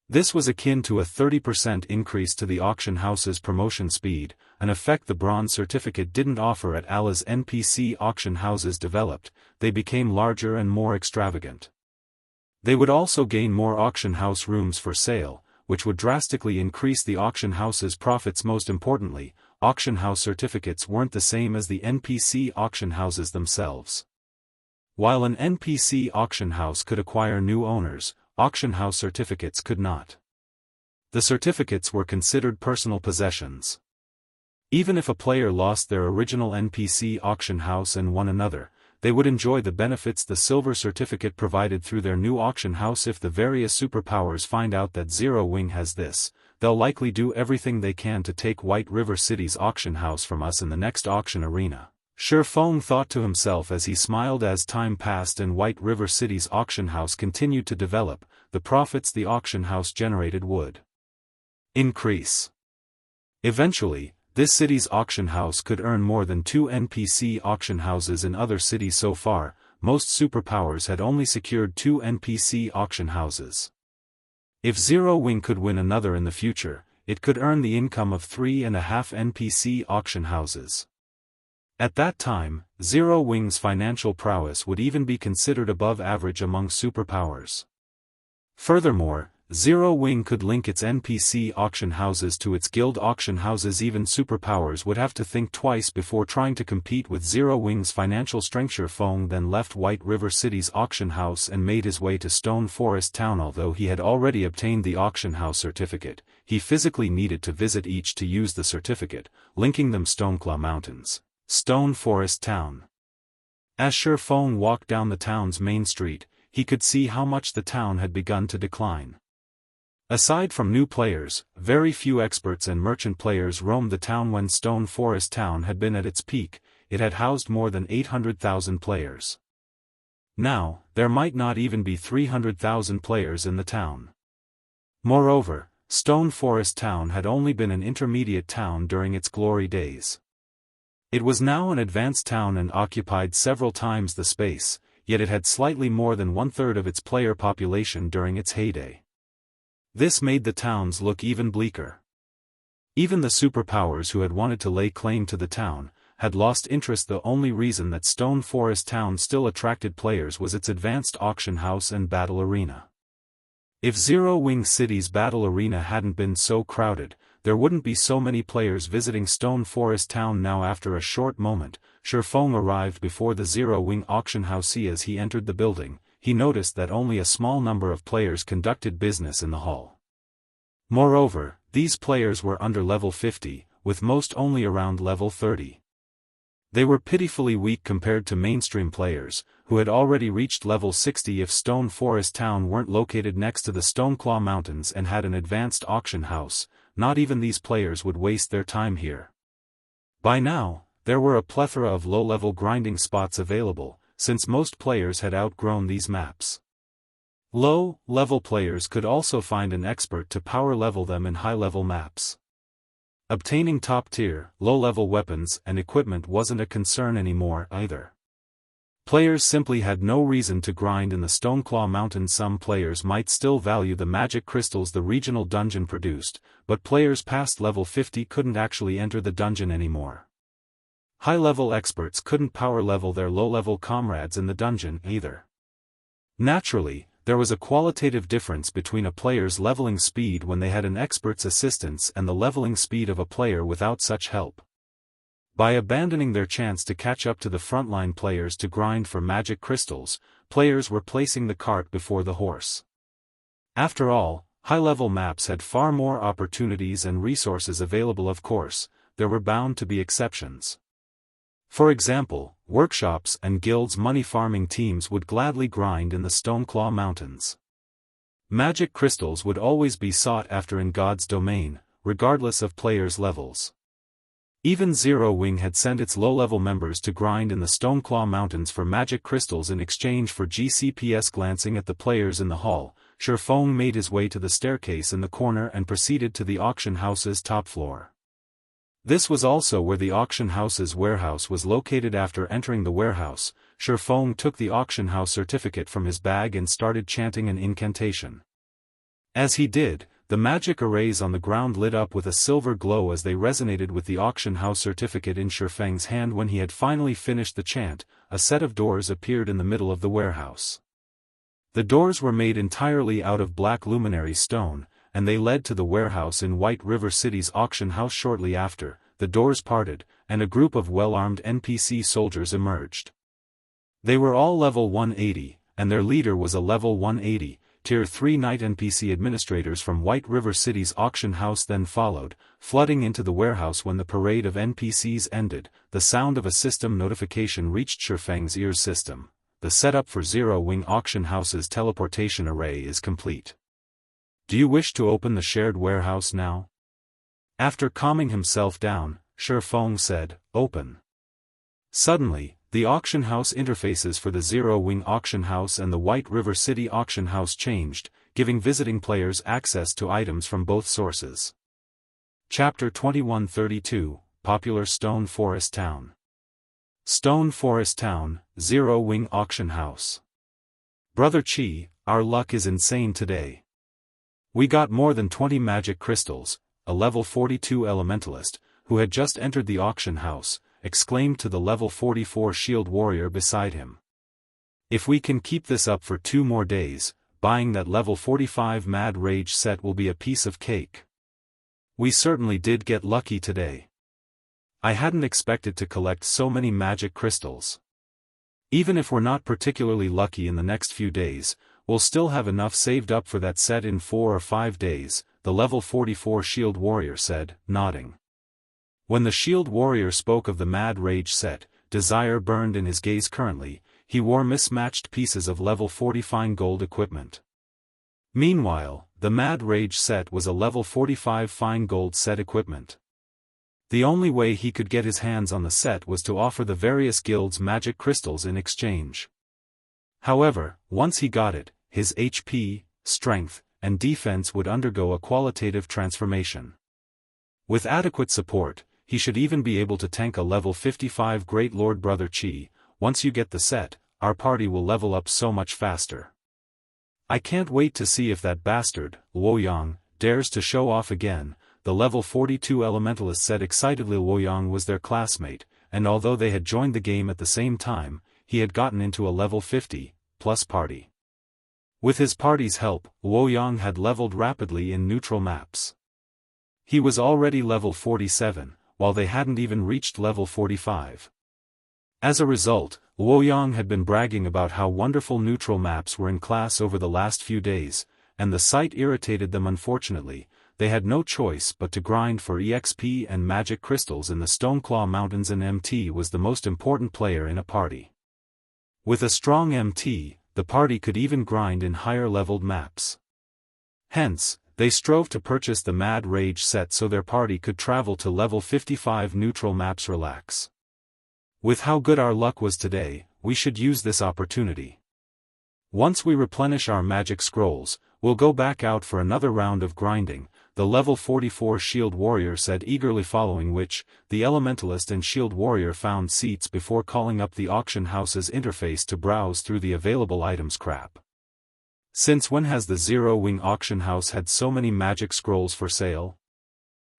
This was akin to a 30% increase to the auction house's promotion speed, an effect the bronze certificate didn't offer. At Allah's NPC auction houses developed, they became larger and more extravagant. They would also gain more auction house rooms for sale, which would drastically increase the auction house's profits. Most importantly, auction house certificates weren't the same as the NPC auction houses themselves. While an NPC auction house could acquire new owners, auction house certificates could not. The certificates were considered personal possessions. Even if a player lost their original NPC auction house and won another, they would enjoy the benefits the silver certificate provided through their new auction house. If the various superpowers find out that Zero Wing has this, they'll likely do everything they can to take White River City's auction house from us in the next auction arena. Shifeng thought to himself as he smiled. As time passed and White River City's auction house continued to develop, the profits the auction house generated would increase. Eventually, this city's auction house could earn more than 2 NPC auction houses in other cities. So far, most superpowers had only secured 2 NPC auction houses. If Zero Wing could win another in the future, it could earn the income of 3.5 NPC auction houses. At that time, Zero Wing's financial prowess would even be considered above average among superpowers. Furthermore, Zero Wing could link its NPC auction houses to its guild auction houses. Even superpowers would have to think twice before trying to compete with Zero Wing's financial strength. Shifeng then left White River City's auction house and made his way to Stone Forest Town. Although he had already obtained the auction house certificate, he physically needed to visit each to use the certificate, linking them. Stoneclaw Mountains, Stone Forest Town. As Shifeng walked down the town's main street, he could see how much the town had begun to decline. Aside from new players, very few experts and merchant players roamed the town. When Stone Forest Town had been at its peak, it had housed more than 800,000 players. Now, there might not even be 300,000 players in the town. Moreover, Stone Forest Town had only been an intermediate town during its glory days. It was now an advanced town and occupied several times the space, yet it had slightly more than 1/3 of its player population during its heyday. This made the towns look even bleaker. Even the superpowers who had wanted to lay claim to the town had lost interest. The only reason that Stone Forest Town still attracted players was its advanced auction house and battle arena. If Zero Wing City's battle arena hadn't been so crowded, there wouldn't be so many players visiting Stone Forest Town now. After a short moment, Shifeng arrived before the Zero-Wing auction house. As he entered the building, he noticed that only a small number of players conducted business in the hall. Moreover, these players were under level 50, with most only around level 30. They were pitifully weak compared to mainstream players, who had already reached level 60. If Stone Forest Town weren't located next to the Stoneclaw Mountains and had an advanced auction house, not even these players would waste their time here. By now, there were a plethora of low-level grinding spots available, since most players had outgrown these maps. Low-level players could also find an expert to power-level them in high-level maps. Obtaining top-tier, low-level weapons and equipment wasn't a concern anymore either. Players simply had no reason to grind in the Stoneclaw Mountains. Some players might still value the magic crystals the regional dungeon produced, but players past level 50 couldn't actually enter the dungeon anymore. High-level experts couldn't power-level their low-level comrades in the dungeon either. Naturally, there was a qualitative difference between a player's leveling speed when they had an expert's assistance and the leveling speed of a player without such help. By abandoning their chance to catch up to the frontline players to grind for magic crystals, players were placing the cart before the horse. After all, high-level maps had far more opportunities and resources available. Of course, there were bound to be exceptions. For example, workshops and guilds' money-farming teams would gladly grind in the Stoneclaw Mountains. Magic crystals would always be sought after in God's domain, regardless of players' levels. Even Zero-Wing had sent its low-level members to grind in the Stoneclaw Mountains for magic crystals in exchange for GCPS. Glancing at the players in the hall, Shifeng made his way to the staircase in the corner and proceeded to the auction house's top floor. This was also where the auction house's warehouse was located. After entering the warehouse, Shifeng took the auction house certificate from his bag and started chanting an incantation. As he did, the magic arrays on the ground lit up with a silver glow as they resonated with the auction house certificate in Shifeng's hand. When he had finally finished the chant, a set of doors appeared in the middle of the warehouse. The doors were made entirely out of black luminary stone, and they led to the warehouse in White River City's auction house. Shortly after, the doors parted, and a group of well-armed NPC soldiers emerged. They were all level 180, and their leader was a level 180, Tier 3 Knight. NPC administrators from White River City's auction house then followed, flooding into the warehouse. When the parade of NPCs ended, the sound of a system notification reached Shifeng's ears. System: the setup for Zero-Wing auction house's teleportation array is complete. Do you wish to open the shared warehouse now? After calming himself down, Shifeng said, "Open." Suddenly, the auction house interfaces for the Zero-Wing auction house and the White River City auction house changed, giving visiting players access to items from both sources. Chapter 2132, Popular Stone Forest Town. Stone Forest Town, Zero-Wing auction house. Brother Chi, our luck is insane today. We got more than 20 magic crystals, a level 42 elementalist, who had just entered the auction house, exclaimed to the level 44 shield warrior beside him. If we can keep this up for 2 more days, buying that level 45 Mad Rage set will be a piece of cake. We certainly did get lucky today. I hadn't expected to collect so many magic crystals. Even if we're not particularly lucky in the next few days, we'll still have enough saved up for that set in 4 or 5 days, the level 44 shield warrior said, nodding. When the shield warrior spoke of the Mad Rage set, desire burned in his gaze. Currently, he wore mismatched pieces of level 40 fine gold equipment. Meanwhile, the Mad Rage set was a level 45 fine gold set equipment. The only way he could get his hands on the set was to offer the various guilds magic crystals in exchange. However, once he got it, his HP, strength, and defense would undergo a qualitative transformation. With adequate support, he should even be able to tank a level 55 Great Lord. Brother Chi, once you get the set, our party will level up so much faster. I can't wait to see if that bastard, Luoyang, dares to show off again, the level 42 elementalist said excitedly. Luoyang was their classmate, and although they had joined the game at the same time, he had gotten into a level 50+ party. With his party's help, Luoyang had leveled rapidly in neutral maps. He was already level 47, while they hadn't even reached level 45. As a result, Luoyang had been bragging about how wonderful neutral maps were in class over the last few days, and the sight irritated them. Unfortunately, they had no choice but to grind for EXP and magic crystals in the Stoneclaw Mountains, and MT was the most important player in a party. With a strong MT, the party could even grind in higher-leveled maps. Hence, they strove to purchase the Mad Rage set so their party could travel to level 55 neutral maps. Relax. With how good our luck was today, we should use this opportunity. Once we replenish our magic scrolls, we'll go back out for another round of grinding, the level 44 Shield Warrior said eagerly, following which, the Elementalist and Shield Warrior found seats before calling up the auction house's interface to browse through the available items. Crap. Since when has the Zero Wing auction house had so many magic scrolls for sale?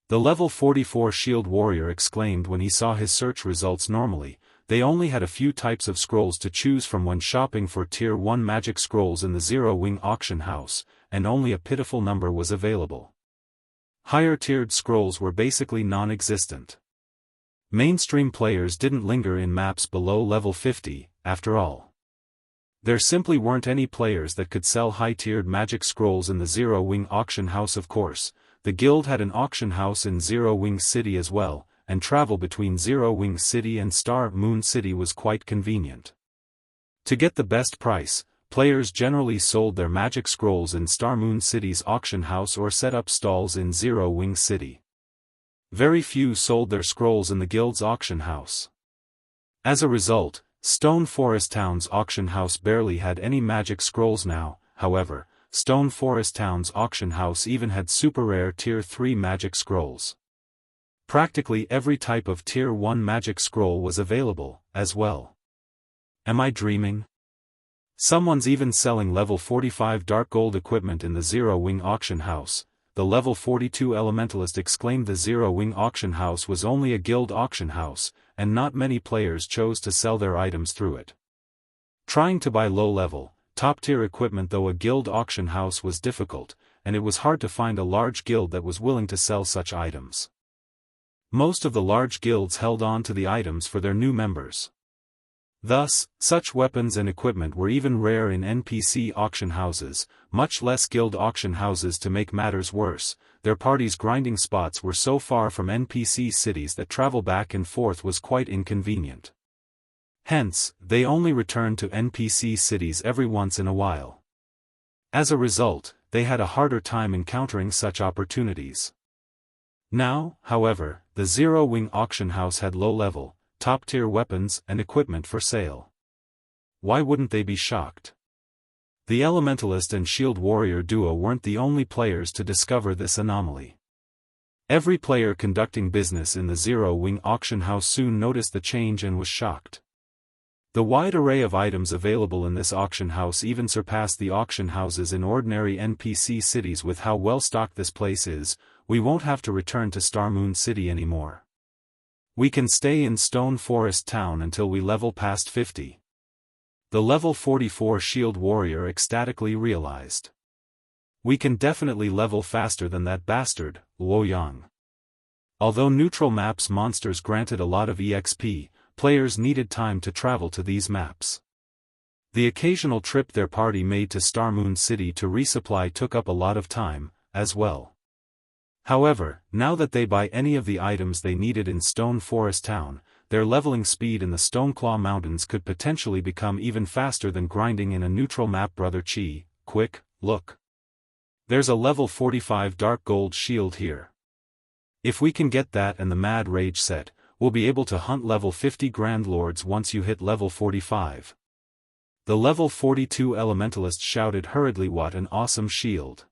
The level 44 Shield Warrior exclaimed when he saw his search results. Normally, they only had a few types of scrolls to choose from when shopping for Tier 1 magic scrolls in the Zero Wing auction house, and only a pitiful number was available. Higher-tiered scrolls were basically non-existent. Mainstream players didn't linger in maps below level 50, after all. There simply weren't any players that could sell high-tiered magic scrolls in the Zero Wing auction house. Of course, the guild had an auction house in Zero Wing City as well, and travel between Zero Wing City and Star Moon City was quite convenient. To get the best price, players generally sold their magic scrolls in Star Moon City's auction house or set up stalls in Zero Wing City. Very few sold their scrolls in the guild's auction house. As a result, Stone Forest Town's auction house barely had any magic scrolls now. However, Stone Forest Town's auction house even had super rare Tier 3 magic scrolls. Practically every type of Tier 1 magic scroll was available, as well. Am I dreaming? Someone's even selling level 45 dark gold equipment in the Zero Wing auction house. The level 42 Elementalist exclaimed the Zero Wing auction house was only a guild auction house, and not many players chose to sell their items through it. Trying to buy low-level, top-tier equipment though a guild auction house was difficult, and it was hard to find a large guild that was willing to sell such items. Most of the large guilds held on to the items for their new members. Thus, such weapons and equipment were even rare in NPC auction houses, much less guild auction houses. To make matters worse, their party's grinding spots were so far from NPC cities that travel back and forth was quite inconvenient. Hence, they only returned to NPC cities every once in a while. As a result, they had a harder time encountering such opportunities. Now, however, the Zero Wing auction house had low-level, top-tier weapons and equipment for sale. Why wouldn't they be shocked? The Elementalist and Shield Warrior duo weren't the only players to discover this anomaly. Every player conducting business in the Zero Wing auction house soon noticed the change and was shocked. The wide array of items available in this auction house even surpassed the auction houses in ordinary NPC cities. With how well stocked this place is, we won't have to return to Star Moon City anymore. We can stay in Stone Forest Town until we level past 50. The level 44 Shield Warrior ecstatically realized. We can definitely level faster than that bastard, Luoyang. Although neutral maps monsters granted a lot of EXP, players needed time to travel to these maps. The occasional trip their party made to Star Moon City to resupply took up a lot of time, as well. However, now that they buy any of the items they needed in Stone Forest Town, their leveling speed in the Stoneclaw Mountains could potentially become even faster than grinding in a neutral map. Brother Chi, quick, look. There's a level 45 dark gold shield here. If we can get that and the Mad Rage set, we'll be able to hunt level 50 Grand Lords once you hit level 45. The level 42 Elementalist shouted hurriedly. What an awesome shield.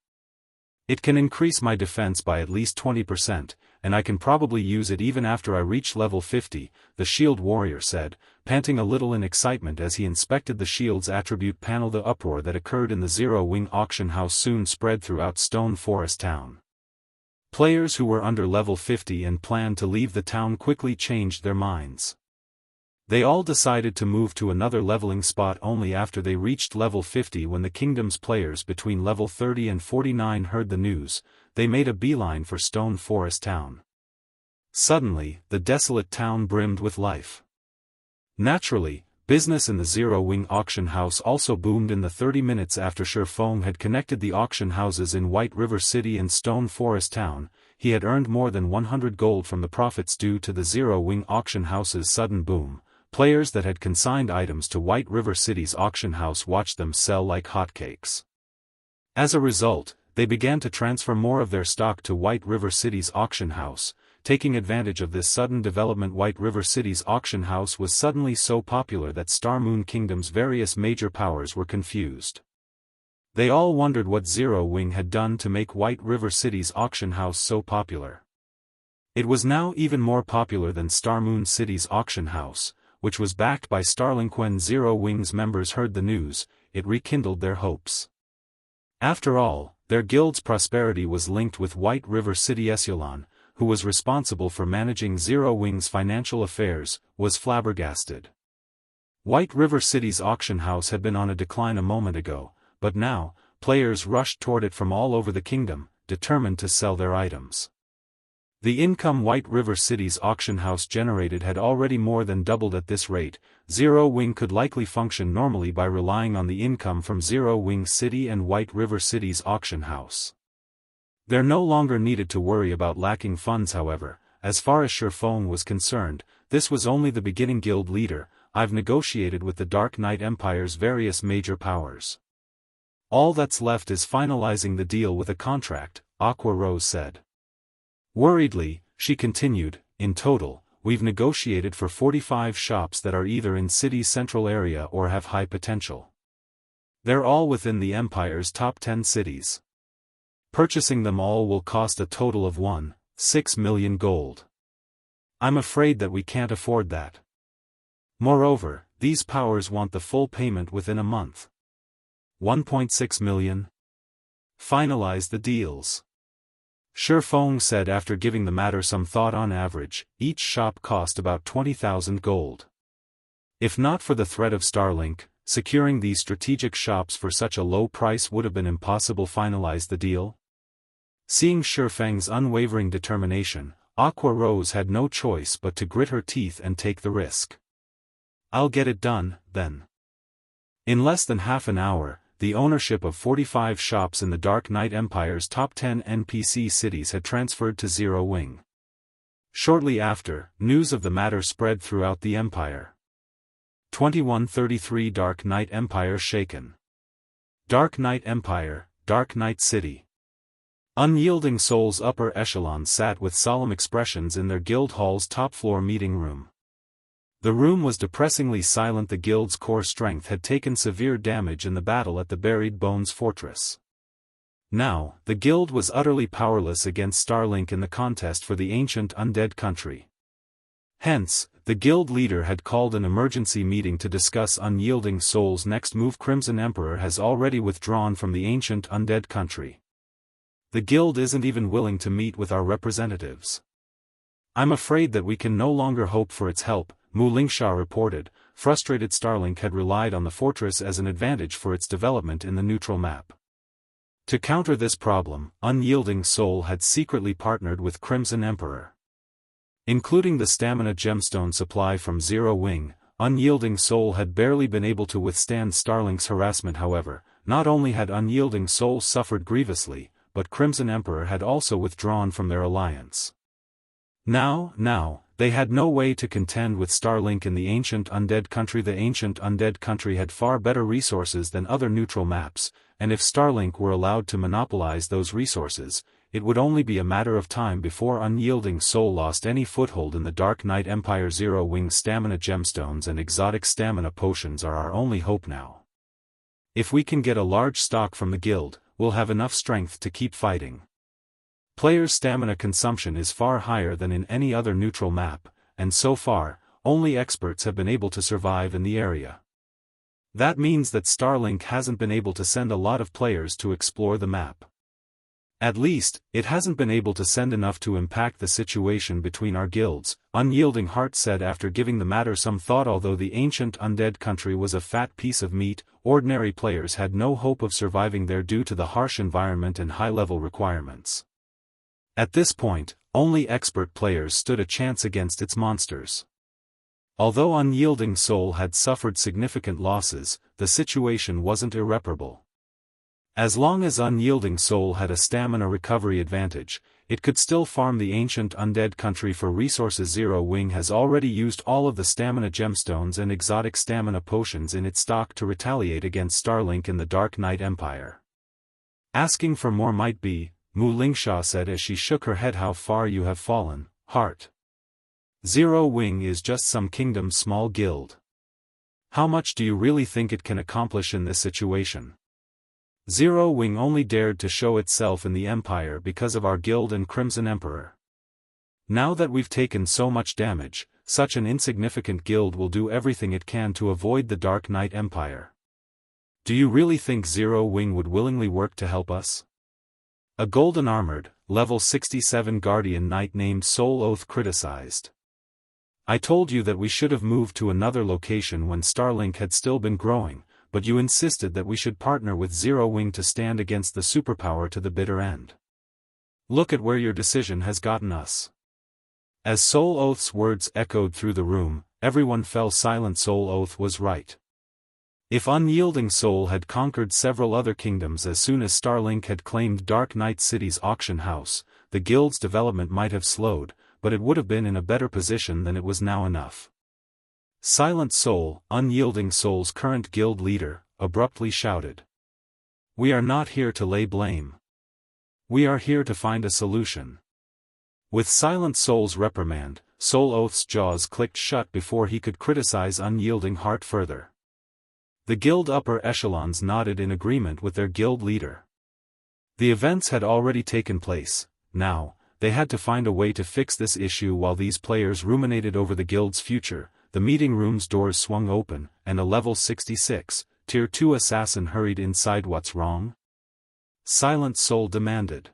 It can increase my defense by at least 20%, and I can probably use it even after I reach level 50, the Shield Warrior said, panting a little in excitement as he inspected the shield's attribute panel. The uproar that occurred in the Zero Wing auction house soon spread throughout Stone Forest Town. Players who were under level 50 and planned to leave the town quickly changed their minds. They all decided to move to another leveling spot only after they reached level 50. When the kingdom's players between level 30 and 49 heard the news, they made a beeline for Stone Forest Town. Suddenly, the desolate town brimmed with life. Naturally, business in the Zero Wing auction house also boomed. In the 30 minutes after Shifeng had connected the auction houses in White River City and Stone Forest Town, he had earned more than 100 gold from the profits due to the Zero Wing auction house's sudden boom. Players that had consigned items to White River City's auction house watched them sell like hotcakes. As a result, they began to transfer more of their stock to White River City's auction house. Taking advantage of this sudden development, White River City's auction house was suddenly so popular that Star Moon Kingdom's various major powers were confused. They all wondered what Zero Wing had done to make White River City's auction house so popular. It was now even more popular than Star Moon City's auction house, which was backed by Starlink. When Zero Wing's members heard the news, it rekindled their hopes. After all, their guild's prosperity was linked with White River City. Esulon, who was responsible for managing Zero Wing's financial affairs, was flabbergasted. White River City's auction house had been on a decline a moment ago, but now, players rushed toward it from all over the kingdom, determined to sell their items. The income White River City's auction house generated had already more than doubled. At this rate, Zero Wing could likely function normally by relying on the income from Zero Wing City and White River City's auction house. There no longer needed to worry about lacking funds. However, as far as Shifeng was concerned, this was only the beginning. Guild leader, I've negotiated with the Dark Knight Empire's various major powers. All that's left is finalizing the deal with a contract, Aqua Rose said. Worriedly, she continued, in total, we've negotiated for 45 shops that are either in city's central area or have high potential. They're all within the Empire's top 10 cities. Purchasing them all will cost a total of 1.6 million gold. I'm afraid that we can't afford that. Moreover, these powers want the full payment within a month. 1.6 million? Finalize the deals. Shifeng said after giving the matter some thought. On average, each shop cost about 20,000 gold. If not for the threat of Starlink, securing these strategic shops for such a low price would have been impossible. Finalize the deal? Seeing Shifeng's unwavering determination, Aqua Rose had no choice but to grit her teeth and take the risk. I'll get it done, then. In less than half an hour, the ownership of 45 shops in the Dark Knight Empire's top 10 NPC cities had transferred to Zero Wing. Shortly after, news of the matter spread throughout the Empire. 2133 Dark Knight Empire shaken. Dark Knight Empire, Dark Knight City. Unyielding Soul's upper echelon sat with solemn expressions in their guild hall's top-floor meeting room. The room was depressingly silent. The guild's core strength had taken severe damage in the battle at the Buried Bones Fortress. Now, the guild was utterly powerless against Starlink in the contest for the ancient undead country. Hence, the guild leader had called an emergency meeting to discuss Unyielding Soul's next move. Crimson Emperor has already withdrawn from the ancient undead country. The guild isn't even willing to meet with our representatives. I'm afraid that we can no longer hope for its help, Mu Lingsha reported. Frustrated, Starlink had relied on the fortress as an advantage for its development in the neutral map. To counter this problem, Unyielding Soul had secretly partnered with Crimson Emperor. Including the stamina gemstone supply from Zero Wing, Unyielding Soul had barely been able to withstand Starlink's harassment. However, not only had Unyielding Soul suffered grievously, but Crimson Emperor had also withdrawn from their alliance. Now, they had no way to contend with Starlink in the ancient undead country. The ancient undead country had far better resources than other neutral maps, and if Starlink were allowed to monopolize those resources, it would only be a matter of time before Unyielding Soul lost any foothold in the Dark Knight Empire. Zero Wing stamina gemstones and exotic stamina potions are our only hope now. If we can get a large stock from the guild, we'll have enough strength to keep fighting. Players' stamina consumption is far higher than in any other neutral map, and so far, only experts have been able to survive in the area. That means that Starlink hasn't been able to send a lot of players to explore the map. At least, it hasn't been able to send enough to impact the situation between our guilds, Unyielding Heart said after giving the matter some thought. Although the ancient undead country was a fat piece of meat, ordinary players had no hope of surviving there due to the harsh environment and high-level requirements. At this point, only expert players stood a chance against its monsters. Although Unyielding Soul had suffered significant losses, the situation wasn't irreparable. As long as Unyielding Soul had a stamina recovery advantage, it could still farm the ancient undead country for resources. Zero Wing has already used all of the stamina gemstones and exotic stamina potions in its stock to retaliate against Starlink in the Dark Knight Empire. Asking for more might be, Mu Lingsha said as she shook her head. How far you have fallen, Heart. Zero Wing is just some kingdom's small guild. How much do you really think it can accomplish in this situation? Zero Wing only dared to show itself in the Empire because of our guild and Crimson Emperor. Now that we've taken so much damage, such an insignificant guild will do everything it can to avoid the Dark Knight Empire. Do you really think Zero Wing would willingly work to help us? A golden-armored, level 67 Guardian Knight named Soul Oath criticized. I told you that we should have moved to another location when Starlink had still been growing, but you insisted that we should partner with Zero Wing to stand against the superpower to the bitter end. Look at where your decision has gotten us. As Soul Oath's words echoed through the room, everyone fell silent. Soul Oath was right. If Unyielding Soul had conquered several other kingdoms as soon as Starlink had claimed Dark Knight City's auction house, the guild's development might have slowed, but it would have been in a better position than it was now. Enough. Silent Soul, Unyielding Soul's current guild leader, abruptly shouted. We are not here to lay blame. We are here to find a solution. With Silent Soul's reprimand, Soul Oath's jaws clicked shut before he could criticize Unyielding Heart further. The guild upper echelons nodded in agreement with their guild leader. The events had already taken place. Now, they had to find a way to fix this issue. While these players ruminated over the guild's future, the meeting room's doors swung open, and a level 66, Tier 2 assassin hurried inside. What's wrong? Silent Soul demanded.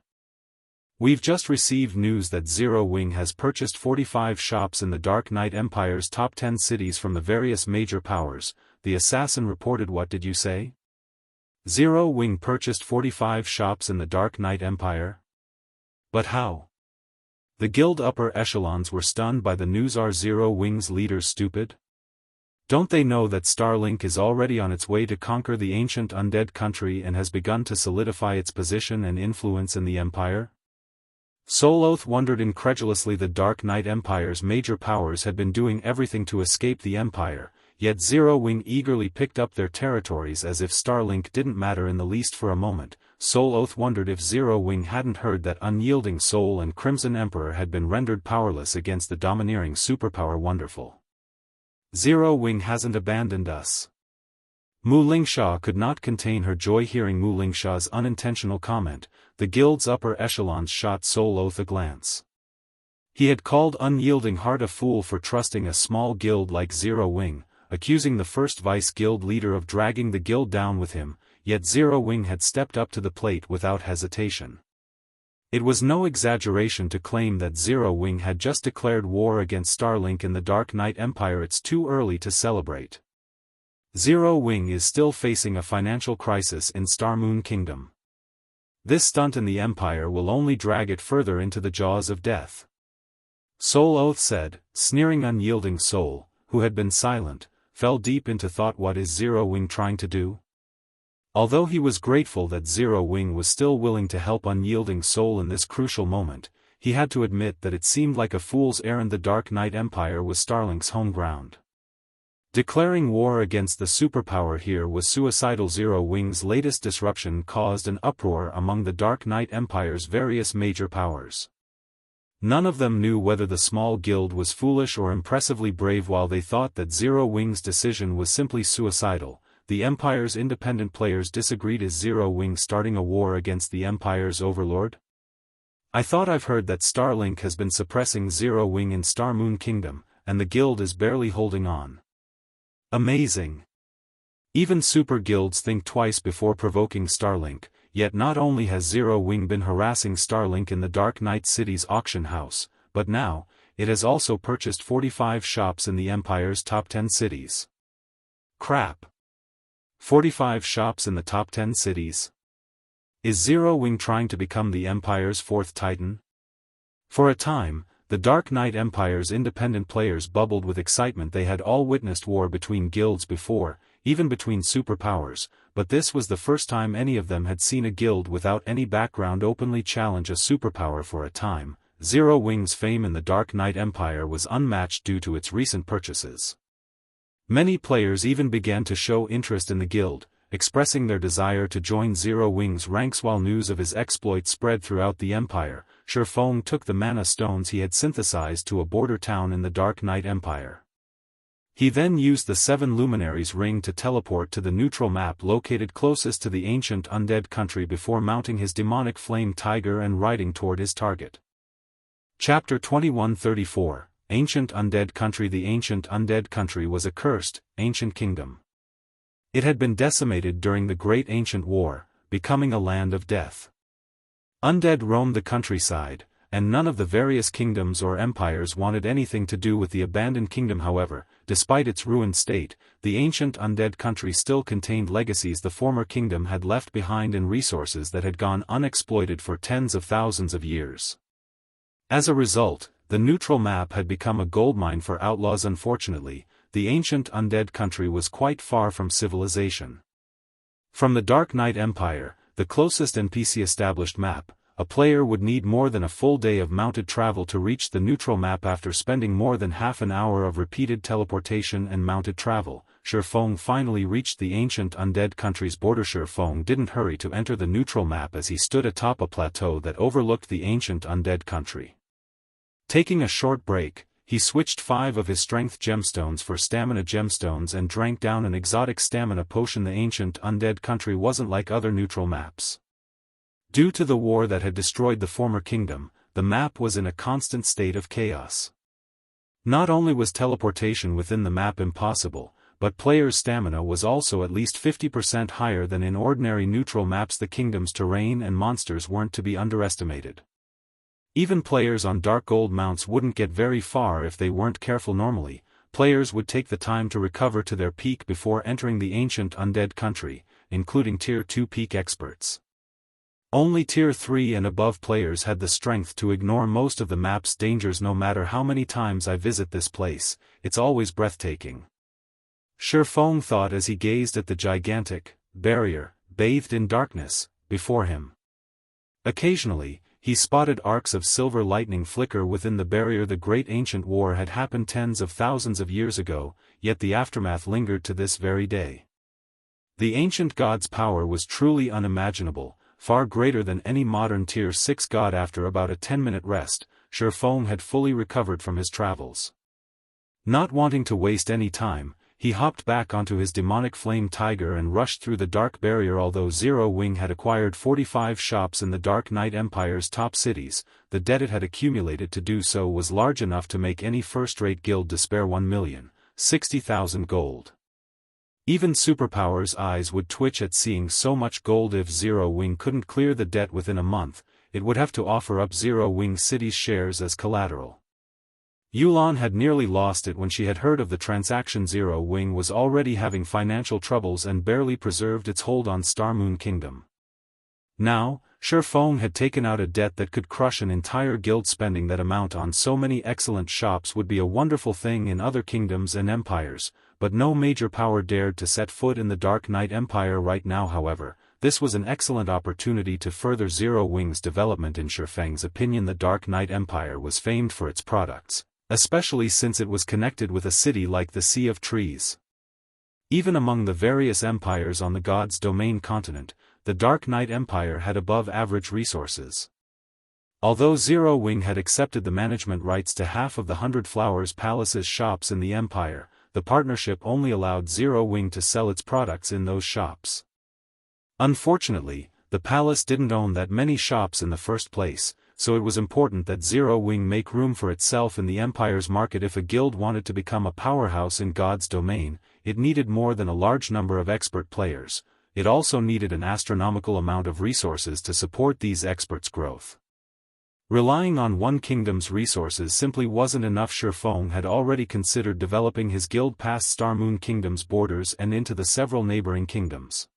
We've just received news that Zero Wing has purchased 45 shops in the Dark Knight Empire's top 10 cities from the various major powers, the assassin reported. What did you say? Zero Wing purchased 45 shops in the Dark Knight Empire? But how? The guild upper echelons were stunned by the news. Are Zero Wing's leaders stupid? Don't they know that Starlink is already on its way to conquer the ancient undead country and has begun to solidify its position and influence in the Empire? Soul Oath wondered incredulously. The Dark Knight Empire's major powers had been doing everything to escape the Empire, yet Zero Wing eagerly picked up their territories as if Starlink didn't matter in the least. For a moment, Soul Oath wondered if Zero Wing hadn't heard that Unyielding Soul and Crimson Emperor had been rendered powerless against the domineering superpower. Wonderful. Zero Wing hasn't abandoned us. Mu Lingsha could not contain her joy hearing Mu Lingsha's unintentional comment. The guild's upper echelons shot Soul Oath a glance. He had called Unyielding Heart a fool for trusting a small guild like Zero Wing, accusing the first vice guild leader of dragging the guild down with him, yet Zero Wing had stepped up to the plate without hesitation. It was no exaggeration to claim that Zero Wing had just declared war against Starlink in the Dark Knight Empire. It's too early to celebrate. Zero Wing is still facing a financial crisis in Starmoon Kingdom. This stunt in the Empire will only drag it further into the jaws of death. Soul Oath said, sneering. Unyielding Soul, who had been silent, fell deep into thought. What is Zero Wing trying to do? Although he was grateful that Zero Wing was still willing to help Unyielding Soul in this crucial moment, he had to admit that it seemed like a fool's errand. The Dark Knight Empire was Starlink's home ground. Declaring war against the superpower here was suicidal. Zero Wing's latest disruption caused an uproar among the Dark Knight Empire's various major powers. None of them knew whether the small guild was foolish or impressively brave. While they thought that Zero Wing's decision was simply suicidal, the Empire's independent players disagreed. Is Zero Wing starting a war against the Empire's overlord? I thought I've heard that Starlink has been suppressing Zero Wing in Starmoon Kingdom, and the guild is barely holding on. Amazing. Even super guilds think twice before provoking Starlink, yet not only has Zero Wing been harassing Starlink in the Dark Knight City's auction house, but now, it has also purchased 45 shops in the Empire's top 10 cities. Crap. 45 shops in the top 10 cities? Is Zero Wing trying to become the Empire's fourth titan? For a time, the Dark Knight Empire's independent players bubbled with excitement. They had all witnessed war between guilds before, even between superpowers, but this was the first time any of them had seen a guild without any background openly challenge a superpower. For a time, Zero Wing's fame in the Dark Knight Empire was unmatched due to its recent purchases. Many players even began to show interest in the guild, expressing their desire to join Zero Wing's ranks. While news of his exploits spread throughout the Empire, Shifeng took the mana stones he had synthesized to a border town in the Dark Knight Empire. He then used the 7 Luminaries ring to teleport to the neutral map located closest to the ancient undead country before mounting his demonic flame tiger and riding toward his target. Chapter 2134, Ancient Undead Country. The ancient undead country was a cursed, ancient kingdom. It had been decimated during the Great Ancient War, becoming a land of death. Undead roamed the countryside, and none of the various kingdoms or empires wanted anything to do with the abandoned kingdom. However, despite its ruined state, the ancient undead country still contained legacies the former kingdom had left behind and resources that had gone unexploited for tens of thousands of years. As a result, the neutral map had become a goldmine for outlaws. Unfortunately, the ancient undead country was quite far from civilization. From the Dark Knight Empire, the closest NPC-established map, a player would need more than a full day of mounted travel to reach the neutral map. After spending more than half an hour of repeated teleportation and mounted travel, Shifeng finally reached the ancient undead country's border. Shifeng didn't hurry to enter the neutral map as he stood atop a plateau that overlooked the ancient undead country. Taking a short break, he switched 5 of his strength gemstones for stamina gemstones and drank down an exotic stamina potion. The ancient undead country wasn't like other neutral maps. Due to the war that had destroyed the former kingdom, the map was in a constant state of chaos. Not only was teleportation within the map impossible, but players' stamina was also at least 50% higher than in ordinary neutral maps. The kingdom's terrain and monsters weren't to be underestimated. Even players on dark gold mounts wouldn't get very far if they weren't careful. Normally, players would take the time to recover to their peak before entering the ancient undead country, including Tier 2 peak experts. Only Tier 3 and above players had the strength to ignore most of the map's dangers. No matter how many times I visit this place, it's always breathtaking. Shifeng thought as he gazed at the gigantic barrier, bathed in darkness, before him. Occasionally, he spotted arcs of silver lightning flicker within the barrier. The Great Ancient War had happened tens of thousands of years ago, yet the aftermath lingered to this very day. The ancient god's power was truly unimaginable, far greater than any modern Tier 6 god. After about a 10-minute rest, Shifeng had fully recovered from his travels. Not wanting to waste any time, he hopped back onto his demonic flame tiger and rushed through the dark barrier. Although Zero Wing had acquired 45 shops in the Dark Knight Empire's top cities, the debt it had accumulated to do so was large enough to make any first-rate guild despair. 1,060,000 gold. Even superpowers' eyes would twitch at seeing so much gold. If Zero Wing couldn't clear the debt within a month, it would have to offer up Zero Wing City's shares as collateral. Yulan had nearly lost it when she had heard of the transaction. Zero Wing was already having financial troubles and barely preserved its hold on Star Moon Kingdom. Now, Shifeng had taken out a debt that could crush an entire guild. Spending that amount on so many excellent shops would be a wonderful thing in other kingdoms and empires, but no major power dared to set foot in the Dark Knight Empire right now. However, this was an excellent opportunity to further Zero Wing's development. In Shifeng's opinion, the Dark Knight Empire was famed for its products, especially since it was connected with a city like the Sea of Trees. Even among the various empires on the God's Domain continent, the Dark Knight Empire had above-average resources. Although Zero Wing had accepted the management rights to half of the 100 Flowers Palace's shops in the Empire, the partnership only allowed Zero Wing to sell its products in those shops. Unfortunately, the palace didn't own that many shops in the first place, so it was important that Zero Wing make room for itself in the Empire's market. If a guild wanted to become a powerhouse in God's Domain, it needed more than a large number of expert players. it also needed an astronomical amount of resources to support these experts' growth. Relying on one kingdom's resources simply wasn't enough. Shifeng had already considered developing his guild past Star Moon Kingdom's borders and into the several neighboring kingdoms.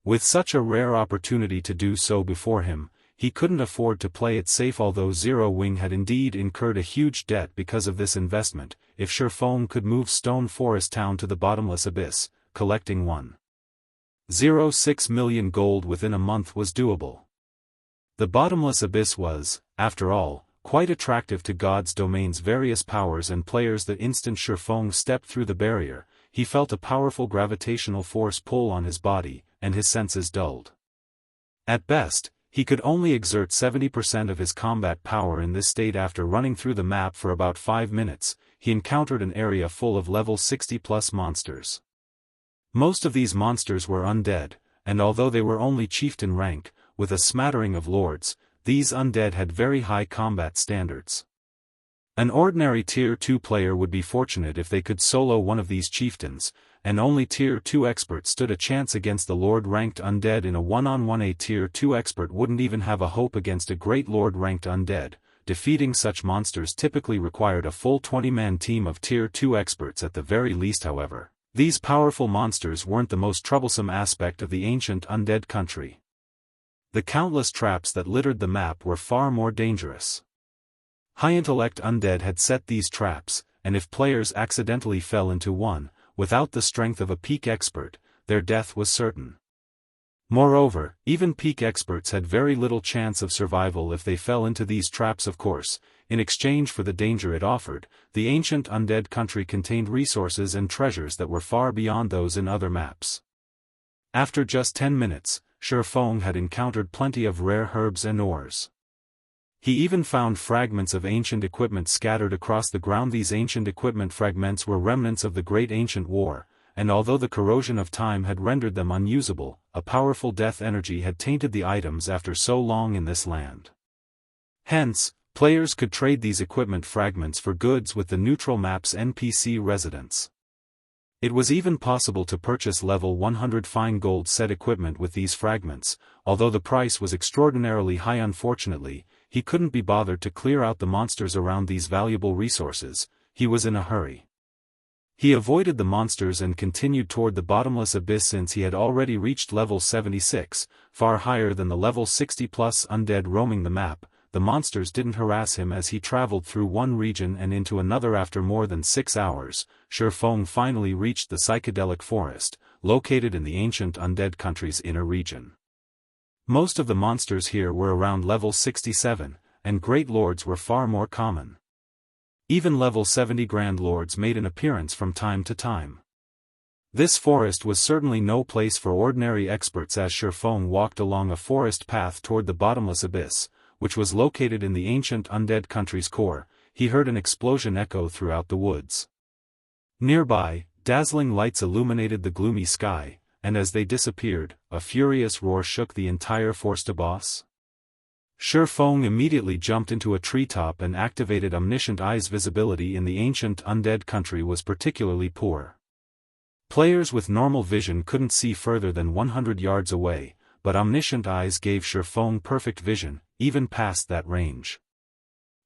With such a rare opportunity to do so before him, he couldn't afford to play it safe. Although Zero Wing had indeed incurred a huge debt because of this investment, if Shifeng could move Stone Forest Town to the Bottomless Abyss, collecting 1.06 million gold within a month was doable. The Bottomless Abyss was, after all, quite attractive to God's Domain's various powers and players. The instant Shifeng stepped through the barrier, he felt a powerful gravitational force pull on his body, and his senses dulled. At best, he could only exert 70% of his combat power in this state. After running through the map for about 5 minutes, he encountered an area full of level 60+ monsters. Most of these monsters were undead, and although they were only chieftain rank, with a smattering of lords, these undead had very high combat standards. An ordinary Tier 2 player would be fortunate if they could solo one of these chieftains, and only Tier 2 experts stood a chance against the Lord-ranked undead in a one-on-one. A Tier 2 expert wouldn't even have a hope against a great Lord-ranked undead. Defeating such monsters typically required a full 20-man team of Tier 2 experts at the very least. However, these powerful monsters weren't the most troublesome aspect of the ancient undead country. The countless traps that littered the map were far more dangerous. High-intellect undead had set these traps, and if players accidentally fell into one, without the strength of a peak expert, their death was certain. Moreover, even peak experts had very little chance of survival if they fell into these traps. Of course, in exchange for the danger it offered, the ancient undead country contained resources and treasures that were far beyond those in other maps. After just 10 minutes, Shifeng had encountered plenty of rare herbs and ores. He even found fragments of ancient equipment scattered across the ground. These ancient equipment fragments were remnants of the Great Ancient War, and although the corrosion of time had rendered them unusable, a powerful death energy had tainted the items after so long in this land. Hence, players could trade these equipment fragments for goods with the neutral map's NPC residents. It was even possible to purchase level 100 fine gold set equipment with these fragments, although the price was extraordinarily high. Unfortunately, he couldn't be bothered to clear out the monsters around these valuable resources. He was in a hurry. He avoided the monsters and continued toward the Bottomless Abyss. Since he had already reached level 76, far higher than the level 60+ undead roaming the map, the monsters didn't harass him as he traveled through one region and into another. After more than 6 hours, Shifeng finally reached the psychedelic forest, located in the ancient undead country's inner region. Most of the monsters here were around level 67, and great lords were far more common. Even level 70 grand lords made an appearance from time to time. This forest was certainly no place for ordinary experts. As Shifeng walked along a forest path toward the Bottomless Abyss, which was located in the ancient undead country's core, he heard an explosion echo throughout the woods. Nearby, dazzling lights illuminated the gloomy sky, and as they disappeared, a furious roar shook the entire forest. Boss. Shifeng immediately jumped into a treetop and activated Omniscient Eyes. Visibility in the ancient undead country was particularly poor. Players with normal vision couldn't see further than 100 yards away, but Omniscient Eyes gave Shifeng perfect vision, even past that range.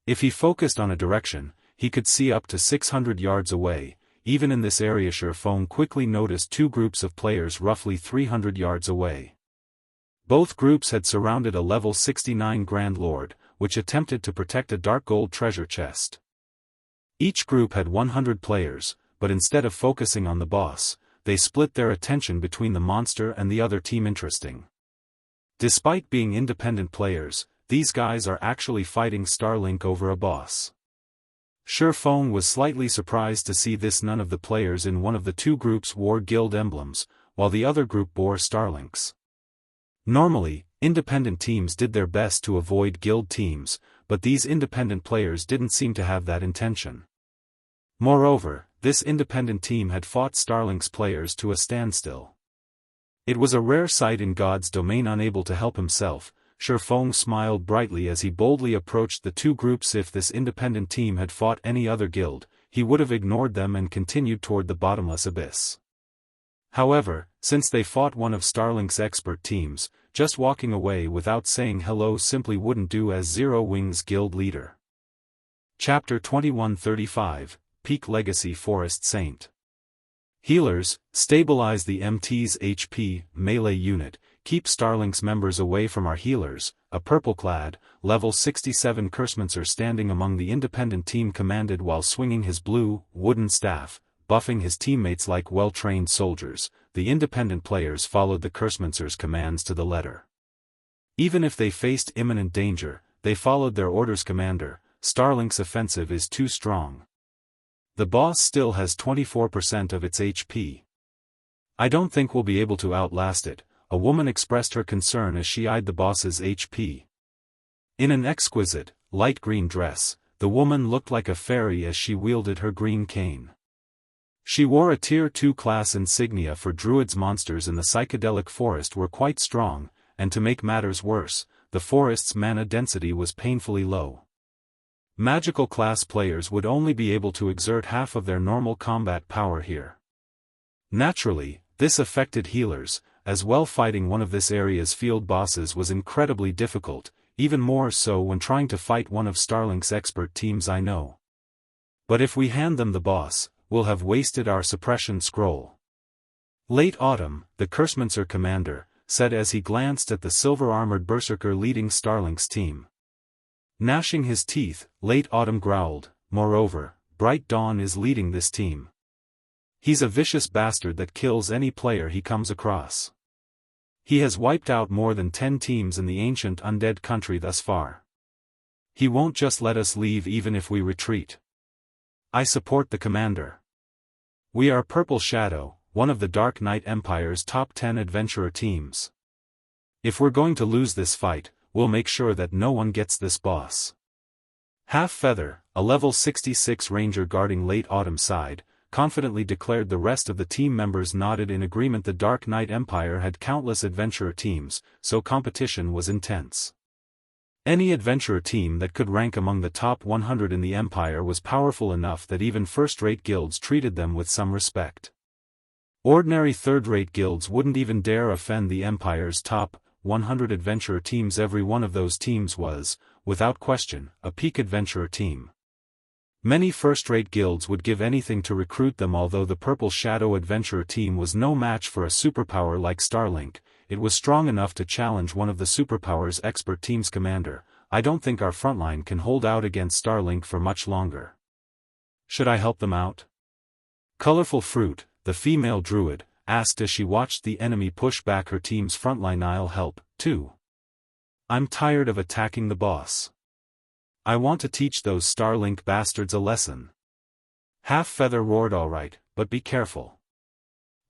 If he focused on a direction, he could see up to 600 yards away. Even in this area, Shifeng quickly noticed two groups of players roughly 300 yards away. Both groups had surrounded a level 69 Grand Lord, which attempted to protect a dark gold treasure chest. Each group had 100 players, but instead of focusing on the boss, they split their attention between the monster and the other team. Interesting. Despite being independent players, these guys are actually fighting Starlink over a boss. Shifeng was slightly surprised to see this. None of the players in one of the two groups wore guild emblems, while the other group bore Starlinks. Normally, independent teams did their best to avoid guild teams, but these independent players didn't seem to have that intention. Moreover, this independent team had fought Starlink's players to a standstill. It was a rare sight in God's domain. Unable to help himself, Shifeng smiled brightly as he boldly approached the two groups. If this independent team had fought any other guild, he would have ignored them and continued toward the Bottomless Abyss. However, since they fought one of Starlink's expert teams, just walking away without saying hello simply wouldn't do as Zero Wings guild leader. Chapter 2135, Peak Legacy Forest Saint. Healers, stabilize the MT's HP, melee unit, keep Starlink's members away from our healers. A purple-clad, level 67 Cursemancer standing among the independent team commanded while swinging his blue, wooden staff, buffing his teammates like well-trained soldiers. The independent players followed the Cursemancer's commands to the letter. Even if they faced imminent danger, they followed their orders. Commander, Starlink's offensive is too strong. The boss still has 24% of its HP. I don't think we'll be able to outlast it, a woman expressed her concern as she eyed the boss's HP. In an exquisite, light green dress, the woman looked like a fairy as she wielded her green cane. She wore a Tier 2 class insignia for druids. Monsters in the psychedelic forest were quite strong, and to make matters worse, the forest's mana density was painfully low. Magical class players would only be able to exert half of their normal combat power here. Naturally, this affected healers, as well. Fighting one of this area's field bosses was incredibly difficult, even more so when trying to fight one of Starlink's expert teams. I know. But if we hand them the boss, we'll have wasted our suppression scroll. Late Autumn, the Cursemancer commander, said as he glanced at the silver-armored berserker leading Starlink's team. Gnashing his teeth, Late Autumn growled, moreover, Bright Dawn is leading this team. He's a vicious bastard that kills any player he comes across. He has wiped out more than 10 teams in the ancient undead country thus far. He won't just let us leave even if we retreat. I support the commander. We are Purple Shadow, one of the Dark Knight Empire's top 10 adventurer teams. If we're going to lose this fight, we'll make sure that no one gets this boss. Half Feather, a level 66 ranger guarding Late Autumn's side, confidently declared. The rest of the team members nodded in agreement. The Dark Knight Empire had countless adventurer teams, so competition was intense. Any adventurer team that could rank among the top 100 in the Empire was powerful enough that even first-rate guilds treated them with some respect. Ordinary third-rate guilds wouldn't even dare offend the Empire's top 100 adventurer teams. Every one of those teams was, without question, a peak adventurer team. Many first-rate guilds would give anything to recruit them. Although the Purple Shadow adventurer team was no match for a superpower like Starlink, it was strong enough to challenge one of the superpower's expert team's. Commander, I don't think our frontline can hold out against Starlink for much longer. Should I help them out? Colorful Fruit, the female druid, asked as she watched the enemy push back her team's frontline. I'll help, too. I'm tired of attacking the boss. I want to teach those Starlink bastards a lesson. Half Feather roared. All right, but be careful.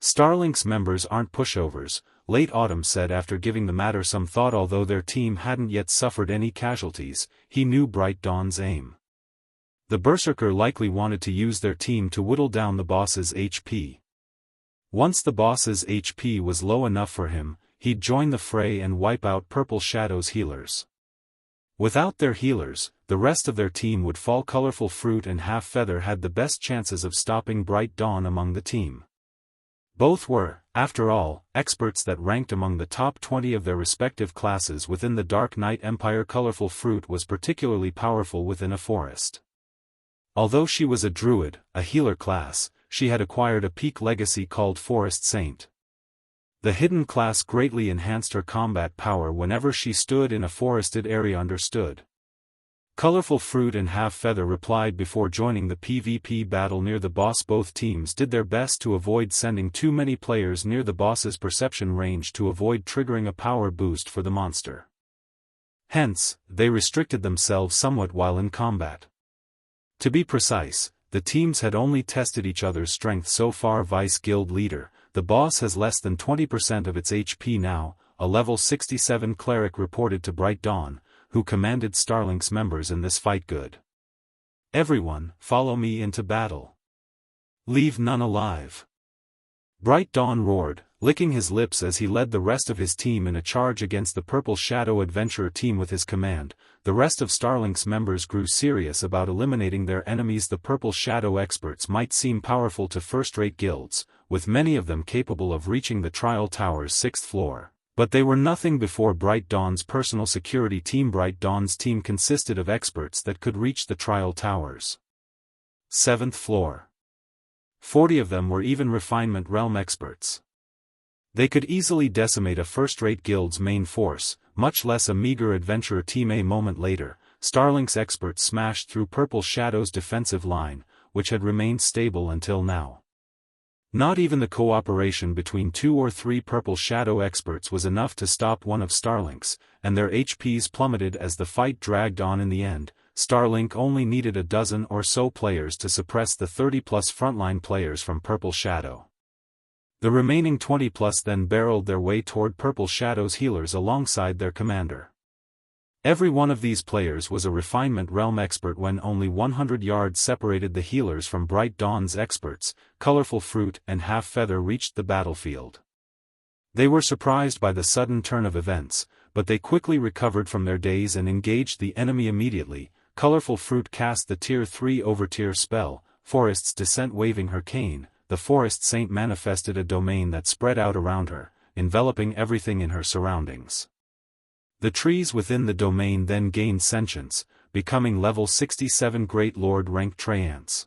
Starlink's members aren't pushovers, Late Autumn said after giving the matter some thought. Although their team hadn't yet suffered any casualties, he knew Bright Dawn's aim. The Berserker likely wanted to use their team to whittle down the boss's HP. Once the boss's HP was low enough for him, he'd join the fray and wipe out Purple Shadow's healers. Without their healers, the rest of their team would fall. Colorful Fruit and Half Feather had the best chances of stopping Bright Dawn among the team. Both were, after all, experts that ranked among the top 20 of their respective classes within the Dark Knight Empire. Colorful Fruit was particularly powerful within a forest. Although she was a druid, a healer class, she had acquired a peak legacy called Forest Saint. The hidden class greatly enhanced her combat power whenever she stood in a forested area. Understood. Colorful Fruit and Half Feather replied before joining the PvP battle near the boss. Both teams did their best to avoid sending too many players near the boss's perception range to avoid triggering a power boost for the monster. Hence, they restricted themselves somewhat while in combat. To be precise, the teams had only tested each other's strength so far. Vice Guild Leader, the boss has less than 20% of its HP now, a level 67 cleric reported to Bright Dawn, who commanded Starlink's members in this fight. Good. Everyone, follow me into battle. Leave none alive. Bright Dawn roared, licking his lips as he led the rest of his team in a charge against the Purple Shadow adventurer team. With his command, the rest of Starlink's members grew serious about eliminating their enemies. The Purple Shadow experts might seem powerful to first-rate guilds, with many of them capable of reaching the trial tower's 6th floor. But they were nothing before Bright Dawn's personal security team. Bright Dawn's team consisted of experts that could reach the trial tower's 7th floor. 40 of them were even Refinement realm experts. They could easily decimate a first-rate guild's main force, much less a meager adventurer team. A moment later, Starlink's experts smashed through Purple Shadow's defensive line, which had remained stable until now. Not even the cooperation between 2 or 3 Purple Shadow experts was enough to stop one of Starlink's, and their HPs plummeted as the fight dragged on. In the end, Starlink only needed a dozen or so players to suppress the 30-plus frontline players from Purple Shadow. The remaining 20-plus then barreled their way toward Purple Shadow's healers alongside their commander. Every one of these players was a Refinement realm expert. When only 100 yards separated the healers from Bright Dawn's experts, Colorful Fruit and Half Feather reached the battlefield. They were surprised by the sudden turn of events, but they quickly recovered from their daze and engaged the enemy immediately. Colorful Fruit cast the Tier 3 Overtier spell, Forest's Descent. Waving her cane, the Forest Saint manifested a domain that spread out around her, enveloping everything in her surroundings. The trees within the domain then gained sentience, becoming level 67 Great Lord rank Treants.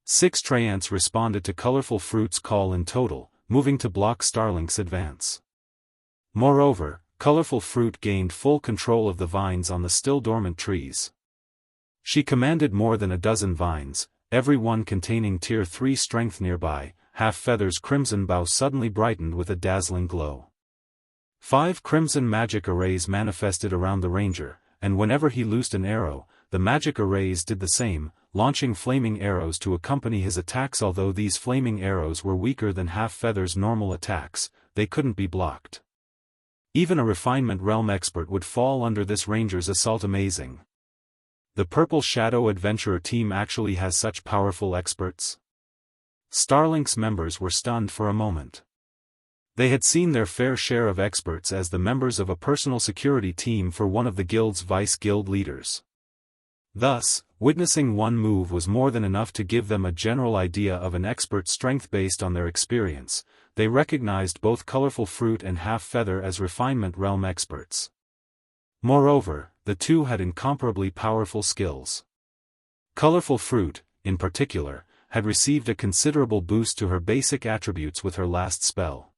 6 Treants responded to Colorful Fruit's call in total, moving to block Starlink's advance. Moreover, Colorful Fruit gained full control of the vines on the still dormant trees. She commanded more than a dozen vines, every one containing Tier 3 strength. Nearby, Half Feather's crimson bow suddenly brightened with a dazzling glow. 5 crimson magic arrays manifested around the ranger, and whenever he loosed an arrow, the magic arrays did the same, launching flaming arrows to accompany his attacks. Although these flaming arrows were weaker than Half Feather's normal attacks, they couldn't be blocked. Even a Refinement realm expert would fall under this ranger's assault. Amazing. The Purple Shadow Adventurer team actually has such powerful experts? Starlink's members were stunned for a moment. They had seen their fair share of experts as the members of a personal security team for one of the guild's vice-guild leaders. Thus, witnessing one move was more than enough to give them a general idea of an expert's strength based on their experience. They recognized both Colorful Fruit and Half Feather as Refinement realm experts. Moreover, the two had incomparably powerful skills. Colorful Fruit, in particular, had received a considerable boost to her basic attributes with her last spell.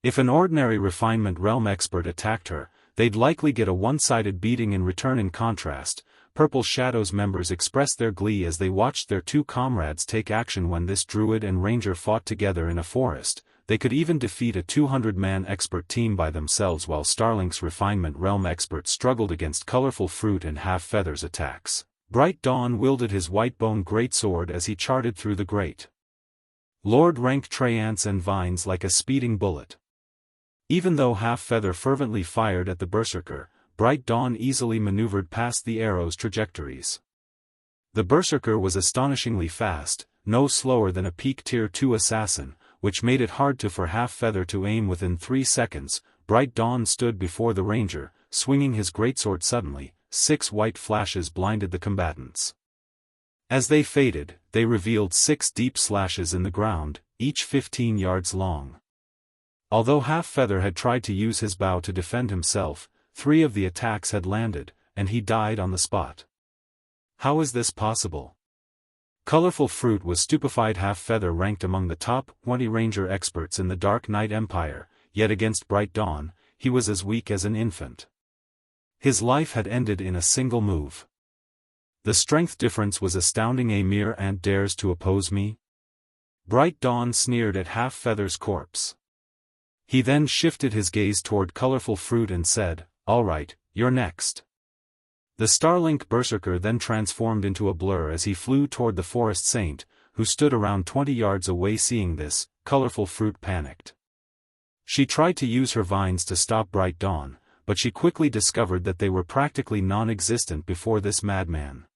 If an ordinary Refinement realm expert attacked her, they'd likely get a one-sided beating in return. In contrast, Purple Shadow's members expressed their glee as they watched their 2 comrades take action. When this druid and ranger fought together in a forest, they could even defeat a 200-man expert team by themselves. While Starlink's Refinement realm experts struggled against Colorful Fruit and Half Feather's attacks, Bright Dawn wielded his Whitebone greatsword as he charted through the Great Lord rank Treants and vines like a speeding bullet. Even though Half Feather fervently fired at the Berserker, Bright Dawn easily maneuvered past the arrow's trajectories. The Berserker was astonishingly fast, no slower than a peak Tier 2 assassin, which made it hard for Half Feather to aim within 3 seconds. Bright Dawn stood before the ranger, swinging his greatsword. Suddenly, 6 white flashes blinded the combatants. As they faded, they revealed 6 deep slashes in the ground, each 15 yards long. Although Half Feather had tried to use his bow to defend himself, 3 of the attacks had landed, and he died on the spot. How is this possible? Colorful Fruit was stupefied. Half Feather ranked among the top 20 ranger experts in the Dark Knight Empire, yet against Bright Dawn, he was as weak as an infant. His life had ended in a single move. The strength difference was astounding. A mere ant dares to oppose me? Bright Dawn sneered at Half Feather's corpse. He then shifted his gaze toward Colorful Fruit and said, "All right, you're next." The Starlink Berserker then transformed into a blur as he flew toward the Forest Saint, who stood around 20 yards away. Seeing this, Colorful Fruit panicked. She tried to use her vines to stop Bright Dawn, but she quickly discovered that they were practically non-existent before this madman.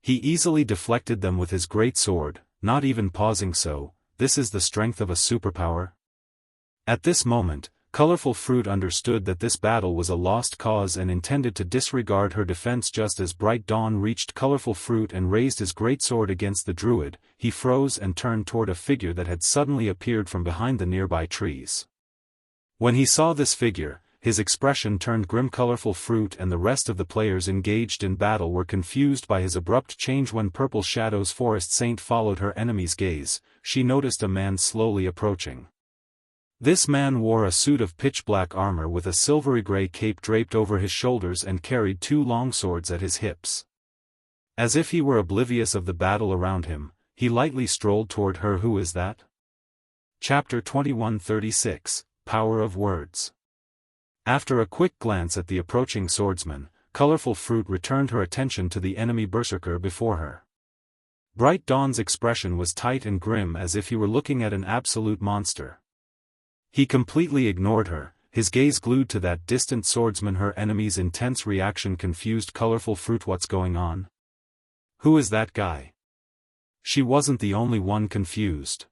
He easily deflected them with his great sword, not even pausing. So, this is the strength of a superpower? At this moment, Colorful Fruit understood that this battle was a lost cause and intended to disregard her defense. Just as Bright Dawn reached Colorful Fruit and raised his greatsword against the druid, he froze and turned toward a figure that had suddenly appeared from behind the nearby trees. When he saw this figure, his expression turned grim. Colorful Fruit and the rest of the players engaged in battle were confused by his abrupt change. When Purple Shadow's Forest Saint followed her enemy's gaze, she noticed a man slowly approaching. This man wore a suit of pitch-black armor with a silvery-gray cape draped over his shoulders and carried 2 longswords at his hips. As if he were oblivious of the battle around him, he lightly strolled toward her. Who is that? Chapter 2136, Power of Words. After a quick glance at the approaching swordsman, Colorful Fruit returned her attention to the enemy berserker before her. Bright Dawn's expression was tight and grim, as if he were looking at an absolute monster. He completely ignored her, his gaze glued to that distant swordsman. Her enemy's intense reaction confused Colorful Fruit. What's going on? Who is that guy? She wasn't the only one confused.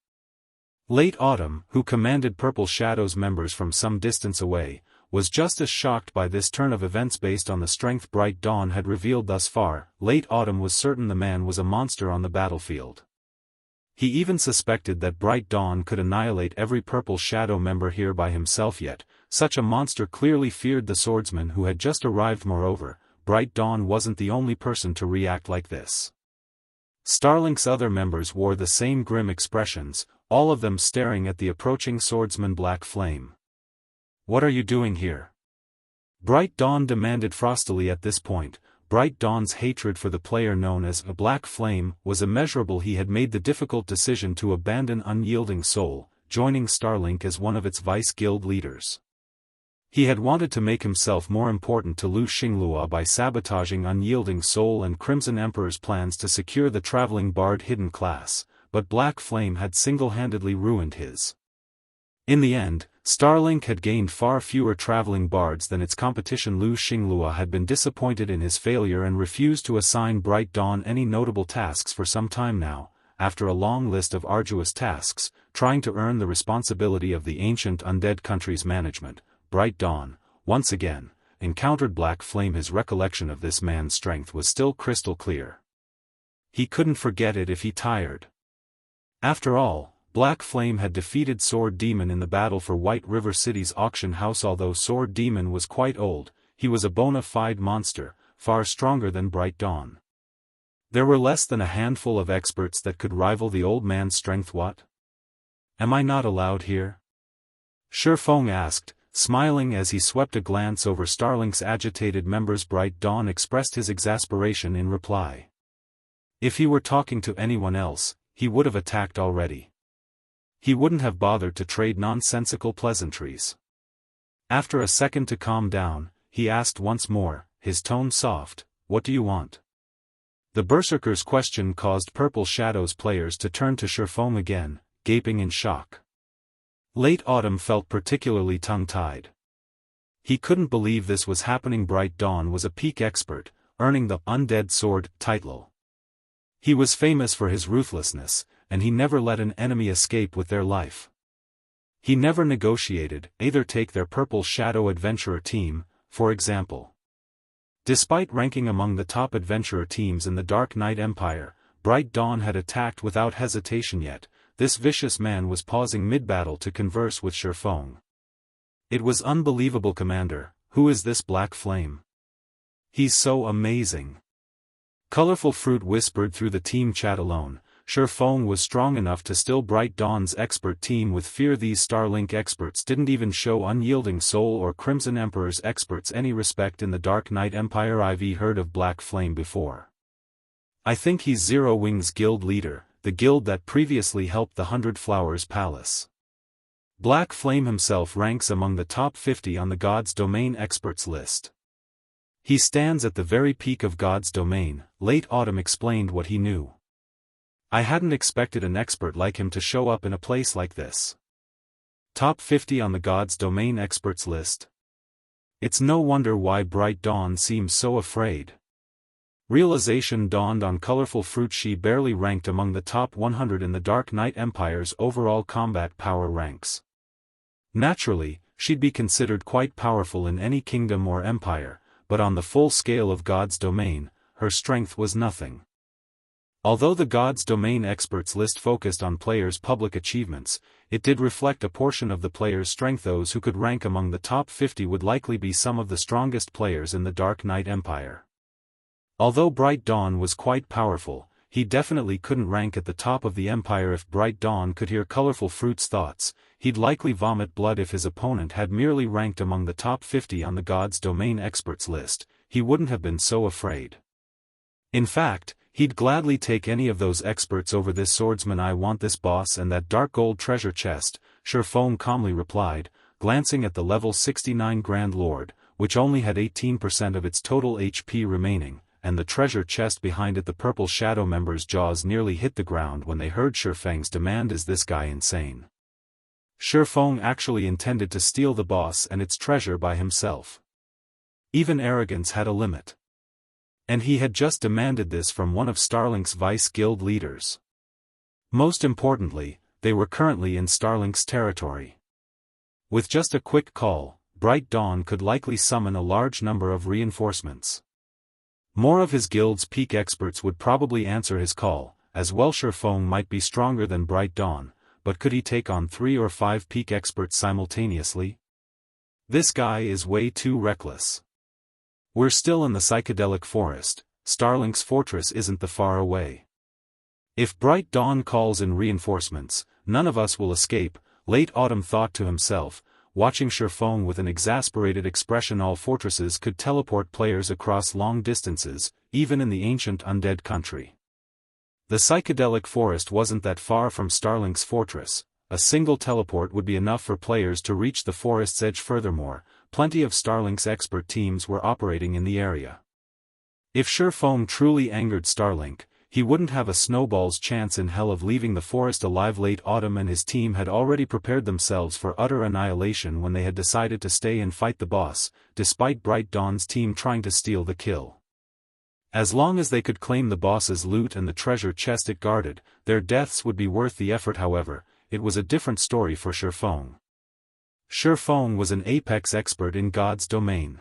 Late Autumn, who commanded Purple Shadow's members from some distance away, was just as shocked by this turn of events. Based on the strength Bright Dawn had revealed thus far, Late Autumn was certain the man was a monster on the battlefield. He even suspected that Bright Dawn could annihilate every Purple Shadow member here by himself, yet such a monster clearly feared the swordsman who had just arrived. Moreover, Bright Dawn wasn't the only person to react like this. Starlink's other members wore the same grim expressions, all of them staring at the approaching swordsman. Black Flame. What are you doing here? Bright Dawn demanded frostily. At this point, Bright Dawn's hatred for the player known as a Black Flame was immeasurable. He had made the difficult decision to abandon Unyielding Soul, joining Starlink as one of its vice guild leaders. He had wanted to make himself more important to Lu Xinglua by sabotaging Unyielding Soul and Crimson Emperor's plans to secure the traveling bard hidden class, but Black Flame had single-handedly ruined his. In the end, Starlink had gained far fewer traveling bards than its competition. Lu Xinglua had been disappointed in his failure and refused to assign Bright Dawn any notable tasks for some time now. After a long list of arduous tasks, trying to earn the responsibility of the ancient undead country's management, Bright Dawn, once again, encountered Black Flame. His recollection of this man's strength was still crystal clear. He couldn't forget it if he tired. After all, Black Flame had defeated Sword Demon in the battle for White River City's auction house. Although Sword Demon was quite old, he was a bona fide monster, far stronger than Bright Dawn. There were less than a handful of experts that could rival the old man's strength. What? Am I not allowed here? Shifeng asked, smiling as he swept a glance over Starlink's agitated members. Bright Dawn expressed his exasperation in reply. If he were talking to anyone else, he would have attacked already. He wouldn't have bothered to trade nonsensical pleasantries. After a second to calm down, he asked once more, his tone soft, "What do you want?" The Berserker's question caused Purple Shadow's players to turn to Shifeng again, gaping in shock. Late Autumn felt particularly tongue-tied. He couldn't believe this was happening. Bright Dawn was a peak expert, earning the Undead Sword title. He was famous for his ruthlessness, and he never let an enemy escape with their life. He never negotiated, either take their Purple Shadow adventurer team, for example. Despite ranking among the top adventurer teams in the Dark Knight Empire, Bright Dawn had attacked without hesitation. Yet this vicious man was pausing mid-battle to converse with Shifeng. It was unbelievable. Commander, who is this Black Flame? He's so amazing. Colorful Fruit whispered through the team chat. Alone, Shifeng was strong enough to still Bright Dawn's expert team with fear. These Starlink experts didn't even show Unyielding Soul or Crimson Emperor's experts any respect in the Dark Knight Empire. I've heard of Black Flame before. I think he's Zero Wing's guild leader, the guild that previously helped the 100 Flowers Palace. Black Flame himself ranks among the top 50 on the God's Domain experts list. He stands at the very peak of God's Domain. Late Autumn explained what he knew. I hadn't expected an expert like him to show up in a place like this. Top 50 on the God's Domain experts list. It's no wonder why Bright Dawn seems so afraid. Realization dawned on Colorful Fruit. She barely ranked among the top 100 in the Dark Knight Empire's overall combat power ranks. Naturally, she'd be considered quite powerful in any kingdom or empire, but on the full scale of God's domain, her strength was nothing. Although the God's Domain experts list focused on players' public achievements, it did reflect a portion of the players' strength. Those who could rank among the top 50 would likely be some of the strongest players in the Dark Knight Empire. Although Bright Dawn was quite powerful, he definitely couldn't rank at the top of the Empire. If Bright Dawn could hear Colorful Fruit's thoughts, he'd likely vomit blood. If his opponent had merely ranked among the top 50 on the God's Domain experts list, he wouldn't have been so afraid. In fact, he'd gladly take any of those experts over this swordsman. I want this boss and that dark gold treasure chest, Sherfong calmly replied, glancing at the level 69 Grand Lord, which only had 18% of its total HP remaining, and the treasure chest behind it. The purple shadow members' jaws nearly hit the ground when they heard Sherfeng's demand. Is this guy insane? Sherfong actually intended to steal the boss and its treasure by himself. Even arrogance had a limit. And he had just demanded this from one of Starlink's vice guild leaders. Most importantly, they were currently in Starlink's territory. With just a quick call, Bright Dawn could likely summon a large number of reinforcements. More of his guild's peak experts would probably answer his call, as well. Sherfong might be stronger than Bright Dawn, but could he take on 3 or 5 peak experts simultaneously? This guy is way too reckless. We're still in the psychedelic forest, Starlink's fortress isn't that far away. If Bright Dawn calls in reinforcements, none of us will escape, Late Autumn thought to himself, watching Sherfong with an exasperated expression. All fortresses could teleport players across long distances, even in the ancient undead country. The psychedelic forest wasn't that far from Starlink's fortress. A single teleport would be enough for players to reach the forest's edge. Furthermore, plenty of Starlink's expert teams were operating in the area. If Sherfong truly angered Starlink, he wouldn't have a snowball's chance in hell of leaving the forest alive. Late Autumn and his team had already prepared themselves for utter annihilation when they had decided to stay and fight the boss, despite Bright Dawn's team trying to steal the kill. As long as they could claim the boss's loot and the treasure chest it guarded, their deaths would be worth the effort. However, it was a different story for Sherfong. Sherfong was an apex expert in God's domain.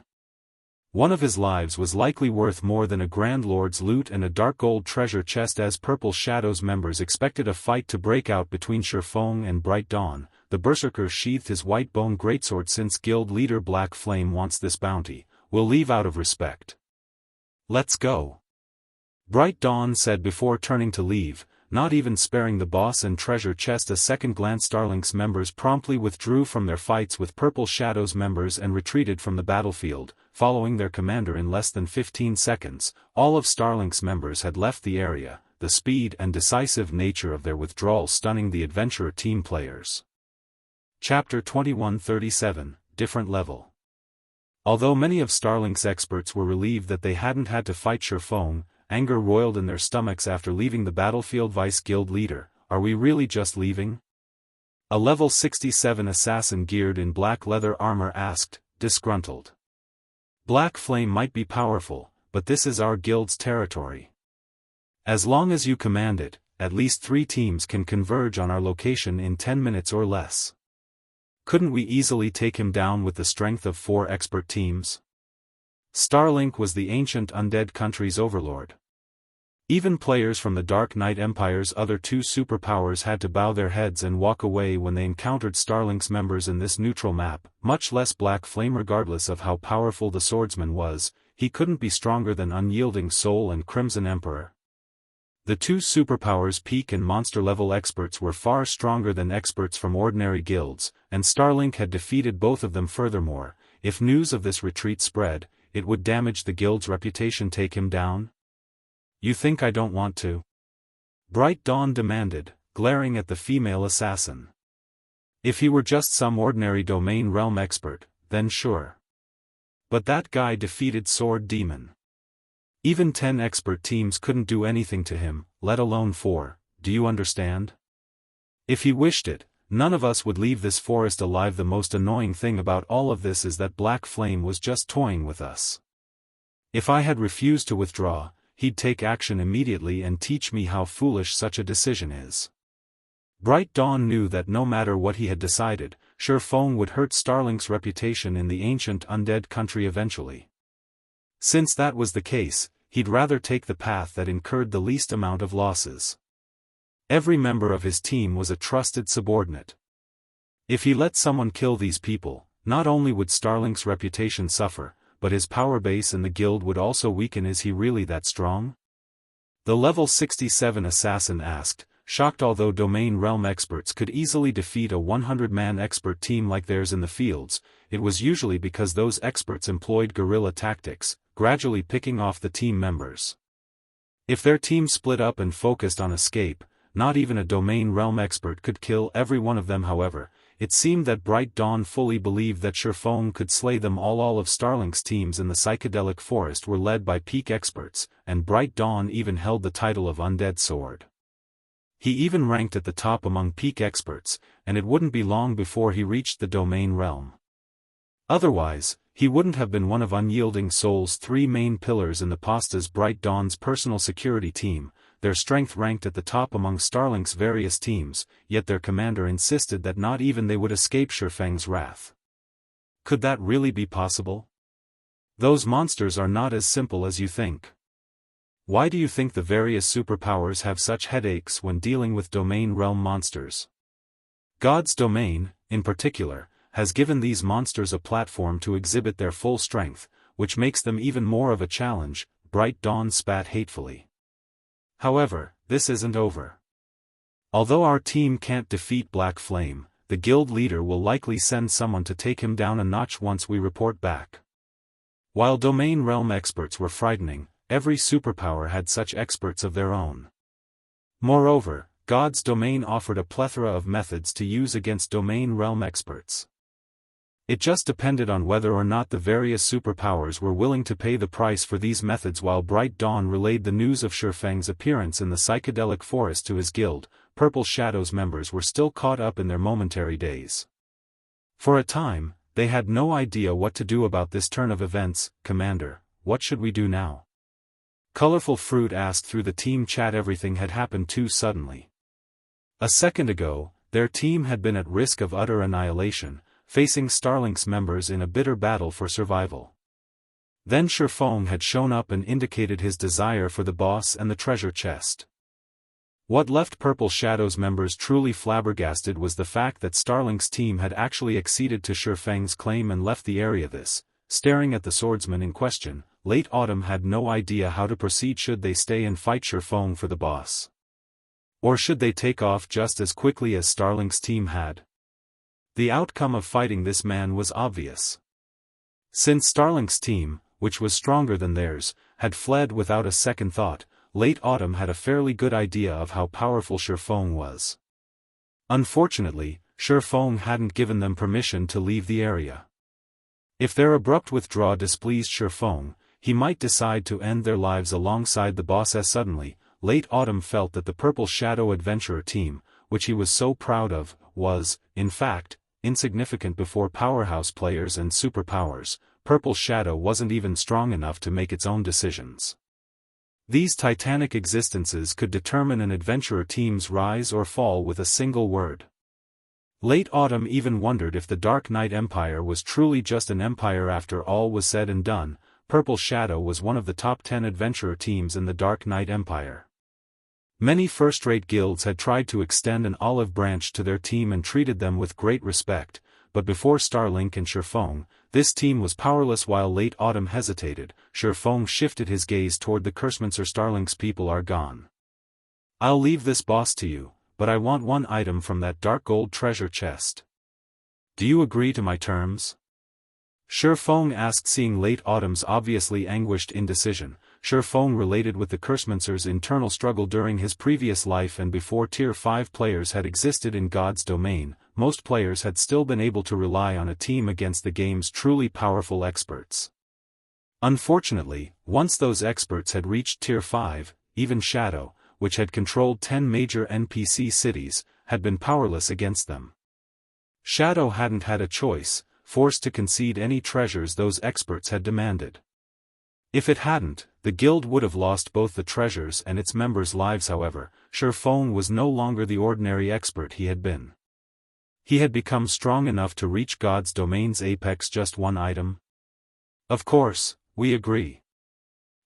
One of his lives was likely worth more than a Grand Lord's loot and a dark gold treasure chest. As Purple Shadows members expected a fight to break out between Sherfong and Bright Dawn, the Berserker sheathed his white bone greatsword. Since guild leader Black Flame wants this bounty, we'll leave out of respect. Let's go. Bright Dawn said before turning to leave, not even sparing the boss and treasure chest a second glance. Starlink's members promptly withdrew from their fights with Purple Shadows members and retreated from the battlefield, following their commander in less than 15 seconds. All of Starlink's members had left the area, the speed and decisive nature of their withdrawal stunning the adventurer team players. Chapter 2137, Different Level. Although many of Starlink's experts were relieved that they hadn't had to fight Sherfong, anger roiled in their stomachs after leaving the battlefield. Vice Guild leader, are we really just leaving? A level 67 assassin geared in black leather armor asked, disgruntled. Black Flame might be powerful, but this is our guild's territory. As long as you command it, at least 3 teams can converge on our location in 10 minutes or less. Couldn't we easily take him down with the strength of 4 expert teams? Starlink was the ancient undead country's overlord. Even players from the Dark Knight Empire's other 2 superpowers had to bow their heads and walk away when they encountered Starlink's members in this neutral map, much less Black Flame. Regardless of how powerful the swordsman was, he couldn't be stronger than Unyielding Soul and Crimson Emperor. The 2 superpowers peak and monster level experts were far stronger than experts from ordinary guilds, and Starlink had defeated both of them. Furthermore, if news of this retreat spread, it would damage the guild's reputation. Take him down? You think I don't want to? Bright Dawn demanded, glaring at the female assassin. If he were just some ordinary domain realm expert, then sure. But that guy defeated Sword Demon. Even 10 expert teams couldn't do anything to him, let alone 4, do you understand? If he wished it, none of us would leave this forest alive. The most annoying thing about all of this is that Black Flame was just toying with us. If I had refused to withdraw, he'd take action immediately and teach me how foolish such a decision is. Bright Dawn knew that no matter what he had decided, Feng would hurt Starlink's reputation in the ancient undead country eventually. Since that was the case, he'd rather take the path that incurred the least amount of losses. Every member of his team was a trusted subordinate. If he let someone kill these people, not only would Starlink's reputation suffer, but his power base in the guild would also weaken. Is he really that strong? The level 67 assassin asked, shocked. Although domain realm experts could easily defeat a 100-man expert team like theirs in the fields, it was usually because those experts employed guerrilla tactics, gradually picking off the team members. If their team split up and focused on escape, not even a domain realm expert could kill every one of them. However, it seemed that Bright Dawn fully believed that Feng could slay them all. All of Starlink's teams in the psychedelic forest were led by peak experts, and Bright Dawn even held the title of Undead Sword. He even ranked at the top among peak experts, and it wouldn't be long before he reached the domain realm. Otherwise, he wouldn't have been one of Unyielding Soul's three main pillars in the Pasta's Bright Dawn's personal security team. Their strength ranked at the top among Starlink's various teams, yet their commander insisted that not even they would escape Feng's wrath. Could that really be possible? Those monsters are not as simple as you think. Why do you think the various superpowers have such headaches when dealing with domain realm monsters? God's domain, in particular, has given these monsters a platform to exhibit their full strength, which makes them even more of a challenge. Bright Dawn spat hatefully. However, this isn't over. Although our team can't defeat Black Flame, the guild leader will likely send someone to take him down a notch once we report back. While domain realm experts were frightening, every superpower had such experts of their own. Moreover, God's domain offered a plethora of methods to use against domain realm experts. It just depended on whether or not the various superpowers were willing to pay the price for these methods. While Bright Dawn relayed the news of Feng's appearance in the psychedelic forest to his guild, Purple Shadow's members were still caught up in their momentary daze. For a time, they had no idea what to do about this turn of events. Commander, what should we do now? Colorful Fruit asked through the team chat. Everything had happened too suddenly. A second ago, their team had been at risk of utter annihilation, facing Starlink's members in a bitter battle for survival. Then Feng had shown up and indicated his desire for the boss and the treasure chest. What left Purple Shadow's members truly flabbergasted was the fact that Starlink's team had actually acceded to Feng's claim and left the area. Staring at the swordsman in question, Late Autumn had no idea how to proceed. Should they stay and fight Feng for the boss? Or should they take off just as quickly as Starlink's team had? The outcome of fighting this man was obvious. Since Starlink's team, which was stronger than theirs, had fled without a second thought, Late Autumn had a fairly good idea of how powerful Feng was. Unfortunately, Feng hadn't given them permission to leave the area. If their abrupt withdrawal displeased Feng, he might decide to end their lives alongside the boss. As suddenly, Late Autumn felt that the Purple Shadow Adventurer team, which he was so proud of, was, in fact, insignificant before powerhouse players and superpowers. Purple Shadow wasn't even strong enough to make its own decisions. These titanic existences could determine an adventurer team's rise or fall with a single word. Late Autumn even wondered if the Dark Knight Empire was truly just an empire after all was said and done. Purple Shadow was one of the top 10 adventurer teams in the Dark Knight Empire. Many first-rate guilds had tried to extend an olive branch to their team and treated them with great respect, but before Starlink and Feng, this team was powerless. While Late Autumn hesitated, Feng shifted his gaze toward the Cursemancer. Starlink's people are gone. I'll leave this boss to you, but I want one item from that dark gold treasure chest. Do you agree to my terms? Feng asked. Seeing Late Autumn's obviously anguished indecision, Feng related with the Cursemancer's internal struggle during his previous life and before Tier 5 players had existed in God's domain. Most players had still been able to rely on a team against the game's truly powerful experts. Unfortunately, once those experts had reached Tier 5, even Shadow, which had controlled 10 major NPC cities, had been powerless against them. Shadow hadn't had a choice, forced to concede any treasures those experts had demanded. If it hadn't, the guild would have lost both the treasures and its members' lives. However, Feng was no longer the ordinary expert he had been. He had become strong enough to reach God's domain's apex just one item? Of course, we agree.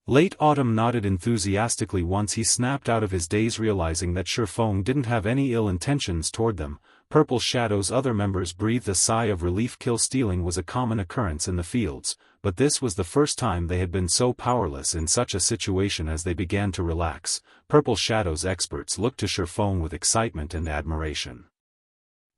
Late Autumn nodded enthusiastically once he snapped out of his daze, realizing that Shifeng didn't have any ill intentions toward them. Purple Shadow's other members breathed a sigh of relief. Kill stealing was a common occurrence in the fields, but this was the first time they had been so powerless in such a situation. As they began to relax, Purple Shadow's experts looked to Shifeng with excitement and admiration.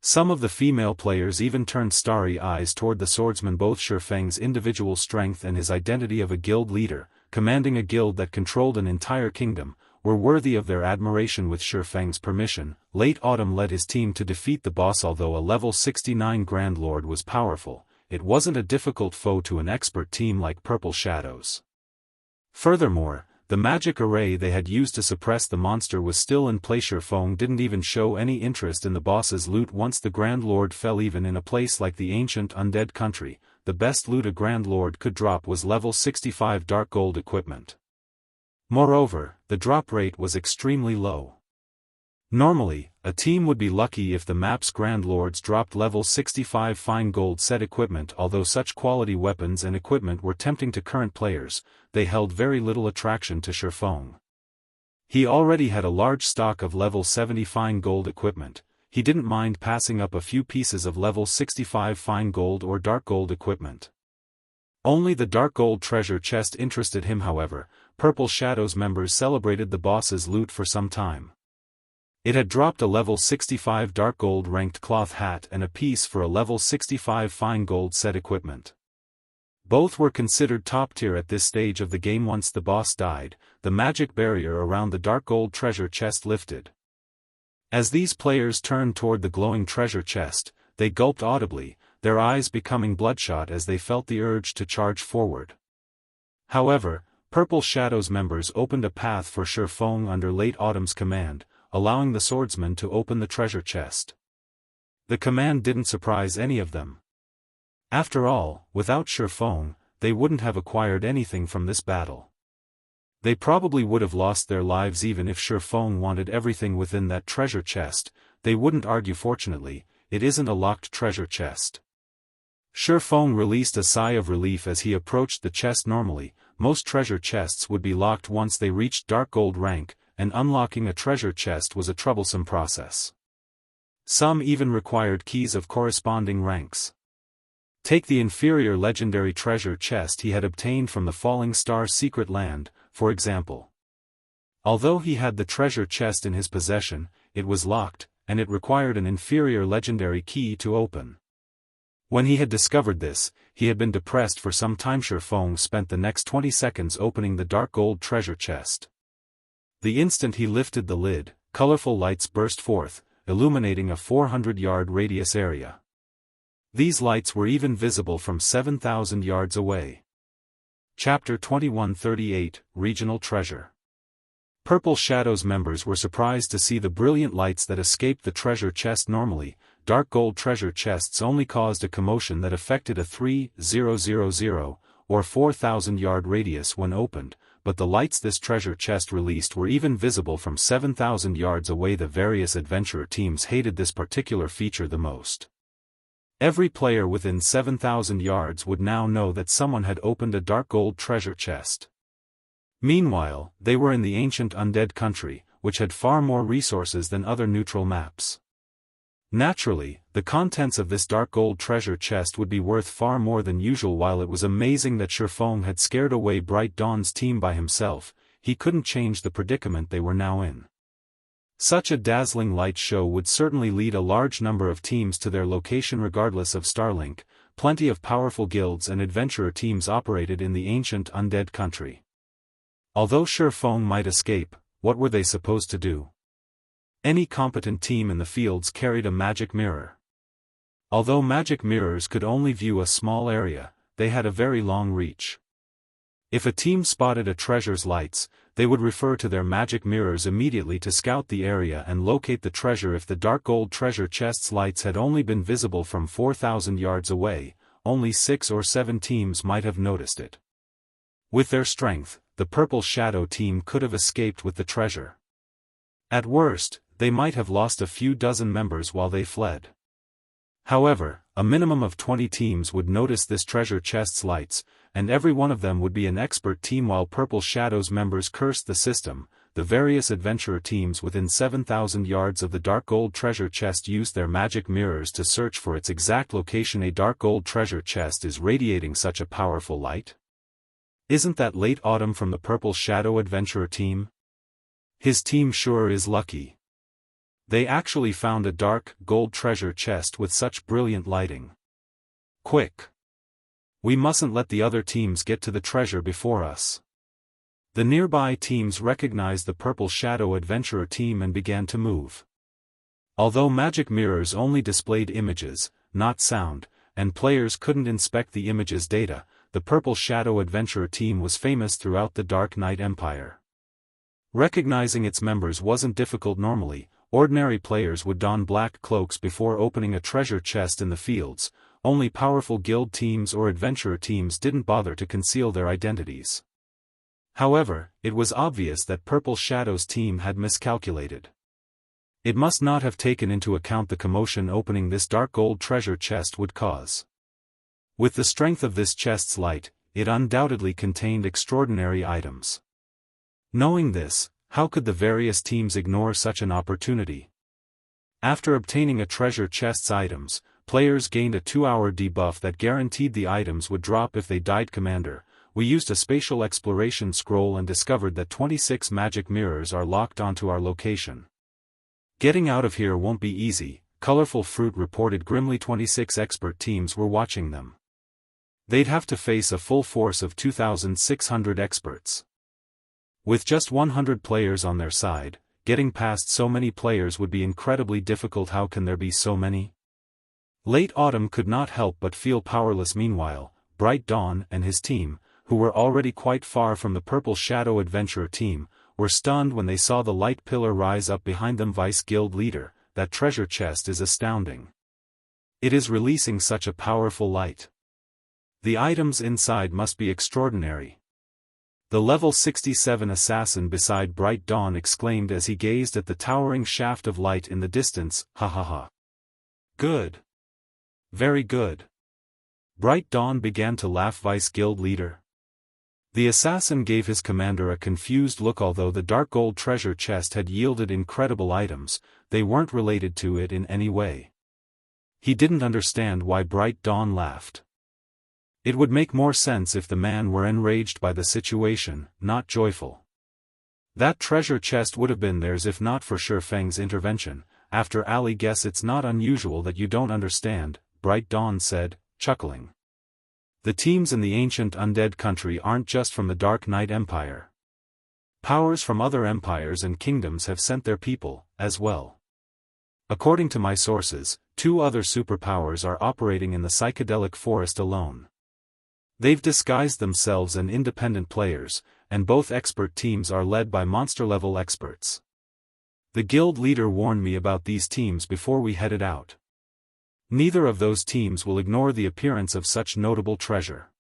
Some of the female players even turned starry eyes toward the swordsman. Both Shifeng's individual strength and his identity of a guild leader, commanding a guild that controlled an entire kingdom, were worthy of their admiration. With Shifeng's permission, Late Autumn led his team to defeat the boss. Although a level 69 Grand Lord was powerful, it wasn't a difficult foe to an expert team like Purple Shadows. Furthermore, the magic array they had used to suppress the monster was still in play. Shifeng didn't even show any interest in the boss's loot once the Grand Lord fell. Even in a place like the ancient undead country, the best loot a Grand Lord could drop was level 65 dark gold equipment. Moreover, the drop rate was extremely low. Normally, a team would be lucky if the map's Grand Lords dropped level 65 fine gold set equipment. Although such quality weapons and equipment were tempting to current players, they held very little attraction to Shifeng. He already had a large stock of level 70 fine gold equipment. He didn't mind passing up a few pieces of level 65 fine gold or dark gold equipment. Only the dark gold treasure chest interested him. However, Purple Shadow's members celebrated the boss's loot for some time. It had dropped a level 65 dark gold ranked cloth hat and a piece for a level 65 fine gold set equipment. Both were considered top tier at this stage of the game. Once the boss died, the magic barrier around the dark gold treasure chest lifted. As these players turned toward the glowing treasure chest, they gulped audibly, their eyes becoming bloodshot as they felt the urge to charge forward. However, Purple Shadow's members opened a path for Shifeng under Late Autumn's command, allowing the swordsman to open the treasure chest. The command didn't surprise any of them. After all, without Shifeng, they wouldn't have acquired anything from this battle. They probably would have lost their lives. Even if Shifeng wanted everything within that treasure chest, they wouldn't argue. Fortunately, it isn't a locked treasure chest. Shifeng released a sigh of relief as he approached the chest. Normally, most treasure chests would be locked once they reached dark gold rank, and unlocking a treasure chest was a troublesome process. Some even required keys of corresponding ranks. Take the inferior legendary treasure chest he had obtained from the Falling Star secret land, for example. Although he had the treasure chest in his possession, it was locked, and it required an inferior legendary key to open. When he had discovered this, he had been depressed for some time. Shifeng spent the next 20 seconds opening the dark gold treasure chest. The instant he lifted the lid, colorful lights burst forth, illuminating a 400-yard radius area. These lights were even visible from 7,000 yards away. Chapter 2138, Regional Treasure. Purple Shadow's members were surprised to see the brilliant lights that escaped the treasure chest. Normally, dark gold treasure chests only caused a commotion that affected a 3,000 or 4,000-yard radius when opened, but the lights this treasure chest released were even visible from 7,000 yards away. The various adventurer teams hated this particular feature the most. Every player within 7,000 yards would now know that someone had opened a dark gold treasure chest. Meanwhile, they were in the ancient undead country, which had far more resources than other neutral maps. Naturally, the contents of this dark gold treasure chest would be worth far more than usual. While it was amazing that Shifeng had scared away Bright Dawn's team by himself, he couldn't change the predicament they were now in. Such a dazzling light show would certainly lead a large number of teams to their location. Regardless of Starlink, plenty of powerful guilds and adventurer teams operated in the ancient undead country. Although Shifeng might escape, what were they supposed to do? Any competent team in the fields carried a magic mirror. Although magic mirrors could only view a small area, they had a very long reach. If a team spotted a treasure's lights, they would refer to their magic mirrors immediately to scout the area and locate the treasure. If the dark gold treasure chest's lights had only been visible from 4,000 yards away, only 6 or 7 teams might have noticed it. With their strength, the Purple Shadow team could have escaped with the treasure. At worst, they might have lost a few dozen members while they fled. However, a minimum of 20 teams would notice this treasure chest's lights, and every one of them would be an expert team. While Purple Shadow's members cursed the system, the various adventurer teams within 7,000 yards of the dark gold treasure chest used their magic mirrors to search for its exact location. A dark gold treasure chest is radiating such a powerful light? Isn't that Late Autumn from the Purple Shadow adventurer team? His team sure is lucky. They actually found a dark gold treasure chest with such brilliant lighting. Quick! We mustn't let the other teams get to the treasure before us. The nearby teams recognized the Purple Shadow adventurer team and began to move. Although magic mirrors only displayed images, not sound, and players couldn't inspect the images' data, the Purple Shadow adventurer team was famous throughout the Dark Knight Empire. Recognizing its members wasn't difficult. Normally, ordinary players would don black cloaks before opening a treasure chest in the fields. Only powerful guild teams or adventurer teams didn't bother to conceal their identities. However, it was obvious that Purple Shadow's team had miscalculated. It must not have taken into account the commotion opening this dark gold treasure chest would cause. With the strength of this chest's light, it undoubtedly contained extraordinary items. Knowing this, how could the various teams ignore such an opportunity? After obtaining a treasure chest's items, players gained a 2-hour debuff that guaranteed the items would drop if they died. Commander, we used a spatial exploration scroll and discovered that 26 magic mirrors are locked onto our location. Getting out of here won't be easy, Colorful Fruit reported grimly. 26 expert teams were watching them. They'd have to face a full force of 2,600 experts. With just 100 players on their side, getting past so many players would be incredibly difficult. How can there be so many? Late Autumn could not help but feel powerless. Meanwhile, Bright Dawn and his team, who were already quite far from the Purple Shadow adventurer team, were stunned when they saw the light pillar rise up behind them. Vice Guild Leader, that treasure chest is astounding. It is releasing such a powerful light. The items inside must be extraordinary. The level 67 assassin beside Bright Dawn exclaimed as he gazed at the towering shaft of light in the distance. Ha ha ha. Good. Very good. Bright Dawn began to laugh. Vice Guild Leader. The assassin gave his commander a confused look. Although the dark gold treasure chest had yielded incredible items, they weren't related to it in any way. He didn't understand why Bright Dawn laughed. It would make more sense if the man were enraged by the situation, not joyful. That treasure chest would have been theirs if not for Sure Feng's intervention. After Ali, guess it's not unusual that you don't understand, Bright Dawn said, chuckling. The teams in the ancient undead country aren't just from the Dark Knight Empire. Powers from other empires and kingdoms have sent their people, as well. According to my sources, 2 other superpowers are operating in the psychedelic forest alone. They've disguised themselves as independent players, and both expert teams are led by monster-level experts. The guild leader warned me about these teams before we headed out. Neither of those teams will ignore the appearance of such notable treasure.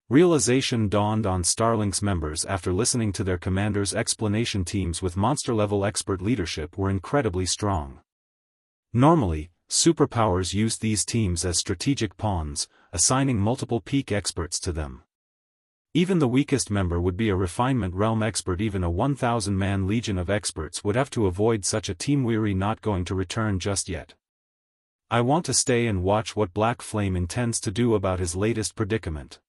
Realization dawned on Starlink's members after listening to their commander's explanation. Teams with monster-level expert leadership were incredibly strong. Normally, superpowers used these teams as strategic pawns, assigning multiple peak experts to them. Even the weakest member would be a refinement realm expert. Even a 1,000-man legion of experts would have to avoid such a team. Weary not going to return just yet. I want to stay and watch what Black Flame intends to do about his latest predicament.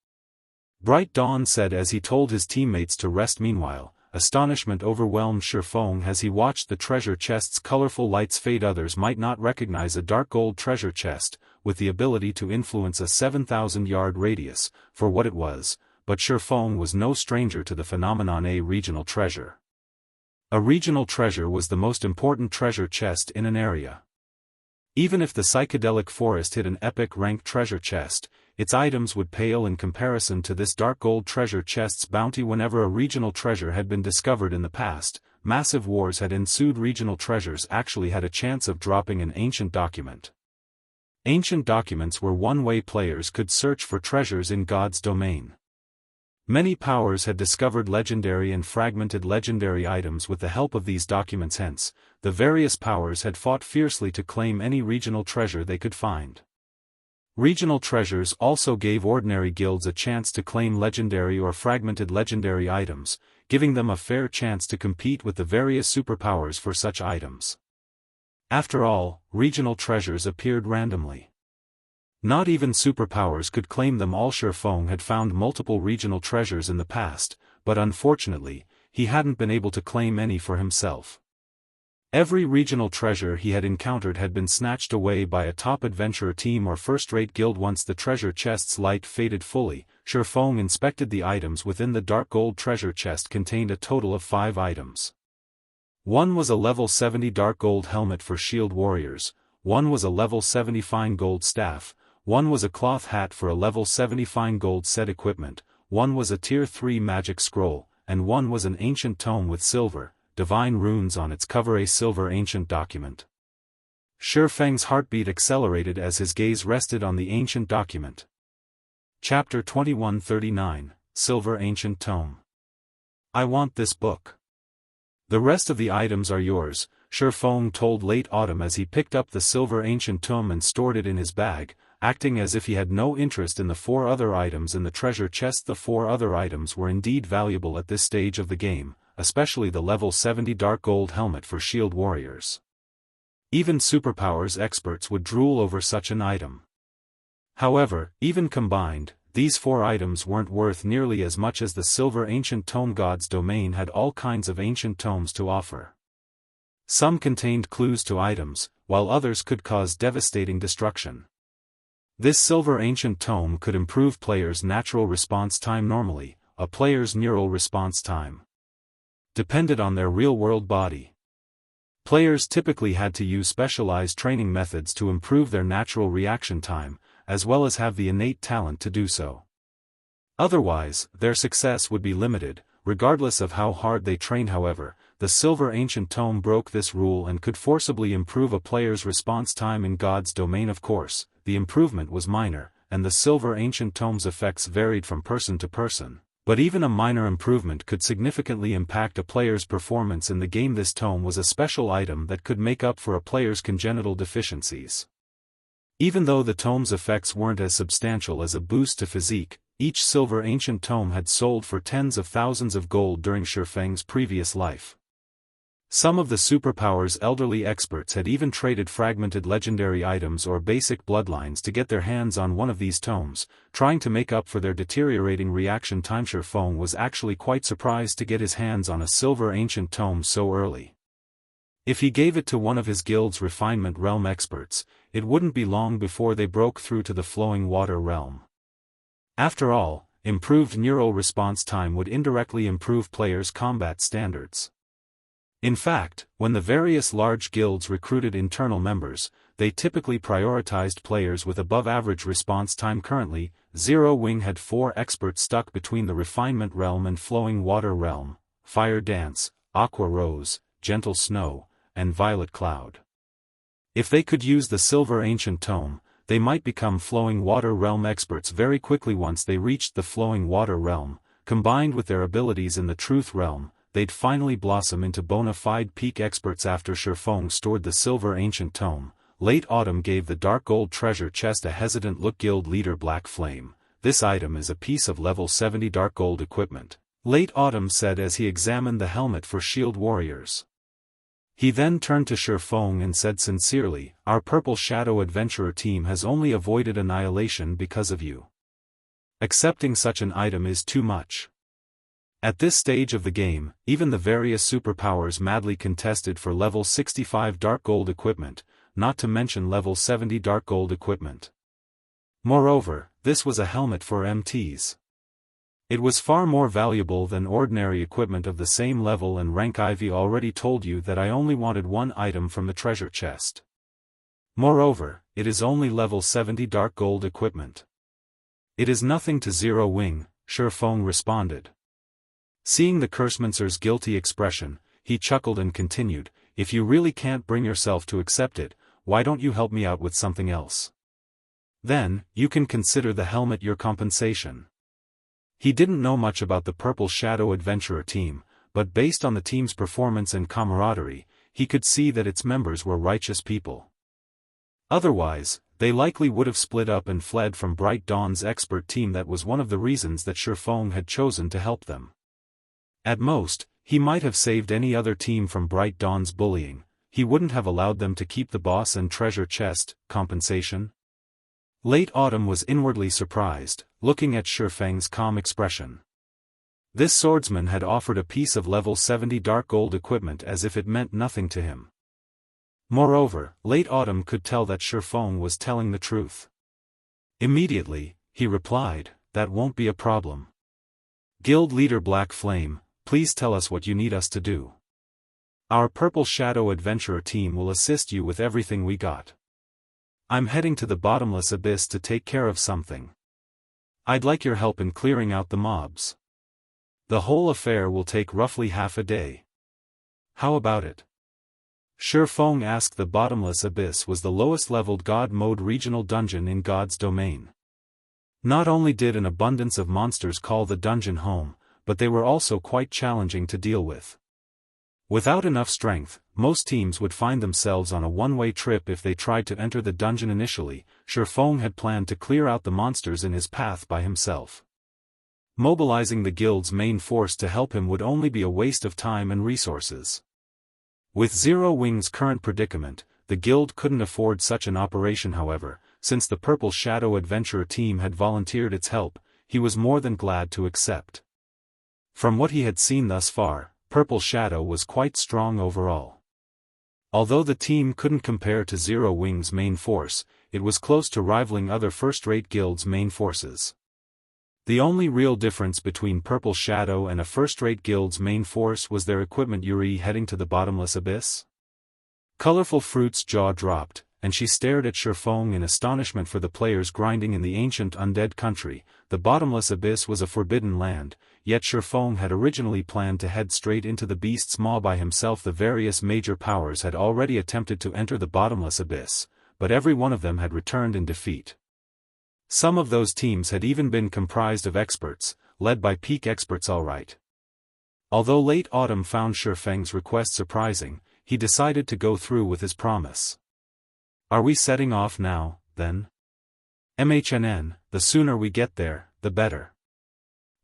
Bright Dawn said as he told his teammates to rest. Meanwhile, astonishment overwhelmed Sure Feng as he watched the treasure chest's colorful lights fade. Others might not recognize a dark gold treasure chest, with the ability to influence a 7,000-yard radius, for what it was, but Sure Feng was no stranger to the phenomenon. A regional treasure. A regional treasure was the most important treasure chest in an area. Even if the psychedelic forest hid an epic rank treasure chest, its items would pale in comparison to this dark gold treasure chest's bounty. Whenever a regional treasure had been discovered in the past, massive wars had ensued. Regional treasures actually had a chance of dropping an ancient document. Ancient documents were one way players could search for treasures in God's domain. Many powers had discovered legendary and fragmented legendary items with the help of these documents, hence, the various powers had fought fiercely to claim any regional treasure they could find. Regional treasures also gave ordinary guilds a chance to claim legendary or fragmented legendary items, giving them a fair chance to compete with the various superpowers for such items. After all, regional treasures appeared randomly. Not even superpowers could claim them all. Shifeng had found multiple regional treasures in the past, but unfortunately, he hadn't been able to claim any for himself. Every regional treasure he had encountered had been snatched away by a top adventurer team or first-rate guild. Once the treasure chest's light faded fully, Shifeng inspected the items within the dark gold treasure chest. Contained a total of 5 items. One was a level 70 dark gold helmet for shield warriors, one was a level 70 fine gold staff, one was a cloth hat for a level 70 fine gold set equipment, one was a tier 3 magic scroll, and one was an ancient tome with silver, divine runes on its cover. A silver ancient document. Shifeng's heartbeat accelerated as his gaze rested on the ancient document. Chapter 2139, Silver Ancient Tome. I want this book. The rest of the items are yours, Shifeng told Late Autumn as he picked up the silver ancient tome and stored it in his bag, acting as if he had no interest in the 4 other items in the treasure chest. The 4 other items were indeed valuable at this stage of the game, especially the level 70 dark gold helmet for shield warriors. Even superpowers experts would drool over such an item. However, even combined, these 4 items weren't worth nearly as much as the silver ancient tome. God's domain had all kinds of ancient tomes to offer. Some contained clues to items, while others could cause devastating destruction. This silver ancient tome could improve players' natural response time. Normally, a player's neural response time depended on their real-world body. Players typically had to use specialized training methods to improve their natural reaction time, as well as have the innate talent to do so. Otherwise, their success would be limited, regardless of how hard they trained. However, the silver ancient tome broke this rule and could forcibly improve a player's response time in God's domain. Of course, the improvement was minor, and the silver ancient tome's effects varied from person to person, but even a minor improvement could significantly impact a player's performance in the game. This tome was a special item that could make up for a player's congenital deficiencies. Even though the tome's effects weren't as substantial as a boost to physique, each silver ancient tome had sold for tens of thousands of gold during Shifeng's previous life. Some of the superpower's elderly experts had even traded fragmented legendary items or basic bloodlines to get their hands on one of these tomes, trying to make up for their deteriorating reaction time. Shifeng was actually quite surprised to get his hands on a silver ancient tome so early. If he gave it to one of his guild's refinement realm experts, it wouldn't be long before they broke through to the flowing water realm. After all, improved neural response time would indirectly improve players' combat standards. In fact, when the various large guilds recruited internal members, they typically prioritized players with above-average response time. Currently, Zero Wing had 4 experts stuck between the Refinement Realm and Flowing Water Realm: Fire Dance, Aqua Rose, Gentle Snow, and Violet Cloud. If they could use the Silver Ancient Tome, they might become Flowing Water Realm experts very quickly. Once they reached the Flowing Water Realm, combined with their abilities in the Truth Realm, they'd finally blossom into bona fide peak experts. After Shifeng stored the silver ancient tome, Late Autumn gave the dark gold treasure chest a hesitant look. Guild leader Black Flame, this item is a piece of level 70 dark gold equipment, Late Autumn said as he examined the helmet for shield warriors. He then turned to Shifeng and said sincerely, "Our Purple Shadow Adventurer team has only avoided annihilation because of you. Accepting such an item is too much." At this stage of the game, even the various superpowers madly contested for level 65 dark gold equipment, not to mention level 70 dark gold equipment. Moreover, this was a helmet for MTs. It was far more valuable than ordinary equipment of the same level and rank. I've already told you that I only wanted one item from the treasure chest. Moreover, it is only level 70 dark gold equipment. It is nothing to Zero Wing, Shifeng responded. Seeing the Cursemancer's guilty expression, he chuckled and continued, "If you really can't bring yourself to accept it, why don't you help me out with something else? Then, you can consider the helmet your compensation." He didn't know much about the Purple Shadow Adventurer team, but based on the team's performance and camaraderie, he could see that its members were righteous people. Otherwise, they likely would have split up and fled from Bright Dawn's expert team. That was one of the reasons that Shifeng had chosen to help them. At most, he might have saved any other team from Bright Dawn's bullying. He wouldn't have allowed them to keep the boss and treasure chest. Compensation? Late Autumn was inwardly surprised, looking at Shifeng's calm expression. This swordsman had offered a piece of level 70 dark gold equipment as if it meant nothing to him. Moreover, Late Autumn could tell that Shifeng was telling the truth. Immediately, he replied, "That won't be a problem. Guild leader Black Flame, please tell us what you need us to do. Our Purple Shadow Adventurer team will assist you with everything we got. I'm heading to the Bottomless Abyss to take care of something. I'd like your help in clearing out the mobs. The whole affair will take roughly half a day. How about it?" Shifeng asked. The Bottomless Abyss was the lowest-leveled God Mode regional dungeon in God's domain. Not only did an abundance of monsters call the dungeon home, but they were also quite challenging to deal with. Without enough strength, most teams would find themselves on a one-way trip if they tried to enter the dungeon initially. Shifeng had planned to clear out the monsters in his path by himself. Mobilizing the guild's main force to help him would only be a waste of time and resources. With Zero Wing's current predicament, the guild couldn't afford such an operation. However, since the Purple Shadow Adventurer team had volunteered its help, he was more than glad to accept. From what he had seen thus far, Purple Shadow was quite strong overall. Although the team couldn't compare to Zero Wing's main force, it was close to rivaling other first-rate guilds' main forces. The only real difference between Purple Shadow and a first-rate guild's main force was their equipment. Yuri heading to the Bottomless Abyss? Colorful Fruit's jaw dropped, and she stared at Shifeng in astonishment. For the players grinding in the ancient undead country, the Bottomless Abyss was a forbidden land, yet Shifeng had originally planned to head straight into the beast's maw by himself. The various major powers had already attempted to enter the Bottomless Abyss, but every one of them had returned in defeat. Some of those teams had even been comprised of experts, led by peak experts. Alright. Although Late Autumn found Shifeng's request surprising, he decided to go through with his promise. "Are we setting off now, then?" "MHNN, the sooner we get there, the better."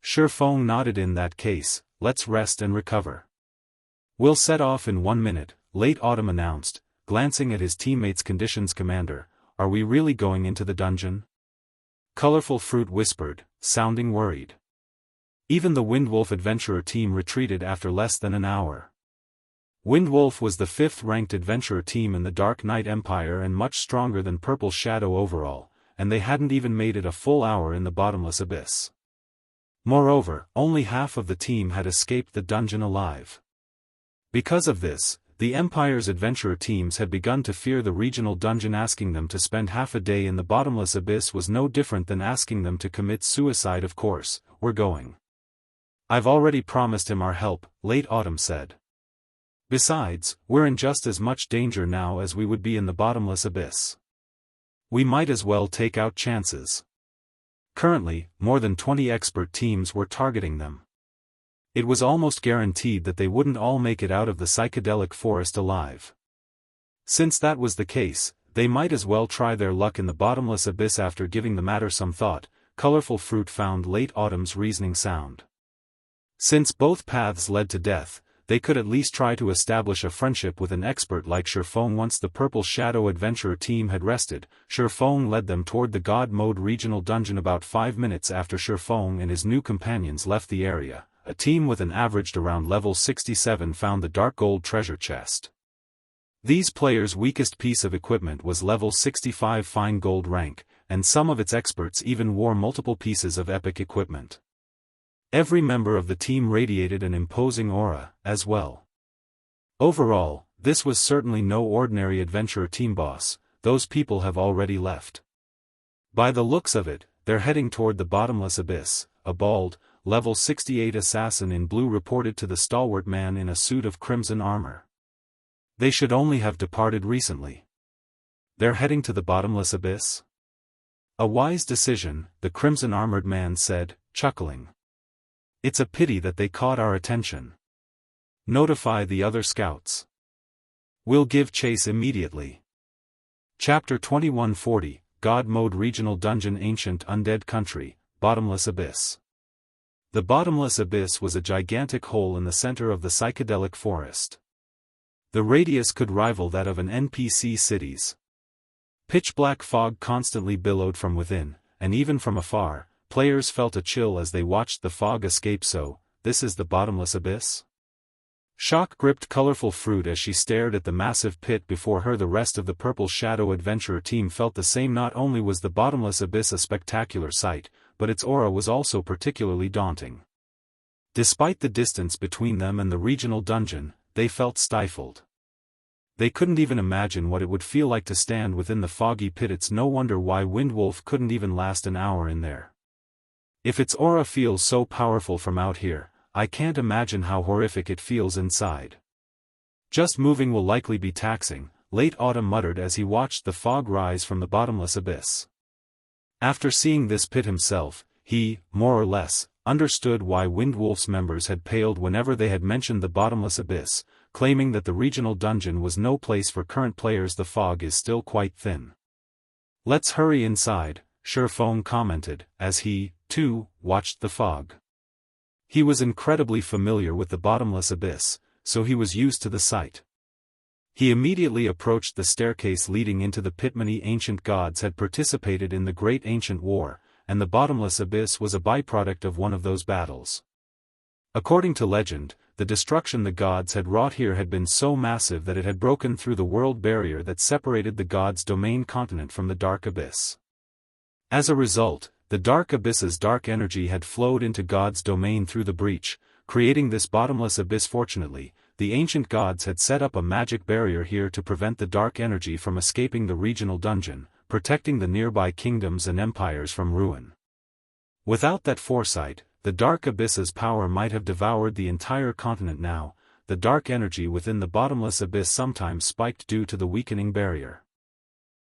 Shifeng nodded. "In that case, let's rest and recover." "We'll set off in 1 minute, Late Autumn announced, glancing at his teammates. "Conditions, Commander, are we really going into the dungeon?" Colorful Fruit whispered, sounding worried. Even the Windwolf Adventurer team retreated after less than an hour. Windwolf was the 5th-ranked adventurer team in the Dark Knight Empire and much stronger than Purple Shadow overall, and they hadn't even made it a full hour in the Bottomless Abyss. Moreover, only half of the team had escaped the dungeon alive. Because of this, the Empire's adventurer teams had begun to fear the regional dungeon. Asking them to spend half a day in the Bottomless Abyss was no different than asking them to commit suicide. "Of course, we're going. I've already promised him our help," Late Autumn said. "Besides, we're in just as much danger now as we would be in the Bottomless Abyss. We might as well take out chances." Currently, more than 20 expert teams were targeting them. It was almost guaranteed that they wouldn't all make it out of the psychedelic forest alive. Since that was the case, they might as well try their luck in the Bottomless Abyss. After giving the matter some thought, Colorful Fruit found Late Autumn's reasoning sound. Since both paths led to death, they could at least try to establish a friendship with an expert like Shifeng. Once the Purple Shadow Adventurer team had rested, Shifeng led them toward the God Mode regional dungeon. About 5 minutes after Shifeng and his new companions left the area, a team with an averaged around level 67 found the dark gold treasure chest. These players' weakest piece of equipment was level 65 fine gold rank, and some of its experts even wore multiple pieces of epic equipment. Every member of the team radiated an imposing aura, as well. Overall, this was certainly no ordinary adventurer team. "Boss, those people have already left. By the looks of it, they're heading toward the Bottomless Abyss," a bald, level 68 assassin in blue reported to the stalwart man in a suit of crimson armor. "They should only have departed recently." "They're heading to the Bottomless Abyss?" "A wise decision," the crimson-armored man said, chuckling. It's a pity that they caught our attention. Notify the other scouts. We'll give chase immediately. Chapter 2140, God Mode Regional Dungeon Ancient Undead Country, Bottomless Abyss. The Bottomless Abyss was a gigantic hole in the center of the psychedelic forest. The radius could rival that of an NPC city's. Pitch-black fog constantly billowed from within, and even from afar, players felt a chill as they watched the fog escape. So, this is the Bottomless Abyss? Shock gripped colorful fruit as she stared at the massive pit before her. The rest of the Purple Shadow Adventurer team felt the same. Not only was the Bottomless Abyss a spectacular sight, but its aura was also particularly daunting. Despite the distance between them and the regional dungeon, they felt stifled. They couldn't even imagine what it would feel like to stand within the foggy pit. It's no wonder why Windwolf couldn't even last an hour in there. If its aura feels so powerful from out here, I can't imagine how horrific it feels inside. Just moving will likely be taxing, Late Autumn muttered as he watched the fog rise from the Bottomless Abyss. After seeing this pit himself, he, more or less, understood why Windwolf's members had paled whenever they had mentioned the Bottomless Abyss, claiming that the regional dungeon was no place for current players. The fog is still quite thin. Let's hurry inside, Sherfone commented, as he, too, watched the fog. He was incredibly familiar with the Bottomless Abyss, so he was used to the sight. He immediately approached the staircase leading into the pit. Many ancient gods had participated in the Great Ancient War, and the Bottomless Abyss was a byproduct of one of those battles. According to legend, the destruction the gods had wrought here had been so massive that it had broken through the world barrier that separated the gods' domain continent from the Dark Abyss. As a result, the Dark Abyss's dark energy had flowed into God's domain through the breach, creating this Bottomless Abyss. Fortunately, the ancient gods had set up a magic barrier here to prevent the dark energy from escaping the regional dungeon, protecting the nearby kingdoms and empires from ruin. Without that foresight, the Dark Abyss's power might have devoured the entire continent. Now, the dark energy within the Bottomless Abyss sometimes spiked due to the weakening barrier.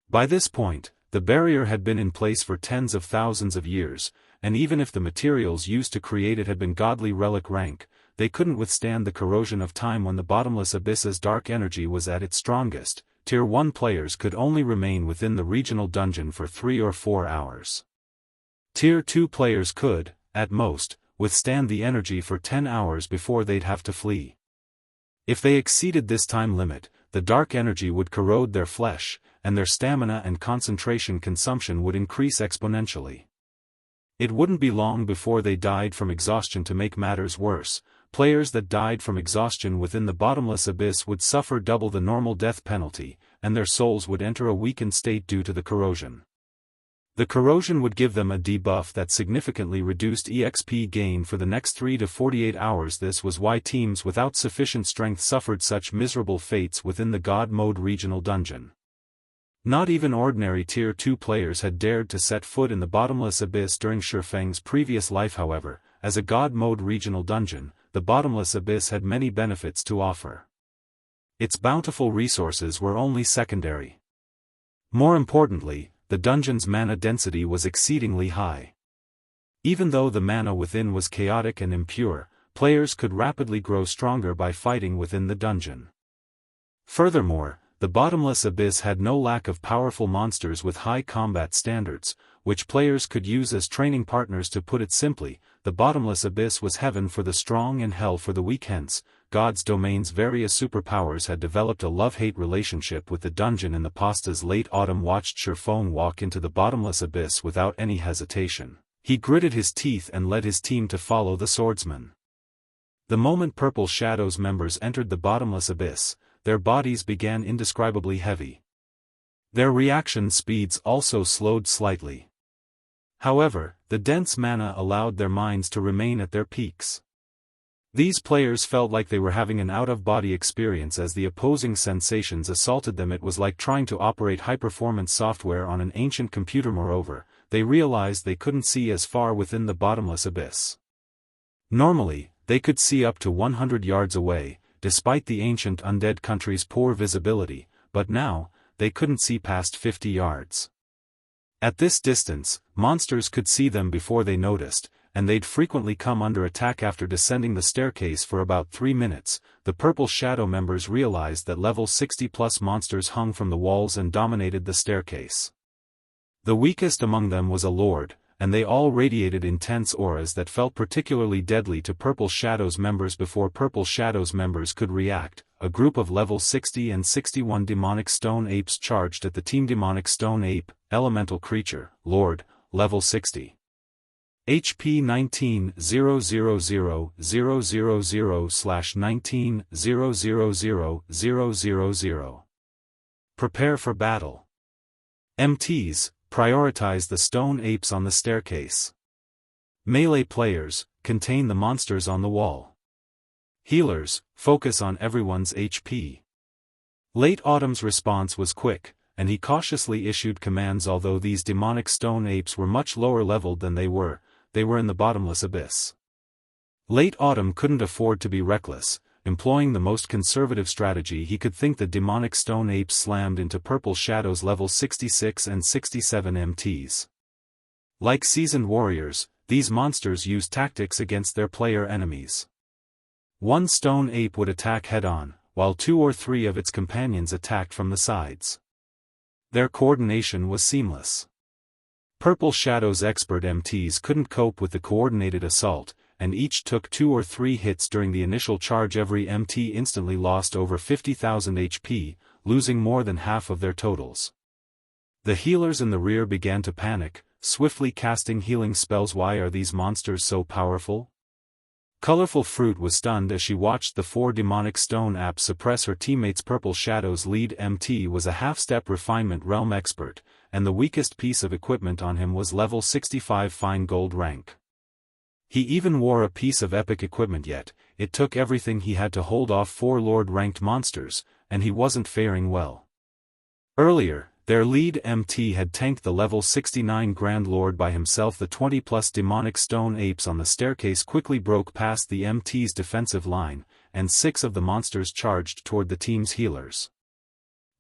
By this point, the barrier had been in place for tens of thousands of years, and even if the materials used to create it had been godly relic rank, they couldn't withstand the corrosion of time. When the Bottomless Abyss's dark energy was at its strongest, Tier 1 players could only remain within the regional dungeon for 3 or 4 hours. Tier 2 players could, at most, withstand the energy for 10 hours before they'd have to flee. If they exceeded this time limit, the dark energy would corrode their flesh, and their stamina and concentration consumption would increase exponentially. It wouldn't be long before they died from exhaustion. To make matters worse, players that died from exhaustion within the Bottomless Abyss would suffer double the normal death penalty, and their souls would enter a weakened state due to the corrosion. The corrosion would give them a debuff that significantly reduced EXP gain for the next 3 to 48 hours. This was why teams without sufficient strength suffered such miserable fates within the God Mode regional dungeon. Not even ordinary Tier 2 players had dared to set foot in the Bottomless Abyss during Shifeng's previous life. However, as a God Mode regional dungeon, the Bottomless Abyss had many benefits to offer. Its bountiful resources were only secondary. More importantly, the dungeon's mana density was exceedingly high. Even though the mana within was chaotic and impure, players could rapidly grow stronger by fighting within the dungeon. Furthermore, the Bottomless Abyss had no lack of powerful monsters with high combat standards, which players could use as training partners. To put it simply, the Bottomless Abyss was heaven for the strong and hell for the weak. Hence, God's domain's various superpowers had developed a love-hate relationship with the dungeon. In the past, as Late Autumn watched Sherfone walk into the Bottomless Abyss without any hesitation, he gritted his teeth and led his team to follow the Swordsman. The moment Purple Shadow's members entered the Bottomless Abyss, their bodies began indescribably heavy. Their reaction speeds also slowed slightly. However, the dense mana allowed their minds to remain at their peaks. These players felt like they were having an out-of-body experience as the opposing sensations assaulted them. It was like trying to operate high-performance software on an ancient computer. Moreover, they realized they couldn't see as far within the Bottomless Abyss. Normally, they could see up to 100 yards away, despite the ancient undead country's poor visibility, but now, they couldn't see past 50 yards. At this distance, monsters could see them before they noticed, and they'd frequently come under attack after descending the staircase for about 3 minutes. The Purple Shadow members realized that level 60+ monsters hung from the walls and dominated the staircase. The weakest among them was a lord, and they all radiated intense auras that felt particularly deadly to Purple Shadows members. Before Purple Shadows members could react, a group of level 60 and 61 demonic stone apes charged at the team. Demonic stone ape, elemental creature, lord, level 60. HP 19,000/19,000,000. Prepare for battle. MTs, prioritize the stone apes on the staircase. Melee players, contain the monsters on the wall. Healers, focus on everyone's HP. Late Autumn's response was quick, and he cautiously issued commands. Although these demonic stone apes were much lower leveled than they were in the bottomless abyss. Late Autumn couldn't afford to be reckless. Employing the most conservative strategy he could think, the demonic stone apes slammed into Purple Shadows level 66 and 67 MTs. Like seasoned warriors, these monsters use tactics against their player enemies. One stone ape would attack head-on, while 2 or 3 of its companions attacked from the sides. Their coordination was seamless. Purple Shadows expert MTs couldn't cope with the coordinated assault, and each took 2 or 3 hits during the initial charge. Every MT instantly lost over 50,000 HP, losing more than half of their totals. The healers in the rear began to panic, swiftly casting healing spells. Why are these monsters so powerful? Colorful Fruit was stunned as she watched the 4 demonic stone apes suppress her teammates. Purple Shadow's lead MT was a half-step refinement realm expert, and the weakest piece of equipment on him was level 65 fine gold rank. He even wore a piece of epic equipment, yet it took everything he had to hold off 4 lord-ranked monsters, and he wasn't faring well. Earlier, their lead MT had tanked the level 69 Grand Lord by himself. The 20+ demonic stone apes on the staircase quickly broke past the MT's defensive line, and 6 of the monsters charged toward the team's healers.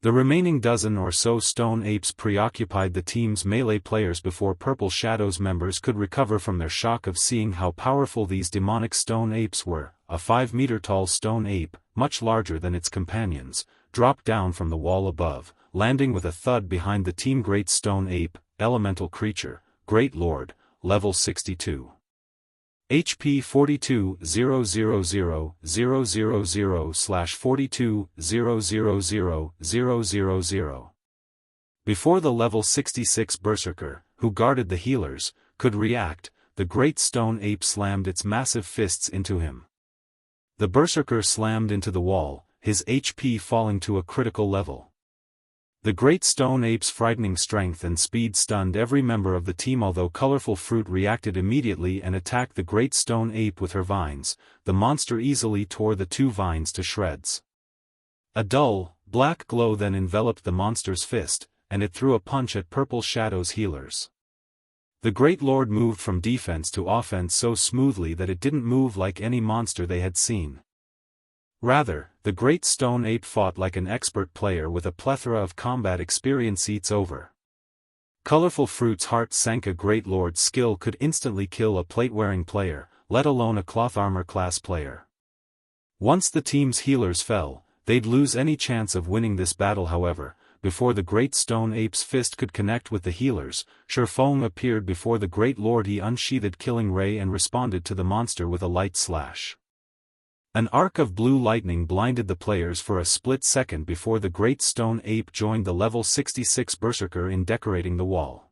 The remaining dozen or so stone apes preoccupied the team's melee players before Purple Shadows members could recover from their shock of seeing how powerful these demonic stone apes were. A 5-meter-tall stone ape, much larger than its companions, dropped down from the wall above, landing with a thud behind the team. Great Stone Ape, elemental creature, Great Lord, level 62. HP 42,000/42,000,000. Before the level 66 Berserker, who guarded the healers, could react, the Great Stone Ape slammed its massive fists into him. The Berserker slammed into the wall, his HP falling to a critical level. The Great Stone Ape's frightening strength and speed stunned every member of the team. Although Colorful Fruit reacted immediately and attacked the Great Stone Ape with her vines, the monster easily tore the 2 vines to shreds. A dull, black glow then enveloped the monster's fist, and it threw a punch at Purple Shadow's healers. The Great Lord moved from defense to offense so smoothly that it didn't move like any monster they had seen. Rather, the Great Stone Ape fought like an expert player with a plethora of combat experience. It's over. Colorful Fruit's heart sank. A Great Lord's skill could instantly kill a plate-wearing player, let alone a cloth armor class player. Once the team's healers fell, they'd lose any chance of winning this battle. However, before the Great Stone Ape's fist could connect with the healers, Sherfong appeared before the Great Lord. He unsheathed Killing Ray and responded to the monster with a light slash. An arc of blue lightning blinded the players for a split second before the Great Stone Ape joined the level 66 Berserker in decorating the wall.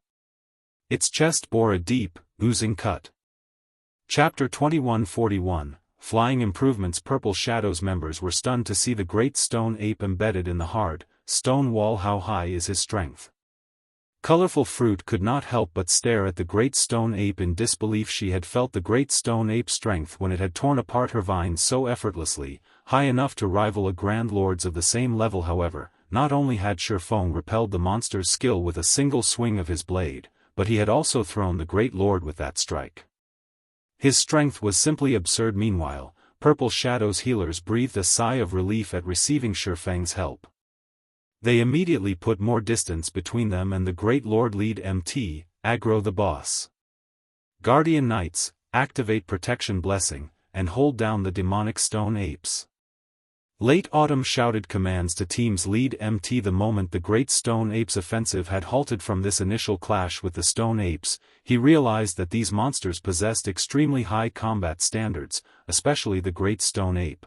Its chest bore a deep, oozing cut. Chapter 2141, Flying Improvements. Purple Shadows members were stunned to see the Great Stone Ape embedded in the hard, stone wall. How high is his strength? Colorful Fruit could not help but stare at the Great Stone Ape in disbelief. She had felt the Great Stone Ape's strength when it had torn apart her vines so effortlessly, high enough to rival a Grand Lord's of the same level. However, not only had Sherfong repelled the monster's skill with a single swing of his blade, but he had also thrown the Great Lord with that strike. His strength was simply absurd. Meanwhile, Purple Shadow's healers breathed a sigh of relief at receiving Sherfang's help. They immediately put more distance between them and the Great Lord. Lead MT, Aggro the boss. Guardian Knights, activate Protection Blessing, and hold down the demonic stone apes. Late Autumn shouted commands to Teams Lead MT the moment the Great Stone Apes' offensive had halted. From this initial clash with the Stone Apes, he realized that these monsters possessed extremely high combat standards, especially the Great Stone Ape.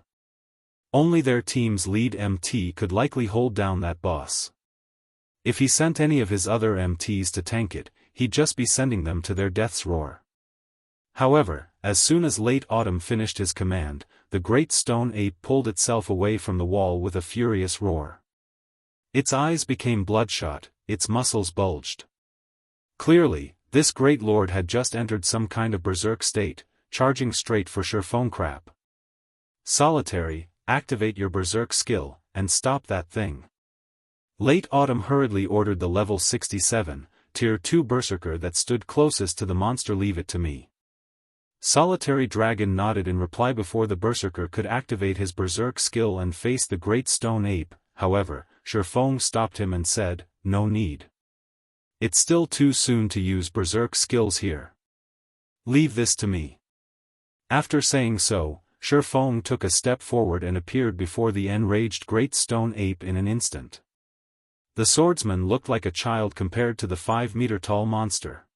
Only their Team's Lead MT could likely hold down that boss. If he sent any of his other MTs to tank it, he'd just be sending them to their death's roar. However, as soon as Late Autumn finished his command, the Great Stone Ape pulled itself away from the wall with a furious roar. Its eyes became bloodshot, its muscles bulged. Clearly, this Great Lord had just entered some kind of berserk state, charging straight for Sherfone crap. Solitary, activate your berserk skill, and stop that thing. Late Autumn hurriedly ordered the level 67, tier 2 berserker that stood closest to the monster. Leave it to me. Solitary Dragon nodded in reply before the berserker could activate his berserk skill and face the Great Stone Ape. However, Sherfone stopped him and said, "No need. It's still too soon to use berserk skills here. Leave this to me." After saying so, Sherfone took a step forward and appeared before the enraged Great Stone Ape in an instant. The swordsman looked like a child compared to the 5-meter-tall monster.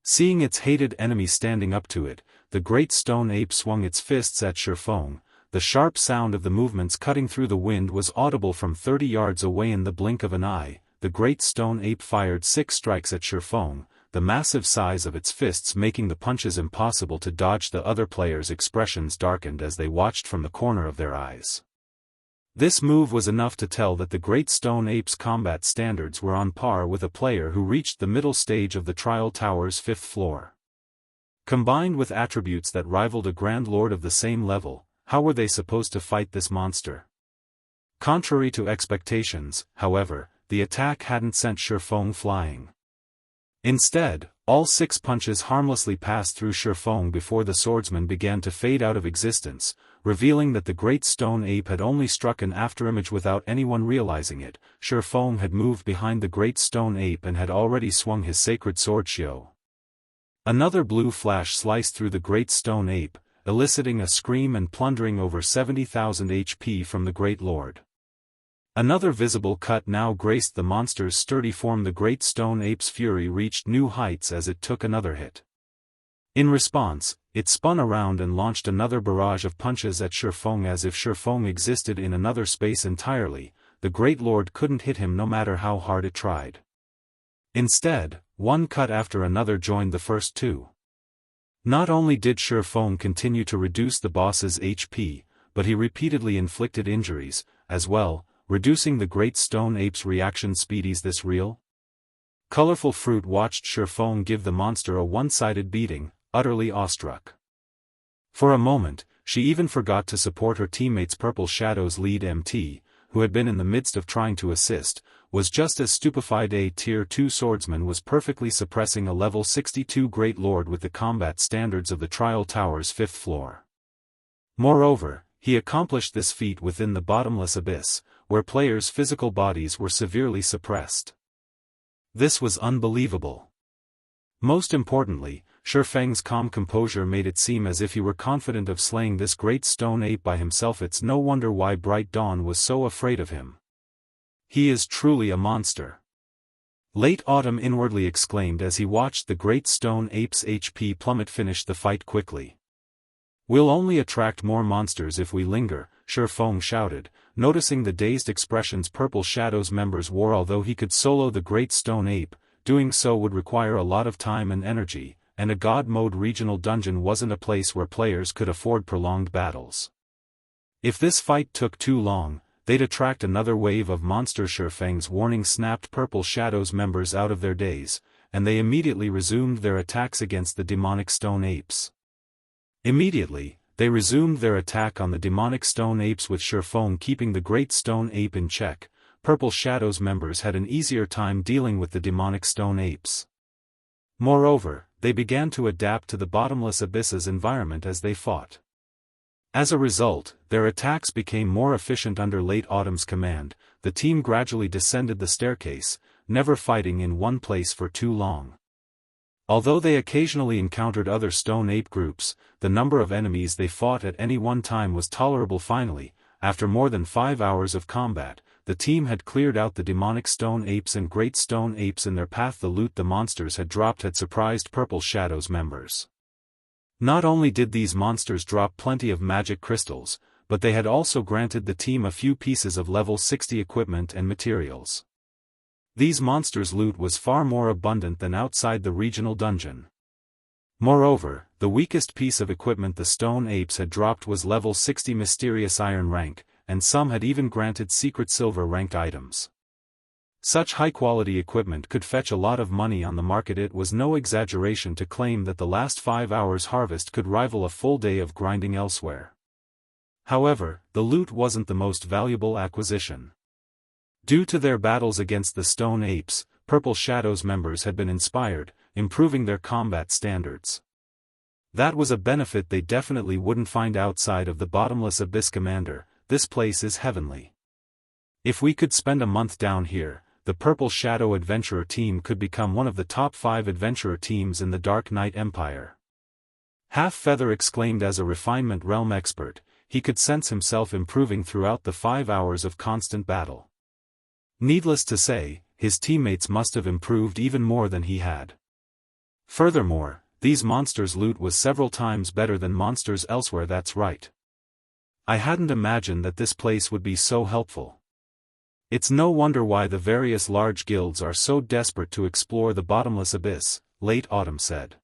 Seeing its hated enemy standing up to it, the Great Stone Ape swung its fists at Sherfone. The sharp sound of the movements cutting through the wind was audible from 30 yards away. In the blink of an eye, the Great Stone Ape fired 6 strikes at Sherfone, the massive size of its fists making the punches impossible to dodge. The other players' expressions darkened as they watched from the corner of their eyes. This move was enough to tell that the Great Stone Ape's combat standards were on par with a player who reached the middle stage of the Trial Tower's 5th floor. Combined with attributes that rivaled a Grand Lord of the same level, how were they supposed to fight this monster? Contrary to expectations, however, the attack hadn't sent Sherfone flying. Instead, all 6 punches harmlessly passed through Sherfone before the swordsman began to fade out of existence, revealing that the Great Stone Ape had only struck an afterimage without anyone realizing it. Sherfone had moved behind the Great Stone Ape and had already swung his sacred sword Xiao. Another blue flash sliced through the Great Stone Ape, eliciting a scream and plundering over 70,000 HP from the Great Lord. Another visible cut now graced the monster's sturdy form. The Great Stone Ape's fury reached new heights as it took another hit. In response, it spun around and launched another barrage of punches at Sherfone. As if Sherfone existed in another space entirely, the Great Lord couldn't hit him no matter how hard it tried. Instead, one cut after another joined the first 2. Not only did Sherfone continue to reduce the boss's HP, but he repeatedly inflicted injuries, as well, reducing the Great Stone Ape's reaction speed. Is this real? Colorful Fruit watched Sherfone give the monster a one-sided beating, utterly awestruck. For a moment, she even forgot to support her teammates. Purple Shadow's lead MT, who had been in the midst of trying to assist, was just as stupefied. A Tier 2 swordsman was perfectly suppressing a level 62 Great Lord with the combat standards of the Trial Tower's 5th floor. Moreover, he accomplished this feat within the bottomless abyss, where players' physical bodies were severely suppressed. This was unbelievable. Most importantly, Sherfeng's calm composure made it seem as if he were confident of slaying this Great Stone Ape by himself. It's no wonder why Bright Dawn was so afraid of him. He is truly a monster. Late Autumn inwardly exclaimed as he watched the Great Stone Ape's HP plummet. Finish the fight quickly. We'll only attract more monsters if we linger, Sherfone shouted, noticing the dazed expressions Purple Shadow's members wore. Although he could solo the Great Stone Ape, doing so would require a lot of time and energy, and a God Mode regional dungeon wasn't a place where players could afford prolonged battles. If this fight took too long, they'd attract another wave of monsters. Sherfeng's warning snapped Purple Shadow's members out of their daze, and they immediately resumed their attacks against the demonic stone apes. Immediately, they resumed their attack on the demonic stone apes with Sherfone keeping the Great Stone Ape in check. Purple Shadow's members had an easier time dealing with the demonic stone apes. Moreover, they began to adapt to the bottomless abyss's environment as they fought. As a result, their attacks became more efficient under Late Autumn's command. The team gradually descended the staircase, never fighting in one place for too long. Although they occasionally encountered other stone ape groups, the number of enemies they fought at any one time was tolerable. Finally, after more than 5 hours of combat, the team had cleared out the demonic stone apes and great stone apes in their path. The loot the monsters had dropped had surprised Purple Shadow's members. Not only did these monsters drop plenty of magic crystals, but they had also granted the team a few pieces of level 60 equipment and materials. These monsters' loot was far more abundant than outside the regional dungeon. Moreover, the weakest piece of equipment the stone apes had dropped was level 60 mysterious iron rank, and some had even granted secret silver rank items. Such high-quality equipment could fetch a lot of money on the market. It was no exaggeration to claim that the last 5 hours' harvest could rival a full day of grinding elsewhere. However, the loot wasn't the most valuable acquisition. Due to their battles against the stone apes, Purple Shadow's members had been inspired, improving their combat standards. That was a benefit they definitely wouldn't find outside of the Bottomless Abyss. Commander, this place is heavenly. If we could spend a month down here, the Purple Shadow Adventurer team could become one of the top 5 adventurer teams in the Dark Knight Empire. Half Feather exclaimed. As a Refinement realm expert, he could sense himself improving throughout the 5 hours of constant battle. Needless to say, his teammates must have improved even more than he had. Furthermore, these monsters' loot was several times better than monsters elsewhere. That's right. I hadn't imagined that this place would be so helpful. It's no wonder why the various large guilds are so desperate to explore the Bottomless Abyss, Late Autumn said.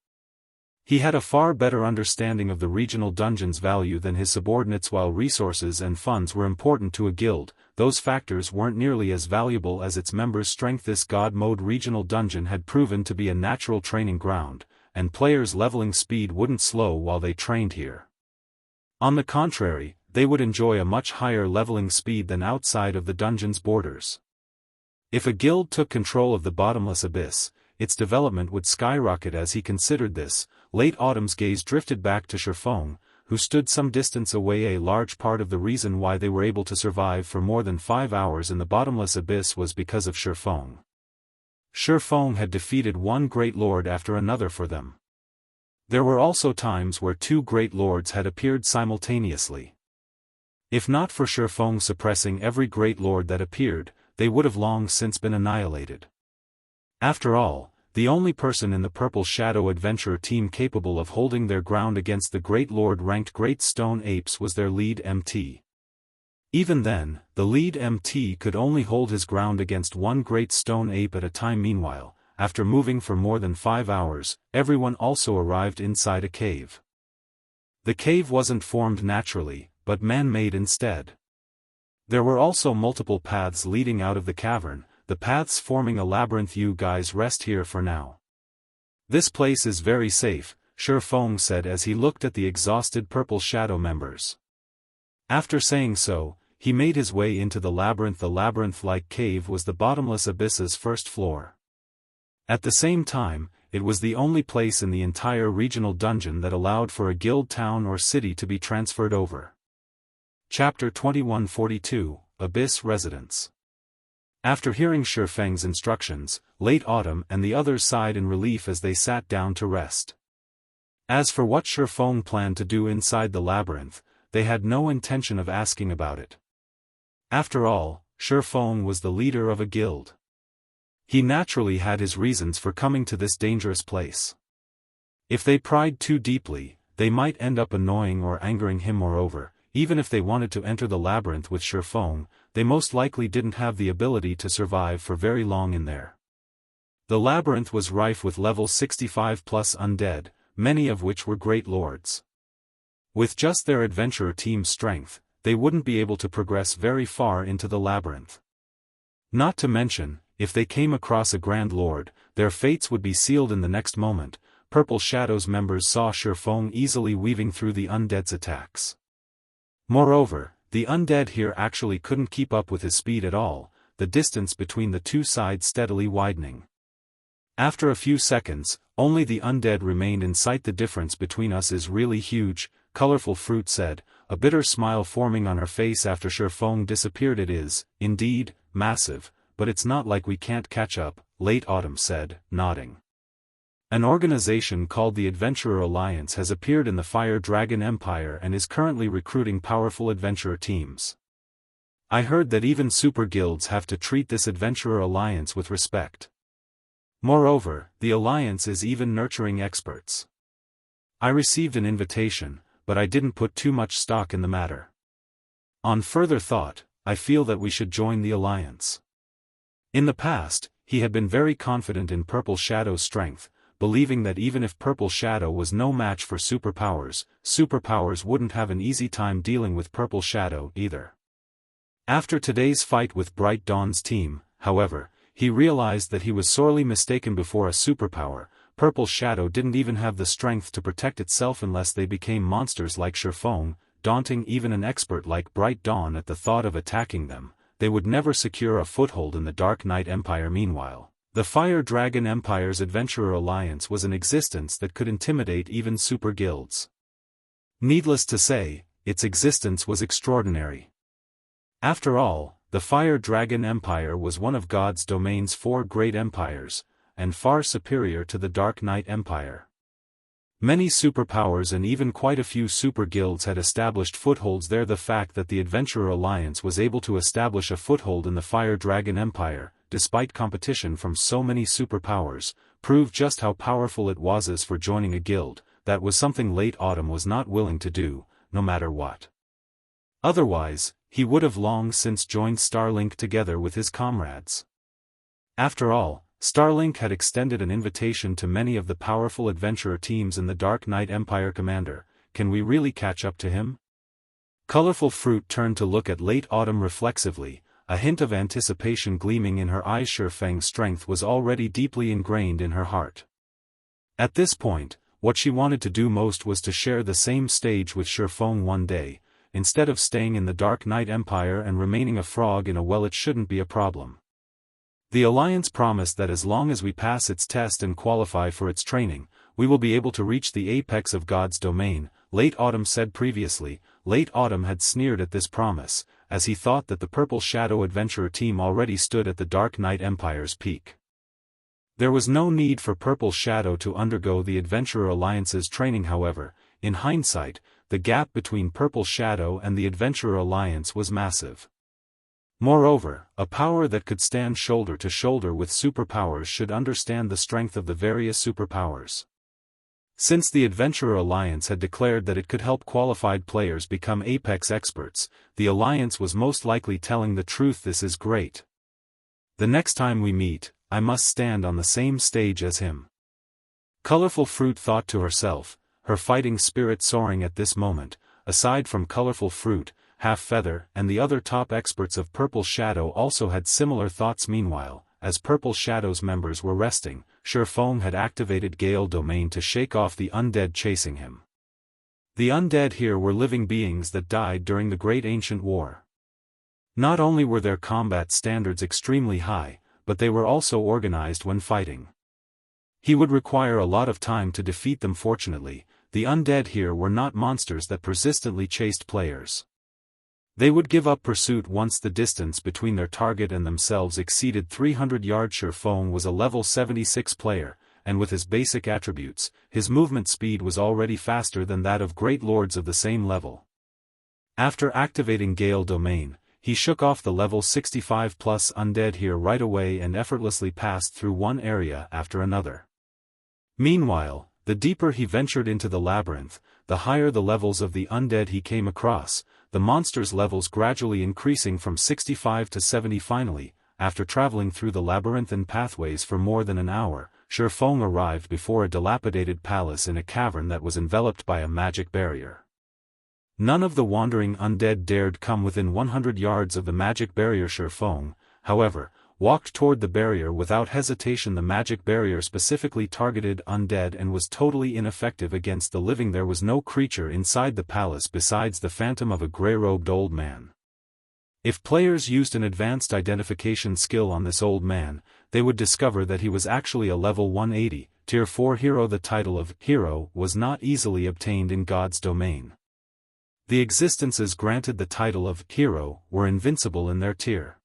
He had a far better understanding of the regional dungeon's value than his subordinates. While resources and funds were important to a guild, those factors weren't nearly as valuable as its members' strength. This God Mode regional dungeon had proven to be a natural training ground, and players' leveling speed wouldn't slow while they trained here. On the contrary, they would enjoy a much higher leveling speed than outside of the dungeon's borders. If a guild took control of the Bottomless Abyss, its development would skyrocket. As he considered this, Late Autumn's gaze drifted back to Sherfong, who stood some distance away. A large part of the reason why they were able to survive for more than 5 hours in the Bottomless Abyss was because of Sherfong. Sherfong had defeated one great lord after another for them. There were also times where 2 great lords had appeared simultaneously. If not for Sherfong suppressing every great lord that appeared, they would have long since been annihilated. After all, the only person in the Purple Shadow Adventurer team capable of holding their ground against the Great Lord-ranked Great Stone Apes was their lead MT. Even then, the lead MT could only hold his ground against one Great Stone Ape at a time. Meanwhile, after moving for more than 5 hours, everyone also arrived inside a cave. The cave wasn't formed naturally, but man-made instead. There were also multiple paths leading out of the cavern, the paths forming a labyrinth. You guys rest here for now. This place is very safe, Sherfong said as he looked at the exhausted Purple Shadow members. After saying so, he made his way into the labyrinth. The labyrinth-like cave was the Bottomless Abyss's first floor. At the same time, it was the only place in the entire regional dungeon that allowed for a guild town or city to be transferred over. Chapter 2142, Abyss Residence. After hearing Sherfeng's instructions, Late Autumn and the others sighed in relief as they sat down to rest. As for what Sherfeng planned to do inside the labyrinth, they had no intention of asking about it. After all, Sherfeng was the leader of a guild. He naturally had his reasons for coming to this dangerous place. If they pried too deeply, they might end up annoying or angering him. Moreover, even if they wanted to enter the labyrinth with Sherfeng, they most likely didn't have the ability to survive for very long in there. The labyrinth was rife with level 65 plus undead, many of which were great lords. With just their adventurer team's strength, they wouldn't be able to progress very far into the labyrinth. Not to mention, if they came across a Grand Lord, their fates would be sealed in the next moment. Purple Shadow's members saw Sherfeng easily weaving through the undead's attacks. Moreover, the undead here actually couldn't keep up with his speed at all, the distance between the two sides steadily widening. After a few seconds, only the undead remained in sight. The difference between us is really huge, Colorful Fruit said, a bitter smile forming on her face after Sherfeng disappeared. It is, indeed, massive, but it's not like we can't catch up, Late Autumn said, nodding. An organization called the Adventurer Alliance has appeared in the Fire Dragon Empire and is currently recruiting powerful adventurer teams. I heard that even super guilds have to treat this Adventurer Alliance with respect. Moreover, the Alliance is even nurturing experts. I received an invitation, but I didn't put too much stock in the matter. On further thought, I feel that we should join the Alliance. In the past, he had been very confident in Purple Shadow's strength, believing that even if Purple Shadow was no match for superpowers wouldn't have an easy time dealing with Purple Shadow either. After today's fight with Bright Dawn's team, however, he realized that he was sorely mistaken. Before a superpower, Purple Shadow didn't even have the strength to protect itself unless they became monsters like Sherfong, daunting even an expert like Bright Dawn at the thought of attacking them. They would never secure a foothold in the Dark Knight Empire. Meanwhile, the Fire Dragon Empire's Adventurer Alliance was an existence that could intimidate even super guilds. Needless to say, its existence was extraordinary. After all, the Fire Dragon Empire was one of God's domain's 4 great empires, and far superior to the Dark Knight Empire. Many superpowers and even quite a few super guilds had established footholds there. The fact that the Adventurer Alliance was able to establish a foothold in the Fire Dragon Empire, despite competition from so many superpowers, proved just how powerful it was. As for joining a guild, that was something Late Autumn was not willing to do, no matter what. Otherwise, he would have long since joined Starlink together with his comrades. After all, Starlink had extended an invitation to many of the powerful adventurer teams in the Dark Knight Empire. Commander, can we really catch up to him? Colorful Fruit turned to look at Late Autumn reflexively, a hint of anticipation gleaming in her eyes. Sherfang's strength was already deeply ingrained in her heart. At this point, what she wanted to do most was to share the same stage with Sherfang one day, instead of staying in the Dark Knight Empire and remaining a frog in a well. It shouldn't be a problem. The Alliance promised that as long as we pass its test and qualify for its training, we will be able to reach the apex of God's domain, Late Autumn said previously. Late Autumn had sneered at this promise, as he thought that the Purple Shadow Adventurer team already stood at the Dark Knight Empire's peak. There was no need for Purple Shadow to undergo the Adventurer Alliance's training. However, in hindsight, the gap between Purple Shadow and the Adventurer Alliance was massive. Moreover, a power that could stand shoulder to shoulder with superpowers should understand the strength of the various superpowers. Since the Adventurer Alliance had declared that it could help qualified players become apex experts, the Alliance was most likely telling the truth. This is great. The next time we meet, I must stand on the same stage as him. Colorful Fruit thought to herself, her fighting spirit soaring at this moment. Aside from Colorful Fruit, Half Feather and the other top experts of Purple Shadow also had similar thoughts. Meanwhile, as Purple Shadow's members were resting, Sherfang had activated Gale Domain to shake off the undead chasing him. The undead here were living beings that died during the Great Ancient War. Not only were their combat standards extremely high, but they were also organized when fighting. He would require a lot of time to defeat them. Fortunately, the undead here were not monsters that persistently chased players. They would give up pursuit once the distance between their target and themselves exceeded 300 yards. Sherfang was a level 76 player, and with his basic attributes, his movement speed was already faster than that of great lords of the same level. After activating Gale Domain, he shook off the level 65 plus undead here right away and effortlessly passed through one area after another. Meanwhile, the deeper he ventured into the labyrinth, the higher the levels of the undead he came across, the monster's levels gradually increasing from 65 to 70. Finally, after traveling through the labyrinthine pathways for more than an hour, Sherfang arrived before a dilapidated palace in a cavern that was enveloped by a magic barrier. None of the wandering undead dared come within 100 yards of the magic barrier. Sherfang, however, walked toward the barrier without hesitation. The magic barrier specifically targeted undead and was totally ineffective against the living. There was no creature inside the palace besides the phantom of a grey-robed old man. If players used an advanced identification skill on this old man, they would discover that he was actually a level 180, tier 4 hero. The title of hero was not easily obtained in God's domain. The existences granted the title of hero were invincible in their tier.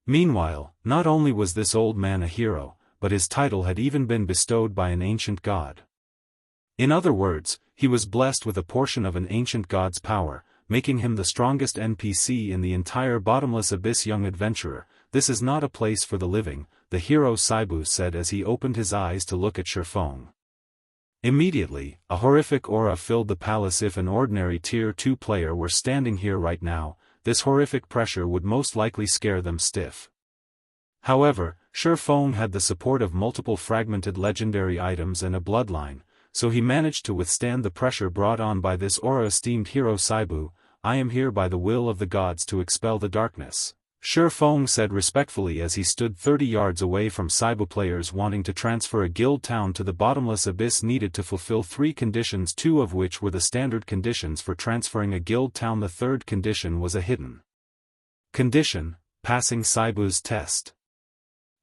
Meanwhile, not only was this old man a hero, but his title had even been bestowed by an ancient god. In other words, he was blessed with a portion of an ancient god's power, making him the strongest NPC in the entire Bottomless Abyss. Young adventurer, this is not a place for the living, the hero Saibu said as he opened his eyes to look at Shifeng. Immediately, a horrific aura filled the palace. If an ordinary Tier 2 player were standing here right now, this horrific pressure would most likely scare them stiff. However, Shifeng had the support of multiple fragmented legendary items and a bloodline, so he managed to withstand the pressure brought on by this aura. Esteemed hero Saibu, I am here by the will of the gods to expel the darkness, Shifeng said respectfully as he stood 30 yards away from Saibu. Players wanting to transfer a guild town to the Bottomless Abyss needed to fulfill 3 conditions, 2 of which were the standard conditions for transferring a guild town. The third condition was a hidden condition, passing Saibu's test.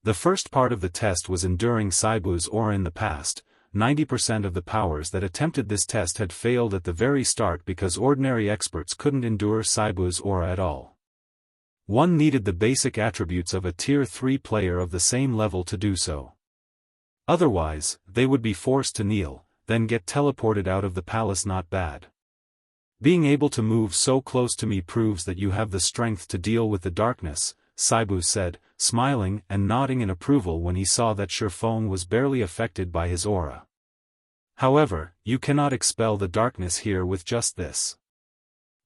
The first part of the test was enduring Saibu's aura. In the past, 90% of the powers that attempted this test had failed at the very start because ordinary experts couldn't endure Saibu's aura at all. One needed the basic attributes of a Tier 3 player of the same level to do so. Otherwise, they would be forced to kneel, then get teleported out of the palace. Not bad. Being able to move so close to me proves that you have the strength to deal with the darkness, Saibu said, smiling and nodding in approval when he saw that Shifeng was barely affected by his aura. However, you cannot expel the darkness here with just this.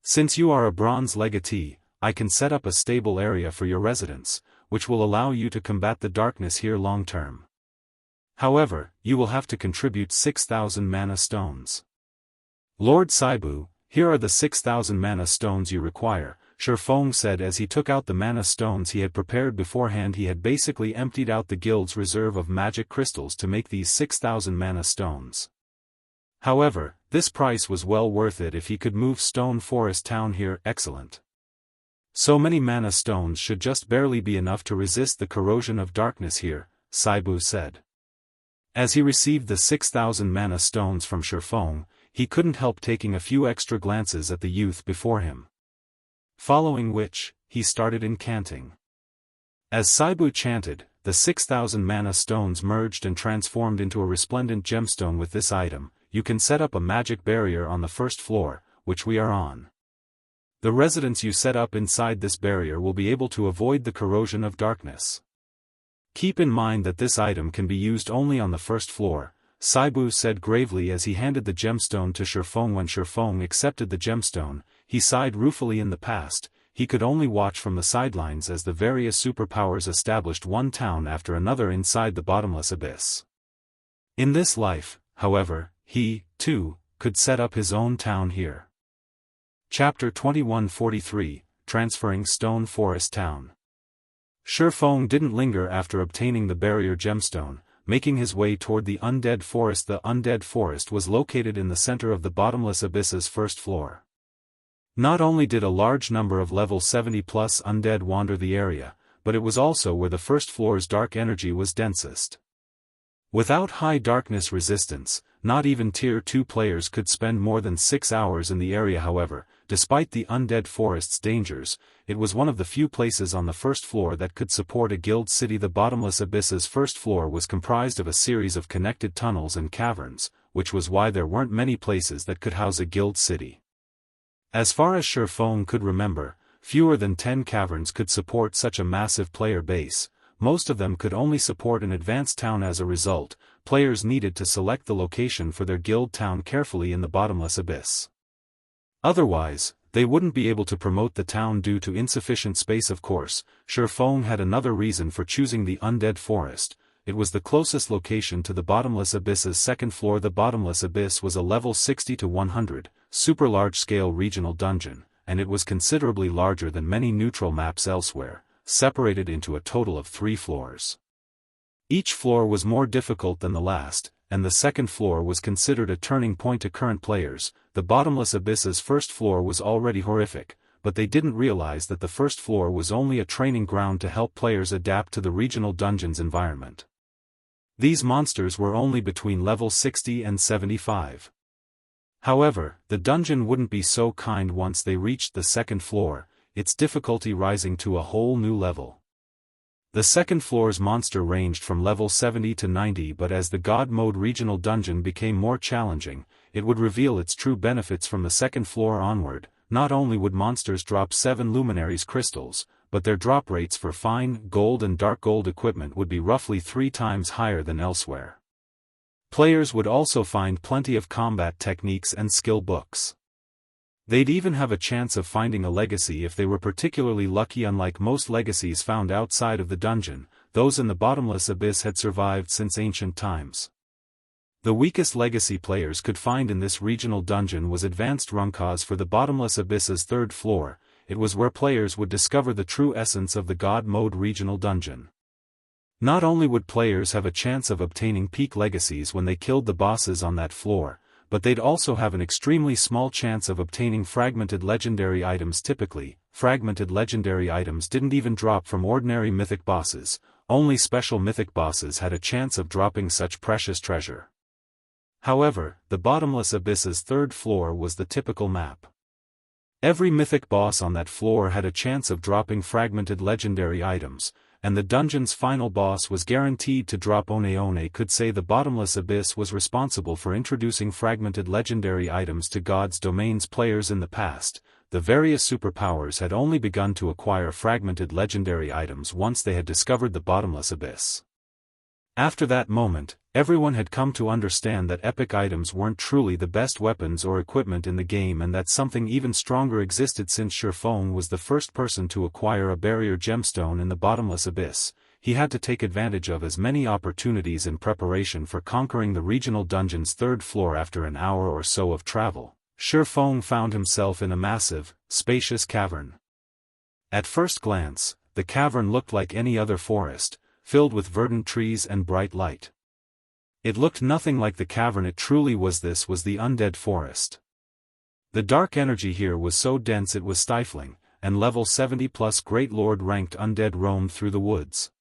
Since you are a bronze legatee, I can set up a stable area for your residence, which will allow you to combat the darkness here long term. However, you will have to contribute 6,000 mana stones. Lord Saibu, here are the 6,000 mana stones you require, Shifeng said as he took out the mana stones he had prepared beforehand. He had basically emptied out the guild's reserve of magic crystals to make these 6,000 mana stones. However, this price was well worth it if he could move Stone Forest Town here. Excellent. So many mana stones should just barely be enough to resist the corrosion of darkness here, Saibu said. As he received the 6,000 mana stones from Shifeng, he couldn't help taking a few extra glances at the youth before him. Following which, he started incanting. As Saibu chanted, the 6,000 mana stones merged and transformed into a resplendent gemstone. With this item, you can set up a magic barrier on the first floor, which we are on. The residents you set up inside this barrier will be able to avoid the corrosion of darkness. Keep in mind that this item can be used only on the first floor, Saibu said gravely as he handed the gemstone to Shifeng. When Shifeng accepted the gemstone, he sighed ruefully. In the past, he could only watch from the sidelines as the various superpowers established one town after another inside the Bottomless Abyss. In this life, however, he, too, could set up his own town here. Chapter 2143, Transferring Stone Forest Town. Shifeng didn't linger after obtaining the barrier gemstone, making his way toward the Undead Forest. The Undead Forest was located in the center of the Bottomless Abyss's first floor. Not only did a large number of level 70+ undead wander the area, but it was also where the first floor's dark energy was densest. Without high darkness resistance, not even Tier 2 players could spend more than 6 hours in the area. However, despite the Undead Forest's dangers, it was one of the few places on the first floor that could support a guild city. The Bottomless Abyss's first floor was comprised of a series of connected tunnels and caverns, which was why there weren't many places that could house a guild city. As far as Shifeng could remember, fewer than 10 caverns could support such a massive player base. Most of them could only support an advanced town. As a result, players needed to select the location for their guild town carefully in the Bottomless Abyss. Otherwise, they wouldn't be able to promote the town due to insufficient space. Of course, Shifeng had another reason for choosing the Undead Forest. It was the closest location to the Bottomless Abyss's second floor. The Bottomless Abyss was a level 60 to 100, super large-scale regional dungeon, and it was considerably larger than many neutral maps elsewhere, separated into a total of 3 floors. Each floor was more difficult than the last, and the second floor was considered a turning point to current players. The Bottomless Abyss's first floor was already horrific, but they didn't realize that the first floor was only a training ground to help players adapt to the regional dungeon's environment. These monsters were only between level 60 and 75. However, the dungeon wouldn't be so kind once they reached the second floor, its difficulty rising to a whole new level. The second floor's monster ranged from level 70 to 90, but as the God Mode regional dungeon became more challenging, it would reveal its true benefits from the second floor onward. Not only would monsters drop 7 luminaries crystals, but their drop rates for fine gold and dark gold equipment would be roughly 3 times higher than elsewhere. Players would also find plenty of combat techniques and skill books. They'd even have a chance of finding a legacy if they were particularly lucky. Unlike most legacies found outside of the dungeon, those in the Bottomless Abyss had survived since ancient times. The weakest legacy players could find in this regional dungeon was Advanced Runkas for the Bottomless Abyss's third floor. It was where players would discover the true essence of the God Mode regional dungeon. Not only would players have a chance of obtaining peak legacies when they killed the bosses on that floor, but they'd also have an extremely small chance of obtaining fragmented legendary items. Typically, fragmented legendary items didn't even drop from ordinary mythic bosses, only special mythic bosses had a chance of dropping such precious treasure. However, the Bottomless Abyss's third floor was the typical map. Every mythic boss on that floor had a chance of dropping fragmented legendary items, and the dungeon's final boss was guaranteed to drop One. Could say the Bottomless Abyss was responsible for introducing fragmented legendary items to God's domains. Players in the past, the various superpowers had only begun to acquire fragmented legendary items once they had discovered the Bottomless Abyss. After that moment, everyone had come to understand that epic items weren't truly the best weapons or equipment in the game, and that something even stronger existed. Since Sherfone was the first person to acquire a barrier gemstone in the Bottomless Abyss, he had to take advantage of as many opportunities in preparation for conquering the regional dungeon's third floor. After an hour or so of travel, Sherfone found himself in a massive, spacious cavern. At first glance, the cavern looked like any other forest, filled with verdant trees and bright light. It looked nothing like the cavern it truly was. This was the Undead forest. The dark energy here was so dense it was stifling, and level 70+ Great Lord ranked undead roamed through the woods.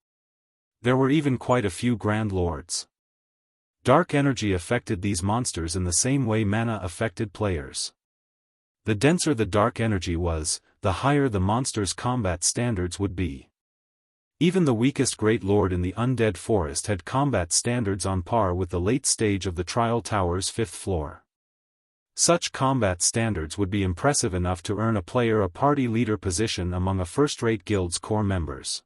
There were even quite a few Grand Lords. Dark energy affected these monsters in the same way mana affected players. The denser the dark energy was, the higher the monster's combat standards would be. Even the weakest Great Lord in the Undead Forest had combat standards on par with the late stage of the Trial Tower's 5th floor. Such combat standards would be impressive enough to earn a player a party leader position among a first-rate guild's core members.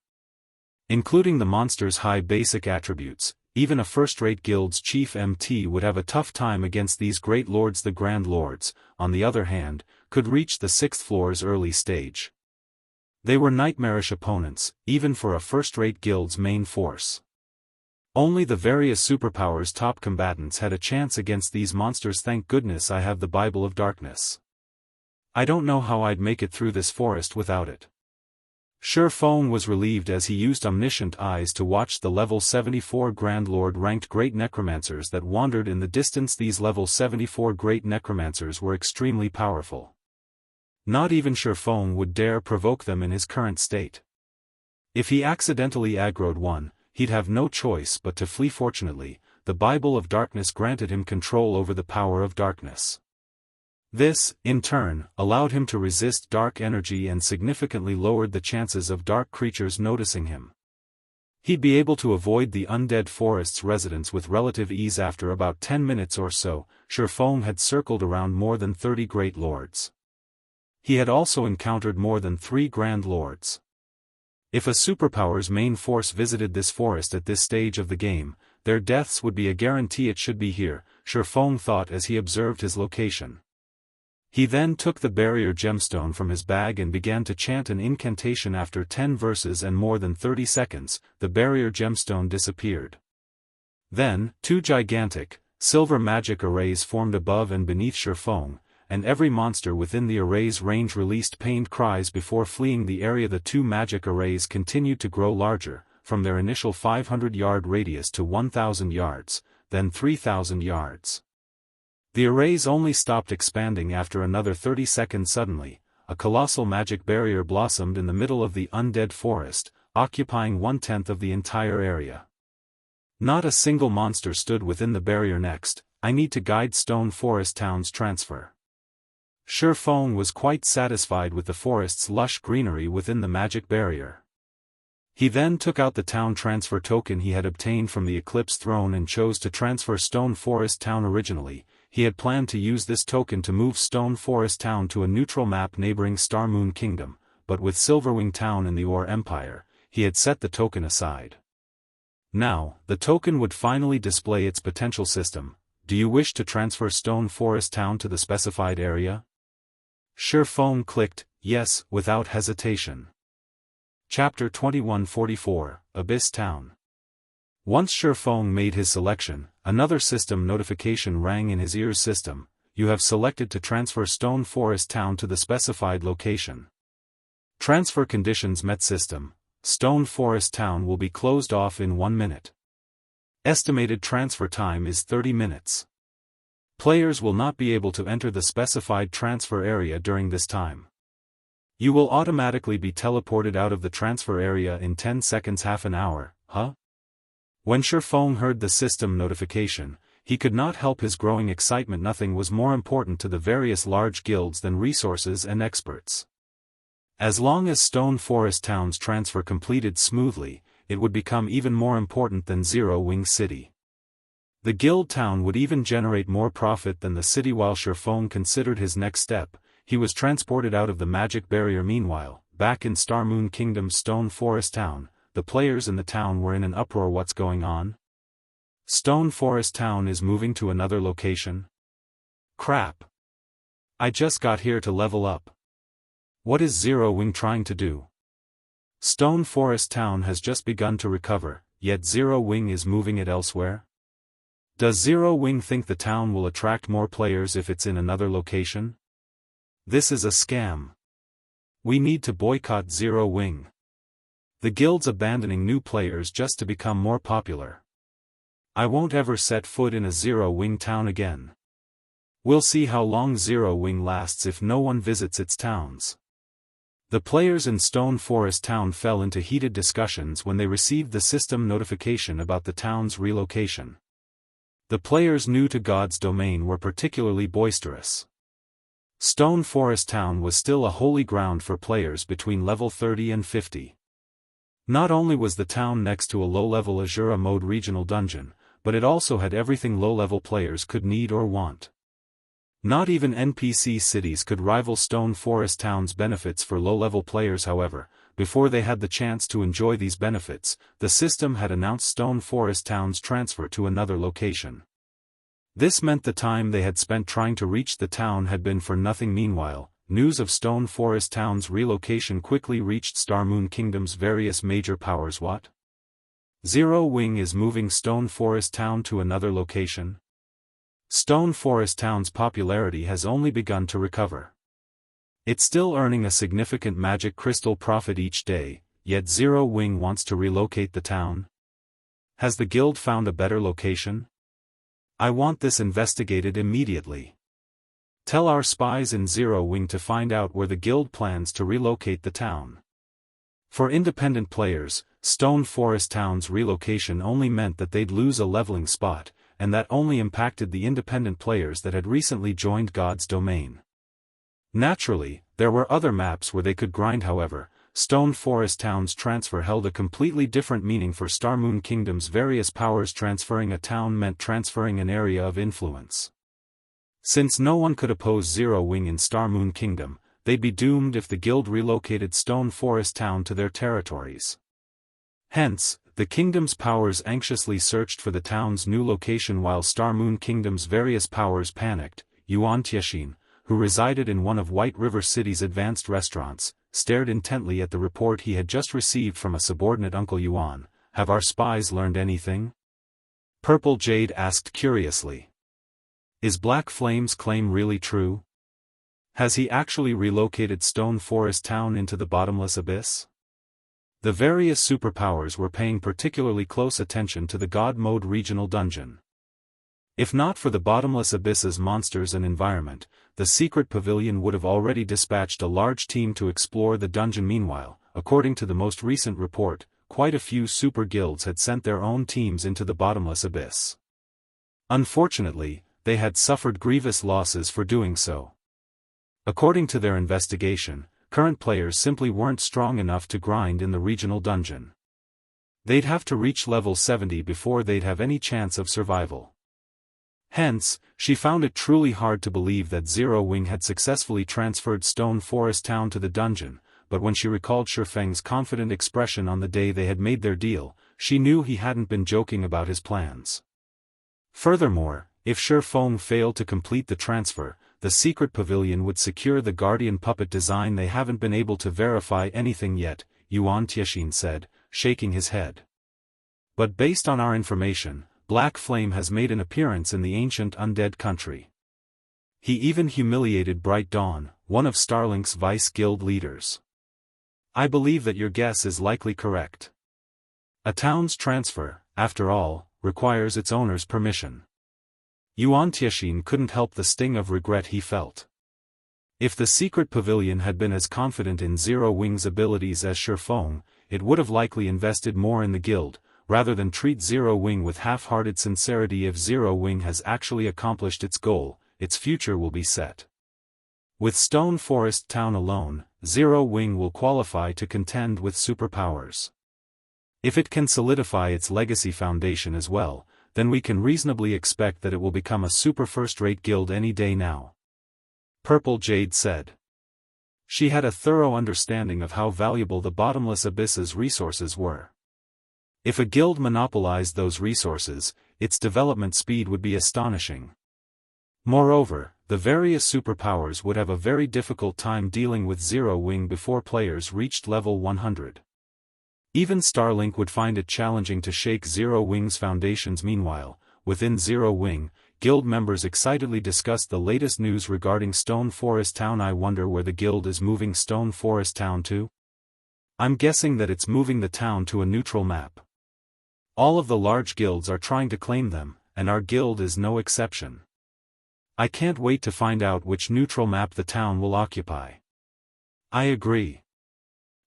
Including the monster's high basic attributes, even a first-rate guild's chief MT would have a tough time against these Great Lords. The Grand Lords, on the other hand, could reach the 6th floor's early stage. They were nightmarish opponents, even for a first-rate guild's main force. Only the various superpowers' top combatants had a chance against these monsters. Thank goodness I have the Bible of Darkness. I don't know how I'd make it through this forest without it. Sherfone was relieved as he used omniscient eyes to watch the level 74 Grand Lord ranked great necromancers that wandered in the distance. These level 74 great necromancers were extremely powerful. Not even Sherfone would dare provoke them in his current state. If he accidentally aggroed one, he'd have no choice but to flee. Fortunately, the Bible of Darkness granted him control over the power of darkness. This, in turn, allowed him to resist dark energy and significantly lowered the chances of dark creatures noticing him. He'd be able to avoid the Undead Forest's residents with relative ease. After about 10 minutes or so, Sherfone had circled around more than 30 Great Lords. He had also encountered more than 3 Grand Lords. If a superpower's main force visited this forest at this stage of the game, their deaths would be a guarantee. It should be here, Sherfone thought as he observed his location. He then took the barrier gemstone from his bag and began to chant an incantation. After 10 verses and more than 30 seconds, the barrier gemstone disappeared. Then, 2 gigantic, silver magic arrays formed above and beneath Sherfone, and every monster within the array's range released pained cries before fleeing the area. The 2 magic arrays continued to grow larger, from their initial 500-yard radius to 1,000 yards, then 3,000 yards. The arrays only stopped expanding after another 30 seconds. Suddenly, a colossal magic barrier blossomed in the middle of the Undead Forest, occupying 1/10 of the entire area. Not a single monster stood within the barrier. Next, I need to guide Stone Forest Town's transfer. Sherfone was quite satisfied with the forest's lush greenery within the magic barrier. He then took out the town transfer token he had obtained from the Eclipse Throne and chose to transfer Stone Forest Town. Originally, he had planned to use this token to move Stone Forest Town to a neutral map neighboring Starmoon Kingdom, but with Silverwing Town in the Ore Empire, he had set the token aside. Now, the token would finally display its potential system. Do you wish to transfer Stone Forest Town to the specified area? Sherfone clicked, yes, without hesitation. Chapter 2144, Abyss Town. Once Sherfone made his selection, another system notification rang in his ears. System, you have selected to transfer Stone Forest Town to the specified location. Transfer conditions met. System, Stone Forest Town will be closed off in 1 minute. Estimated transfer time is 30 minutes. Players will not be able to enter the specified transfer area during this time. You will automatically be teleported out of the transfer area in 10 seconds. Half an hour, huh? When Sherfone heard the system notification, he could not help his growing excitement. Nothing was more important to the various large guilds than resources and experts. As long as Stone Forest Town's transfer completed smoothly, it would become even more important than Zero Wing City. The guild town would even generate more profit than the city. While Sherfone considered his next step, he was transported out of the magic barrier. Meanwhile, back in Starmoon Kingdom's Stone Forest Town, the players in the town were in an uproar. What's going on? Stone Forest Town is moving to another location? Crap. I just got here to level up. What is Zero Wing trying to do? Stone Forest Town has just begun to recover, yet Zero Wing is moving it elsewhere? Does Zero Wing think the town will attract more players if it's in another location? This is a scam. We need to boycott Zero Wing. The guild's abandoning new players just to become more popular. I won't ever set foot in a Zero Wing town again. We'll see how long Zero Wing lasts if no one visits its towns. The players in Stone Forest Town fell into heated discussions when they received the system notification about the town's relocation. The players new to God's domain were particularly boisterous. Stone Forest Town was still a holy ground for players between level 30 and 50. Not only was the town next to a low-level Azura mode regional dungeon, but it also had everything low-level players could need or want. Not even NPC cities could rival Stone Forest Town's benefits for low-level players. However, before they had the chance to enjoy these benefits, the system had announced Stone Forest Town's transfer to another location. This meant the time they had spent trying to reach the town had been for nothing. Meanwhile, news of Stone Forest Town's relocation quickly reached Starmoon Kingdom's various major powers. What? Zero Wing is moving Stone Forest Town to another location? Stone Forest Town's popularity has only begun to recover. It's still earning a significant magic crystal profit each day, yet Zero Wing wants to relocate the town? Has the guild found a better location? I want this investigated immediately. Tell our spies in Zero Wing to find out where the guild plans to relocate the town. For independent players, Stone Forest Town's relocation only meant that they'd lose a leveling spot, and that only impacted the independent players that had recently joined God's domain. Naturally, there were other maps where they could grind. However, Stone Forest Town's transfer held a completely different meaning for Starmoon Kingdom's various powers. Transferring a town meant transferring an area of influence. Since no one could oppose Zero Wing in Starmoon Kingdom, they'd be doomed if the guild relocated Stone Forest Town to their territories. Hence, the kingdom's powers anxiously searched for the town's new location. While Starmoon Kingdom's various powers panicked, Xianxia, who resided in one of White River City's advanced restaurants, stared intently at the report he had just received from a subordinate. Uncle Yuan, have our spies learned anything? Purple Jade asked curiously. Is Black Flame's claim really true? Has he actually relocated Stone Forest Town into the bottomless abyss? The various superpowers were paying particularly close attention to the God Mode regional dungeon. If not for the bottomless abyss's monsters and environment, the secret pavilion would have already dispatched a large team to explore the dungeon. Meanwhile, according to the most recent report, quite a few super guilds had sent their own teams into the bottomless abyss. Unfortunately, they had suffered grievous losses for doing so. According to their investigation, current players simply weren't strong enough to grind in the regional dungeon. They'd have to reach level 70 before they'd have any chance of survival. Hence, she found it truly hard to believe that Zero Wing had successfully transferred Stone Forest Town to the dungeon, but when she recalled Shifeng's confident expression on the day they had made their deal, she knew he hadn't been joking about his plans. Furthermore, if Shifeng failed to complete the transfer, the secret pavilion would secure the guardian puppet design. They haven't been able to verify anything yet, Yuan Tianxin said, shaking his head. But based on our information, Black Flame has made an appearance in the ancient undead country. He even humiliated Bright Dawn, one of Starlink's vice guild leaders. I believe that your guess is likely correct. A town's transfer, after all, requires its owner's permission. Yuan Tianxin couldn't help the sting of regret he felt. If the secret pavilion had been as confident in Zero Wing's abilities as Shifeng, it would have likely invested more in the guild, rather than treat Zero Wing with half-hearted sincerity. If Zero Wing has actually accomplished its goal, its future will be set. With Stone Forest Town alone, Zero Wing will qualify to contend with superpowers. If it can solidify its legacy foundation as well, then we can reasonably expect that it will become a super first-rate guild any day now. Purple Jade said. She had a thorough understanding of how valuable the Bottomless Abyss's resources were. If a guild monopolized those resources, its development speed would be astonishing. Moreover, the various superpowers would have a very difficult time dealing with Zero Wing before players reached level 100. Even Starlink would find it challenging to shake Zero Wing's foundations. Meanwhile, within Zero Wing, guild members excitedly discussed the latest news regarding Stone Forest Town. I wonder where the guild is moving Stone Forest Town to? I'm guessing that it's moving the town to a neutral map. All of the large guilds are trying to claim them, and our guild is no exception. I can't wait to find out which neutral map the town will occupy. I agree.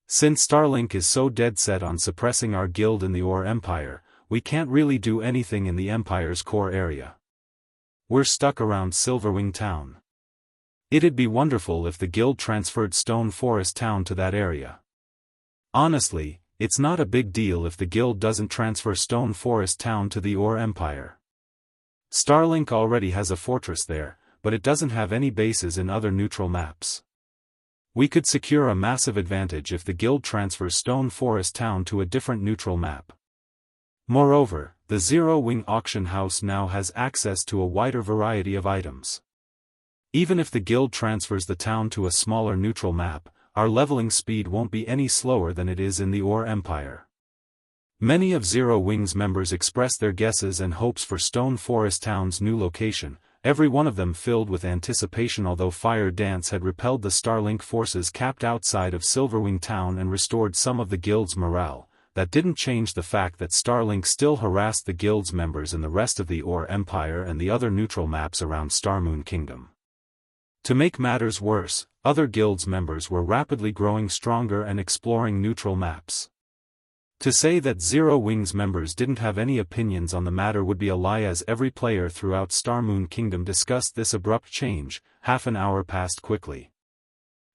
Since Starlink is so dead set on suppressing our guild in the Ore Empire, we can't really do anything in the Empire's core area. We're stuck around Silverwing Town. It'd be wonderful if the guild transferred Stone Forest Town to that area. Honestly, it's not a big deal if the guild doesn't transfer Stone Forest Town to the Ore Empire. Starlink already has a fortress there, but it doesn't have any bases in other neutral maps. We could secure a massive advantage if the guild transfers Stone Forest Town to a different neutral map. Moreover, the Zero Wing auction house now has access to a wider variety of items. Even if the guild transfers the town to a smaller neutral map, our leveling speed won't be any slower than it is in the Ore Empire. Many of Zero Wing's members expressed their guesses and hopes for Stone Forest Town's new location, every one of them filled with anticipation. Although Fire Dance had repelled the Starlink forces capped outside of Silverwing Town and restored some of the guild's morale, that didn't change the fact that Starlink still harassed the guild's members in the rest of the Ore Empire and the other neutral maps around Starmoon Kingdom. To make matters worse, other guilds' members were rapidly growing stronger and exploring neutral maps. To say that Zero Wing's members didn't have any opinions on the matter would be a lie, as every player throughout Starmoon Kingdom discussed this abrupt change. Half an hour passed quickly.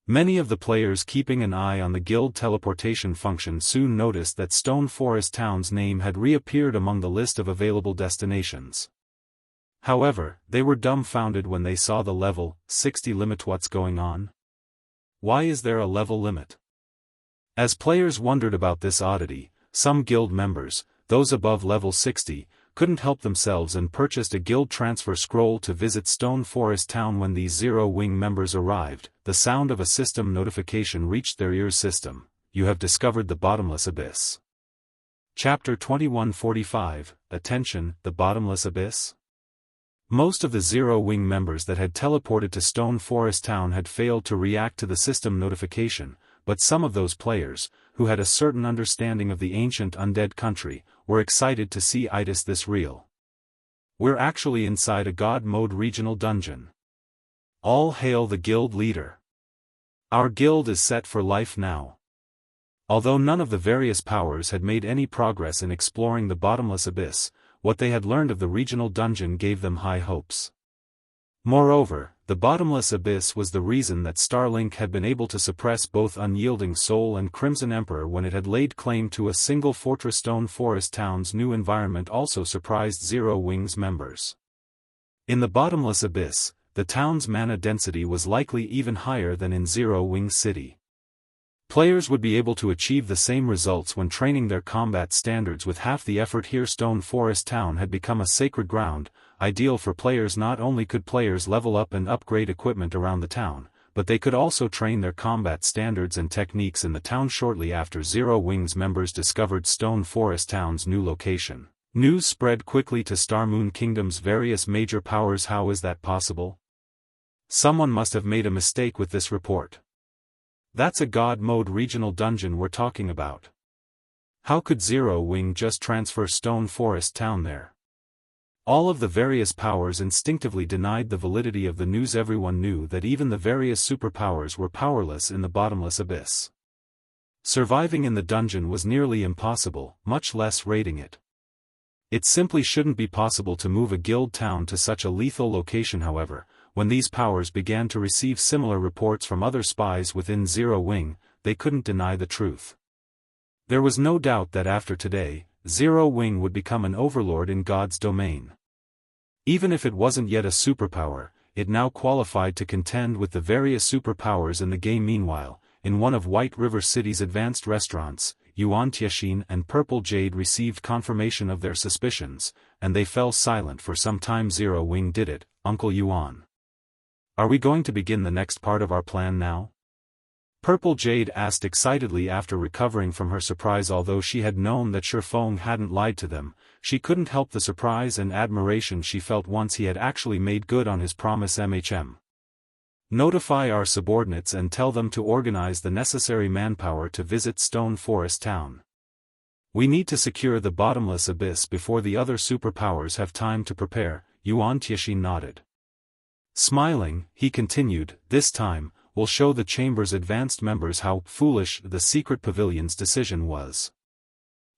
Many of the players keeping an eye on the guild teleportation function soon noticed that Stone Forest Town's name had reappeared among the list of available destinations. However, they were dumbfounded when they saw the level 60 limit. What's going on? Why is there a level limit? As players wondered about this oddity, some guild members, those above level 60, couldn't help themselves and purchased a guild transfer scroll to visit Stone Forest Town. When these Zero Wing members arrived, the sound of a system notification reached their ears. System, you have discovered the Bottomless Abyss. Chapter 2145, Attention, the Bottomless Abyss? Most of the Zero Wing members that had teleported to Stone Forest Town had failed to react to the system notification, but some of those players, who had a certain understanding of the ancient undead country, were excited to see this real. We're actually inside a God Mode regional dungeon. All hail the guild leader. Our guild is set for life now. Although none of the various powers had made any progress in exploring the Bottomless Abyss, what they had learned of the regional dungeon gave them high hopes. Moreover, the The Bottomless Abyss was the reason that Starlink had been able to suppress both Unyielding Soul and Crimson Emperor when it had laid claim to a single fortress. Stone Forest Town's new environment also surprised Zero Wing's members. In the Bottomless Abyss, the town's mana density was likely even higher than in Zero Wing City. Players would be able to achieve the same results when training their combat standards with half the effort here. Stone Forest Town had become a sacred ground, ideal for players. Not only could players level up and upgrade equipment around the town, but they could also train their combat standards and techniques in the town. Shortly after Zero Wing's members discovered Stone Forest Town's new location, news spread quickly to Starmoon Kingdom's various major powers. How is that possible? Someone must have made a mistake with this report. That's a God mode regional dungeon we're talking about. How could Zero Wing just transfer Stone Forest Town there? All of the various powers instinctively denied the validity of the news. Everyone knew that even the various superpowers were powerless in the Bottomless Abyss. Surviving in the dungeon was nearly impossible, much less raiding it. It simply shouldn't be possible to move a guild town to such a lethal location. However, when these powers began to receive similar reports from other spies within Zero Wing, they couldn't deny the truth. There was no doubt that after today, Zero Wing would become an overlord in God's domain. Even if it wasn't yet a superpower, it now qualified to contend with the various superpowers in the game. Meanwhile, in one of White River City's advanced restaurants, Xianxia and Purple Jade received confirmation of their suspicions, and they fell silent for some time. Zero Wing did it, Uncle Yuan. Are we going to begin the next part of our plan now? Purple Jade asked excitedly after recovering from her surprise. Although she had known that Shifeng hadn't lied to them, she couldn't help the surprise and admiration she felt once he had actually made good on his promise. Notify our subordinates and tell them to organize the necessary manpower to visit Stone Forest Town. We need to secure the Bottomless Abyss before the other superpowers have time to prepare. Xianxia nodded. Smiling, he continued, this time, we'll show the Chamber's advanced members how foolish the Secret Pavilion's decision was.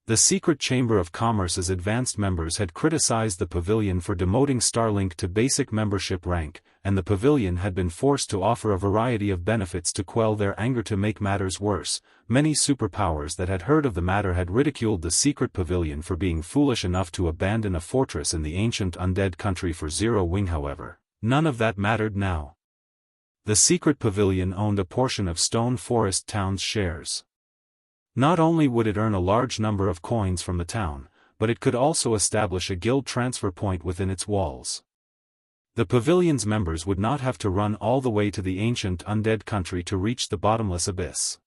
The Secret Chamber of Commerce's advanced members had criticized the Pavilion for demoting Starlink to basic membership rank, and the Pavilion had been forced to offer a variety of benefits to quell their anger. To make matters worse, many superpowers that had heard of the matter had ridiculed the Secret Pavilion for being foolish enough to abandon a fortress in the ancient undead country for Zero Wing. However, none of that mattered now. The Secret Pavilion owned a portion of Stone Forest Town's shares. Not only would it earn a large number of coins from the town, but it could also establish a guild transfer point within its walls. The pavilion's members would not have to run all the way to the ancient undead country to reach the Bottomless Abyss.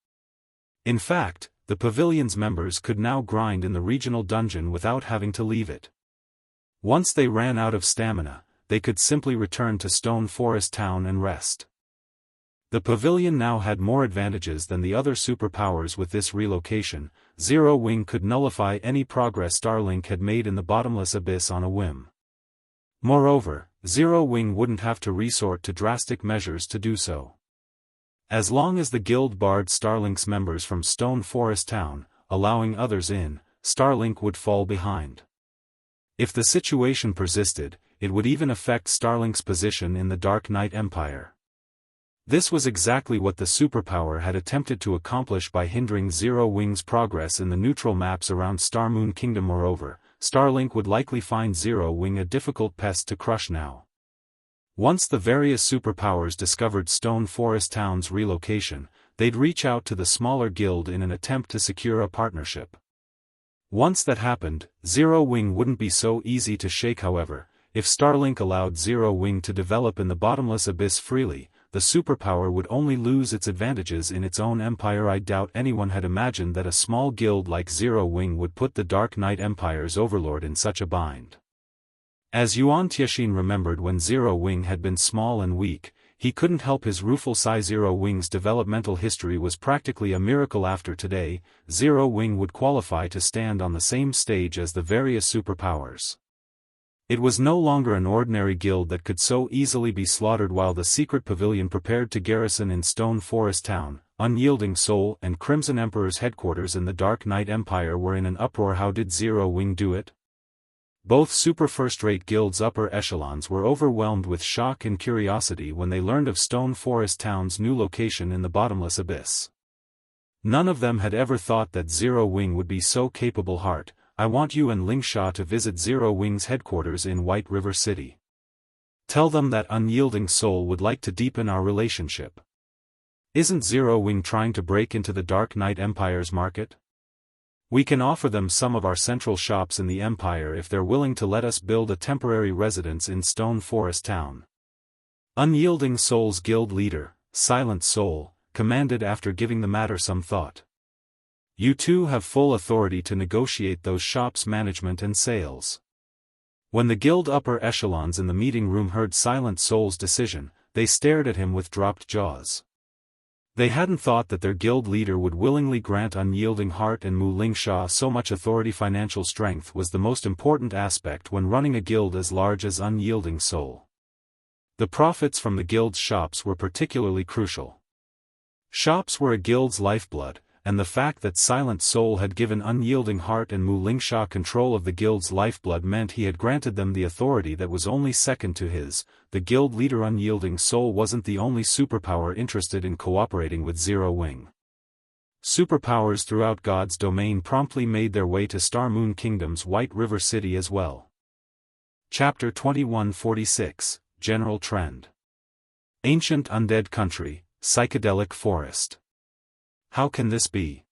In fact, the pavilion's members could now grind in the regional dungeon without having to leave it. Once they ran out of stamina, they could simply return to Stone Forest Town and rest. The pavilion now had more advantages than the other superpowers. With this relocation, Zero Wing could nullify any progress Starlink had made in the Bottomless Abyss on a whim. Moreover, Zero Wing wouldn't have to resort to drastic measures to do so. As long as the guild barred Starlink's members from Stone Forest Town, allowing others in, Starlink would fall behind. If the situation persisted, it would even affect Starlink's position in the Dark Knight Empire. This was exactly what the superpower had attempted to accomplish by hindering Zero Wing's progress in the neutral maps around Starmoon Kingdom. Moreover, Starlink would likely find Zero Wing a difficult pest to crush now. Once the various superpowers discovered Stone Forest Town's relocation, they'd reach out to the smaller guild in an attempt to secure a partnership. Once that happened, Zero Wing wouldn't be so easy to shake. However, if Starlink allowed Zero Wing to develop in the Bottomless Abyss freely, the superpower would only lose its advantages in its own empire. I doubt anyone had imagined that a small guild like Zero Wing would put the Dark Knight Empire's overlord in such a bind. As Xianxia remembered when Zero Wing had been small and weak, he couldn't help his rueful sigh. Zero Wing's developmental history was practically a miracle. After today, Zero Wing would qualify to stand on the same stage as the various superpowers. It was no longer an ordinary guild that could so easily be slaughtered. While the Secret Pavilion prepared to garrison in Stone Forest Town, Unyielding Soul and Crimson Emperor's headquarters in the Dark Knight Empire were in an uproar. How did Zero Wing do it? Both super first-rate guilds' upper echelons were overwhelmed with shock and curiosity when they learned of Stone Forest Town's new location in the bottomless abyss. None of them had ever thought that Zero Wing would be so capable. Heart, I want you and Xianxia to visit Zero Wing's headquarters in White River City. Tell them that Unyielding Soul would like to deepen our relationship. Isn't Zero Wing trying to break into the Dark Knight Empire's market? We can offer them some of our central shops in the Empire if they're willing to let us build a temporary residence in Stone Forest Town. Unyielding Soul's guild leader, Silent Soul, commanded after giving the matter some thought. You two have full authority to negotiate those shops' management and sales. When the guild upper echelons in the meeting room heard Silent Soul's decision, they stared at him with dropped jaws. They hadn't thought that their guild leader would willingly grant Unyielding Heart and Xianxia so much authority. Financial strength was the most important aspect when running a guild as large as Unyielding Soul. The profits from the guild's shops were particularly crucial. Shops were a guild's lifeblood, and the fact that Silent Soul had given Unyielding Heart and Xianxia control of the guild's lifeblood meant he had granted them the authority that was only second to his. The guild leader Unyielding Soul wasn't the only superpower interested in cooperating with Zero Wing. Superpowers throughout God's domain promptly made their way to Star Moon Kingdom's White River City as well. Chapter 2146, General Trend. Ancient Undead Country, Psychedelic Forest. How can this be?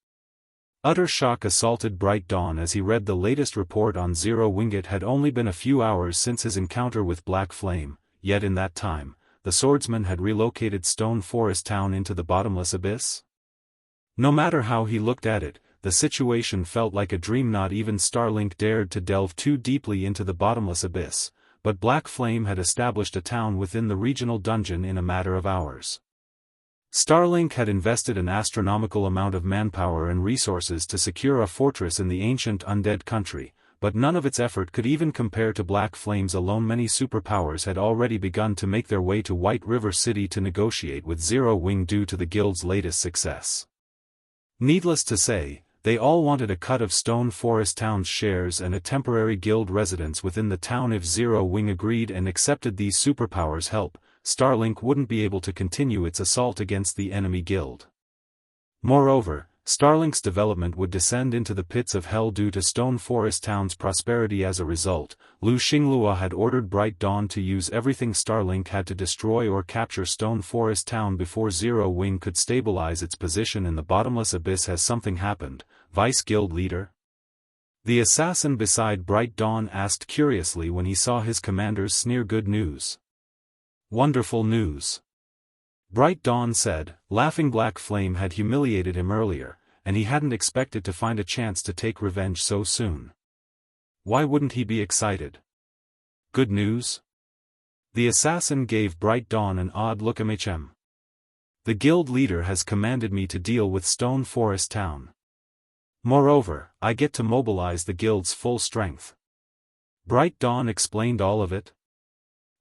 Utter shock assaulted Bright Dawn as he read the latest report on Zero Wing. It had only been a few hours since his encounter with Black Flame, yet in that time, the Swordsman had relocated Stone Forest Town into the bottomless abyss? No matter how he looked at it, the situation felt like a dream. Not even Starlink dared to delve too deeply into the bottomless abyss, but Black Flame had established a town within the regional dungeon in a matter of hours. Starlink had invested an astronomical amount of manpower and resources to secure a fortress in the ancient undead country, but none of its effort could even compare to Black Flame's alone. Many superpowers had already begun to make their way to White River City to negotiate with Zero Wing due to the guild's latest success. Needless to say, they all wanted a cut of Stone Forest Town's shares and a temporary guild residence within the town. If Zero Wing agreed and accepted these superpowers' help, Starlink wouldn't be able to continue its assault against the enemy guild. Moreover, Starlink's development would descend into the pits of hell due to Stone Forest Town's prosperity. As a result, Xianxia had ordered Bright Dawn to use everything Starlink had to destroy or capture Stone Forest Town before Zero Wing could stabilize its position in the bottomless abyss. Has something happened, Vice Guild Leader? The assassin beside Bright Dawn asked curiously when he saw his commander's sneer. Good news. Wonderful news. Bright Dawn said, laughing. Black Flame had humiliated him earlier, and he hadn't expected to find a chance to take revenge so soon. Why wouldn't he be excited? Good news? The assassin gave Bright Dawn an odd look. The guild leader has commanded me to deal with Stone Forest Town. Moreover, I get to mobilize the guild's full strength. Bright Dawn explained all of it.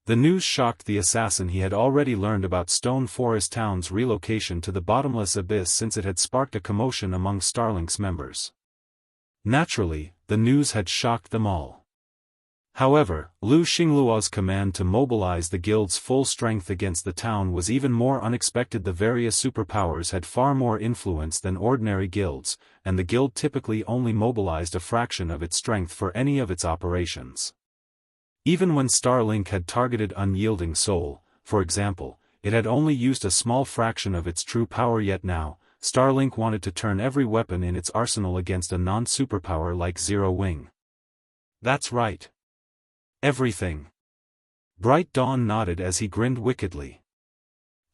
The news shocked the assassin. He had already learned about Stone Forest Town's relocation to the bottomless abyss since it had sparked a commotion among Starlink's members. Naturally, the news had shocked them all. However, Xianxia's command to mobilize the guild's full strength against the town was even more unexpected. The various superpowers had far more influence than ordinary guilds, and the guild typically only mobilized a fraction of its strength for any of its operations. Even when Starlink had targeted Unyielding Soul, for example, it had only used a small fraction of its true power. Yet now, Starlink wanted to turn every weapon in its arsenal against a non-superpower like Zero Wing. That's right. Everything. Bright Dawn nodded as he grinned wickedly.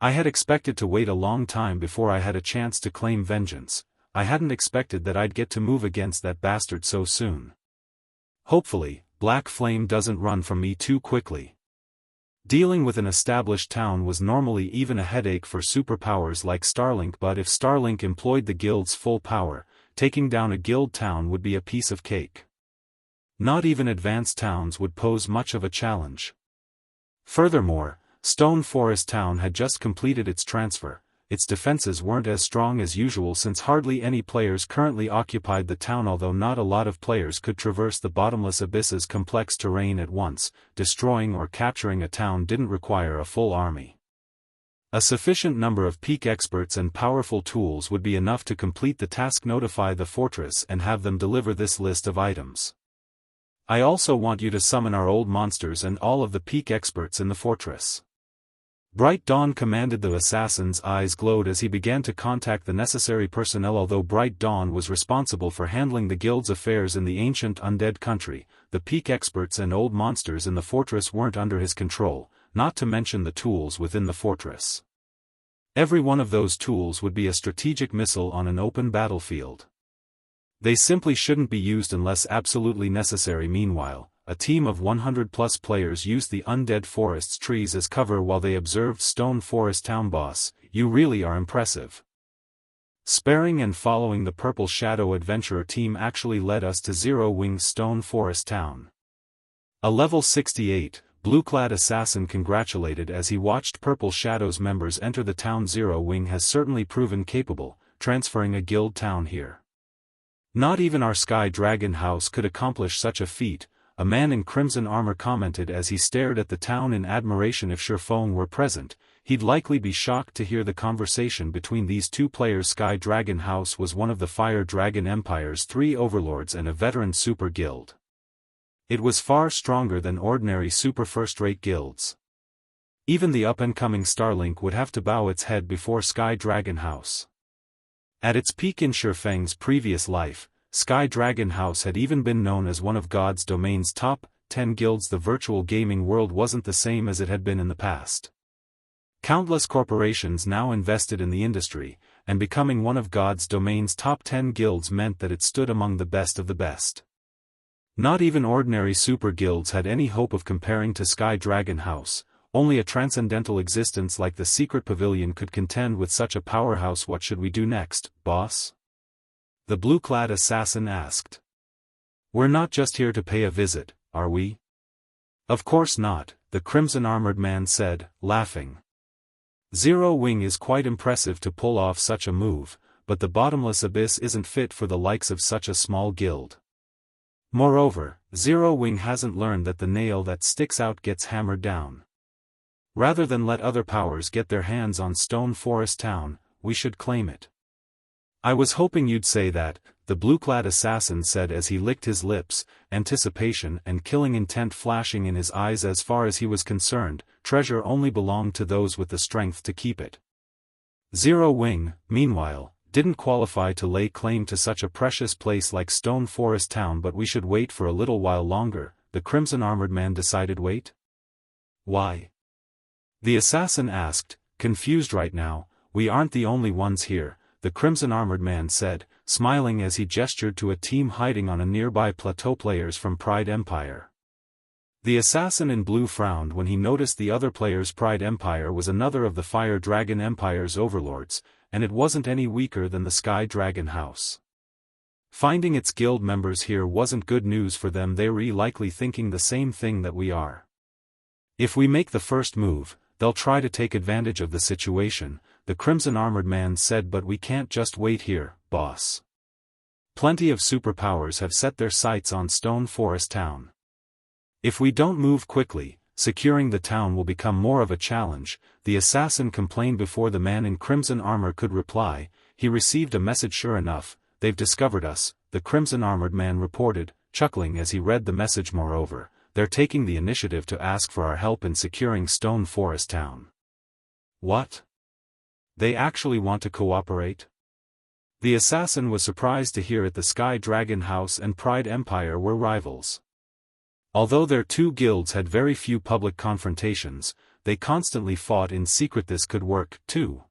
I had expected to wait a long time before I had a chance to claim vengeance. I hadn't expected that I'd get to move against that bastard so soon. Hopefully, Black Flame doesn't run from me too quickly. Dealing with an established town was normally even a headache for superpowers like Starlink, but if Starlink employed the guild's full power, taking down a guild town would be a piece of cake. Not even advanced towns would pose much of a challenge. Furthermore, Stone Forest Town had just completed its transfer. its defenses weren't as strong as usual since hardly any players currently occupied the town, although not a lot of players could traverse the Bottomless Abyss's complex terrain at once. Destroying or capturing a town didn't require a full army. A sufficient number of peak experts and powerful tools would be enough to complete the task. Notify the fortress and have them deliver this list of items. I also want you to summon our old monsters and all of the peak experts in the fortress. Bright Dawn commanded. The assassin's eyes glowed as he began to contact the necessary personnel. Although Bright Dawn was responsible for handling the guild's affairs in the ancient undead country, the peak experts and old monsters in the fortress weren't under his control, not to mention the tools within the fortress. Every one of those tools would be a strategic missile on an open battlefield. They simply shouldn't be used unless absolutely necessary. Meanwhile, a team of 100-plus players used the Undead Forest's trees as cover while they observed Stone Forest Town. Boss, you really are impressive. Sparing and following the Purple Shadow adventurer team actually led us to Zero Wing's Stone Forest Town. A level 68, blue-clad assassin congratulated as he watched Purple Shadow's members enter the town. Zero Wing has certainly proven capable, transferring a guild town here. Not even our Sky Dragon house could accomplish such a feat, a man in crimson armor commented as he stared at the town in admiration. If Sherfong were present, he'd likely be shocked to hear the conversation between these two players. Sky Dragon house was one of the Fire Dragon Empire's 3 overlords and a veteran super guild. It was far stronger than ordinary super first-rate guilds. Even the up-and-coming Starlink would have to bow its head before Sky Dragon House. At its peak in Sherfeng's previous life, Sky Dragon House had even been known as one of God's Domain's top 10 guilds. The virtual gaming world wasn't the same as it had been in the past. Countless corporations now invested in the industry, and becoming one of God's Domain's top 10 guilds meant that it stood among the best of the best. Not even ordinary super guilds had any hope of comparing to Sky Dragon House. Only a transcendental existence like the Secret Pavilion could contend with such a powerhouse. What should we do next, boss? The blue-clad assassin asked. We're not just here to pay a visit, are we? Of course not, the crimson-armored man said, laughing. Zero Wing is quite impressive to pull off such a move, but the Bottomless Abyss isn't fit for the likes of such a small guild. Moreover, Zero Wing hasn't learned that the nail that sticks out gets hammered down. Rather than let other powers get their hands on Stone Forest Town, we should claim it. I was hoping you'd say that, the blue-clad assassin said as he licked his lips, anticipation and killing intent flashing in his eyes. As far as he was concerned, treasure only belonged to those with the strength to keep it. Zero Wing, meanwhile, didn't qualify to lay claim to such a precious place like Stone Forest Town. But we should wait for a little while longer, the crimson-armored man decided. Wait? Why? The assassin asked, confused. Right now, we aren't the only ones here, the crimson-armored man said, smiling as he gestured to a team hiding on a nearby plateau. Players from Pride Empire. The assassin in blue frowned when he noticed the other players. Pride Empire was another of the Fire Dragon Empire's overlords, and it wasn't any weaker than the Sky Dragon House. Finding its guild members here wasn't good news for them. They were likely thinking the same thing that we are. If we make the first move, they'll try to take advantage of the situation, the crimson-armored man said. But we can't just wait here, boss. Plenty of superpowers have set their sights on Stone Forest Town. If we don't move quickly, securing the town will become more of a challenge, the assassin complained. Before the man in crimson armor could reply, he received a message. Sure enough, they've discovered us, the crimson-armored man reported, chuckling as he read the message. Moreover, they're taking the initiative to ask for our help in securing Stone Forest Town. What? They actually want to cooperate? The assassin was surprised to hear it. The Sky Dragon House and Pride Empire were rivals. Although their two guilds had very few public confrontations, they constantly fought in secret. This could work, too.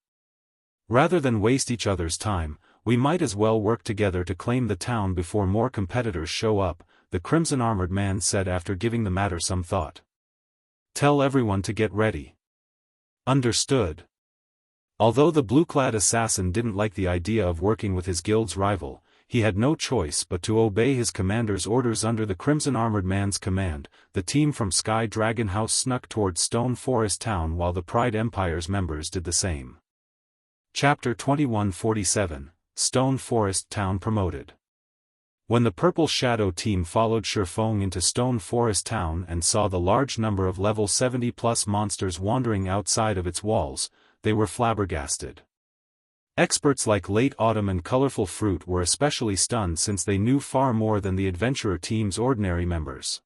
Rather than waste each other's time, we might as well work together to claim the town before more competitors show up, the crimson-armored man said after giving the matter some thought. Tell everyone to get ready. Understood. Although the blue-clad assassin didn't like the idea of working with his guild's rival, he had no choice but to obey his commander's orders. Under the crimson-armored man's command, the team from Sky Dragon House snuck towards Stone Forest Town while the Pride Empire's members did the same. Chapter 2147, Stone Forest Town Promoted. When the Purple Shadow team followed Shifeng into Stone Forest Town and saw the large number of level 70+ monsters wandering outside of its walls, they were flabbergasted. Experts like Late Autumn and Colorful Fruit were especially stunned since they knew far more than the adventurer team's ordinary members.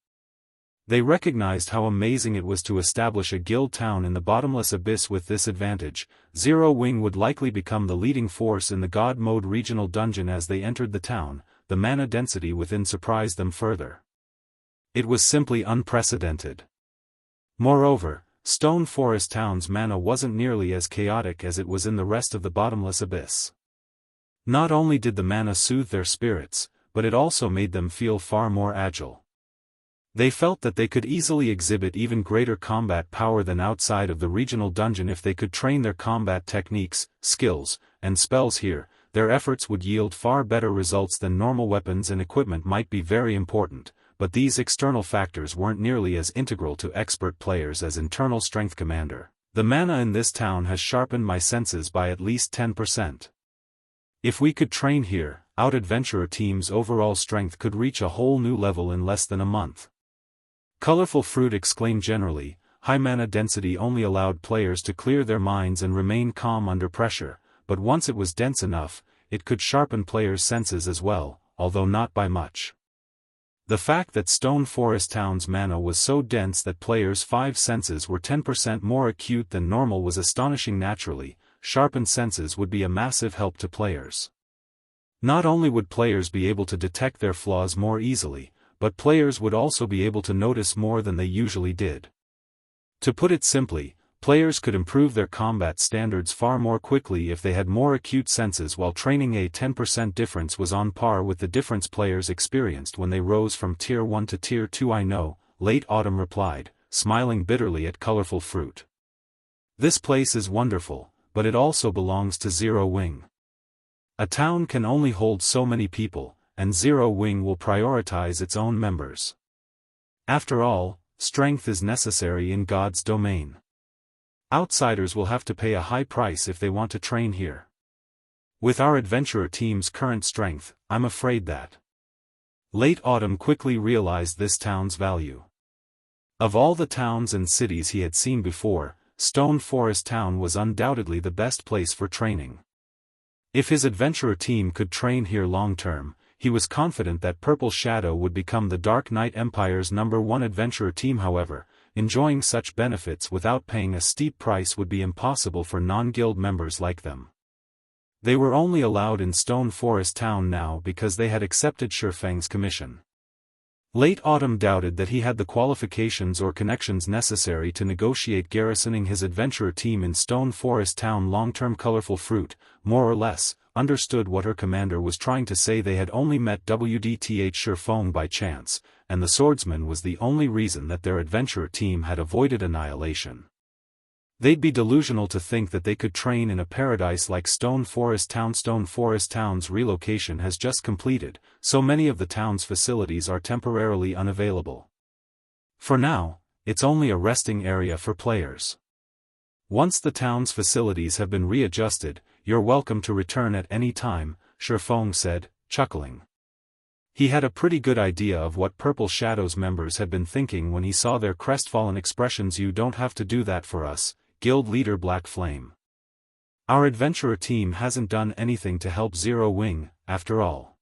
They recognized how amazing it was to establish a guild town in the bottomless abyss. With this advantage, Zero Wing would likely become the leading force in the God Mode regional dungeon. As they entered the town, the mana density within surprised them further. It was simply unprecedented. Moreover, Stone Forest Town's mana wasn't nearly as chaotic as it was in the rest of the bottomless abyss. Not only did the mana soothe their spirits, but it also made them feel far more agile. They felt that they could easily exhibit even greater combat power than outside of the regional dungeon if they could train their combat techniques, skills, and spells here. Their efforts would yield far better results than normal. Weapons and equipment might be very important, but these external factors weren't nearly as integral to expert players as internal strength. Commander, the mana in this town has sharpened my senses by at least 10%. If we could train here, our adventurer team's overall strength could reach a whole new level in less than a month. Colorful Fruit exclaimed. Generally, high mana density only allowed players to clear their minds and remain calm under pressure, but once it was dense enough, it could sharpen players' senses as well, although not by much. The fact that Stone Forest Town's mana was so dense that players' 5 senses were 10% more acute than normal was astonishing. Naturally, sharpened senses would be a massive help to players. Not only would players be able to detect their flaws more easily, but players would also be able to notice more than they usually did. To put it simply, players could improve their combat standards far more quickly if they had more acute senses while training. A 10% difference was on par with the difference players experienced when they rose from Tier 1 to Tier 2. I know, Late Autumn replied, smiling bitterly at Colorful Fruit. This place is wonderful, but it also belongs to Zero Wing. A town can only hold so many people, and Zero Wing will prioritize its own members. After all, strength is necessary in God's domain. Outsiders will have to pay a high price if they want to train here. With our adventurer team's current strength, I'm afraid that. Late Autumn quickly realized this town's value. Of all the towns and cities he had seen before, Stone Forest Town was undoubtedly the best place for training. If his adventurer team could train here long-term, he was confident that Purple Shadow would become the Dark Knight Empire's #1 adventurer team. However, enjoying such benefits without paying a steep price would be impossible for non-guild members like them. They were only allowed in Stone Forest Town now because they had accepted Shifeng's commission. Late Autumn doubted that he had the qualifications or connections necessary to negotiate garrisoning his adventurer team in Stone Forest Town long-term. Colorful Fruit, more or less, understood what her commander was trying to say. They had only met WDTH Shifeng by chance, and the Swordsman was the only reason that their adventurer team had avoided annihilation. They'd be delusional to think that they could train in a paradise like Stone Forest Town. Stone Forest Town's relocation has just completed, so many of the town's facilities are temporarily unavailable. For now, it's only a resting area for players. Once the town's facilities have been readjusted, you're welcome to return at any time, Shifeng said, chuckling. He had a pretty good idea of what Purple Shadow's members had been thinking when he saw their crestfallen expressions. You don't have to do that for us, Guild Leader Black Flame. Our adventurer team hasn't done anything to help Zero Wing, after all.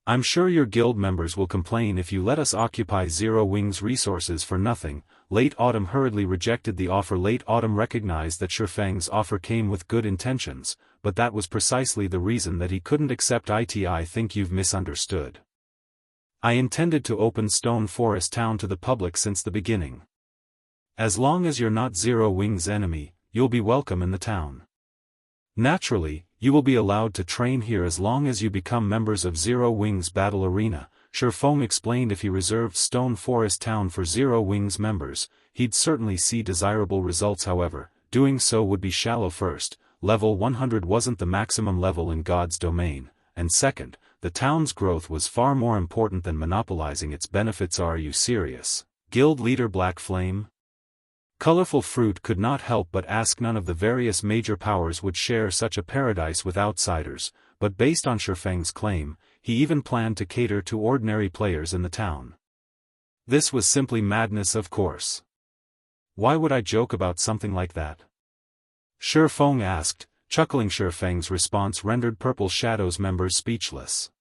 I'm sure your guild members will complain if you let us occupy Zero Wing's resources for nothing. Late Autumn hurriedly rejected the offer. Late Autumn recognized that Shifeng's offer came with good intentions, but that was precisely the reason that he couldn't accept it. I think you've misunderstood. I intended to open Stone Forest Town to the public since the beginning. As long as you're not Zero Wing's enemy, you'll be welcome in the town. Naturally, you will be allowed to train here as long as you become members of Zero Wing's battle arena, Shifeng explained. If he reserved Stone Forest Town for Zero Wing's members, he'd certainly see desirable results. However, doing so would be shallow. First, level 100 wasn't the maximum level in God's domain, and second, the town's growth was far more important than monopolizing its benefits. Are you serious, Guild Leader Black Flame? Colorful Fruit could not help but ask none of the various major powers would share such a paradise with outsiders, but based on Shifeng's claim, he even planned to cater to ordinary players in the town. This was simply madness, of course. Why would I joke about something like that? Shifeng asked, chuckling. Shifeng's response rendered Purple Shadow's members speechless.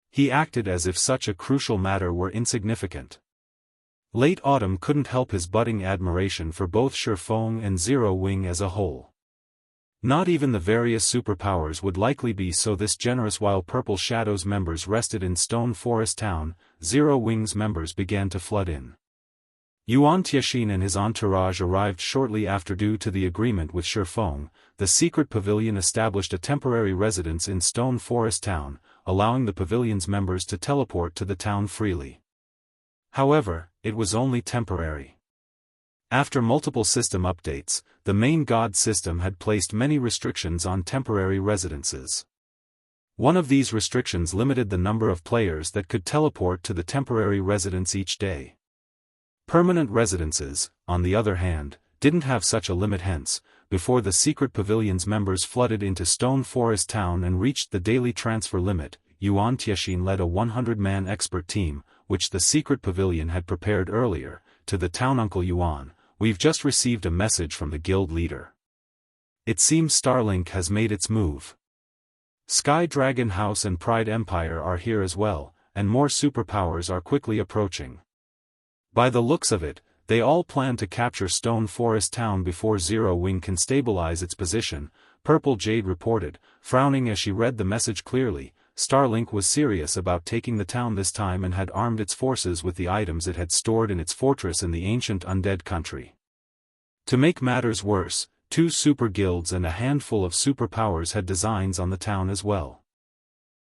He acted as if such a crucial matter were insignificant. Late Autumn couldn't help his budding admiration for both Shifeng and Zero Wing as a whole. Not even the various superpowers would likely be so this generous. While Purple Shadow's members rested in Stone Forest Town, Zero Wing's members began to flood in. Yuan Tianxin and his entourage arrived shortly after. Due to the agreement with Shifeng, the secret pavilion established a temporary residence in Stone Forest Town, allowing the pavilion's members to teleport to the town freely. However, it was only temporary. After multiple system updates, the main god system had placed many restrictions on temporary residences. One of these restrictions limited the number of players that could teleport to the temporary residence each day. Permanent residences, on the other hand, didn't have such a limit. Hence, before the secret pavilion's members flooded into Stone Forest Town and reached the daily transfer limit, Yuan Tianxin led a 100-man expert team, which the secret pavilion had prepared earlier, to the town. Uncle Yuan, we've just received a message from the guild leader. It seems Starlink has made its move. Sky Dragon House and Pride Empire are here as well, and more superpowers are quickly approaching. By the looks of it, they all plan to capture Stone Forest Town before Zero Wing can stabilize its position, Purple Jade reported, frowning as she read the message clearly. Starlink was serious about taking the town this time and had armed its forces with the items it had stored in its fortress in the ancient Undead country. To make matters worse, 2 super guilds and a handful of superpowers had designs on the town as well.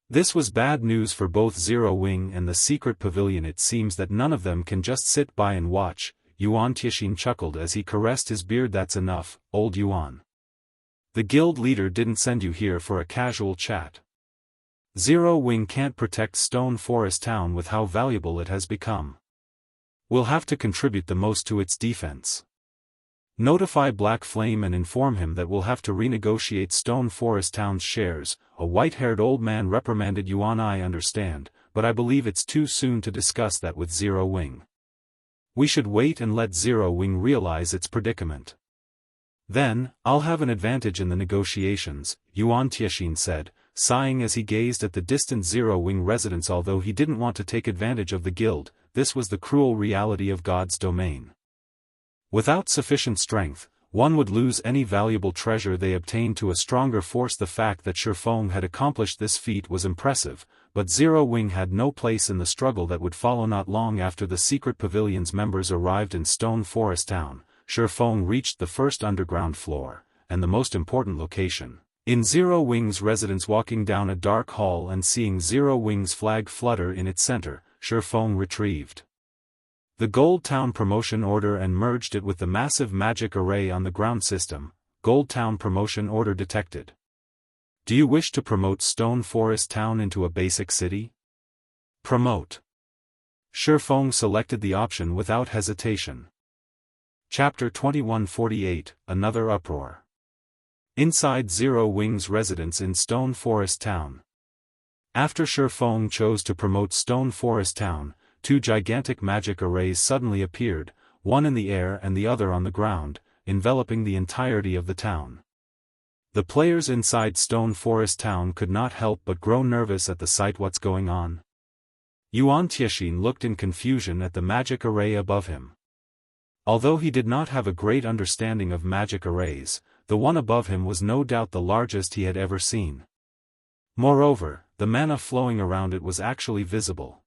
This was bad news for both Zero Wing and the secret pavilion. It seems that none of them can just sit by and watch, Yuan Tianxin chuckled as he caressed his beard. That's enough, old Yuan. The guild leader didn't send you here for a casual chat. Zero Wing can't protect Stone Forest Town with how valuable it has become. We'll have to contribute the most to its defense. Notify Black Flame and inform him that we'll have to renegotiate Stone Forest Town's shares, a white-haired old man reprimanded Yuan. I understand, but I believe it's too soon to discuss that with Zero Wing. We should wait and let Zero Wing realize its predicament. Then, I'll have an advantage in the negotiations, Yuan Tianxin said, sighing as he gazed at the distant Zero Wing residence. Although he didn't want to take advantage of the guild, this was the cruel reality of God's domain. Without sufficient strength, one would lose any valuable treasure they obtained to a stronger force. The fact that Shifeng had accomplished this feat was impressive, but Zero Wing had no place in the struggle that would follow. Not long after the secret pavilion's members arrived in Stone Forest Town, Shifeng reached the first underground floor, and the most important location. In Zero Wing's residence. Walking down a dark hall and seeing Zero Wing's flag flutter in its center, Shifeng retrieved the Gold Town Promotion Order and merged it with the massive magic array on the ground system. Gold Town Promotion Order detected. Do you wish to promote Stone Forest Town into a basic city? Promote. Shifeng selected the option without hesitation. Chapter 2148, Another Uproar. Inside Zero Wing's residence in Stone Forest Town. After Shifeng chose to promote Stone Forest Town, 2 gigantic magic arrays suddenly appeared, one in the air and the other on the ground, enveloping the entirety of the town. The players inside Stone Forest Town could not help but grow nervous at the sight. What's going on? Yuan Tianxin looked in confusion at the magic array above him. Although he did not have a great understanding of magic arrays, the one above him was no doubt the largest he had ever seen. Moreover, the mana flowing around it was actually visible.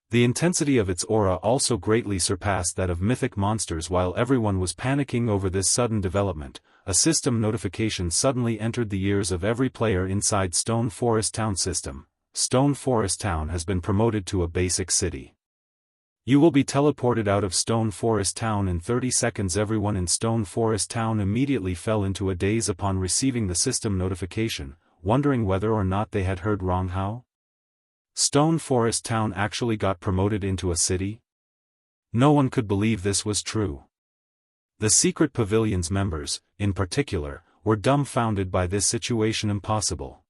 The intensity of its aura also greatly surpassed that of mythic monsters. While everyone was panicking over this sudden development, a system notification suddenly entered the ears of every player inside Stone Forest Town. System: Stone Forest Town has been promoted to a basic city. You will be teleported out of Stone Forest Town in 30 seconds. Everyone in Stone Forest Town immediately fell into a daze upon receiving the system notification, wondering whether or not they had heard wrong. How? Stone Forest Town actually got promoted into a city? No one could believe this was true. The secret pavilion's members, in particular, were dumbfounded by this situation impossible.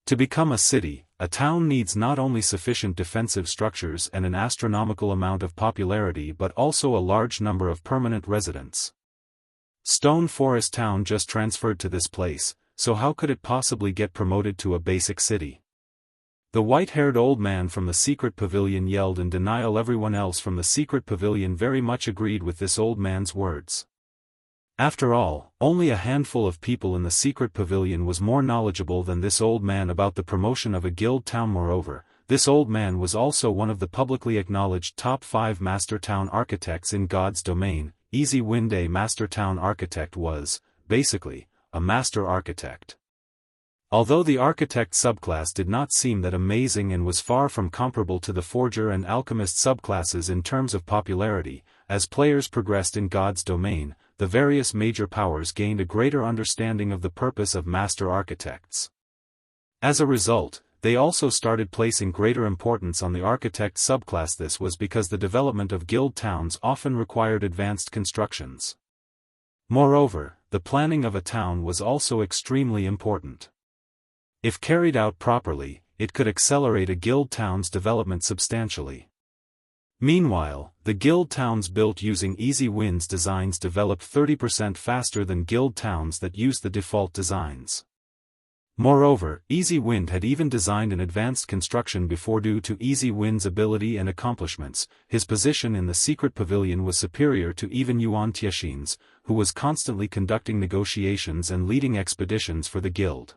To become a city, a town needs not only sufficient defensive structures and an astronomical amount of popularity but also a large number of permanent residents. Stone Forest Town just transferred to this place, so how could it possibly get promoted to a basic city? The white-haired old man from the secret pavilion yelled in denial. Everyone else from the secret pavilion very much agreed with this old man's words. After all, only a handful of people in the secret pavilion was more knowledgeable than this old man about the promotion of a guild town. Moreover, this old man was also one of the publicly acknowledged top 5 master town architects in God's domain. Easy Wind. A master town architect was, basically, a master architect. Although the architect subclass did not seem that amazing and was far from comparable to the forger and alchemist subclasses in terms of popularity, as players progressed in God's domain, the various major powers gained a greater understanding of the purpose of master architects. As a result, they also started placing greater importance on the architect subclass. This was because the development of guild towns often required advanced constructions. Moreover, the planning of a town was also extremely important. If carried out properly, it could accelerate a guild town's development substantially. Meanwhile, the guild towns built using Easy Wind's designs developed 30% faster than guild towns that used the default designs. Moreover, Easy Wind had even designed an advanced construction before. Due to Easy Wind's ability and accomplishments, his position in the secret pavilion was superior to even Yuan Tiexin's, who was constantly conducting negotiations and leading expeditions for the guild.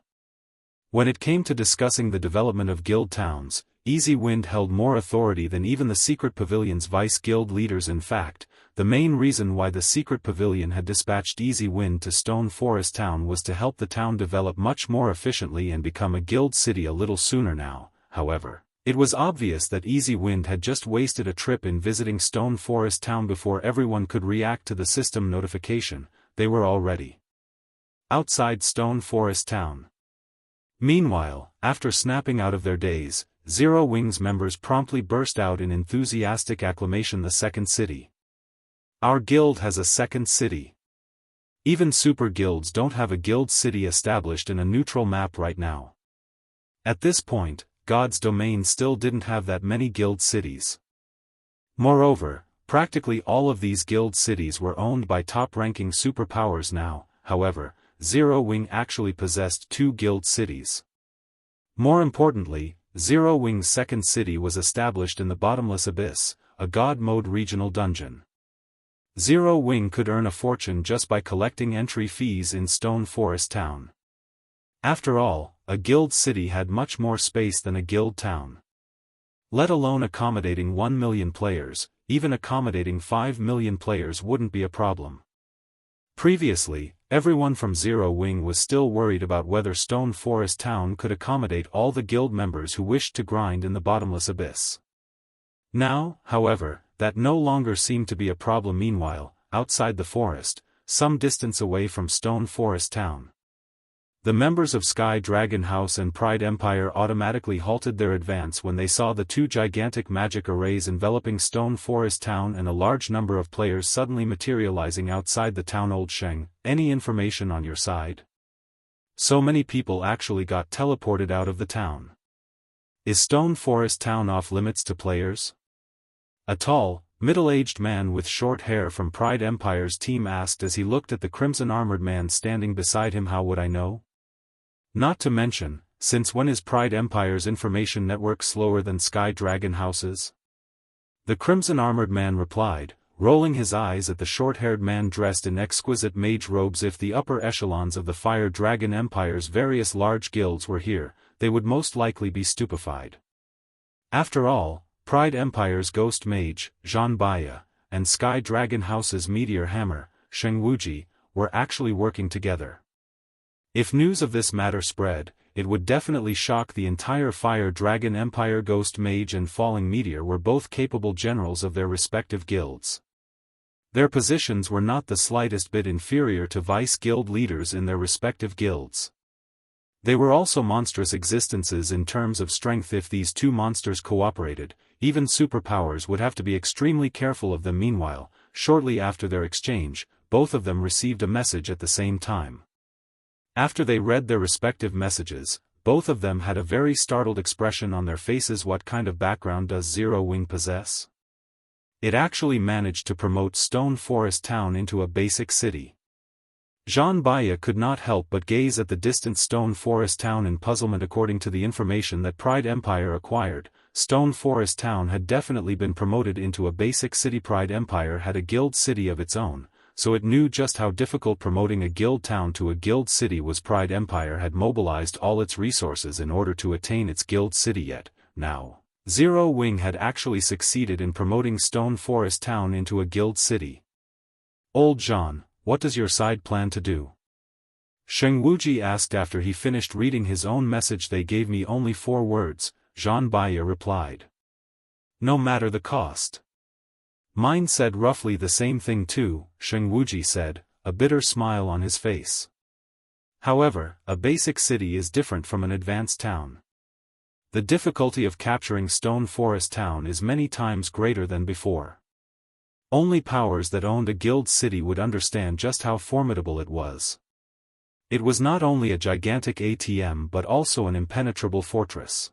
When it came to discussing the development of guild towns, Easy Wind held more authority than even the secret pavilion's vice-guild leaders. In fact, the main reason why the secret pavilion had dispatched Easy Wind to Stone Forest Town was to help the town develop much more efficiently and become a guild city a little sooner. Now, however, it was obvious that Easy Wind had just wasted a trip in visiting Stone Forest Town. Before everyone could react to the system notification, they were already outside Stone Forest Town. Meanwhile, after snapping out of their daze, Zero Wing's members promptly burst out in enthusiastic acclamation. The second city. Our guild has a second city. Even super guilds don't have a guild city established in a neutral map right now. At this point, God's domain still didn't have that many guild cities. Moreover, practically all of these guild cities were owned by top-ranking superpowers now. However, Zero Wing actually possessed 2 guild cities. More importantly, Zero Wing's second city was established in the Bottomless Abyss, a God mode regional dungeon. Zero Wing could earn a fortune just by collecting entry fees in Stone Forest Town. After all, a guild city had much more space than a guild town. Let alone accommodating 1 million players, even accommodating 5 million players wouldn't be a problem. Previously, everyone from Zero Wing was still worried about whether Stone Forest Town could accommodate all the guild members who wished to grind in the Bottomless Abyss. Now, however, that no longer seemed to be a problem. Meanwhile, outside the forest, some distance away from Stone Forest Town, the members of Sky Dragon House and Pride Empire automatically halted their advance when they saw the 2 gigantic magic arrays enveloping Stone Forest Town and a large number of players suddenly materializing outside the town. Old Sheng, any information on your side? So many people actually got teleported out of the town. Is Stone Forest Town off limits to players? A tall, middle-aged man with short hair from Pride Empire's team asked as he looked at the crimson-armored man standing beside him. How would I know? Not to mention, since when is Pride Empire's information network slower than Sky Dragon House's? The crimson-armored man replied, rolling his eyes at the short-haired man dressed in exquisite mage robes. If the upper echelons of the Fire Dragon Empire's various large guilds were here, they would most likely be stupefied. After all, Pride Empire's Ghost Mage, Zhan Baya, and Sky Dragon House's Meteor Hammer, Sheng Wuji, were actually working together. If news of this matter spread, it would definitely shock the entire Fire Dragon Empire. Ghost Mage and Falling Meteor were both capable generals of their respective guilds. Their positions were not the slightest bit inferior to vice-guild leaders in their respective guilds. They were also monstrous existences in terms of strength. If these 2 monsters cooperated, even superpowers would have to be extremely careful of them. Meanwhile, shortly after their exchange, both of them received a message at the same time. After they read their respective messages, both of them had a very startled expression on their faces. What kind of background does Zero Wing possess? It actually managed to promote Stone Forest Town into a basic city. Jean Baya could not help but gaze at the distant Stone Forest Town in puzzlement. According to the information that Pride Empire acquired, Stone Forest Town had definitely been promoted into a basic city. Pride Empire had a guild city of its own, so it knew just how difficult promoting a guild town to a guild city was. Pride Empire had mobilized all its resources in order to attain its guild city, yet now Zero Wing had actually succeeded in promoting Stone Forest Town into a guild city. Old Jean, what does your side plan to do? Sheng Wuji asked after he finished reading his own message. They gave me only 4 words, Jean Baya replied. No matter the cost. Mine said roughly the same thing too, Sheng Wuji said, a bitter smile on his face. However, a basic city is different from an advanced town. The difficulty of capturing Stone Forest Town is many times greater than before. Only powers that owned a guild city would understand just how formidable it was. It was not only a gigantic ATM but also an impenetrable fortress.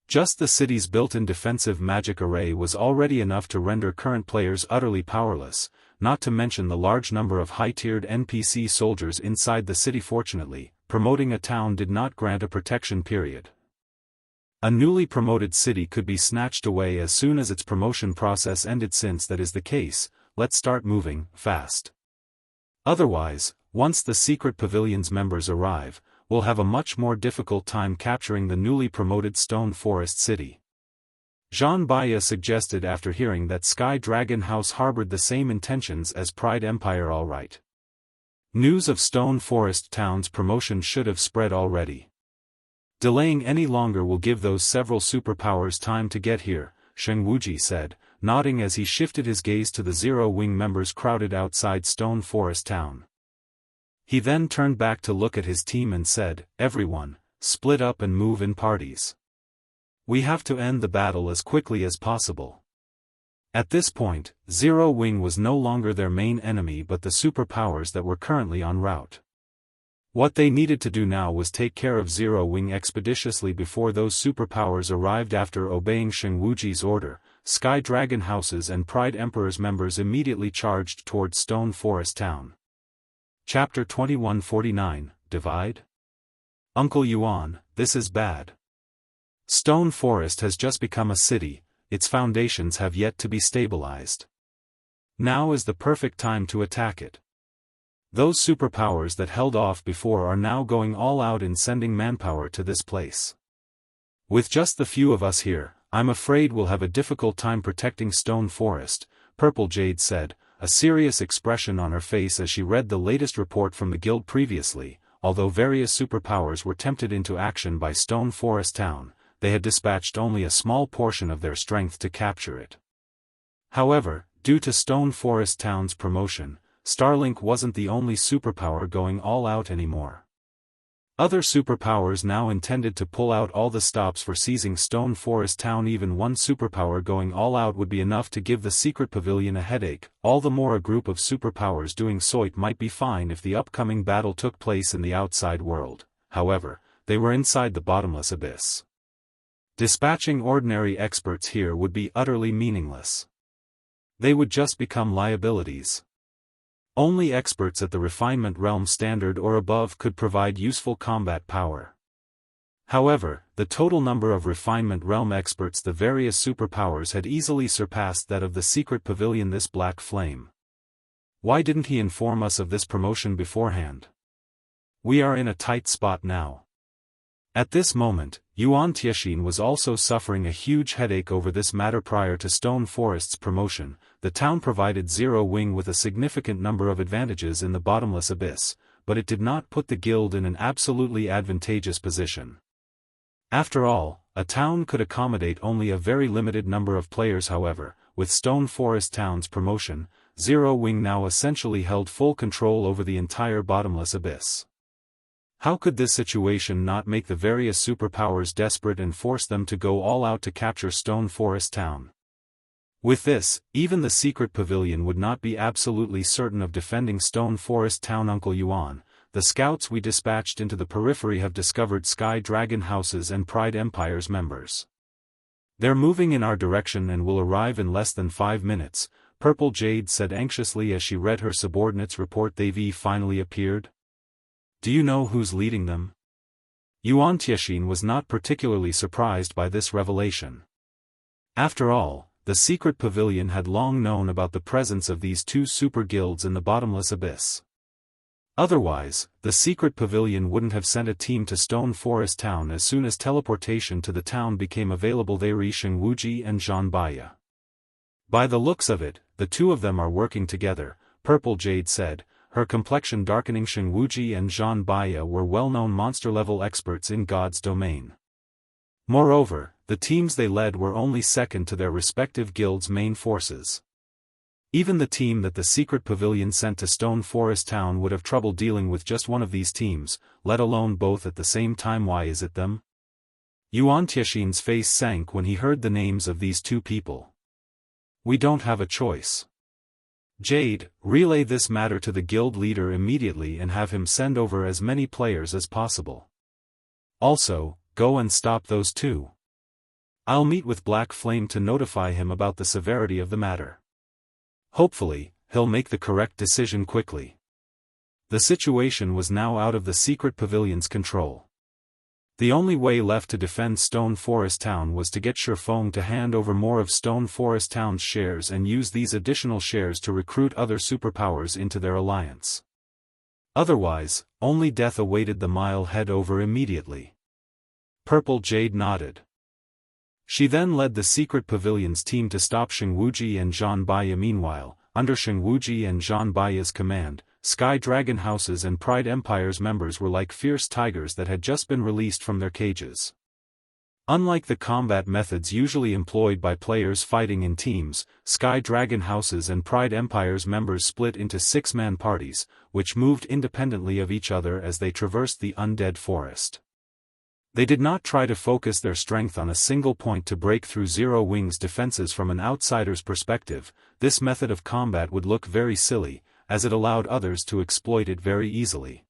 Just the city's built-in defensive magic array was already enough to render current players utterly powerless, not to mention the large number of high-tiered NPC soldiers inside the city. Fortunately, promoting a town did not grant a protection period. A newly promoted city could be snatched away as soon as its promotion process ended. Since that is the case, let's start moving fast. Otherwise, once the Secret Pavilion's members arrive, we'll have a much more difficult time capturing the newly promoted Stone Forest City. Jean Baya suggested after hearing that Sky Dragon House harbored the same intentions as Pride Empire. All right. News of Stone Forest Town's promotion should have spread already. Delaying any longer will give those several superpowers time to get here, Sheng Wuji said, nodding as he shifted his gaze to the Zero Wing members crowded outside Stone Forest Town. He then turned back to look at his team and said, everyone, split up and move in parties. We have to end the battle as quickly as possible. At this point, Zero Wing was no longer their main enemy but the superpowers that were currently en route. What they needed to do now was take care of Zero Wing expeditiously before those superpowers arrived. After obeying Sheng Wuji's order, Sky Dragon House's and Pride Emperor's members immediately charged towards Stone Forest Town. Chapter 2149, Divide? Uncle Yuan, this is bad. Stone Forest has just become a city, its foundations have yet to be stabilized. Now is the perfect time to attack it. Those superpowers that held off before are now going all out in sending manpower to this place. With just the few of us here, I'm afraid we'll have a difficult time protecting Stone Forest, Purple Jade said, a serious expression on her face as she read the latest report from the guild. Previously, although various superpowers were tempted into action by Stone Forest Town, they had dispatched only a small portion of their strength to capture it. However, due to Stone Forest Town's promotion, Starlink wasn't the only superpower going all out anymore. Other superpowers now intended to pull out all the stops for seizing Stone Forest Town. Even one superpower going all out would be enough to give the Secret Pavilion a headache, all the more a group of superpowers doing so. It might be fine if the upcoming battle took place in the outside world, however, they were inside the bottomless abyss. Dispatching ordinary experts here would be utterly meaningless. They would just become liabilities. Only experts at the Refinement realm standard or above could provide useful combat power. However, the total number of Refinement realm experts, the various superpowers, had easily surpassed that of the Secret Pavilion. This black flame. Why didn't he inform us of this promotion beforehand? We are in a tight spot now. At this moment, Yuan Tiexin was also suffering a huge headache over this matter. Prior to Stone Forest's promotion, the town provided Zero Wing with a significant number of advantages in the bottomless abyss, but it did not put the guild in an absolutely advantageous position. After all, a town could accommodate only a very limited number of players. However, with Stone Forest Town's promotion, Zero Wing now essentially held full control over the entire bottomless abyss. How could this situation not make the various superpowers desperate and force them to go all out to capture Stone Forest Town? With this, even the secret pavilion would not be absolutely certain of defending Stone Forest Town. Uncle Yuan, the scouts we dispatched into the periphery have discovered Sky Dragon House's and Pride Empire's members. They're moving in our direction and will arrive in less than 5 minutes, Purple Jade said anxiously as she read her subordinate's report. They've finally appeared? Do you know who's leading them? Yuan Tianxin was not particularly surprised by this revelation. After all, the secret pavilion had long known about the presence of these two super guilds in the bottomless abyss. Otherwise, the secret pavilion wouldn't have sent a team to Stone Forest Town as soon as teleportation to the town became available. They were Xianxia and Zhanbaya. By the looks of it, the two of them are working together, Purple Jade said, her complexion darkening. Xianxia and Zhanbaya were well-known monster-level experts in God's domain. Moreover, the teams they led were only second to their respective guilds' main forces. Even the team that the secret pavilion sent to Stone Forest Town would have trouble dealing with just one of these teams, let alone both at the same time. Why is it them? Yuan Tianxin's face sank when he heard the names of these two people. We don't have a choice. Jade, relay this matter to the guild leader immediately and have him send over as many players as possible. Also, go and stop those two. I'll meet with Black Flame to notify him about the severity of the matter. Hopefully, he'll make the correct decision quickly. The situation was now out of the secret pavilion's control. The only way left to defend Stone Forest Town was to get Shifeng to hand over more of Stone Forest Town's shares and use these additional shares to recruit other superpowers into their alliance. Otherwise, only death awaited the mile. Head over immediately. Purple Jade nodded. She then led the secret pavilion's team to stop Xianxia and Zhanbaya. Meanwhile, under Xianxia and Zhanbaya's command, Sky Dragon House's and Pride Empire's members were like fierce tigers that had just been released from their cages. Unlike the combat methods usually employed by players fighting in teams, Sky Dragon House's and Pride Empire's members split into 6-man parties, which moved independently of each other as they traversed the Undead forest. They did not try to focus their strength on a single point to break through Zero Wing's defenses. From an outsider's perspective, this method of combat would look very silly, as it allowed others to exploit it very easily.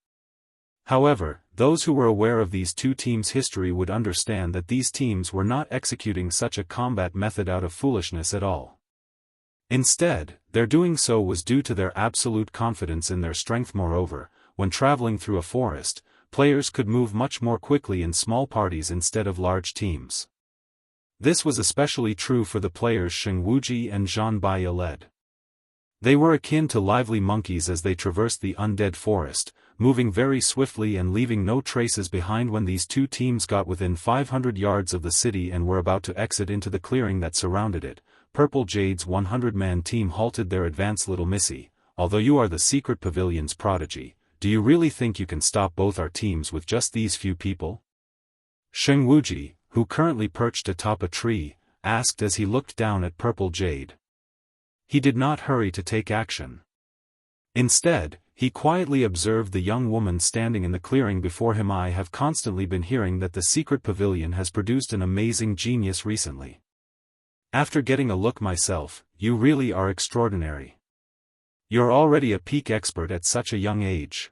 However, those who were aware of these two teams' history would understand that these teams were not executing such a combat method out of foolishness at all. Instead, their doing so was due to their absolute confidence in their strength. Moreover, when traveling through a forest, players could move much more quickly in small parties instead of large teams. This was especially true for the players Xianxia and Zhanbaya led. They were akin to lively monkeys as they traversed the Undead forest, moving very swiftly and leaving no traces behind. When these two teams got within 500 yards of the city and were about to exit into the clearing that surrounded it, Purple Jade's 100-man team halted their advance. Little Missy, although you are the secret pavilion's prodigy, do you really think you can stop both our teams with just these few people? Xianxia, who currently perched atop a tree, asked as he looked down at Purple Jade. He did not hurry to take action. Instead, he quietly observed the young woman standing in the clearing before him. I have constantly been hearing that the secret pavilion has produced an amazing genius recently. After getting a look myself, you really are extraordinary. You're already a peak expert at such a young age.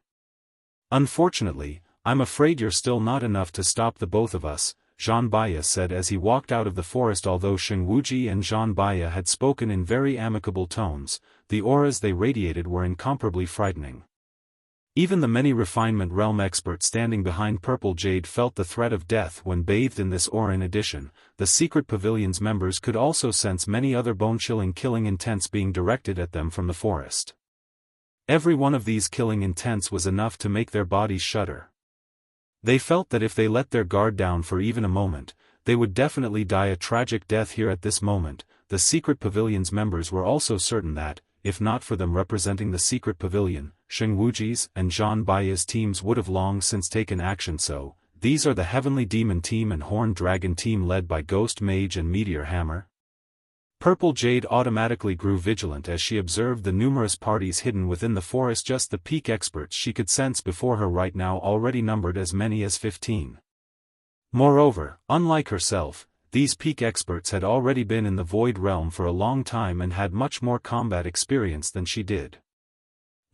Unfortunately, I'm afraid you're still not enough to stop the both of us, Zhanbaya said as he walked out of the forest. Although Xianxia and Zhanbaya had spoken in very amicable tones, the auras they radiated were incomparably frightening. Even the many Refinement realm experts standing behind Purple Jade felt the threat of death when bathed in this aura. In addition, the secret pavilion's members could also sense many other bone-chilling killing intents being directed at them from the forest. Every one of these killing intents was enough to make their bodies shudder. They felt that if they let their guard down for even a moment, they would definitely die a tragic death. Here at this moment, the secret pavilion's members were also certain that, if not for them representing the secret pavilion, Xianxuji's and Zhanbaya's teams would have long since taken action. So, these are the Heavenly Demon team and Horned Dragon team led by Ghost Mage and Meteor Hammer. Purple Jade automatically grew vigilant as she observed the numerous parties hidden within the forest. Just the peak experts she could sense before her right now already numbered as many as 15. Moreover, unlike herself, these peak experts had already been in the Void Realm for a long time and had much more combat experience than she did.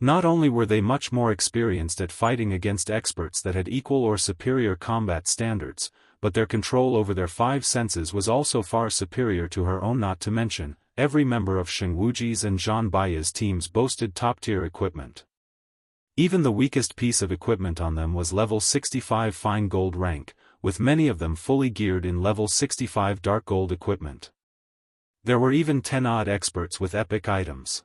Not only were they much more experienced at fighting against experts that had equal or superior combat standards, but their control over their five senses was also far superior to her own. Not to mention, every member of Shengwuji's and Zhan Baiya's teams boasted top-tier equipment. Even the weakest piece of equipment on them was level 65 fine gold rank, with many of them fully geared in level 65 dark gold equipment. There were even 10-odd experts with epic items.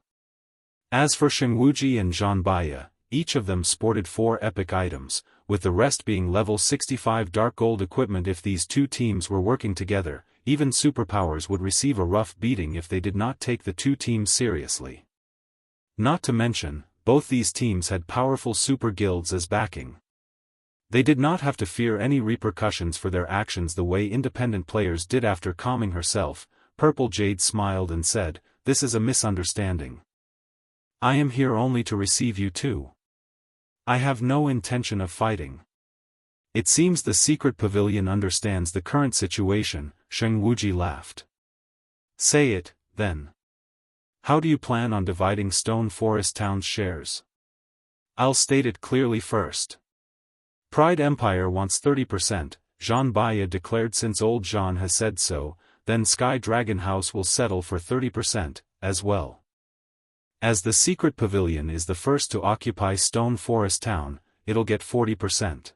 As for Shengwuji and Zhan Baiya, each of them sported 4 epic items, with the rest being level 65 dark gold equipment. If these two teams were working together, even superpowers would receive a rough beating if they did not take the two teams seriously. Not to mention, both these teams had powerful super guilds as backing. They did not have to fear any repercussions for their actions the way independent players did. After calming herself, Purple Jade smiled and said, "This is a misunderstanding. I am here only to receive you too. I have no intention of fighting." "It seems the secret pavilion understands the current situation," Shengwuji laughed. "Say it, then. How do you plan on dividing Stone Forest Town's shares?" "I'll state it clearly first. Pride Empire wants 30%, Zhan Baiya declared. "Since old Zhan has said so, then Sky Dragon House will settle for 30%, as well. As the secret pavilion is the first to occupy Stone Forest Town, it'll get 40%.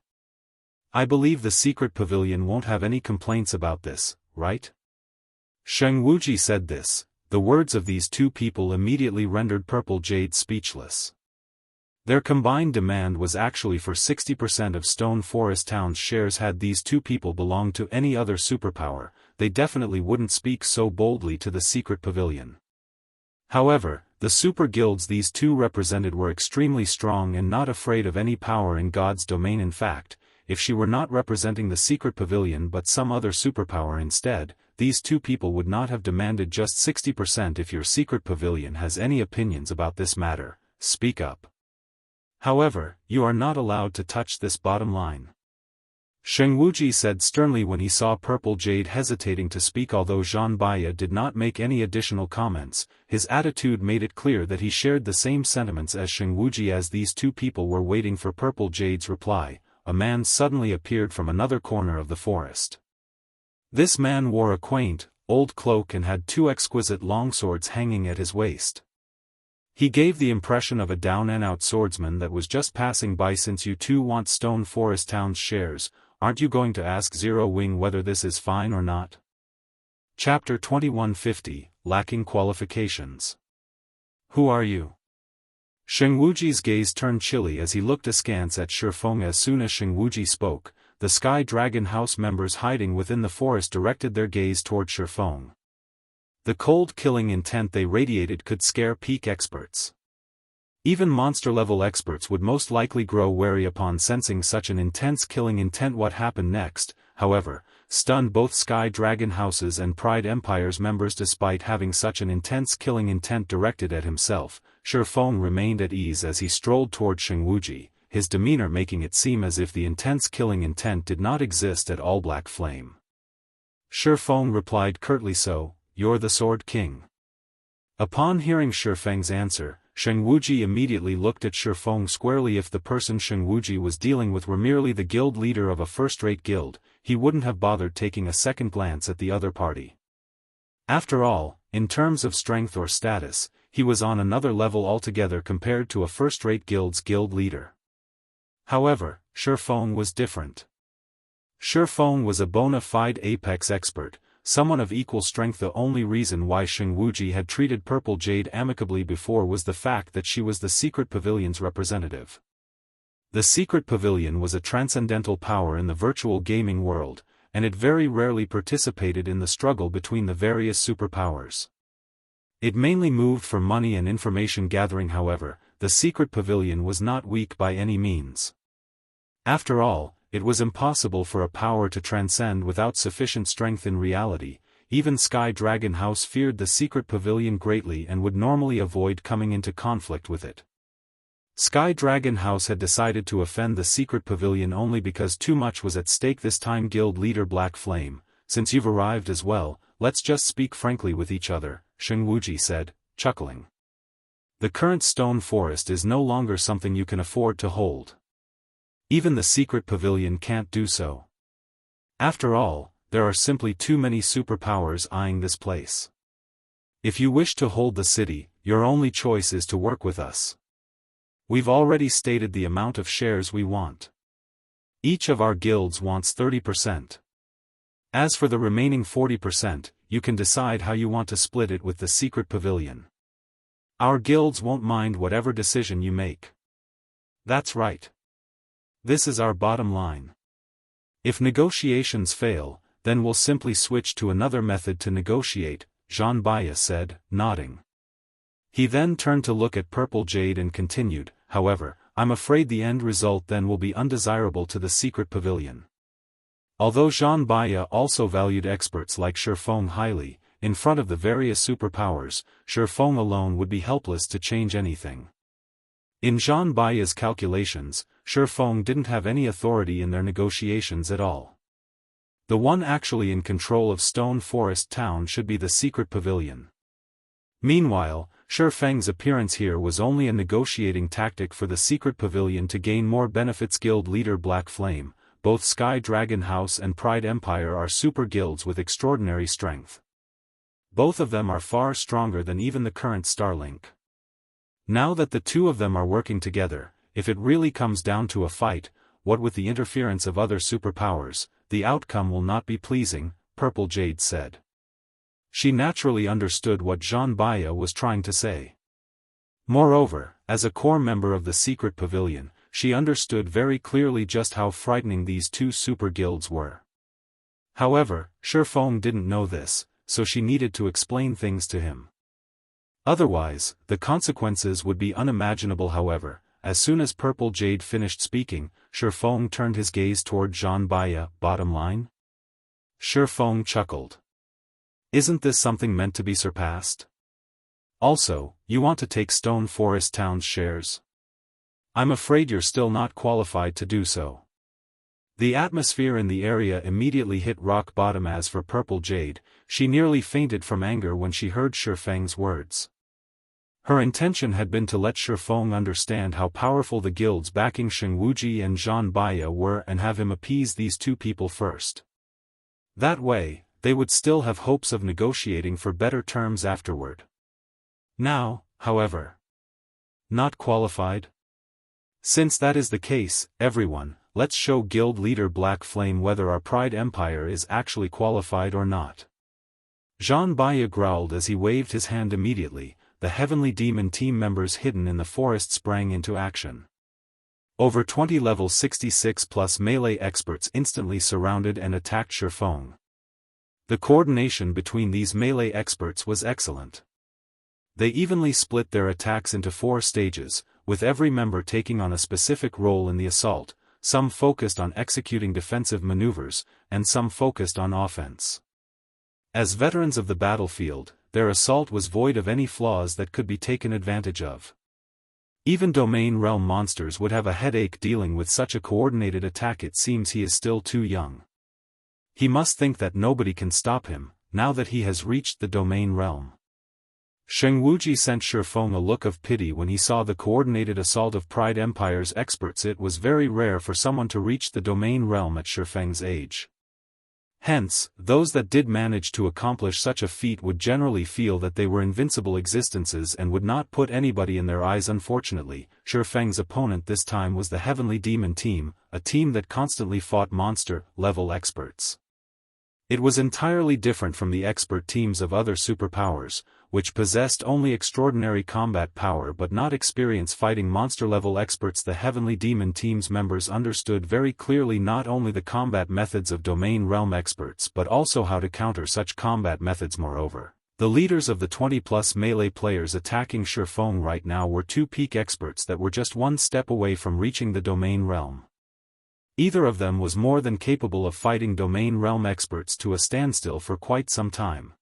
I believe the secret pavilion won't have any complaints about this, right?" Shengwuji said this. The words of these two people immediately rendered Purple Jade speechless. Their combined demand was actually for 60% of Stone Forest Town's shares. Had these two people belonged to any other superpower, they definitely wouldn't speak so boldly to the secret pavilion. However, the super guilds these two represented were extremely strong and not afraid of any power in God's domain. In fact, if she were not representing the secret pavilion but some other superpower instead, these two people would not have demanded just 60%. If your secret pavilion has any opinions about this matter, speak up. However, you are not allowed to touch this bottom line," Shengwuji said sternly when he saw Purple Jade hesitating to speak. Although Zhan Baiya did not make any additional comments, his attitude made it clear that he shared the same sentiments as Shengwuji. As these two people were waiting for Purple Jade's reply, a man suddenly appeared from another corner of the forest. This man wore a quaint, old cloak and had 2 exquisite longswords hanging at his waist. He gave the impression of a down-and-out swordsman that was just passing by. "Since you two want Stone Forest Town's shares, aren't you going to ask Zero Wing whether this is fine or not?" Chapter 2150, Lacking Qualifications. "Who are you?" Shengwuji's gaze turned chilly as he looked askance at Shifeng. As soon as Shengwuji spoke, the Sky Dragon House members hiding within the forest directed their gaze toward Shifeng. The cold killing intent they radiated could scare peak experts. Even monster-level experts would most likely grow wary upon sensing such an intense killing intent. What happened next, however, stunned both Sky Dragon House's and Pride Empire's members. Despite having such an intense killing intent directed at himself, Shifeng remained at ease as he strolled toward Shengwuji, his demeanor making it seem as if the intense killing intent did not exist at all. "Black Flame." Shifeng replied curtly, "So, you're the Sword King?" Upon hearing Shifeng's answer, Shengwuji immediately looked at Shifeng squarely. If the person Shengwuji was dealing with were merely the guild leader of a first-rate guild, he wouldn't have bothered taking a second glance at the other party. After all, in terms of strength or status, he was on another level altogether compared to a first-rate guild's guild leader. However, Shifeng was different. Shifeng was a bona fide apex expert, someone of equal strength. The only reason why Shengwuji had treated Purple Jade amicably before was the fact that she was the secret pavilion's representative. The secret pavilion was a transcendental power in the virtual gaming world, and it very rarely participated in the struggle between the various superpowers. It mainly moved for money and information gathering. However, the secret pavilion was not weak by any means. After all, it was impossible for a power to transcend without sufficient strength. In reality, even Sky Dragon House feared the secret pavilion greatly and would normally avoid coming into conflict with it. Sky Dragon House had decided to offend the secret pavilion only because too much was at stake. This time Guild leader Black Flame, since you've arrived as well, let's just speak frankly with each other, Xianxia said, chuckling. The current stone forest is no longer something you can afford to hold. Even the secret pavilion can't do so. After all, there are simply too many superpowers eyeing this place. If you wish to hold the city, your only choice is to work with us. We've already stated the amount of shares we want. Each of our guilds wants 30%. As for the remaining 40%, you can decide how you want to split it with the secret pavilion. Our guilds won't mind whatever decision you make. That's right. This is our bottom line. If negotiations fail, then we'll simply switch to another method to negotiate, Xianxia said, nodding. He then turned to look at Purple Jade and continued, however, I'm afraid the end result then will be undesirable to the secret pavilion. Although Xianxia also valued experts like Shifeng highly, in front of the various superpowers, Shifeng alone would be helpless to change anything. In Xianxia's calculations, Shifeng didn't have any authority in their negotiations at all. The one actually in control of Stone Forest Town should be the secret pavilion. Meanwhile, Shifeng's appearance here was only a negotiating tactic for the secret pavilion to gain more benefits. Guild leader Black Flame, both Sky Dragon House and Pride Empire are super guilds with extraordinary strength. Both of them are far stronger than even the current Starlink. Now that the two of them are working together, if it really comes down to a fight, what with the interference of other superpowers, the outcome will not be pleasing, Purple Jade said. She naturally understood what Xianxia was trying to say. Moreover, as a core member of the secret pavilion, she understood very clearly just how frightening these two super guilds were. However, Shifeng didn't know this, so she needed to explain things to him. Otherwise, the consequences would be unimaginable. However, as soon as Purple Jade finished speaking, Shifeng turned his gaze toward Xianxia. Bottom line? Shifeng chuckled. Isn't this something meant to be surpassed? Also, you want to take Stone Forest Town's shares? I'm afraid you're still not qualified to do so. The atmosphere in the area immediately hit rock bottom. As for Purple Jade, she nearly fainted from anger when she heard Shifeng's words. Her intention had been to let Shifeng understand how powerful the guilds backing Xianxia and Xianxia were and have him appease these two people first. That way, they would still have hopes of negotiating for better terms afterward. Now, however, not qualified? Since that is the case, everyone, let's show guild leader Black Flame whether our Pride Empire is actually qualified or not. Xianxia growled as he waved his hand. Immediately, the Heavenly Demon team members hidden in the forest sprang into action. Over 20 level 66 plus melee experts instantly surrounded and attacked Shifeng. The coordination between these melee experts was excellent. They evenly split their attacks into 4 stages, with every member taking on a specific role in the assault, some focused on executing defensive maneuvers, and some focused on offense. As veterans of the battlefield, their assault was void of any flaws that could be taken advantage of. Even Domain Realm monsters would have a headache dealing with such a coordinated attack. It seems he is still too young. He must think that nobody can stop him, now that he has reached the Domain Realm. Xianxia sent Shifeng a look of pity when he saw the coordinated assault of Pride Empire's experts. It was very rare for someone to reach the Domain Realm at Shifeng's age. Hence, those that did manage to accomplish such a feat would generally feel that they were invincible existences and would not put anybody in their eyes. Unfortunately, Shifeng's opponent this time was the Heavenly Demon team, a team that constantly fought monster-level experts. It was entirely different from the expert teams of other superpowers, which possessed only extraordinary combat power but not experience fighting monster-level experts. The Heavenly Demon team's members understood very clearly not only the combat methods of Domain Realm experts but also how to counter such combat methods. Moreover, the leaders of the 20-plus melee players attacking Shifeng right now were 2 peak experts that were just 1 step away from reaching the Domain Realm. Either of them was more than capable of fighting Domain Realm experts to a standstill for quite some time.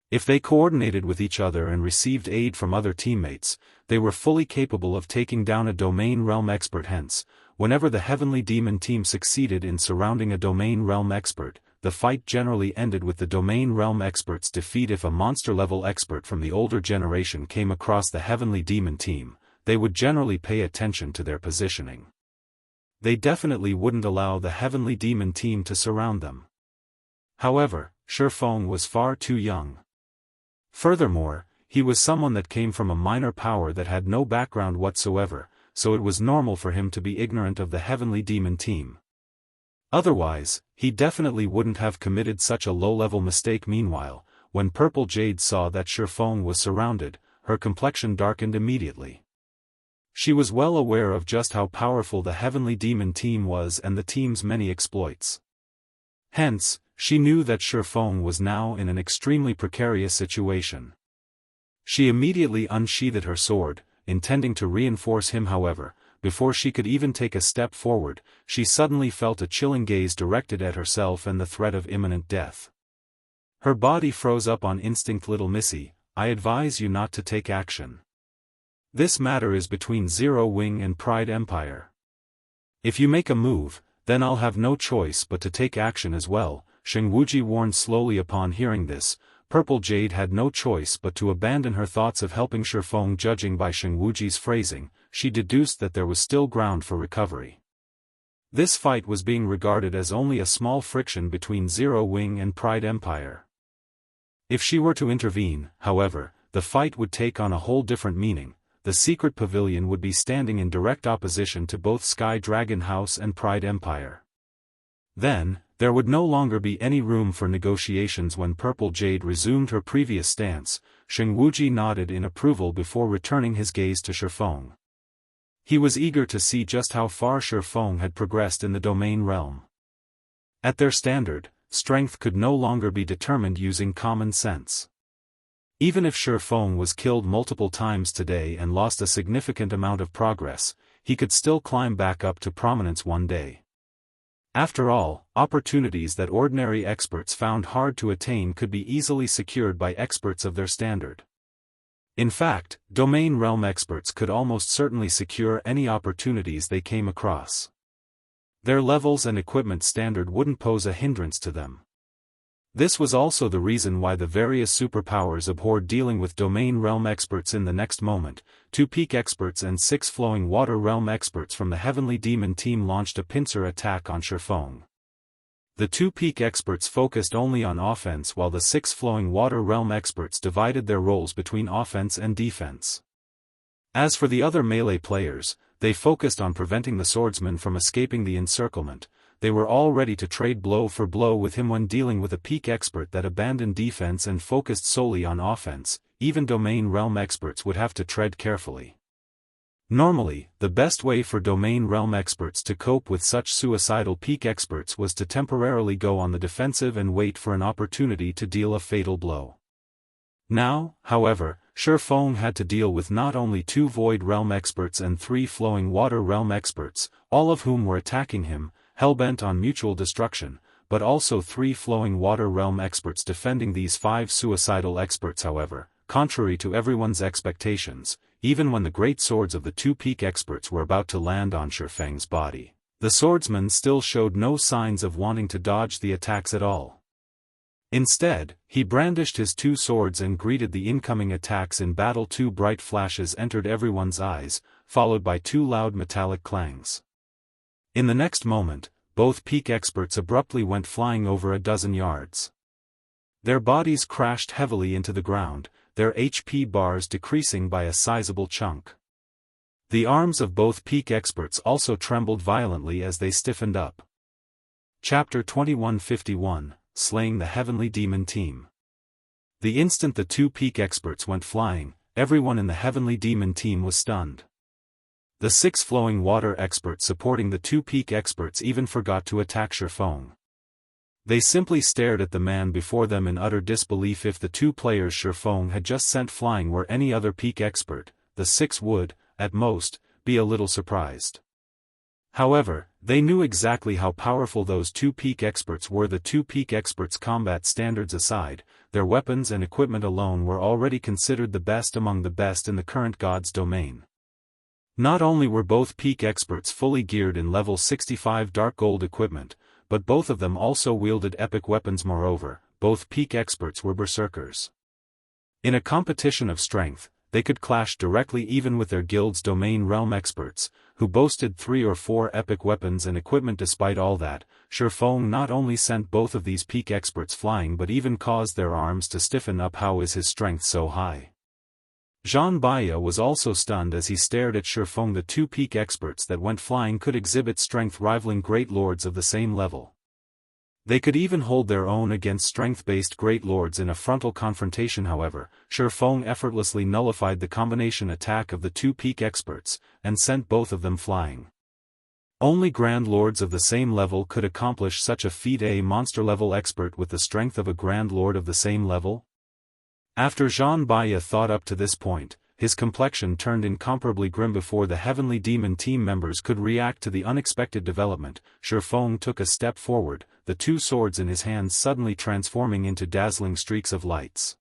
If they coordinated with each other and received aid from other teammates, they were fully capable of taking down a Domain Realm expert. Hence, whenever the Heavenly Demon team succeeded in surrounding a Domain Realm expert, the fight generally ended with the Domain Realm experts' defeat. If a monster-level expert from the older generation came across the Heavenly Demon team, they would generally pay attention to their positioning. They definitely wouldn't allow the Heavenly Demon team to surround them. However, Shifeng was far too young. Furthermore, he was someone that came from a minor power that had no background whatsoever, so it was normal for him to be ignorant of the Heavenly Demon team. Otherwise, he definitely wouldn't have committed such a low-level mistake. Meanwhile, when Purple Jade saw that Shifeng was surrounded, her complexion darkened immediately. She was well aware of just how powerful the Heavenly Demon team was and the team's many exploits. Hence, she knew that Shifeng was now in an extremely precarious situation. She immediately unsheathed her sword, intending to reinforce him. However, before she could even take a step forward, she suddenly felt a chilling gaze directed at herself and the threat of imminent death. Her body froze up on instinct. Little missy, I advise you not to take action. This matter is between Zero Wing and Pride Empire. If you make a move, then I'll have no choice but to take action as well, Xianxia warned slowly. Upon hearing this, Purple Jade had no choice but to abandon her thoughts of helping Shifeng. Judging by Xianxia's phrasing, she deduced that there was still ground for recovery. This fight was being regarded as only a small friction between Zero Wing and Pride Empire. If she were to intervene, however, the fight would take on a whole different meaning. The secret pavilion would be standing in direct opposition to both Sky Dragon House and Pride Empire. Then, there would no longer be any room for negotiations. When Purple Jade resumed her previous stance, Xianxia nodded in approval before returning his gaze to Shifeng. He was eager to see just how far Shifeng had progressed in the Domain Realm. At their standard, strength could no longer be determined using common sense. Even if Shifeng was killed multiple times today and lost a significant amount of progress, he could still climb back up to prominence one day. After all, opportunities that ordinary experts found hard to attain could be easily secured by experts of their standard. In fact, Domain Realm experts could almost certainly secure any opportunities they came across. Their levels and equipment standard wouldn't pose a hindrance to them. This was also the reason why the various superpowers abhorred dealing with Domain Realm experts. In the next moment, 2 Peak experts and 6 Flowing Water Realm experts from the Heavenly Demon team launched a pincer attack on Shifeng. The 2 Peak experts focused only on offense while the 6 Flowing Water Realm experts divided their roles between offense and defense. As for the other melee players, they focused on preventing the Swordsman from escaping the encirclement. They were all ready to trade blow for blow with him when dealing with a Peak expert that abandoned defense and focused solely on offense. Even Domain Realm experts would have to tread carefully. Normally, the best way for Domain Realm experts to cope with such suicidal Peak experts was to temporarily go on the defensive and wait for an opportunity to deal a fatal blow. Now, however, Shifeng had to deal with not only 2 Void Realm experts and 3 Flowing Water Realm experts, all of whom were attacking him, hell-bent on mutual destruction, but also 3 Flowing Water Realm experts defending these 5 suicidal experts. However, contrary to everyone's expectations, even when the great swords of the 2 Peak experts were about to land on Shifeng's body, the Swordsman still showed no signs of wanting to dodge the attacks at all. Instead, he brandished his 2 swords and greeted the incoming attacks in battle. 2 bright flashes entered everyone's eyes, followed by 2 loud metallic clangs. In the next moment, both Peak experts abruptly went flying over a dozen yards. Their bodies crashed heavily into the ground, their HP bars decreasing by a sizable chunk. The arms of both Peak experts also trembled violently as they stiffened up. Chapter 2151, Slaying the Heavenly Demon Team. The instant the 2 Peak experts went flying, everyone in the Heavenly Demon team was stunned. The 6 Flowing Water experts supporting the 2 Peak experts even forgot to attack Shifeng. They simply stared at the man before them in utter disbelief. If the 2 players Shifeng had just sent flying were any other Peak expert, the 6 would, at most, be a little surprised. However, they knew exactly how powerful those 2 Peak experts were. The 2 Peak experts' combat standards aside, their weapons and equipment alone were already considered the best among the best in the current God's domain. Not only were both Peak experts fully geared in level 65 Dark Gold equipment, but both of them also wielded epic weapons. Moreover, both peak experts were berserkers. In a competition of strength, they could clash directly even with their guild's domain realm experts, who boasted 3 or 4 epic weapons and equipment. Despite all that, Shifeng not only sent both of these peak experts flying but even caused their arms to stiffen up. How is his strength so high? Xianxia was also stunned as he stared at Shifeng. The 2 peak experts that went flying could exhibit strength rivaling great lords of the same level. They could even hold their own against strength-based great lords in a frontal confrontation. However, Shifeng effortlessly nullified the combination attack of the 2 peak experts, and sent both of them flying. Only grand lords of the same level could accomplish such a feat. A monster-level expert with the strength of a grand lord of the same level? After Xianxia thought up to this point, his complexion turned incomparably grim. Before the Heavenly Demon team members could react to the unexpected development, Shifeng took a step forward, the 2 swords in his hands suddenly transforming into dazzling streaks of lights.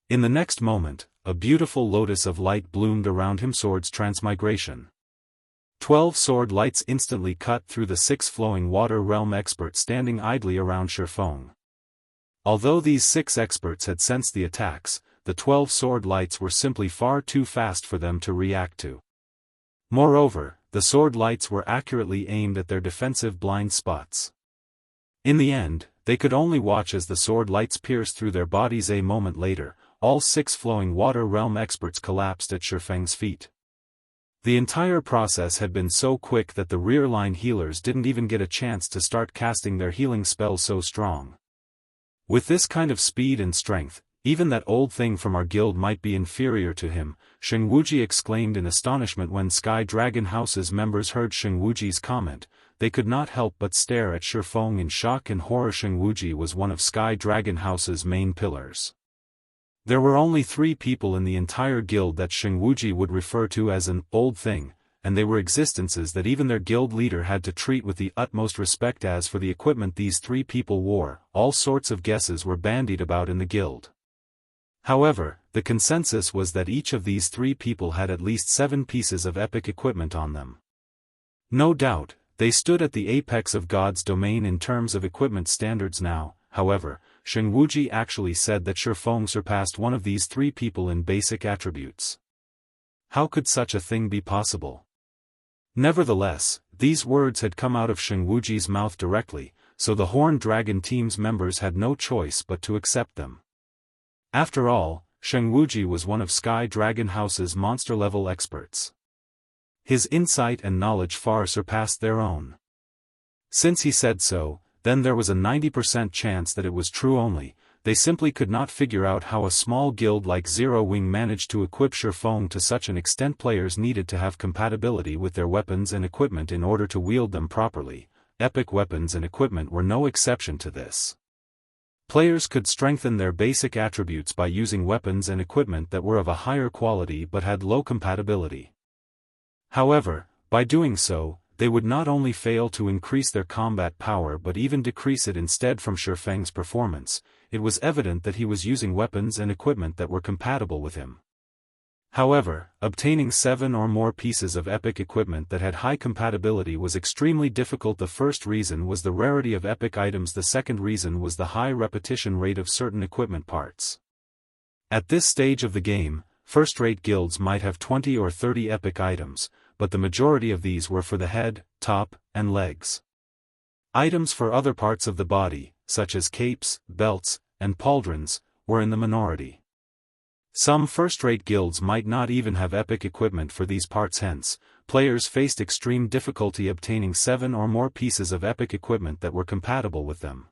In the next moment, a beautiful lotus of light bloomed around him. Swords transmigration. 12 sword lights instantly cut through the 6 flowing water realm experts standing idly around Shifeng. Although these 6 experts had sensed the attacks, the 12 sword lights were simply far too fast for them to react to. Moreover, the sword lights were accurately aimed at their defensive blind spots. In the end, they could only watch as the sword lights pierced through their bodies. A moment later, all 6 flowing water realm experts collapsed at Shifeng's feet. The entire process had been so quick that the rear-line healers didn't even get a chance to start casting their healing spells. So strong. With this kind of speed and strength, even that old thing from our guild might be inferior to him, Wuxia exclaimed in astonishment. When Sky Dragon House's members heard Wuxia's comment, they could not help but stare at Shifeng in shock and horror. Wuxia was one of Sky Dragon House's main pillars. There were only 3 people in the entire guild that Wuxia would refer to as an old thing, and they were existences that even their guild leader had to treat with the utmost respect. As for the equipment these 3 people wore, all sorts of guesses were bandied about in the guild. However, the consensus was that each of these 3 people had at least 7 pieces of epic equipment on them. No doubt, they stood at the apex of God's domain in terms of equipment standards now. However, Wuxia actually said that Shifeng surpassed one of these 3 people in basic attributes. How could such a thing be possible? Nevertheless, these words had come out of Wuxia's mouth directly, so the Horned Dragon team's members had no choice but to accept them. After all, Wuxia was one of Sky Dragon House's monster-level experts. His insight and knowledge far surpassed their own. Since he said so, then there was a 90% chance that it was true. Only, they simply could not figure out how a small guild like Zero Wing managed to equip Shifeng to such an extent. Players needed to have compatibility with their weapons and equipment in order to wield them properly. Epic weapons and equipment were no exception to this. Players could strengthen their basic attributes by using weapons and equipment that were of a higher quality but had low compatibility. However, by doing so, they would not only fail to increase their combat power but even decrease it instead. From Shifeng's performance, it was evident that he was using weapons and equipment that were compatible with him. However, obtaining 7 or more pieces of epic equipment that had high compatibility was extremely difficult. The first reason was the rarity of epic items. The second reason was the high repetition rate of certain equipment parts. At this stage of the game, first-rate guilds might have 20 or 30 epic items, but the majority of these were for the head, top, and legs. Items for other parts of the body, such as capes, belts, and pauldrons, were in the minority. Some first-rate guilds might not even have epic equipment for these parts. Hence, players faced extreme difficulty obtaining 7 or more pieces of epic equipment that were compatible with them.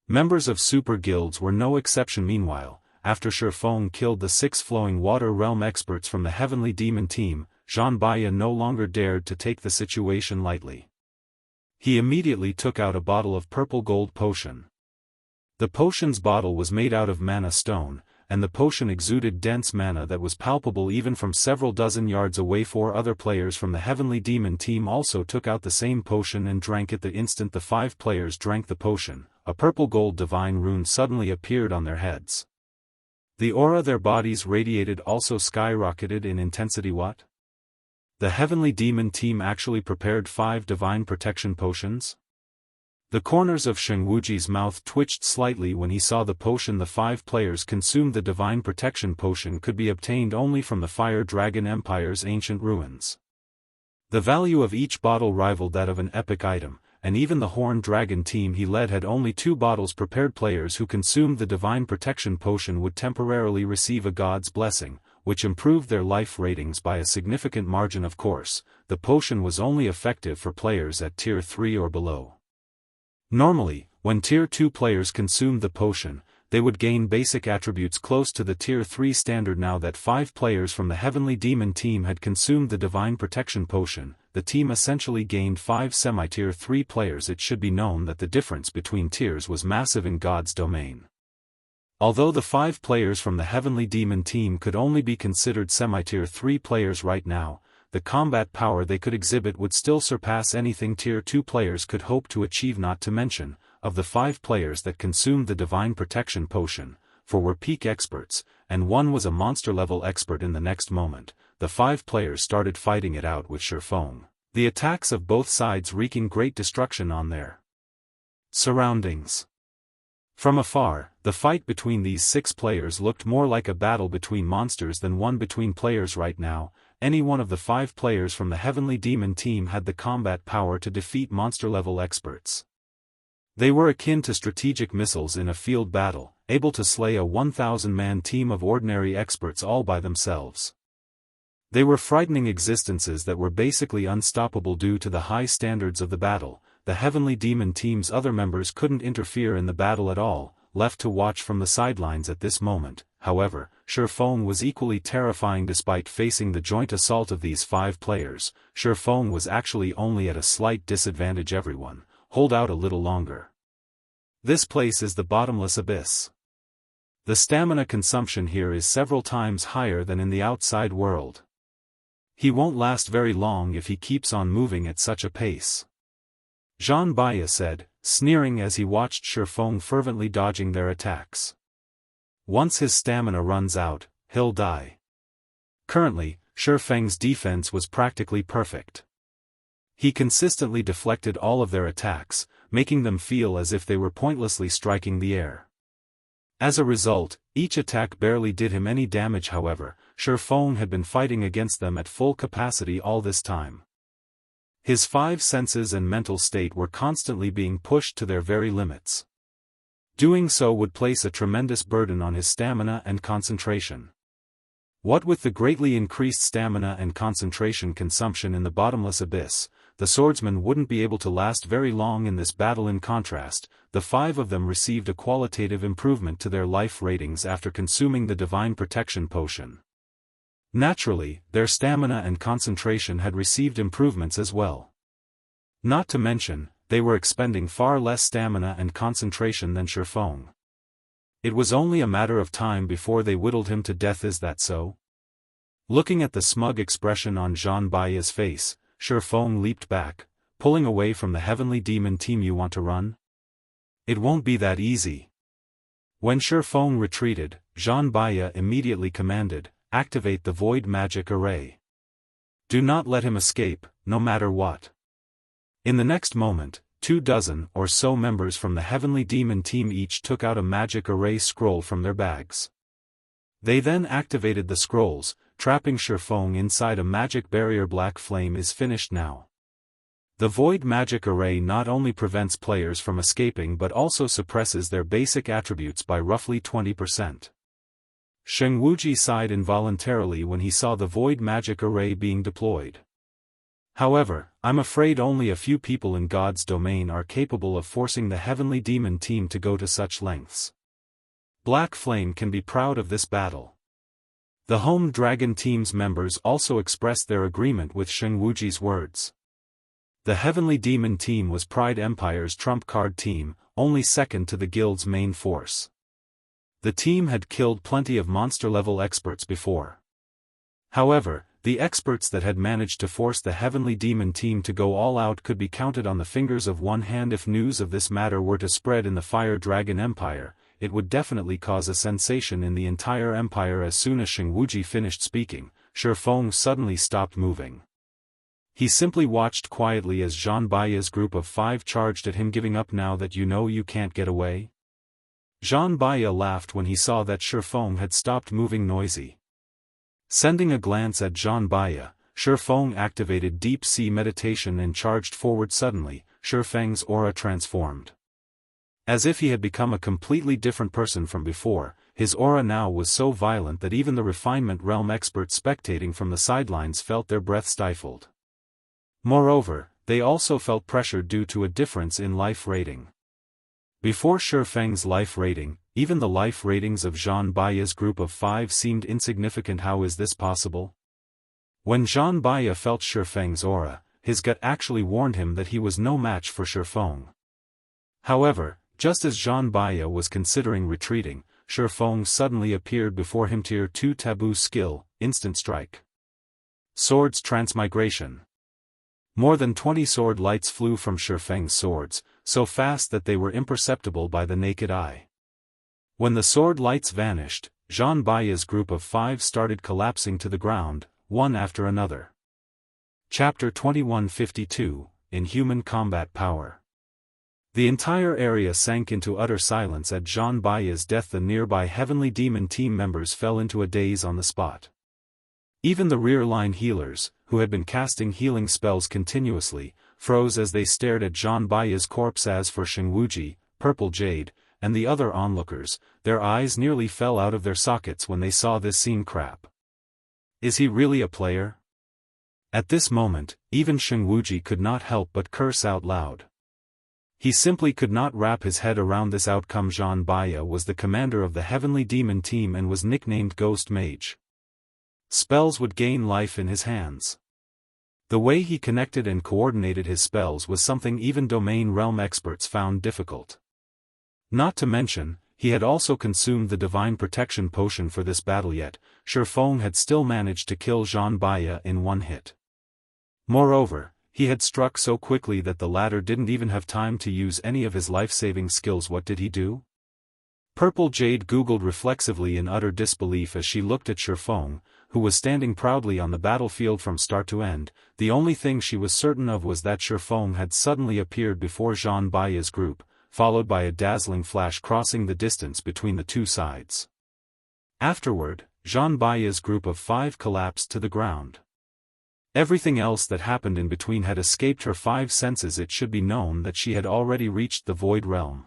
Members of super guilds were no exception. Meanwhile, after Shifeng killed the 6 flowing water realm experts from the Heavenly Demon team, Xianxia no longer dared to take the situation lightly. He immediately took out a bottle of purple gold potion. The potion's bottle was made out of mana stone, and the potion exuded dense mana that was palpable even from several dozen yards away. 4 other players from the Heavenly Demon team also took out the same potion and drank it. The instant the 5 players drank the potion, a purple gold divine rune suddenly appeared on their heads. The aura their bodies radiated also skyrocketed in intensity. What? The Heavenly Demon team actually prepared 5 divine protection potions? The corners of Xianxuji's mouth twitched slightly when he saw the potion the 5 players consumed. The Divine Protection Potion could be obtained only from the Fire Dragon Empire's ancient ruins. The value of each bottle rivaled that of an epic item, and even the Horned Dragon team he led had only 2 bottles prepared. Players who consumed the Divine Protection Potion would temporarily receive a God's Blessing, which improved their life ratings by a significant margin. Of course, the potion was only effective for players at Tier 3 or below. Normally, when Tier 2 players consumed the potion, they would gain basic attributes close to the Tier 3 standard. Now that 5 players from the Heavenly Demon team had consumed the Divine Protection Potion, the team essentially gained 5 semi-Tier 3 players. It should be known that the difference between tiers was massive in God's domain. Although the 5 players from the Heavenly Demon team could only be considered semi-Tier 3 players right now, the combat power they could exhibit would still surpass anything Tier 2 players could hope to achieve. Not to mention, of the 5 players that consumed the Divine Protection Potion, 4 were peak experts, and 1 was a monster-level expert. In the next moment, the 5 players started fighting it out with Shifeng, the attacks of both sides wreaking great destruction on their surroundings. From afar, the fight between these 6 players looked more like a battle between monsters than one between players. Right now, any one of the 5 players from the Heavenly Demon team had the combat power to defeat monster-level experts. They were akin to strategic missiles in a field battle, able to slay a 1,000-man team of ordinary experts all by themselves. They were frightening existences that were basically unstoppable due to the high standards of the battle. The Heavenly Demon team's other members couldn't interfere in the battle at all, left to watch from the sidelines at this moment. However, Shifeng was equally terrifying. Despite facing the joint assault of these 5 players, Shifeng was actually only at a slight disadvantage. Everyone, hold out a little longer. This place is the Bottomless Abyss. The stamina consumption here is several times higher than in the outside world. He won't last very long if he keeps on moving at such a pace. Xianxia said, sneering as he watched Shifeng fervently dodging their attacks. Once his stamina runs out, he'll die. Currently, Shifeng's defense was practically perfect. He consistently deflected all of their attacks, making them feel as if they were pointlessly striking the air. As a result, each attack barely did him any damage. However, Shifeng had been fighting against them at full capacity all this time. His 5 senses and mental state were constantly being pushed to their very limits. Doing so would place a tremendous burden on his stamina and concentration. What with the greatly increased stamina and concentration consumption in the Bottomless Abyss, the swordsman wouldn't be able to last very long in this battle. In contrast, the 5 of them received a qualitative improvement to their life ratings after consuming the Divine Protection Potion. Naturally, their stamina and concentration had received improvements as well. Not to mention, they were expending far less stamina and concentration than Shifeng. It was only a matter of time before they whittled him to death. Is that so? Looking at the smug expression on Xianxia's face, Shifeng leaped back, pulling away from the Heavenly Demon team. You want to run? It won't be that easy. When Shifeng retreated, Xianxia immediately commanded, activate the Void Magic Array. Do not let him escape, no matter what. In the next moment, 24 or so members from the Heavenly Demon team each took out a Magic Array scroll from their bags. They then activated the scrolls, trapping Shifeng inside a magic barrier. Black Flame is finished now. The Void Magic Array not only prevents players from escaping but also suppresses their basic attributes by roughly 20%. Xianxia sighed involuntarily when he saw the Void Magic Array being deployed. However, I'm afraid only a few people in God's domain are capable of forcing the Heavenly Demon team to go to such lengths. Black Flame can be proud of this battle. The Home Dragon team's members also expressed their agreement with Xianxia's words. The Heavenly Demon team was Pride Empire's trump card team, only second to the guild's main force. The team had killed plenty of monster-level experts before. However, the experts that had managed to force the Heavenly Demon team to go all out could be counted on the fingers of one hand. If news of this matter were to spread in the Fire Dragon Empire, it would definitely cause a sensation in the entire empire. As soon as Xianxia finished speaking, Shifeng suddenly stopped moving. He simply watched quietly as Zhang Baiya's group of 5 charged at him, giving up now that you know you can't get away. Zhang Baiya laughed when he saw that Shifeng had stopped moving noisy. Sending a glance at Zhang Baiya, Shifeng activated deep sea meditation and charged forward suddenly. Shifeng's aura transformed. As if he had become a completely different person from before, his aura now was so violent that even the Refinement realm experts spectating from the sidelines felt their breath stifled. Moreover, they also felt pressure due to a difference in life rating. Before Shifeng's life rating, even the life ratings of Zhang Baiya's group of 5 seemed insignificant. How is this possible? When Zhang Baiya felt Shifeng's aura, his gut actually warned him that he was no match for Shifeng. However, just as Zhang Baiya was considering retreating, Shifeng suddenly appeared before him. Tier 2 taboo skill, Instant Strike. Swords Transmigration. More than 20 sword lights flew from Shifeng's swords, so fast that they were imperceptible by the naked eye. When the sword lights vanished, Zhang Baiya's group of 5 started collapsing to the ground, one after another. Chapter 2152, Inhuman Combat Power. The entire area sank into utter silence at Zhang Baiya's death. The nearby Heavenly Demon team members fell into a daze on the spot. Even the rear-line healers, who had been casting healing spells continuously, froze as they stared at Zhang Baiya's corpse. As for Xingwuji, Purple Jade, and the other onlookers, their eyes nearly fell out of their sockets when they saw this scene. Crap. Is he really a player? At this moment, even Xingwuji could not help but curse out loud. He simply could not wrap his head around this outcome. Zhang Baiya was the commander of the Heavenly Demon team and was nicknamed Ghost Mage. Spells would gain life in his hands. The way he connected and coordinated his spells was something even domain realm experts found difficult. Not to mention, he had also consumed the Divine Protection Potion for this battle, yet Shifeng had still managed to kill Zhang Baiya in one hit. Moreover, he had struck so quickly that the latter didn't even have time to use any of his life-saving skills. What did he do? Purple Jade googled reflexively in utter disbelief as she looked at Shifeng, who was standing proudly on the battlefield from start to end. The only thing she was certain of was that Shifeng had suddenly appeared before Zhang Baiya's group, followed by a dazzling flash crossing the distance between the two sides. Afterward, Zhang Baiya's group of 5 collapsed to the ground. Everything else that happened in between had escaped her 5 senses. It should be known that she had already reached the Void Realm.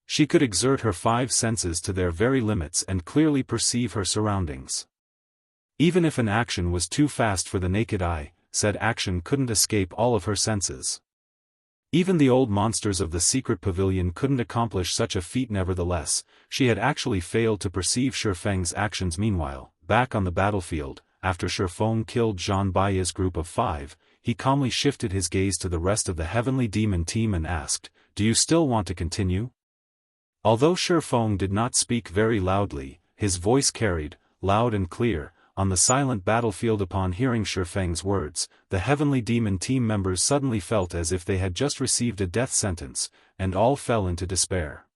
She could exert her 5 senses to their very limits and clearly perceive her surroundings. Even if an action was too fast for the naked eye, said action couldn't escape all of her senses. Even the old monsters of the secret pavilion couldn't accomplish such a feat. Nevertheless, she had actually failed to perceive Shifeng's actions. Meanwhile, back on the battlefield, after Shifeng killed Zhang Baiya's group of 5, he calmly shifted his gaze to the rest of the Heavenly Demon team and asked, "Do you still want to continue?" Although Shifeng did not speak very loudly, his voice carried, loud and clear, on the silent battlefield. Upon hearing Shifeng's words, the Heavenly Demon team members suddenly felt as if they had just received a death sentence, and all fell into despair.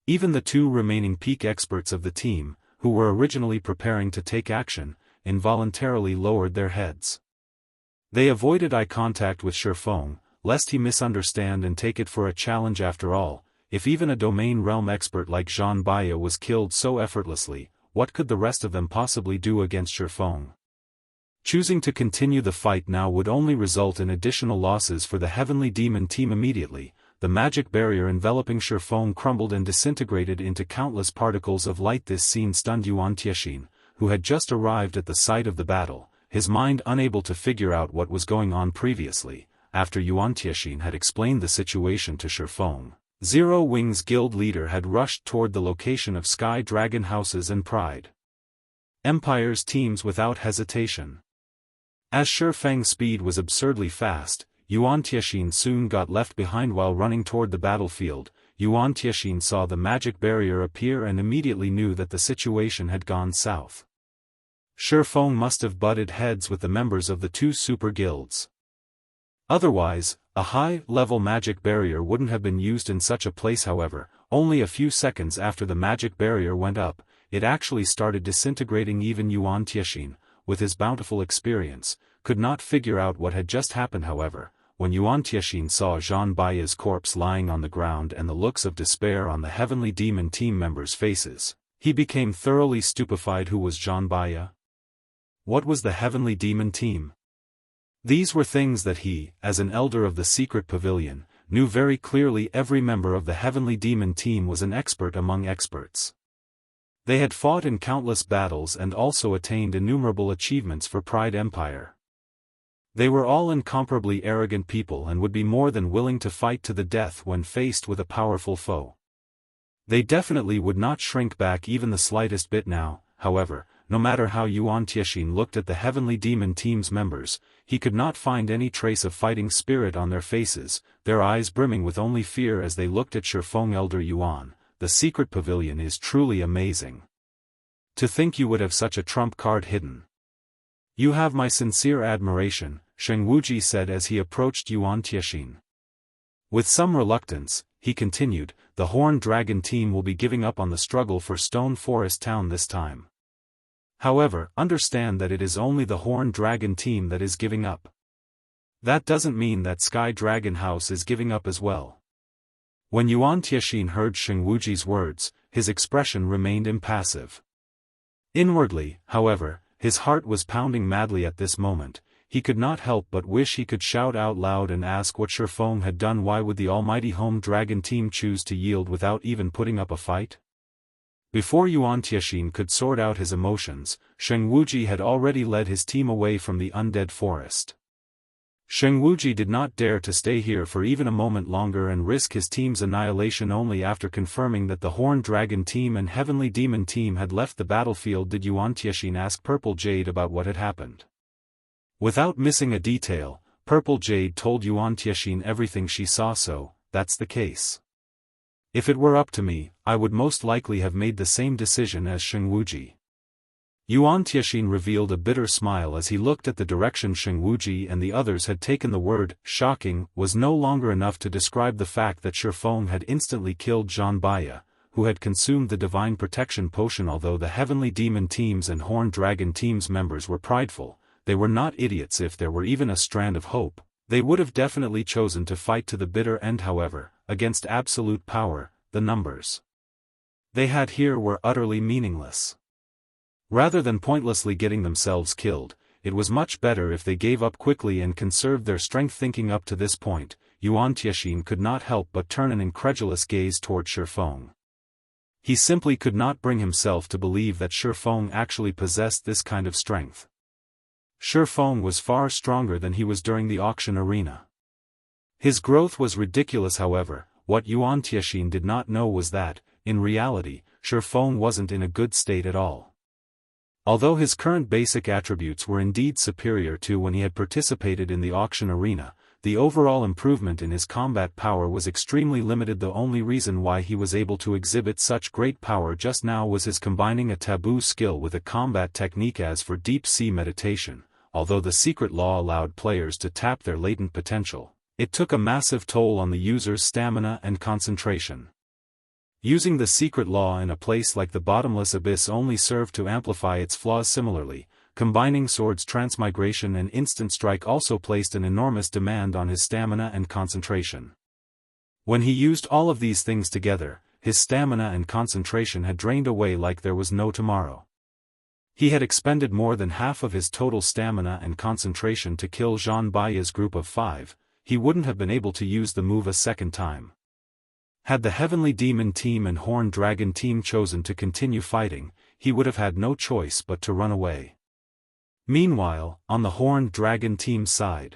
Even the 2 remaining peak experts of the team, who were originally preparing to take action, involuntarily lowered their heads. They avoided eye contact with Shifeng, lest he misunderstand and take it for a challenge. After all, if even a domain realm expert like Zhang Baiya was killed so effortlessly, what could the rest of them possibly do against Shifeng? Choosing to continue the fight now would only result in additional losses for the Heavenly Demon team. Immediately, the magic barrier enveloping Shifeng crumbled and disintegrated into countless particles of light. This scene stunned Xianxia, who had just arrived at the site of the battle, his mind unable to figure out what was going on. Previously, after Xianxia had explained the situation to Shifeng, Zero Wings Guild leader had rushed toward the location of Sky Dragon Houses and Pride Empire's teams without hesitation. As Shifeng's speed was absurdly fast, Xianxia soon got left behind. While running toward the battlefield, Xianxia saw the magic barrier appear and immediately knew that the situation had gone south. Shifeng must have butted heads with the members of the 2 super guilds. Otherwise, a high-level magic barrier wouldn't have been used in such a place. However, only a few seconds after the magic barrier went up, it actually started disintegrating. Even Xianxia, with his bountiful experience, could not figure out what had just happened. However, when Xianxia saw Zhang Baiya's corpse lying on the ground and the looks of despair on the Heavenly Demon team members' faces, he became thoroughly stupefied. Who was Zhang Baiya? What was the Heavenly Demon team? These were things that he, as an elder of the secret pavilion, knew very clearly. Every member of the Heavenly Demon team was an expert among experts. They had fought in countless battles and also attained innumerable achievements for Pride Empire. They were all incomparably arrogant people and would be more than willing to fight to the death when faced with a powerful foe. They definitely would not shrink back even the slightest bit now. However, no matter how Xianxia looked at the Heavenly Demon team's members, he could not find any trace of fighting spirit on their faces, their eyes brimming with only fear as they looked at Shifeng. Elder Yuan, the secret pavilion is truly amazing. To think you would have such a trump card hidden. You have my sincere admiration, Sheng Wuji said as he approached Xianxia. With some reluctance, he continued, the Horned Dragon team will be giving up on the struggle for Stone Forest Town this time. However, understand that it is only the Horned Dragon team that is giving up. That doesn't mean that Sky Dragon House is giving up as well. When Xianxia heard Sheng Wuji's words, his expression remained impassive. Inwardly, however, his heart was pounding madly at this moment. He could not help but wish he could shout out loud and ask what Shifeng had done. Why would the almighty Home Dragon team choose to yield without even putting up a fight? Before Xianxia could sort out his emotions, Sheng Wuji had already led his team away from the Undead Forest. Sheng Wuji did not dare to stay here for even a moment longer and risk his team's annihilation. Only after confirming that the Horned Dragon team and Heavenly Demon team had left the battlefield did Xianxia ask Purple Jade about what had happened. Without missing a detail, Purple Jade told Xianxia everything she saw. So, that's the case. If it were up to me, I would most likely have made the same decision as Sheng Wuji. Xianxia revealed a bitter smile as he looked at the direction Sheng Wuji and the others had taken. The word, shocking, was no longer enough to describe the fact that Shifeng had instantly killed Zhang Baiya, who had consumed the Divine Protection Potion. Although the Heavenly Demon teams and Horned Dragon teams members were prideful, they were not idiots. If there were even a strand of hope, they would have definitely chosen to fight to the bitter end. However, against absolute power, the numbers they had here were utterly meaningless. Rather than pointlessly getting themselves killed, it was much better if they gave up quickly and conserved their strength. Thinking up to this point, Xianxia could not help but turn an incredulous gaze toward Shifeng. He simply could not bring himself to believe that Shifeng actually possessed this kind of strength. Shifeng was far stronger than he was during the auction arena. His growth was ridiculous. However, what Xianxia did not know was that, in reality, Shifeng wasn't in a good state at all. Although his current basic attributes were indeed superior to when he had participated in the auction arena, the overall improvement in his combat power was extremely limited. The only reason why he was able to exhibit such great power just now was his combining a taboo skill with a combat technique. As for deep-sea meditation, although the secret law allowed players to tap their latent potential, it took a massive toll on the user's stamina and concentration. Using the secret law in a place like the Bottomless Abyss only served to amplify its flaws. Similarly, combining swords transmigration and instant strike also placed an enormous demand on his stamina and concentration. When he used all of these things together, his stamina and concentration had drained away like there was no tomorrow. He had expended more than half of his total stamina and concentration to kill Zhang Baiya's group of 5, he wouldn't have been able to use the move a second time. Had the Heavenly Demon team and Horned Dragon team chosen to continue fighting, he would have had no choice but to run away. Meanwhile, on the Horned Dragon team's side,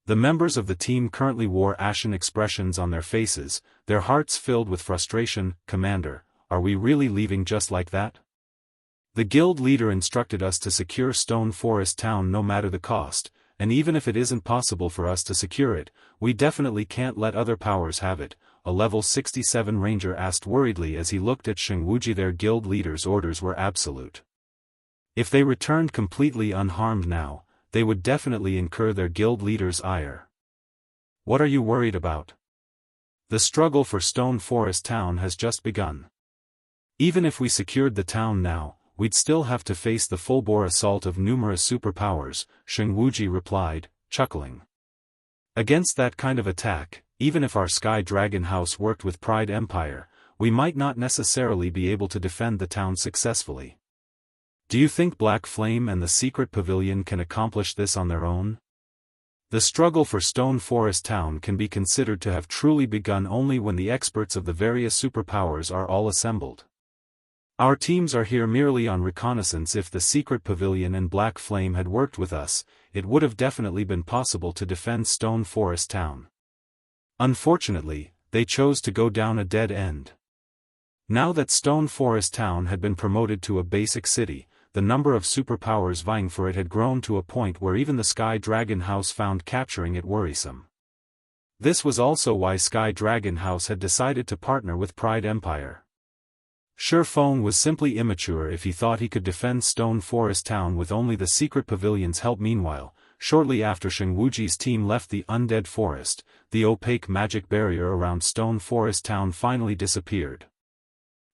the members of the team currently wore ashen expressions on their faces, their hearts filled with frustration. Commander, are we really leaving just like that? The guild leader instructed us to secure Stone Forest Town no matter the cost, and even if it isn't possible for us to secure it, we definitely can't let other powers have it, a level 67 ranger asked worriedly as he looked at Sheng Wuji. Their guild leader's orders were absolute. If they returned completely unharmed now, they would definitely incur their guild leader's ire. What are you worried about? The struggle for Stone Forest Town has just begun. Even if we secured the town now, we'd still have to face the full-bore assault of numerous superpowers, Xianxia replied, chuckling. Against that kind of attack, even if our Sky Dragon House worked with Pride Empire, we might not necessarily be able to defend the town successfully. Do you think Black Flame and the Secret Pavilion can accomplish this on their own? The struggle for Stone Forest Town can be considered to have truly begun only when the experts of the various superpowers are all assembled. Our teams are here merely on reconnaissance. If the Secret Pavilion and Black Flame had worked with us, it would have definitely been possible to defend Stone Forest Town. Unfortunately, they chose to go down a dead end. Now that Stone Forest Town had been promoted to a basic city, the number of superpowers vying for it had grown to a point where even the Sky Dragon House found capturing it worrisome. This was also why Sky Dragon House had decided to partner with Pride Empire. Feng was simply immature if he thought he could defend Stone Forest Town with only the Secret Pavilion's help. Meanwhile, shortly after Xianxuji's team left the Undead Forest, the opaque magic barrier around Stone Forest Town finally disappeared.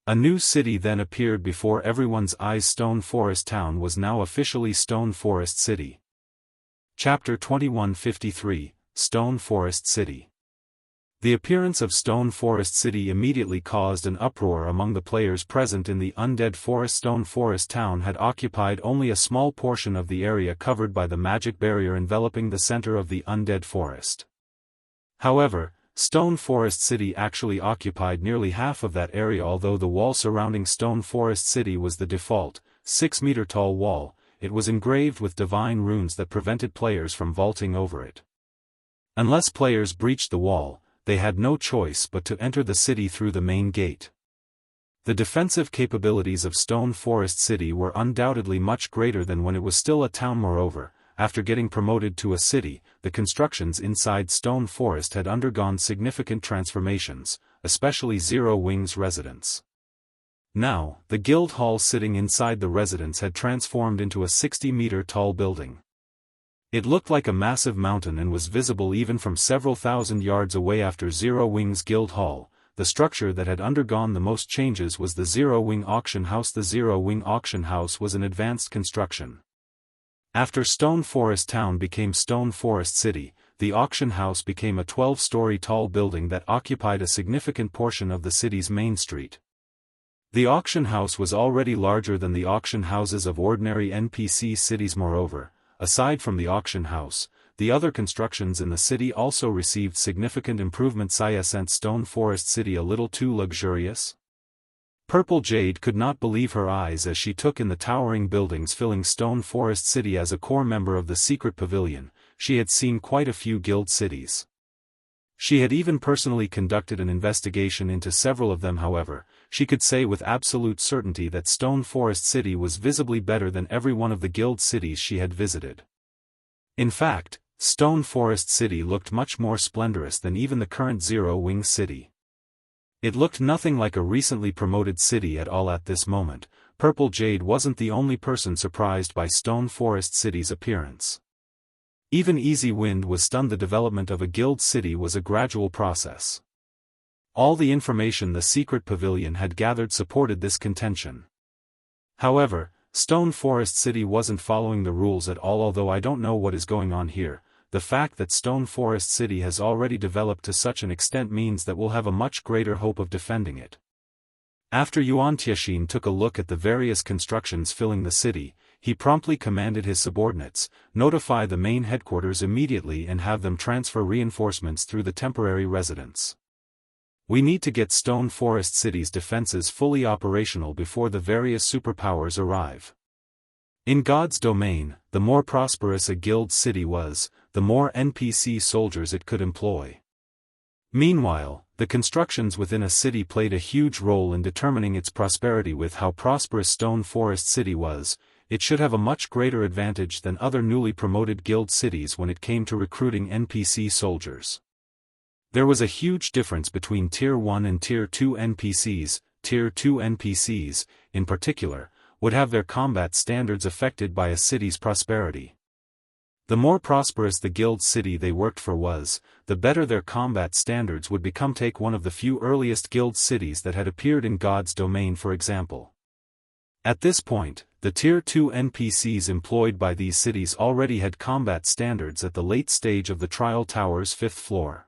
A new city then appeared before everyone's eyes. Stone Forest Town was now officially Stone Forest City. Chapter 2153, Stone Forest City. The appearance of Stone Forest City immediately caused an uproar among the players present in the Undead Forest. Stone Forest Town had occupied only a small portion of the area covered by the magic barrier enveloping the center of the Undead Forest. However, Stone Forest City actually occupied nearly half of that area. Although the wall surrounding Stone Forest City was the default, 6-meter-tall wall, it was engraved with divine runes that prevented players from vaulting over it. Unless players breached the wall, they had no choice but to enter the city through the main gate. The defensive capabilities of Stone Forest City were undoubtedly much greater than when it was still a town. Moreover, after getting promoted to a city, the constructions inside Stone Forest had undergone significant transformations, especially Zero Wing's residence. Now, the guild hall sitting inside the residence had transformed into a 60-meter-tall building. It looked like a massive mountain and was visible even from several thousand yards away. After Zero Wing's guild hall, the structure that had undergone the most changes was the Zero Wing Auction House. The Zero Wing Auction House was an advanced construction. After Stone Forest Town became Stone Forest City, the auction house became a 12-story tall building that occupied a significant portion of the city's main street. The auction house was already larger than the auction houses of ordinary NPC cities. Moreover, aside from the auction house, the other constructions in the city also received significant improvements. Sent Stone Forest City a little too luxurious? Purple Jade could not believe her eyes as she took in the towering buildings filling Stone Forest City. As a core member of the Secret Pavilion, she had seen quite a few guild cities. She had even personally conducted an investigation into several of them. However, she could say with absolute certainty that Stone Forest City was visibly better than every one of the guild cities she had visited. In fact, Stone Forest City looked much more splendorous than even the current Zero Wing City. It looked nothing like a recently promoted city at all. At this moment, Purple Jade wasn't the only person surprised by Stone Forest City's appearance. Even Easy Wind was stunned. The development of a guild city was a gradual process. All the information the Secret Pavilion had gathered supported this contention. However, Stone Forest City wasn't following the rules at all. Although I don't know what is going on here, the fact that Stone Forest City has already developed to such an extent means that we'll have a much greater hope of defending it. After Yuan Tianxin took a look at the various constructions filling the city, he promptly commanded his subordinates, notify the main headquarters immediately and have them transfer reinforcements through the temporary residence. We need to get Stone Forest City's defenses fully operational before the various superpowers arrive. In God's domain, the more prosperous a guild city was, the more NPC soldiers it could employ. Meanwhile, the constructions within a city played a huge role in determining its prosperity. With how prosperous Stone Forest City was, it should have a much greater advantage than other newly promoted guild cities when it came to recruiting NPC soldiers. There was a huge difference between Tier 1 and Tier 2 NPCs. Tier 2 NPCs, in particular, would have their combat standards affected by a city's prosperity. The more prosperous the guild city they worked for was, the better their combat standards would become. Take one of the few earliest guild cities that had appeared in God's domain for example. At this point, the Tier 2 NPCs employed by these cities already had combat standards at the late stage of the Trial Tower's 5th floor.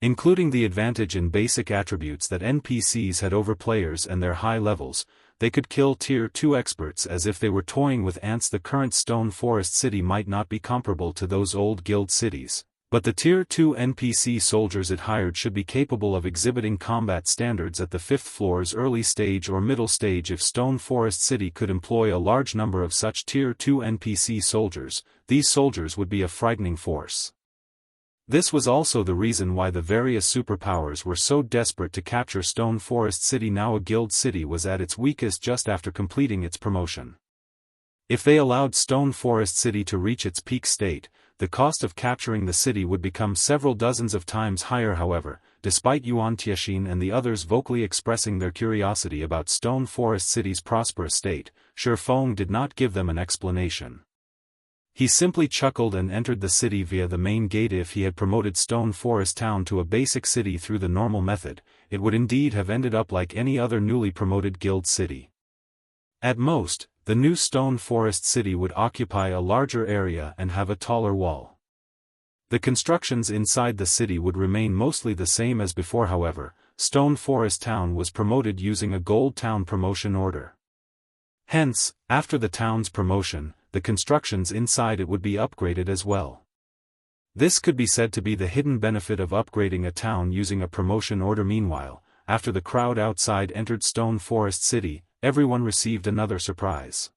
Including the advantage in basic attributes that NPCs had over players and their high levels, they could kill Tier 2 experts as if they were toying with ants. The current Stone Forest city might not be comparable to those old guild cities, but the Tier 2 NPC soldiers it hired should be capable of exhibiting combat standards at the 5th floor's early stage or middle stage. If Stone Forest City could employ a large number of such Tier 2 NPC soldiers, these soldiers would be a frightening force. This was also the reason why the various superpowers were so desperate to capture Stone Forest City. Now a guild city was at its weakest just after completing its promotion. If they allowed Stone Forest City to reach its peak state, the cost of capturing the city would become several dozens of times higher. However, despite Xianxia and the others vocally expressing their curiosity about Stone Forest City's prosperous state, Feng did not give them an explanation. He simply chuckled and entered the city via the main gate. If he had promoted Stone Forest Town to a basic city through the normal method, it would indeed have ended up like any other newly promoted guild city. At most, the new Stone Forest City would occupy a larger area and have a taller wall. The constructions inside the city would remain mostly the same as before. However, Stone Forest Town was promoted using a Gold Town promotion order. Hence, after the town's promotion, the constructions inside it would be upgraded as well. This could be said to be the hidden benefit of upgrading a town using a promotion order. Meanwhile, after the crowd outside entered Stone Forest City, everyone received another surprise.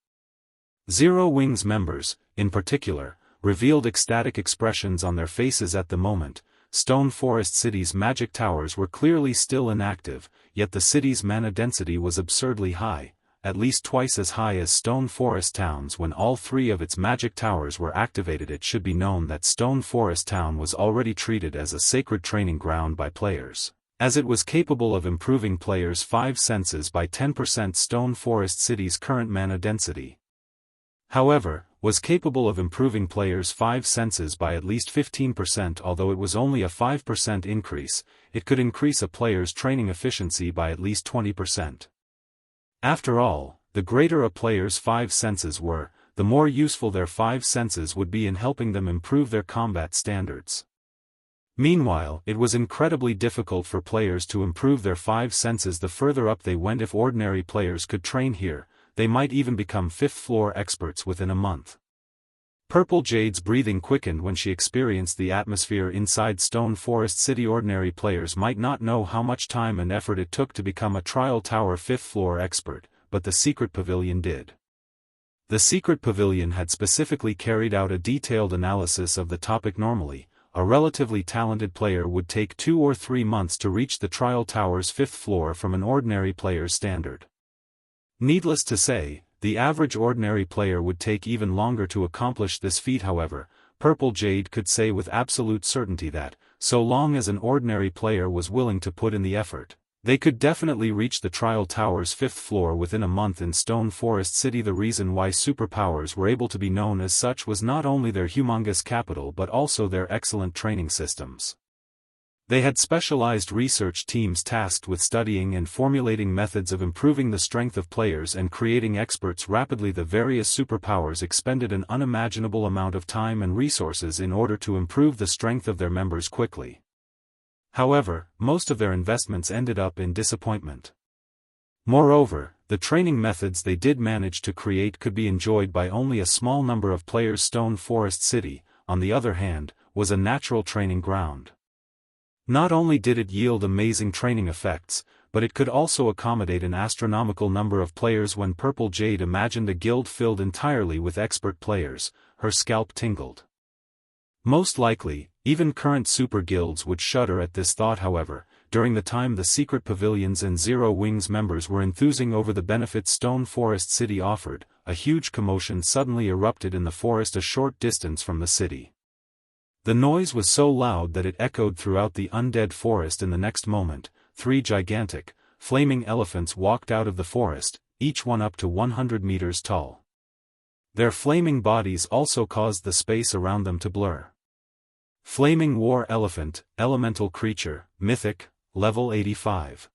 Zero Wings members, in particular, revealed ecstatic expressions on their faces at the moment. Stone Forest City's magic towers were clearly still inactive, yet the city's mana density was absurdly high, at least twice as high as Stone Forest Town's. When all 3 of its magic towers were activated, it should be known that Stone Forest Town was already treated as a sacred training ground by players, as it was capable of improving players' 5 senses by 10%. Stone Forest City's current mana density, however, was capable of improving players' 5 senses by at least 15%. Although it was only a 5% increase, it could increase a player's training efficiency by at least 20%. After all, the greater a player's 5 senses were, the more useful their 5 senses would be in helping them improve their combat standards. Meanwhile, it was incredibly difficult for players to improve their 5 senses the further up they went. If ordinary players could train here, they might even become 5th floor experts within a month. Purple Jade's breathing quickened when she experienced the atmosphere inside Stone Forest City. Ordinary players might not know how much time and effort it took to become a Trial Tower 5th floor expert, but the Secret Pavilion did. The Secret Pavilion had specifically carried out a detailed analysis of the topic. Normally, a relatively talented player would take 2 or 3 months to reach the Trial Tower's 5th floor from an ordinary player's standard. Needless to say, the average ordinary player would take even longer to accomplish this feat. However, Purple Jade could say with absolute certainty that, so long as an ordinary player was willing to put in the effort, they could definitely reach the Trial Tower's 5th floor within a month in Stone Forest City. The reason why superpowers were able to be known as such was not only their humongous capital but also their excellent training systems. They had specialized research teams tasked with studying and formulating methods of improving the strength of players and creating experts rapidly. The various superpowers expended an unimaginable amount of time and resources in order to improve the strength of their members quickly. However, most of their investments ended up in disappointment. Moreover, the training methods they did manage to create could be enjoyed by only a small number of players. Stone Forest City, on the other hand, was a natural training ground. Not only did it yield amazing training effects, but it could also accommodate an astronomical number of players. When Purple Jade imagined a guild filled entirely with expert players, her scalp tingled. Most likely, even current super guilds would shudder at this thought. However, during the time the Secret Pavilions and Zero Wings members were enthusing over the benefits Stone Forest City offered, a huge commotion suddenly erupted in the forest a short distance from the city. The noise was so loud that it echoed throughout the undead forest. In the next moment, 3 gigantic, flaming elephants walked out of the forest, each one up to 100 meters tall. Their flaming bodies also caused the space around them to blur. Flaming War Elephant, Elemental Creature, Mythic, Level 85.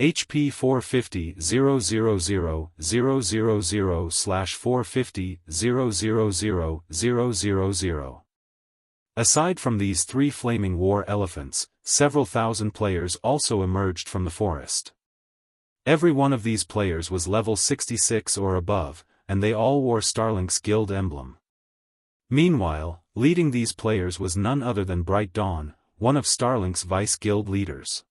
HP 450-000-000/450-000-000. Aside from these three flaming war elephants, several thousand players also emerged from the forest. Every one of these players was level 66 or above, and they all wore Starlink's guild emblem. Meanwhile, leading these players was none other than Bright Dawn, one of Starlink's vice guild leaders.